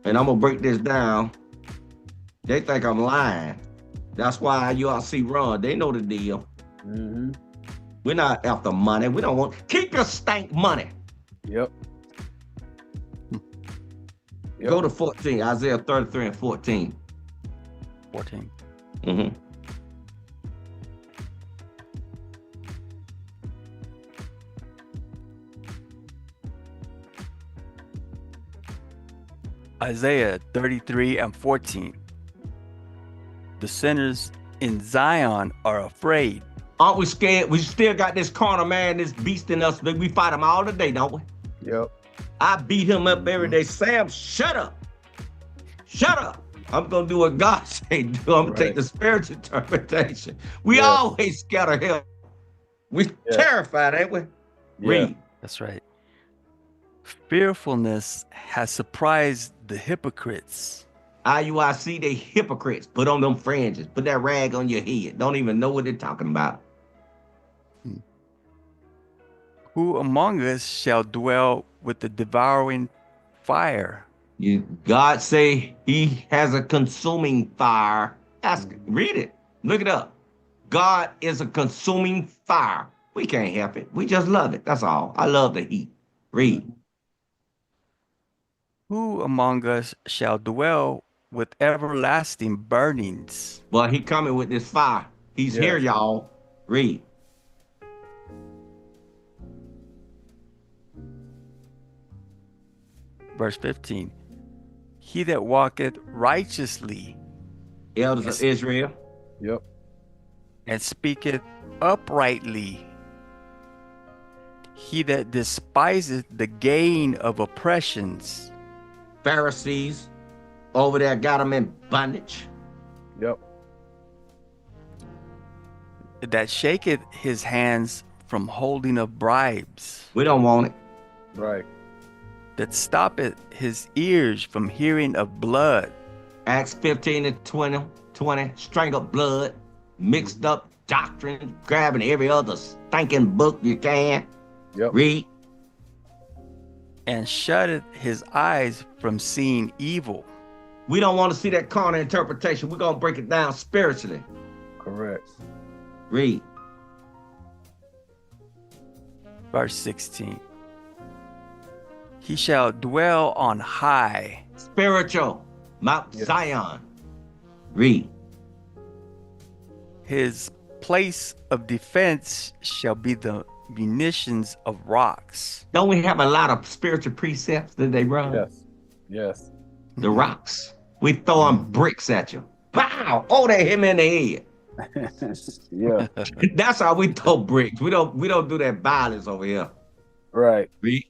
And I'm gonna break this down. They think I'm lying. That's why URC run. They know the deal. Mm-hmm. We're not after money. We don't want. Keep your stank money. Yep. Go to 14. Isaiah 33 and 14. 14. Mm-hmm. Isaiah 33 and 14. The sinners in Zion are afraid. Aren't we scared? We still got this carnal man, this beast in us, but we fight him all the day, don't we? Yep. I beat him up every day. Sam, shut up. Shut up. I'm going to do what God say do. I'm going to take the spiritual interpretation. We always scatter hell. We terrified, ain't we? Read. That's right. Fearfulness has surprised the hypocrites. IUIC, they hypocrites. Put on them fringes. Put that rag on your head. Don't even know what they're talking about. Who among us shall dwell with the devouring fire? God say he has a consuming fire. Ask it. Read it. Look it up. God is a consuming fire. We can't help it. We just love it. That's all. I love the heat. Read. Who among us shall dwell with everlasting burnings? Well, he coming with this fire. He's here, y'all. Read. Verse 15. He that walketh righteously. Elders of Israel. Yep. And speaketh uprightly. He that despiseth the gain of oppressions. Pharisees over there got them in bondage. Yep. That shaketh his hands from holding of bribes. We don't want it. Right. That stoppeth his ears from hearing of blood. Acts 15 and 20, strangled blood, mixed up doctrine, grabbing every other stinking book you can. Yep. Read. And shutteth his eyes from seeing evil. We don't want to see that carnal interpretation. We're going to break it down spiritually. Correct. Read. Verse 16. He shall dwell on high. Spiritual. Mount Zion. Read. His place of defense shall be the munitions of rocks. Don't we have a lot of spiritual precepts that they run? Yes. Yes. The rocks. We throwing bricks at you. Pow! Oh, they hit me in the head. Yeah. That's how we throw bricks. We don't do that violence over here. Right. Read.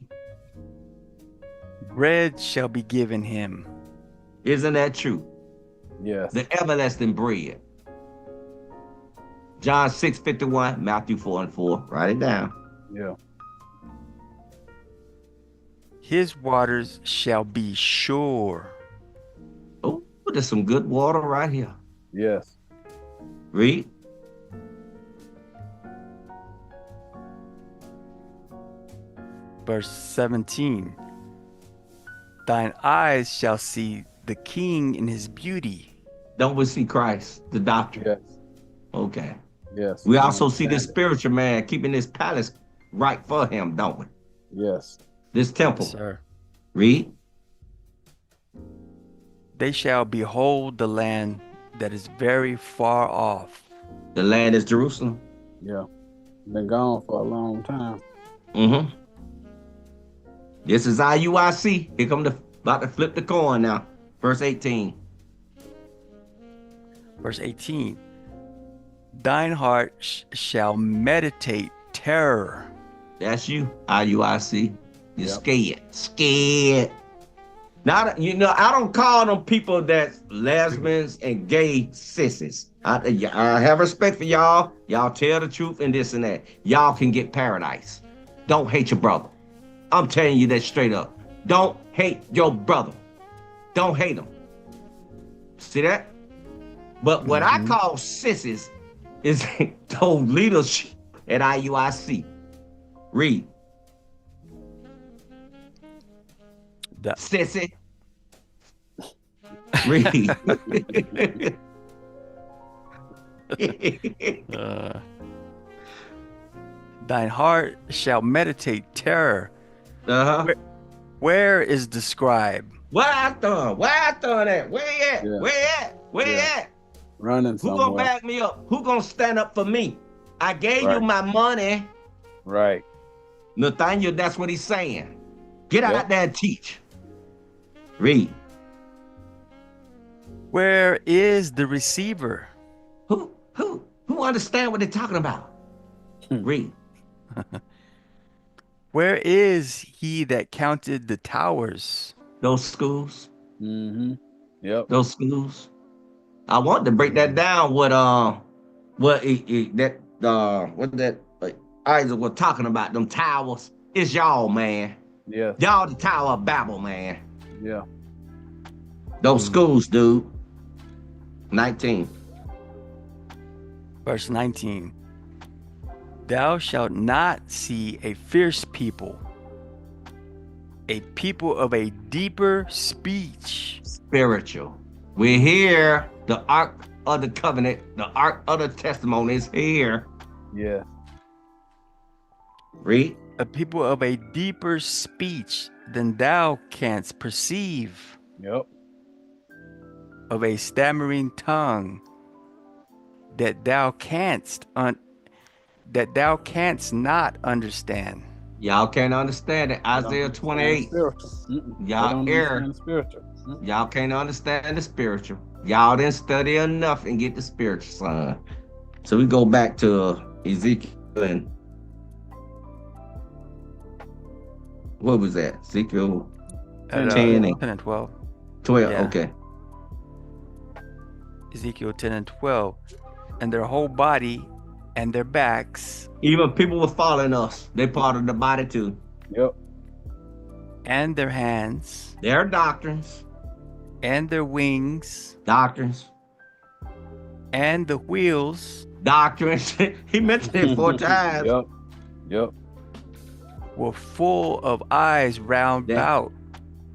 Bread shall be given him. Isn't that true? Yes. The everlasting bread. John 6:51, Matthew 4:4. Write it down. Yeah. His waters shall be sure. Oh, there's some good water right here. Yes. Read. Verse 17. Thine eyes shall see the King in his beauty. Don't we see Christ, the doctrine? Yes. Okay. Yes. We also see this spiritual man keeping this palace right for him, don't we? Yes. This temple. Yes, sir. Read. They shall behold the land that is very far off. The land is Jerusalem. Yeah. Been gone for a long time. Mm-hmm. This is IUIC. Here come about to flip the coin now. Verse 18. Verse 18. Thine heart shall meditate terror. That's you, IUIC. You're scared. Scared. Now, I don't call them people that's lesbians and gay sissies. I have respect for y'all. Y'all tell the truth and this and that. Y'all can get paradise. Don't hate your brother. I'm telling you that straight up. Don't hate your brother. Don't hate him. See that? But what I call sissies is those leadership at IUIC. Read. Sissy. Read. Thine heart shall meditate terror. Uh-huh. Where is the scribe? Where I done? Where I done at? Where he at? Yeah. Where he at? Where he Yeah. at? Running Who somewhere. gonna back me up? Who gonna stand up for me? I gave you Right. my money. Right. Nathaniel, that's what he's saying. Get Yep. out there and teach. Read. Where is the receiver? Who understand what they're talking about? Read. Where is he that counted the towers? Those schools. Mm-hmm. Yep. Those schools. I want to break that down. What Isaac was talking about. Them towers. It's y'all, man. Yeah. Y'all the Tower of Babel, man. Yeah. Those schools, dude. 19. Verse 19. Thou shalt not see a fierce people, a people of a deeper speech. Spiritual. We're here. The Ark of the Covenant, the Ark of the Testimony is here. Yeah. Read. A people of a deeper speech than thou canst perceive. Yep. Of a stammering tongue that thou canst not understand. Y'all can't understand it. Isaiah 28. Y'all err. Y'all can't understand the spiritual. Y'all didn't study enough and get the spiritual side. So we go back to Ezekiel and what was that? Ezekiel 10 and 12. 12, Yeah. okay. Ezekiel 10 and 12. And their whole body and their backs. Even people were following us. They part of the body too. Yep. And their hands. Their doctrines. And their wings. Doctrines. And the wheels. Doctrines. He mentioned it 4 times. Yep. Yep. Were full of eyes round about.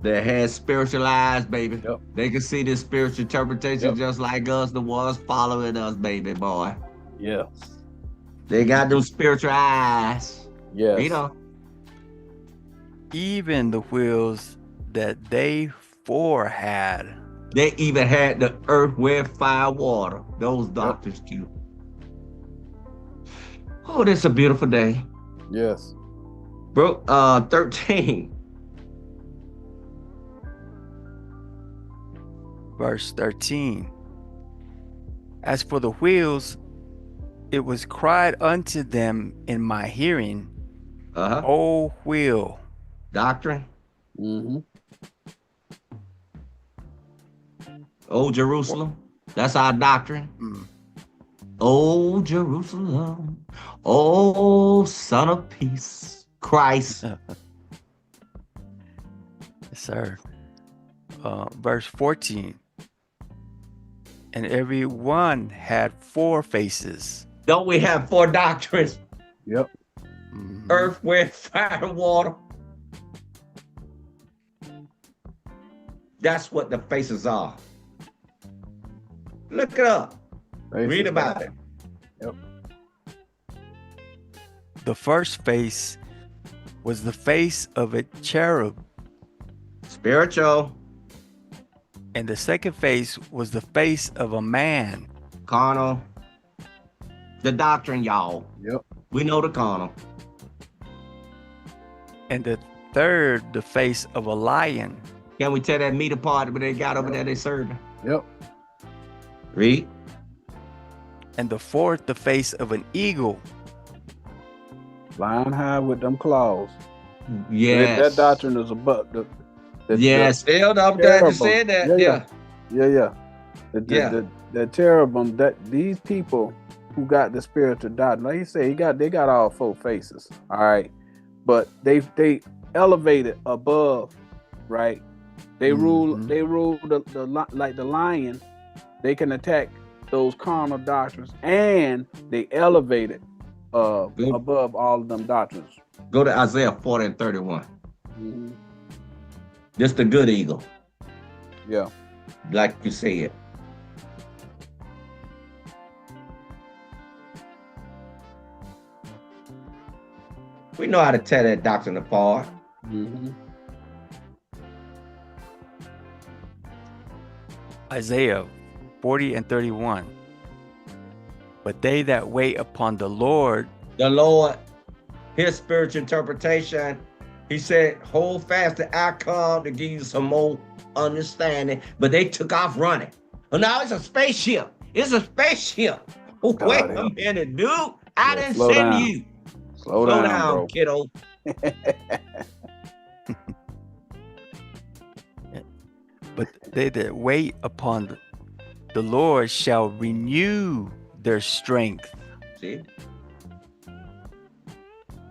They had spiritual eyes, baby. Yep. They could see this spiritual interpretation just like us, the ones following us, baby boy. Yeah. They got them spiritual eyes. Yeah. You know. Even the wheels that they four had. They even had the earth, wind, fire, water. Those doctrines too. Oh, this is a beautiful day. Yes. Bro, 13. Verse 13. As for the wheels, it was cried unto them in my hearing, O wheel. Doctrine. Mm-hmm. Oh, Jerusalem. That's our doctrine. Oh, Jerusalem. Oh, son of peace. Christ. Yes, sir. Verse 14. And every one had 4 faces. Don't we have 4 doctrines? Yep. Earth, wind, fire, and water. That's what the faces are. Look it up. Read about it. Yep. The first face was the face of a cherub. Spiritual. And the second face was the face of a man. Carnal. The doctrine, y'all. Yep. We know the carnal. And the third, the face of a lion. Can we tell that meat apart when they got over there they served? Yep. Read. And the fourth, the face of an eagle. Flying high with them claws. Yes. That doctrine is above the yes, Phil, I'm glad you said that. Yeah. The cherubim, that these people who got the spiritual doctrine, like you say, they got all 4 faces. All right. But they elevated above, right? They rule the like the lion, they can attack those carnal doctrines, and they elevated above all of them doctrines. Go to Isaiah 40 and 31. Mm-hmm. This the good eagle. Yeah. Like you said. We know how to tear that doctrine apart. Isaiah 40 and 31. But they that wait upon the Lord, his spiritual interpretation, he said, hold fast the outcome to give you some more understanding. But they took off running. Well, now it's a spaceship. It's a spaceship. Oh, wait a minute, dude. I didn't send you. Slow down, bro. Kiddo. But they that wait upon the Lord shall renew their strength. See?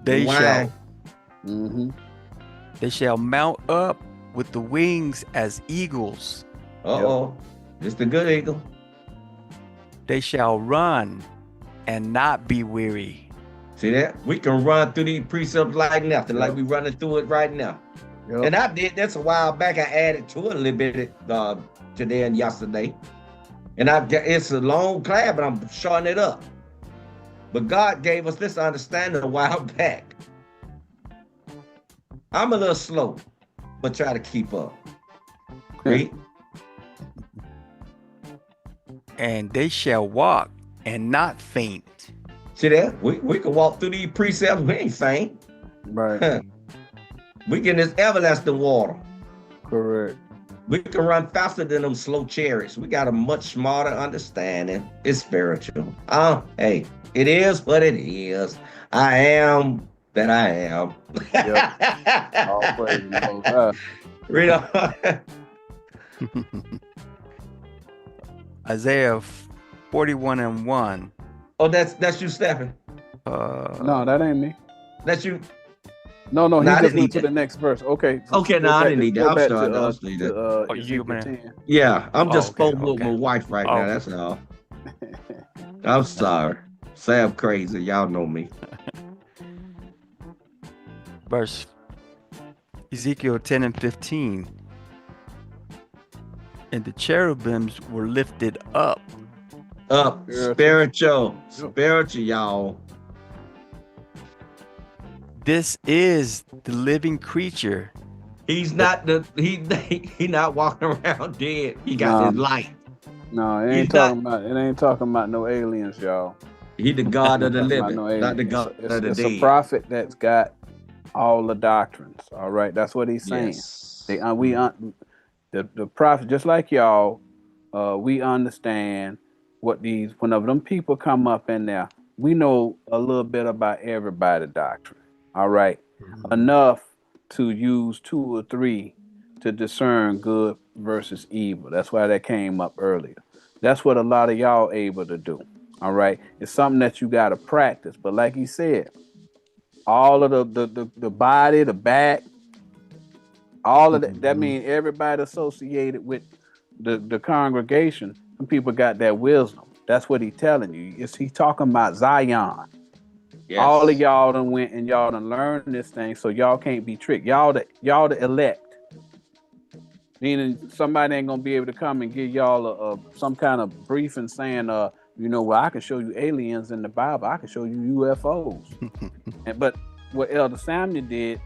They shall mount up with the wings as eagles. It's the good eagle. They shall run and not be weary. See that? We can run through these precepts like nothing, like we running through it right now. And I did this a while back. I added to it a little bit today and yesterday. And it's a long class, but I'm shortening it up. But God gave us this understanding a while back. I'm a little slow, but try to keep up. Read. And they shall walk and not faint. See that? We can walk through these precepts. We ain't faint. Right. We get this everlasting water. Correct. We can run faster than them slow chariots. We got a much smarter understanding. It's spiritual. Hey, it is what it is. I am that I am. All praise the Most High. Read on. Isaiah 41 and 1. Oh, that's you, Stephen. No, that ain't me. That's you. No, he just went to the next verse. Okay. Okay, no, I didn't need that. I'm sorry. You, man. Yeah, I'm just spoke with my wife right now. That's all. I'm sorry. Say I'm crazy. Y'all know me. Verse Ezekiel 10 and 15. And the cherubims were lifted up. Spiritual, y'all. This is the living creature. He's not he not walking around dead. He got his light. No, it ain't talking about no aliens, y'all. He the God of the living, not the God of the dead. It's a prophet that's got all the doctrines. All right, that's what he's saying. Yes. The prophet, just like y'all, we understand what whenever them people come up in there, we know a little bit about everybody's doctrine. All right. Enough to use 2 or 3 to discern good versus evil. That's why that came up earlier. That's what a lot of y'all able to do. All right. It's something that you got to practice. But like he said, all of the body, the back, all of that means everybody associated with the congregation, some people got that wisdom. That's what he's telling you. He's talking about Zion. Yes. All of y'all done went and y'all done learned this thing, so y'all can't be tricked. Y'all the elect. Meaning somebody ain't gonna be able to come and give y'all some kind of briefing saying, well, I can show you aliens in the Bible. I can show you UFOs. But what Elder Samuel did,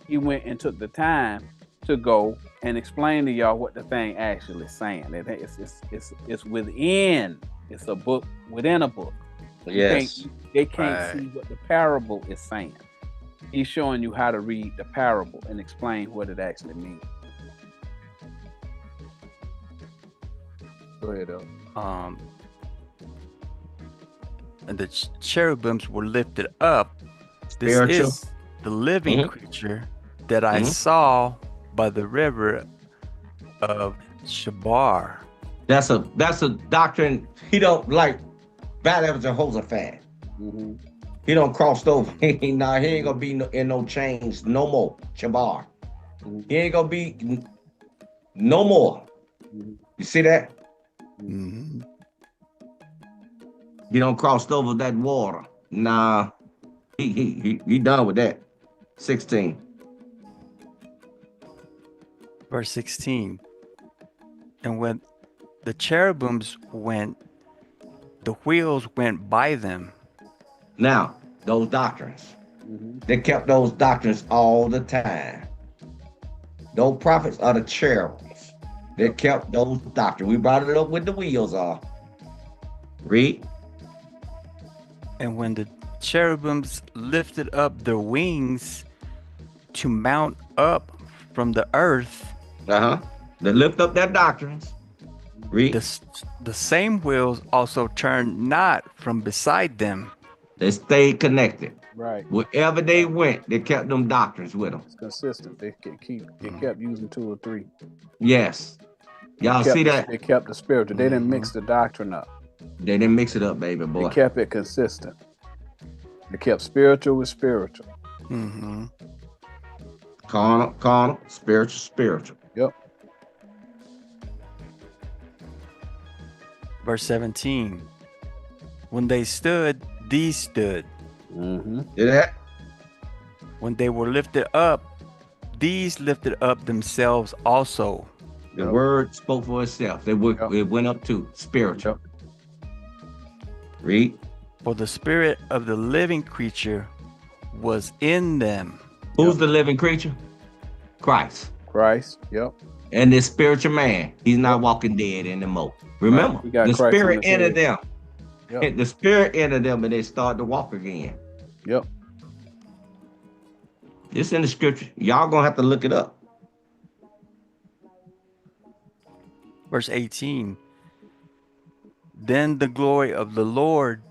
he went and took the time to go and explain to y'all what the thing actually is saying. It's within. It's a book within a book. Yes. They can't see what the parable is saying. He's showing you how to read the parable and explain what it actually means. Go ahead, El. And the cherubims were lifted up. This Spiritual. is the living creature that I saw by the river of Shabar. That's a doctrine. He don't like Balaam Jehoshaphat. He don't cross over. He ain't gonna be in no chains no more. Shabar. He ain't gonna be no more. You see that? He don't cross over that water. Nah, he done with that. 16. Verse 16. And when the cherubims went, the wheels went by them. Now, those doctrines. They kept those doctrines all the time. Those prophets are the cherubims. They kept those doctrines. We brought it up with the wheels off. Read. And when the cherubims lifted up their wings to mount up from the earth, they lift up their doctrines. Read. The same wheels also turned not from beside them. They stayed connected. Right. Wherever they went, they kept them doctrines with them. It's consistent. They kept using 2 or 3. Yes. Y'all see that? They kept the spiritual. They didn't mix the doctrine up. They didn't mix it up, baby boy. They kept it consistent. They kept spiritual with spiritual. Carnal, spiritual. Yep. Verse 17. When they stood, these stood. See that? When they were lifted up, these lifted up themselves also. The word spoke for itself. It went up to spiritual. Read. For the spirit of the living creature was in them. Who's the living creature? Christ. Yep. And this spiritual man, he's not walking dead anymore. Remember, the spirit entered them. The spirit entered them and they started to walk again. Yep. It's in the scripture. Y'all gonna have to look it up. Verse 18. Then the glory of the Lord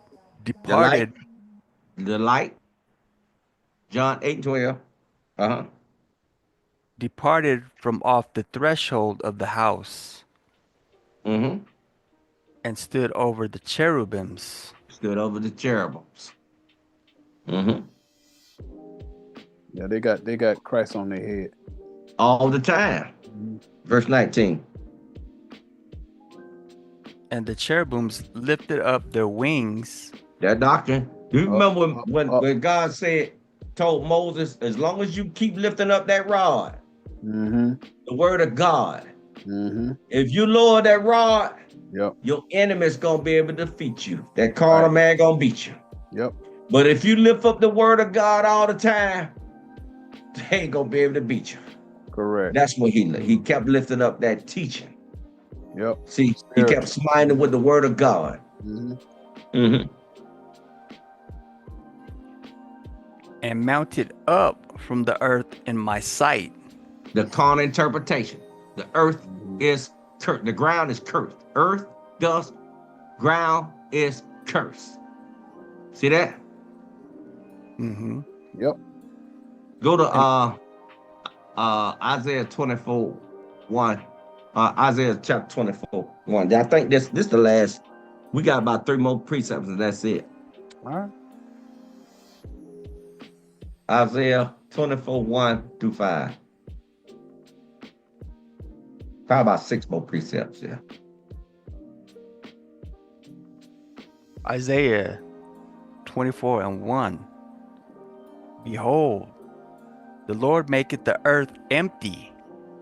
departed. The light. John 8:12. Departed from off the threshold of the house. And stood over the cherubims. Yeah, they got Christ on their head. All the time. Verse 19. And the cherubims lifted up their wings. That doctrine. Do you remember when God told Moses, as long as you keep lifting up that rod, the word of God, if you lower that rod, your enemy's gonna be able to defeat you. That carnal man gonna beat you. Yep. But if you lift up the word of God all the time, they ain't gonna be able to beat you. Correct. That's what he kept lifting up that teaching. Yep. See, he kept smiting with the word of God. And mounted up from the earth in my sight. The carnal interpretation. The earth is cursed. The ground is cursed. Earth, dust, ground is cursed. See that? Yep. Go to Isaiah 24:1. Isaiah chapter 24:1. I think this the last. We got about 3 more precepts and that's it. All right. Isaiah 24:1-5. Probably about 6 more precepts, yeah. Isaiah 24:1. Behold, the Lord maketh the earth empty.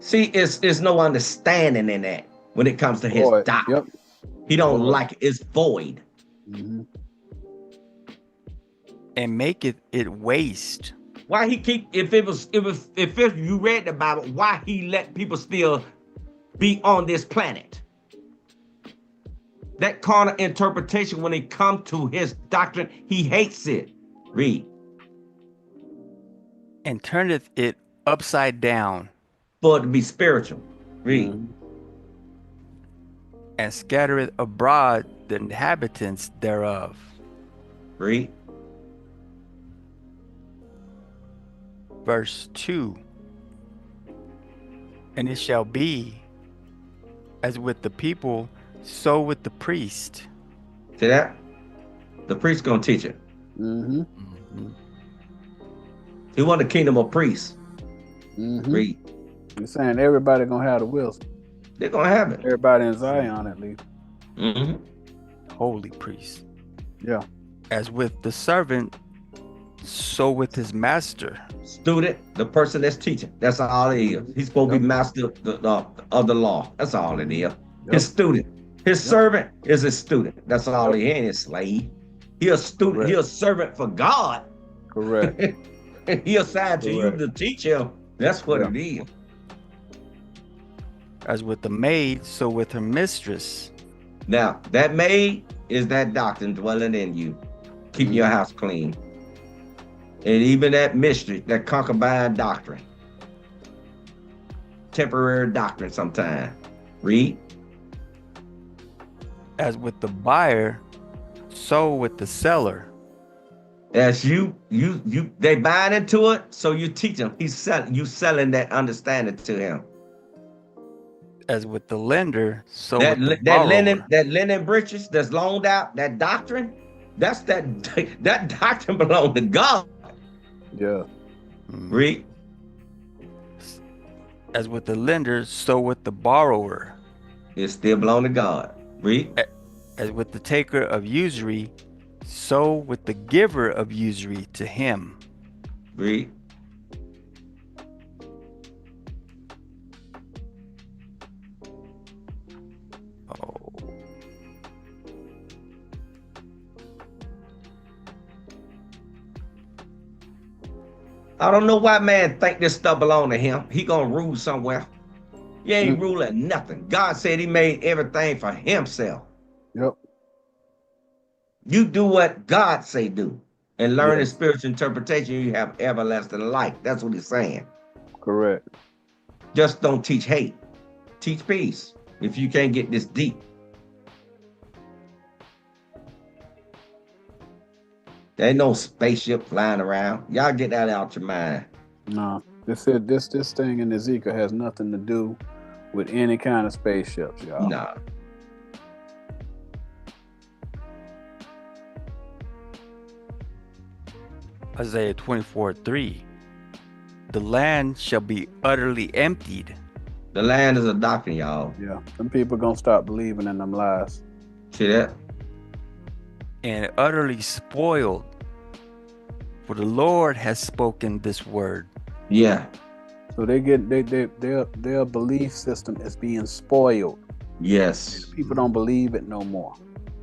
See, it's no understanding in that when it comes to his doctrine. Yep. He don't like it. It's void. And maketh it waste. Why he keep if you read the Bible, why he let people still be on this planet? That carnal interpretation, when it comes to his doctrine, he hates it. Read. And turneth it upside down. For it to be spiritual. Read. And scattereth abroad the inhabitants thereof. Read. Verse 2. And it shall be as with the people, so with the priest. See that? The priest gonna teach it. He want the kingdom of priests. Read. You're saying everybody gonna have the wisdom. They're gonna have it. Everybody in Zion, at least. Holy priest. Yeah. As with the servant, so with his master. Student, the person that's teaching. That's all it is. He's supposed to be master of the law. That's all it is. His student. His servant is his student. That's all he ain't his slave. He a student. He a servant for God. Correct. He assigned to you to teach him. That's what it is. As with the maid, so with her mistress. Now, that maid is that doctrine dwelling in you, keeping your house clean. And even that mystery, that concubine doctrine. Temporary doctrine sometimes. Read. As with the buyer, so with the seller. As they buying into it, so you teach them. You selling that understanding to him. As with the lender, so that with the borrower. that linen breeches that's loaned out, that doctrine, that doctrine belongs to God. Yeah. Read. As with the lender, so with the borrower. It still belongs to God. Read. As with the taker of usury, so with the giver of usury to him. Read. I don't know why man think this stuff belong to him. He gonna rule somewhere. He ain't ruling nothing. God said he made everything for himself. Yep. You do what God say do and learn his spiritual interpretation, you have everlasting life. That's what he's saying. Correct. Just don't teach hate. Teach peace if you can't get this deep. There ain't no spaceship flying around. Y'all get that out your mind. No. This thing in Ezekiel has nothing to do with any kind of spaceships, y'all. Nah. Isaiah 24:3. The land shall be utterly emptied. The land is a doctrine, y'all. Yeah. Some people gonna stop believing in them lies. See that? And utterly spoiled. For the Lord has spoken this word. Yeah. So their belief system is being spoiled. Yes. People don't believe it no more.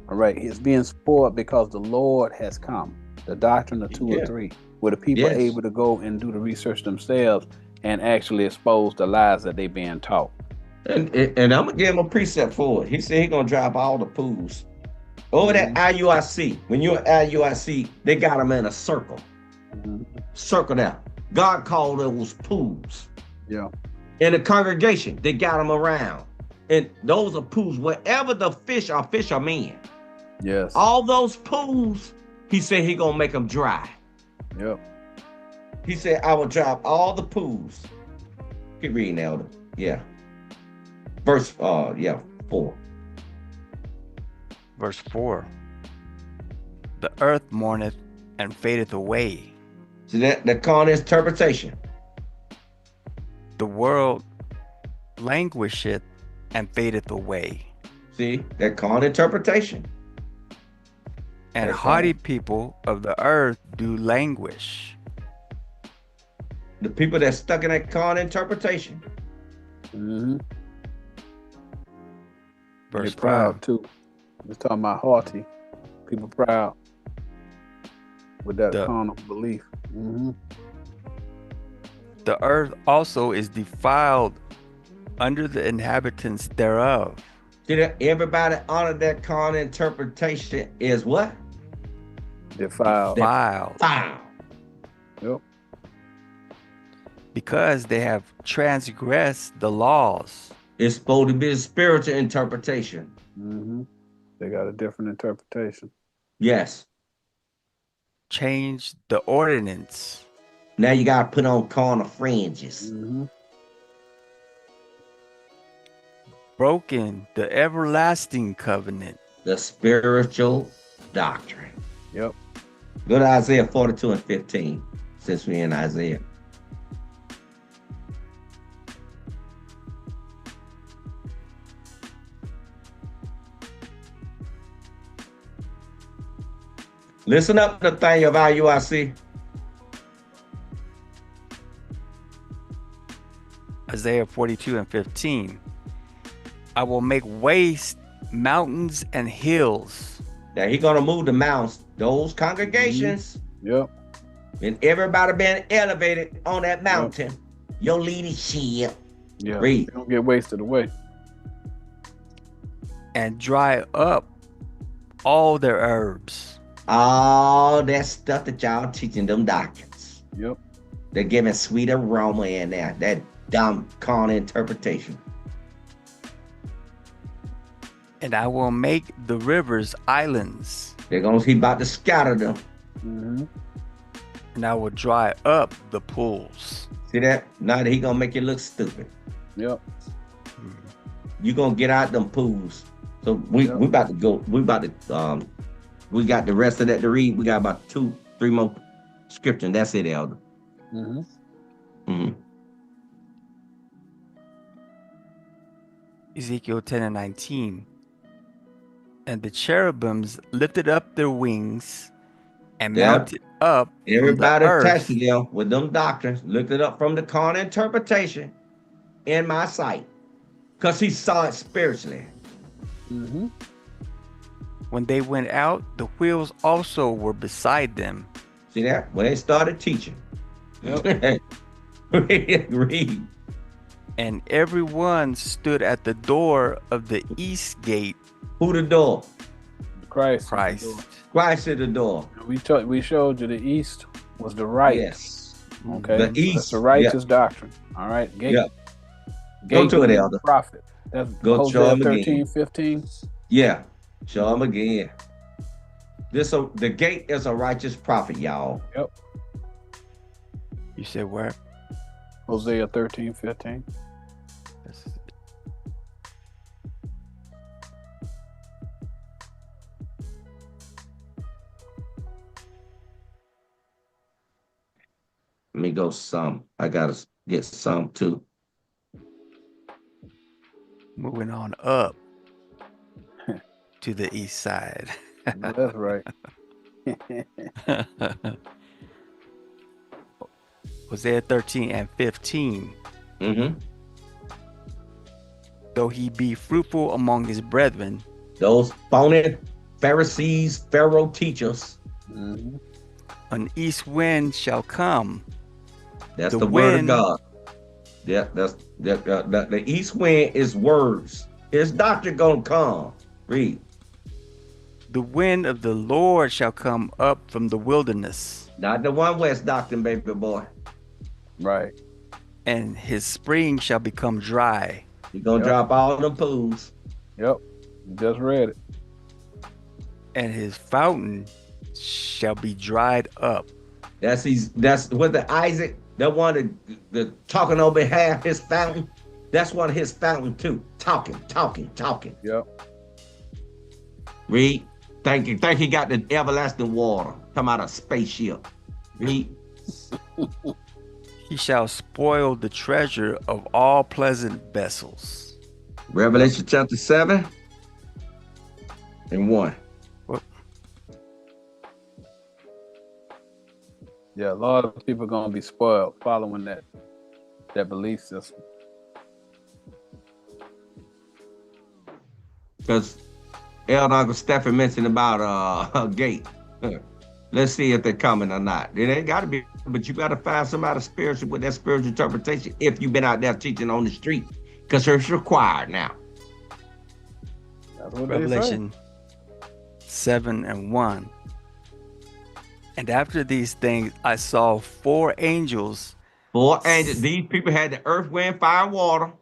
All right. It's being spoiled because the Lord has come. The doctrine of 2 or 3, where the people are able to go and do the research themselves and actually expose the lies that they being taught. And I'm gonna give him a precept for it. He said he's gonna drop all the pools. Over that IUIC, when you're at IUIC, they got them in a circle. Circle out. God called those pools. Yeah. In the congregation, they got them around. And those are pools. Wherever the fish are men. Yes. All those pools, he said he gonna make them dry. Yep. He said, I will drop all the pools. Keep reading, Elder. Yeah. Verse 4. Verse 4. The earth mourneth and fadeth away. See that carnal interpretation. The world languisheth and fadeth away. See, that carnal interpretation. And haughty people of the earth do languish. The people that's stuck in that carnal interpretation. They're proud too. We're talking about haughty. People proud with that carnal belief. The earth also is defiled under the inhabitants thereof. Did everybody honor that carnal interpretation is what? Defiled. Yep. Because they have transgressed the laws. It's supposed to be a spiritual interpretation. They got a different interpretation. Yes. Change the ordinance. Now you got to put on carnal fringes. Broken the everlasting covenant. The spiritual doctrine. Yep. Go to Isaiah 42 and 15, since we're in Isaiah. Listen up to the thing of IUIC. Isaiah 42 and 15. I will make waste mountains and hills. Now he's going to move the mountains, those congregations. Yep. And everybody been elevated on that mountain. Your leadership. Yeah. Read. Don't get wasted away. And dry up all their herbs. All that stuff that y'all teaching them doctrines. Yep. They're giving sweet aroma in there. That dumb carnal interpretation. And I will make the rivers islands. He about to scatter them. Mm-hmm. And I will dry up the pools. See that? Now that he gonna make you look stupid. Yep. You gonna get out them pools. So we about to go. We about to we got the rest of that to read. We got about 2-3 more scripture. And that's it, Elder. Mm-hmm. Mm-hmm. Ezekiel 10:19. And the cherubims lifted up their wings and mounted up. Everybody tested them with them doctrines, looked it up from the carnal interpretation in my sight. Because he saw it spiritually. Mm-hmm. When they went out, the wheels also were beside them. See that? When they started teaching. Yep. Read. And everyone stood at the door of the east gate. Who the door? Christ. Christ. Christ at the door. We showed you the east was the right. Yes. Okay. The east. That's the righteous doctrine. All right. Gate. Yeah. Gate Go to it, Elder. Prophet. That's Go show Hosea him 13, again. 15. Yeah. Show them again. The gate is a righteous prophet, y'all. Yep. You said where? Hosea 13, 15. Let me go some. I gotta get some too. Moving on up to the east side. No, that's right. Hosea 13:15. Mm-hmm. Though he be fruitful among his brethren, those phony Pharisees, Pharaoh teachers. Mm-hmm. An east wind shall come. That's the word of God. Yeah, the east wind is words. His doctrine gonna come. Read. The wind of the Lord shall come up from the wilderness. Not the one west doctrine, baby boy. Right. And his spring shall become dry. You're gonna drop all the pools. Yep. You just read it. And his fountain shall be dried up. That's what the Isaac, that one the talking on behalf his fountain. That's one of his fountain too. Talking. Yep. Read. Think he got the everlasting water. Come out of spaceship. Read. He shall spoil the treasure of all pleasant vessels. Revelation chapter 7 and 1. Yeah, a lot of people are gonna be spoiled following that belief system. Because Elder Uncle Stephen mentioned about a gate. Let's see if they're coming or not. It ain't got to be, but you got to find somebody spiritual with that spiritual interpretation if you've been out there teaching on the street, because it's required now. That's what Revelation 7:1. And after these things, I saw 4 angels. 4 angels. These people had the earth, wind, fire, water.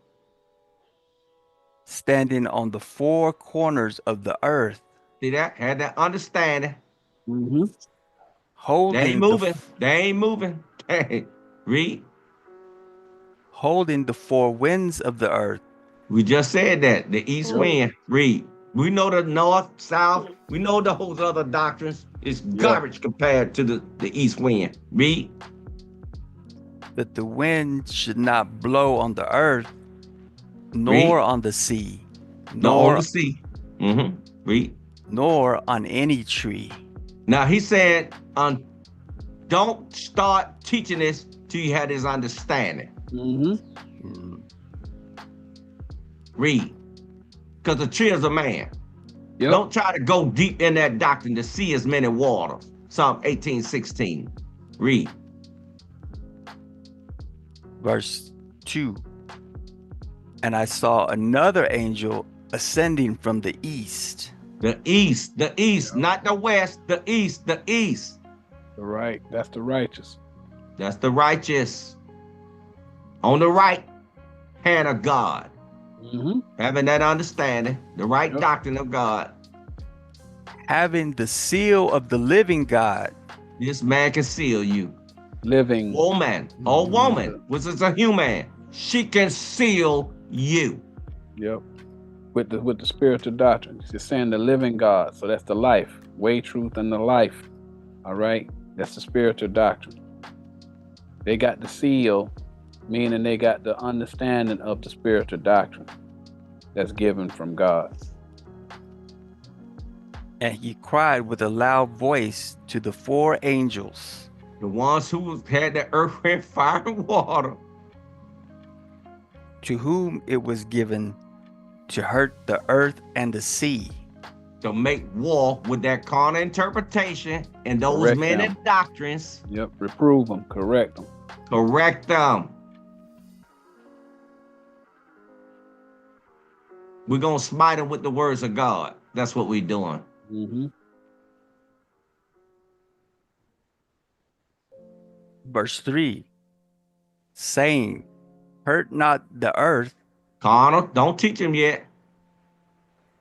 Standing on the 4 corners of the earth. See that? Had that understanding. Mm-hmm. Holding They ain't moving. Read. Holding the 4 winds of the earth. We just said that. The east wind. Read. We know the north, south. We know the whole other doctrines. It's garbage compared to the east wind. Read. That the wind should not blow on the earth, nor on the sea, nor on the sea. Mm-hmm. Read. Nor on any tree. Now he said, don't start teaching this till you have this understanding. Mm-hmm. Read. Because the tree is a man. Yep. Don't try to go deep in that doctrine to see as many waters. Psalm 18:16. Read. Verse 2. And I saw another angel ascending from the east. The east, not the west, the east, the east. The right, that's the righteous. That's the righteous. On the right hand of God. Having that understanding, the right doctrine of God. Having the seal of the living God. This man can seal you. Living woman or woman, which is a human, she can seal you. Yep. With the spiritual doctrine. She's saying the living God. So that's the life, way, truth, and the life. All right. That's the spiritual doctrine. They got the seal, meaning they got the understanding of the spiritual doctrine that's given from God. And he cried with a loud voice to the 4 angels. The ones who had the earth, wind, fire, and water. To whom it was given to hurt the earth and the sea. To make war with that carnal interpretation and those Correct men them. and doctrines. Yep. Reprove them. Correct them. Correct them. We're going to smite them with the words of God. That's what we're doing. Verse 3. Saying, hurt not the earth. Carnal, don't teach them yet.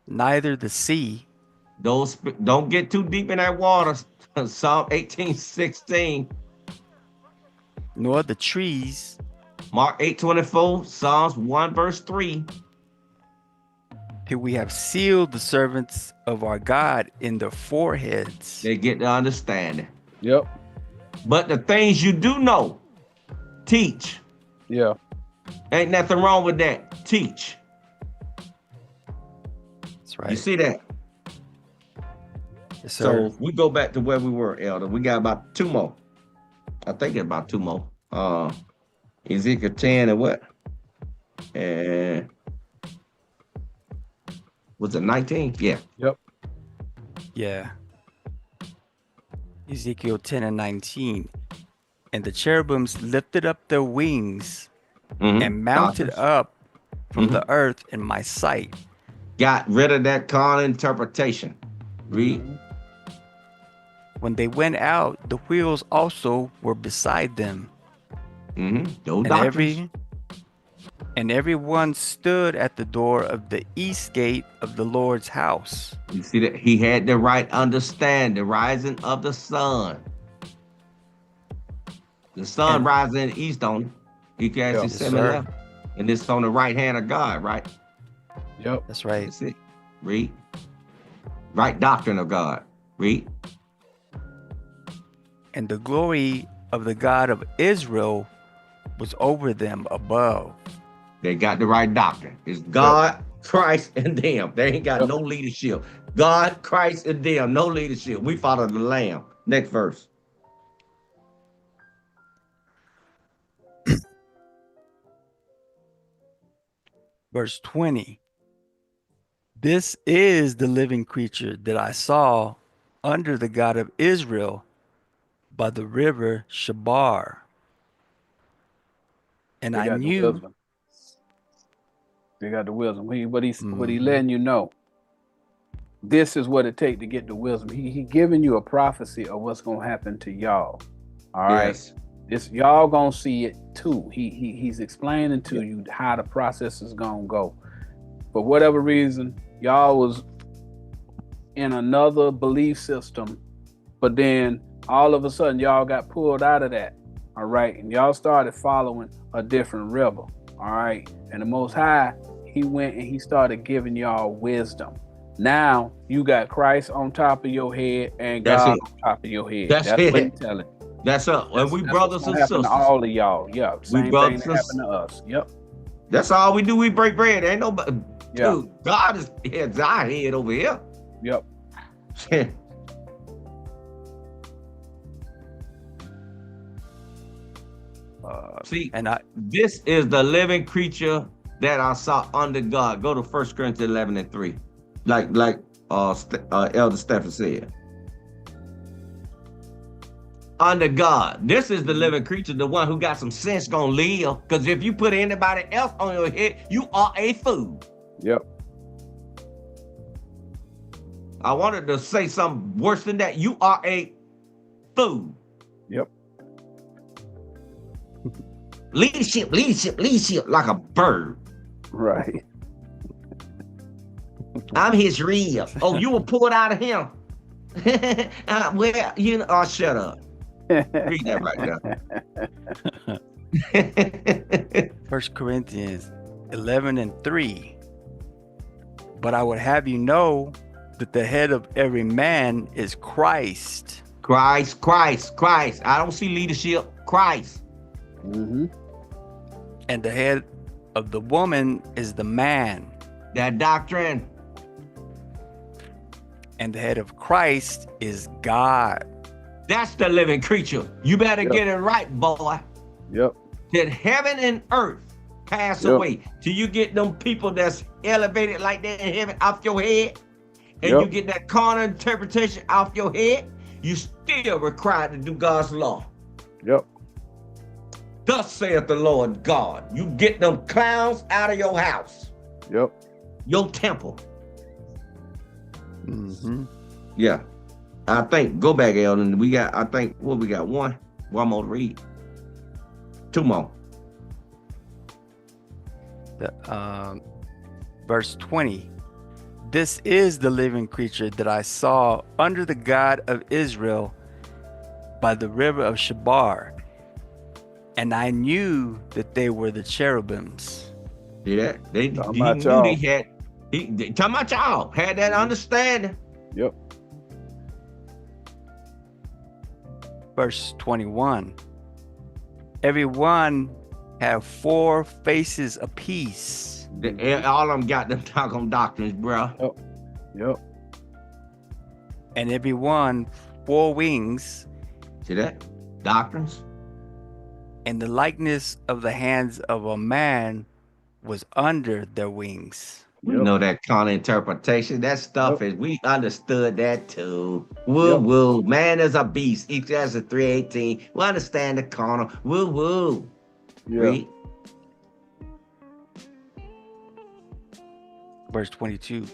Neither the sea. Those don't get too deep in that water. Psalm 18:16. Nor the trees. Mark 8:24. Psalms 1 verse 3. Till we have sealed the servants of our God in their foreheads. They get the understanding. Yep. But the things you do know, teach. Yeah. Ain't nothing wrong with that. Teach. That's right. You see that? Yes, sir. So we go back to where we were, Elder. We got about 2 more. I think it's about 2 more. Ezekiel 10 and what? And was it 19? Yeah. Yep. Yeah. Ezekiel 10 and 19. And the cherubims lifted up their wings and mounted up from the earth in my sight. Got rid of that carnal interpretation. Read. When they went out, the wheels also were beside them. And everyone stood at the door of the east gate of the Lord's house. You see that he had the right understand the rising of the sun. The sun rises in the east on him. You can actually see left. And it's on the right hand of God, right? Yep. That's right. That's it. Read. Right doctrine of God. Read. And the glory of the God of Israel was over them above. They got the right doctrine. It's God, Christ, and them. They ain't got no leadership. God, Christ, and them. No leadership. We follow the Lamb. Next verse. Verse 20. This is the living creature that I saw under the God of Israel by the river Shabar. And I knew. They got the wisdom. What he letting you know. This is what it takes to get the wisdom. He giving you a prophecy of what's gonna happen to y'all. All right. This y'all gonna see it too. He's explaining to you how the process is gonna go. For whatever reason, y'all was in another belief system, but then all of a sudden y'all got pulled out of that. All right, and y'all started following a different river. All right, and the Most High, he went and he started giving y'all wisdom. Now you got Christ on top of your head and God on top of your head. That's what he's telling. That's up. And we brothers and sisters. To all of y'all. Yeah. Same thing that happened to us. Yep. That's all we do. We break bread. Ain't nobody. Dude, God is our head over here. Yep. See, this is the living creature that I saw under God. Go to 1 Corinthians 11 and 3. Like Elder Stephen said. under God. This is the living creature, the one who got some sense gonna live. Because if you put anybody else on your head, you are a fool. Yep. I wanted to say something worse than that. You are a fool. Yep. Leadership, like a bird. Right. I'm his rib. Oh, you were pulled out of him. Well, you know, oh, shut up. Read that right now. 1 Corinthians 11:3. But I would have you know that the head of every man is Christ. Christ. I don't see leadership. Christ. Mm-hmm. And the head of the woman is the man. That doctrine. And the head of Christ is God. That's the living creature. You better get it right, boy. Yep. That heaven and earth pass away till you get them people that's elevated like that in heaven off your head, and you get that carnal interpretation off your head, you still required to do God's law. Yep. Thus saith the Lord God. You get them clowns out of your house. Yep. Your temple. Mm-hmm. Yeah. I think, go back, Elden. We got, I think, what we got? One more to read. Two more. Verse 20. This is the living creature that I saw under the God of Israel by the river of Shabar, and I knew that they were the cherubims. See that? He knew they had. Talking about y'all had that understanding. Yep. Verse 21. Everyone have 4 faces apiece. All of them got them talking doctrines, bro. Yep. And everyone 4 wings. See that? Doctrines. And the likeness of the hands of a man was under their wings. We know that carnal interpretation. That stuff is, we understood that too. Woo. Man is a beast. Ecclesiastes 3:18. We understand the carnal. Woo. Yeah. Read. Verse 22.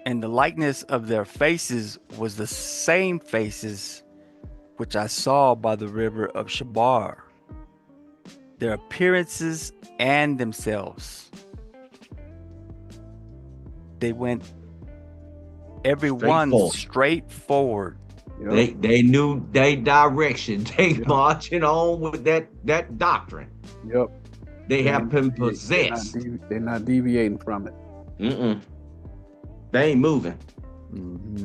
And the likeness of their faces was the same faces which I saw by the river of Shabar. Their appearances and themselves. They went everyone straight forward. Yep. They knew their direction. They marching on with that doctrine. Yep. They have been possessed. They're not deviating from it. They ain't moving.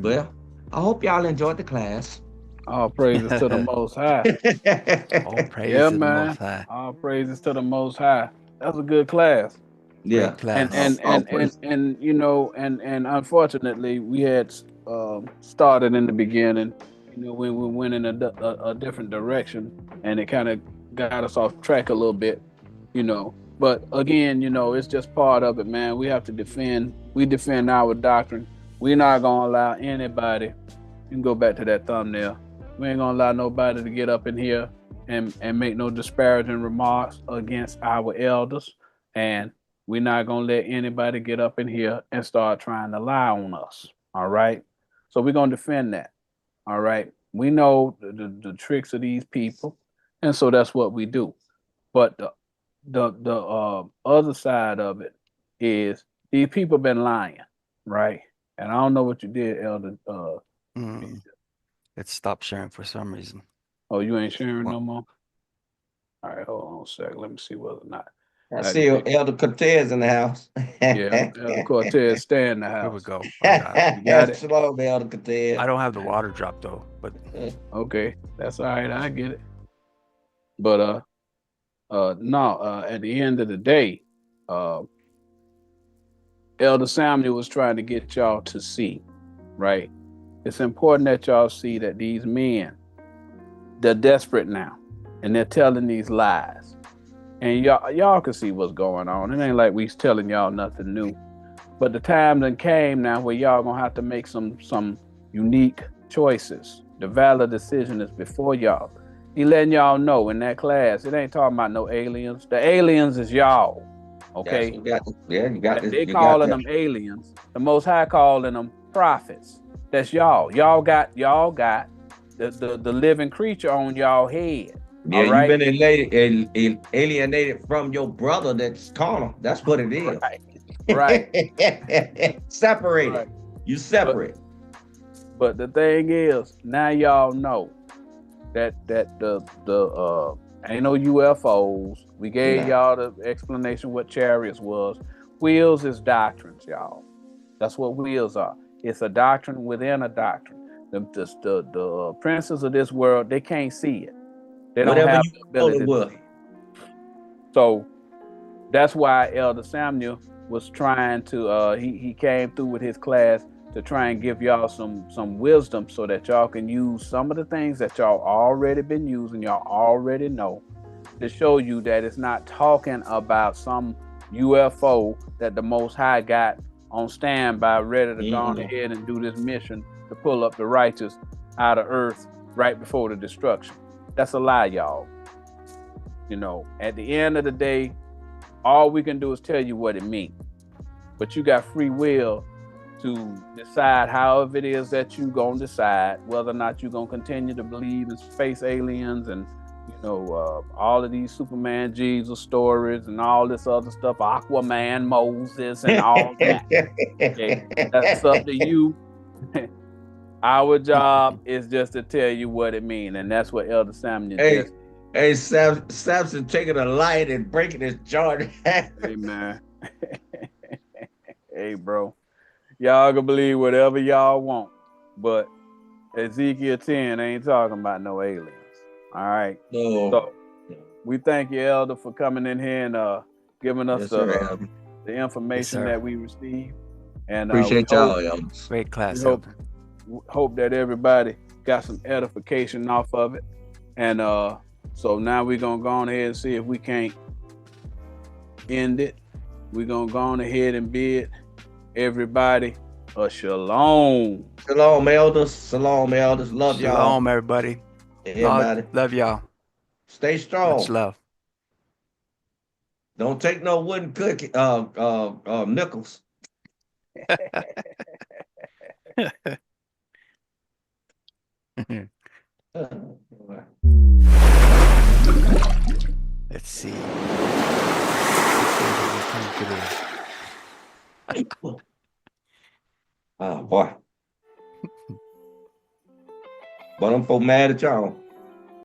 Well, I hope y'all enjoyed the class. All praises to the Most High. All praises to the Most High. All praises to the Most High. That was a good class. Yeah. And you know, and unfortunately we had started in the beginning, you know, when we went in a different direction, and it kind of got us off track a little bit, you know. But again, you know, it's just part of it, man. We have to defend our doctrine. We're not gonna allow anybody, you can go back to that thumbnail, we ain't gonna allow nobody to get up in here and make no disparaging remarks against our elders, and we're not gonna let anybody get up in here and start trying to lie on us. All right. So we're gonna defend that. All right. We know the tricks of these people, and so that's what we do. But the other side of it is these people been lying, right? And I don't know what you did, Elder. It stopped sharing for some reason. Oh, you ain't sharing no more? All right, hold on a second. Let me see whether or not. I see Elder Cortez in the house. Yeah, Elder Cortez stay in the house. Here we go. Got it. Slow, Elder Cortez. I don't have the water drop though, but okay, that's all right. I get it. But no. At the end of the day, Elder Samuel was trying to get y'all to see, right? It's important that y'all see that these men, they're desperate now, and they're telling these lies. And y'all can see what's going on. It ain't like we's telling y'all nothing new. But the time then came now where y'all gonna have to make some unique choices. The valid decision is before y'all. He letting y'all know in that class, it ain't talking about no aliens. The aliens is y'all. Okay? Yes, you got this. They calling them aliens. The Most High calling them prophets. That's y'all. Y'all got the living creature on y'all head. Yeah, right? you've been alienated from your brother that's carnal. That's what it is. Right. Separated. Right. You separate. But the thing is, now y'all know that the ain't no UFOs. We gave y'all the explanation what chariots was. Wheels is doctrines, y'all. That's what wheels are. It's a doctrine within a doctrine. The princes of this world, they can't see it. They don't have the ability to see it. So that's why Elder Samuel was trying to he came through with his class to try and give y'all some wisdom so that y'all can use some of the things that y'all already been using, y'all already know, to show you that it's not talking about some UFO that the Most High got on standby, ready to go on ahead and do this mission to pull up the righteous out of earth right before the destruction. That's a lie, y'all. You know, at the end of the day, all we can do is tell you what it means. But you got free will to decide however it is that you gonna decide whether or not you're gonna continue to believe in space aliens and all of these Superman Jesus stories and all this other stuff, Aquaman, Moses, and all that. Okay? That's up to you. Our job is just to tell you what it means, and that's what Elder Samuel just. Hey, Samson taking a light and breaking his jaw. Hey, man. Hey, bro. Y'all can believe whatever y'all want, but Ezekiel 10 ain't talking about no aliens. All right. No. So we thank you, Elder, for coming in here and giving us the information that we received. And appreciate y'all, Elder. Great class, Elder. Hope that everybody got some edification off of it. And so now we're gonna go on ahead and see if we can't end it. We're gonna go on ahead and bid everybody a shalom. Shalom, elders. Shalom, elders. Love y'all. Shalom, everybody. Love y'all. Stay strong. Much love. Don't take no wooden cookie, nickels. Let's see. Oh boy. But I'm so mad at y'all.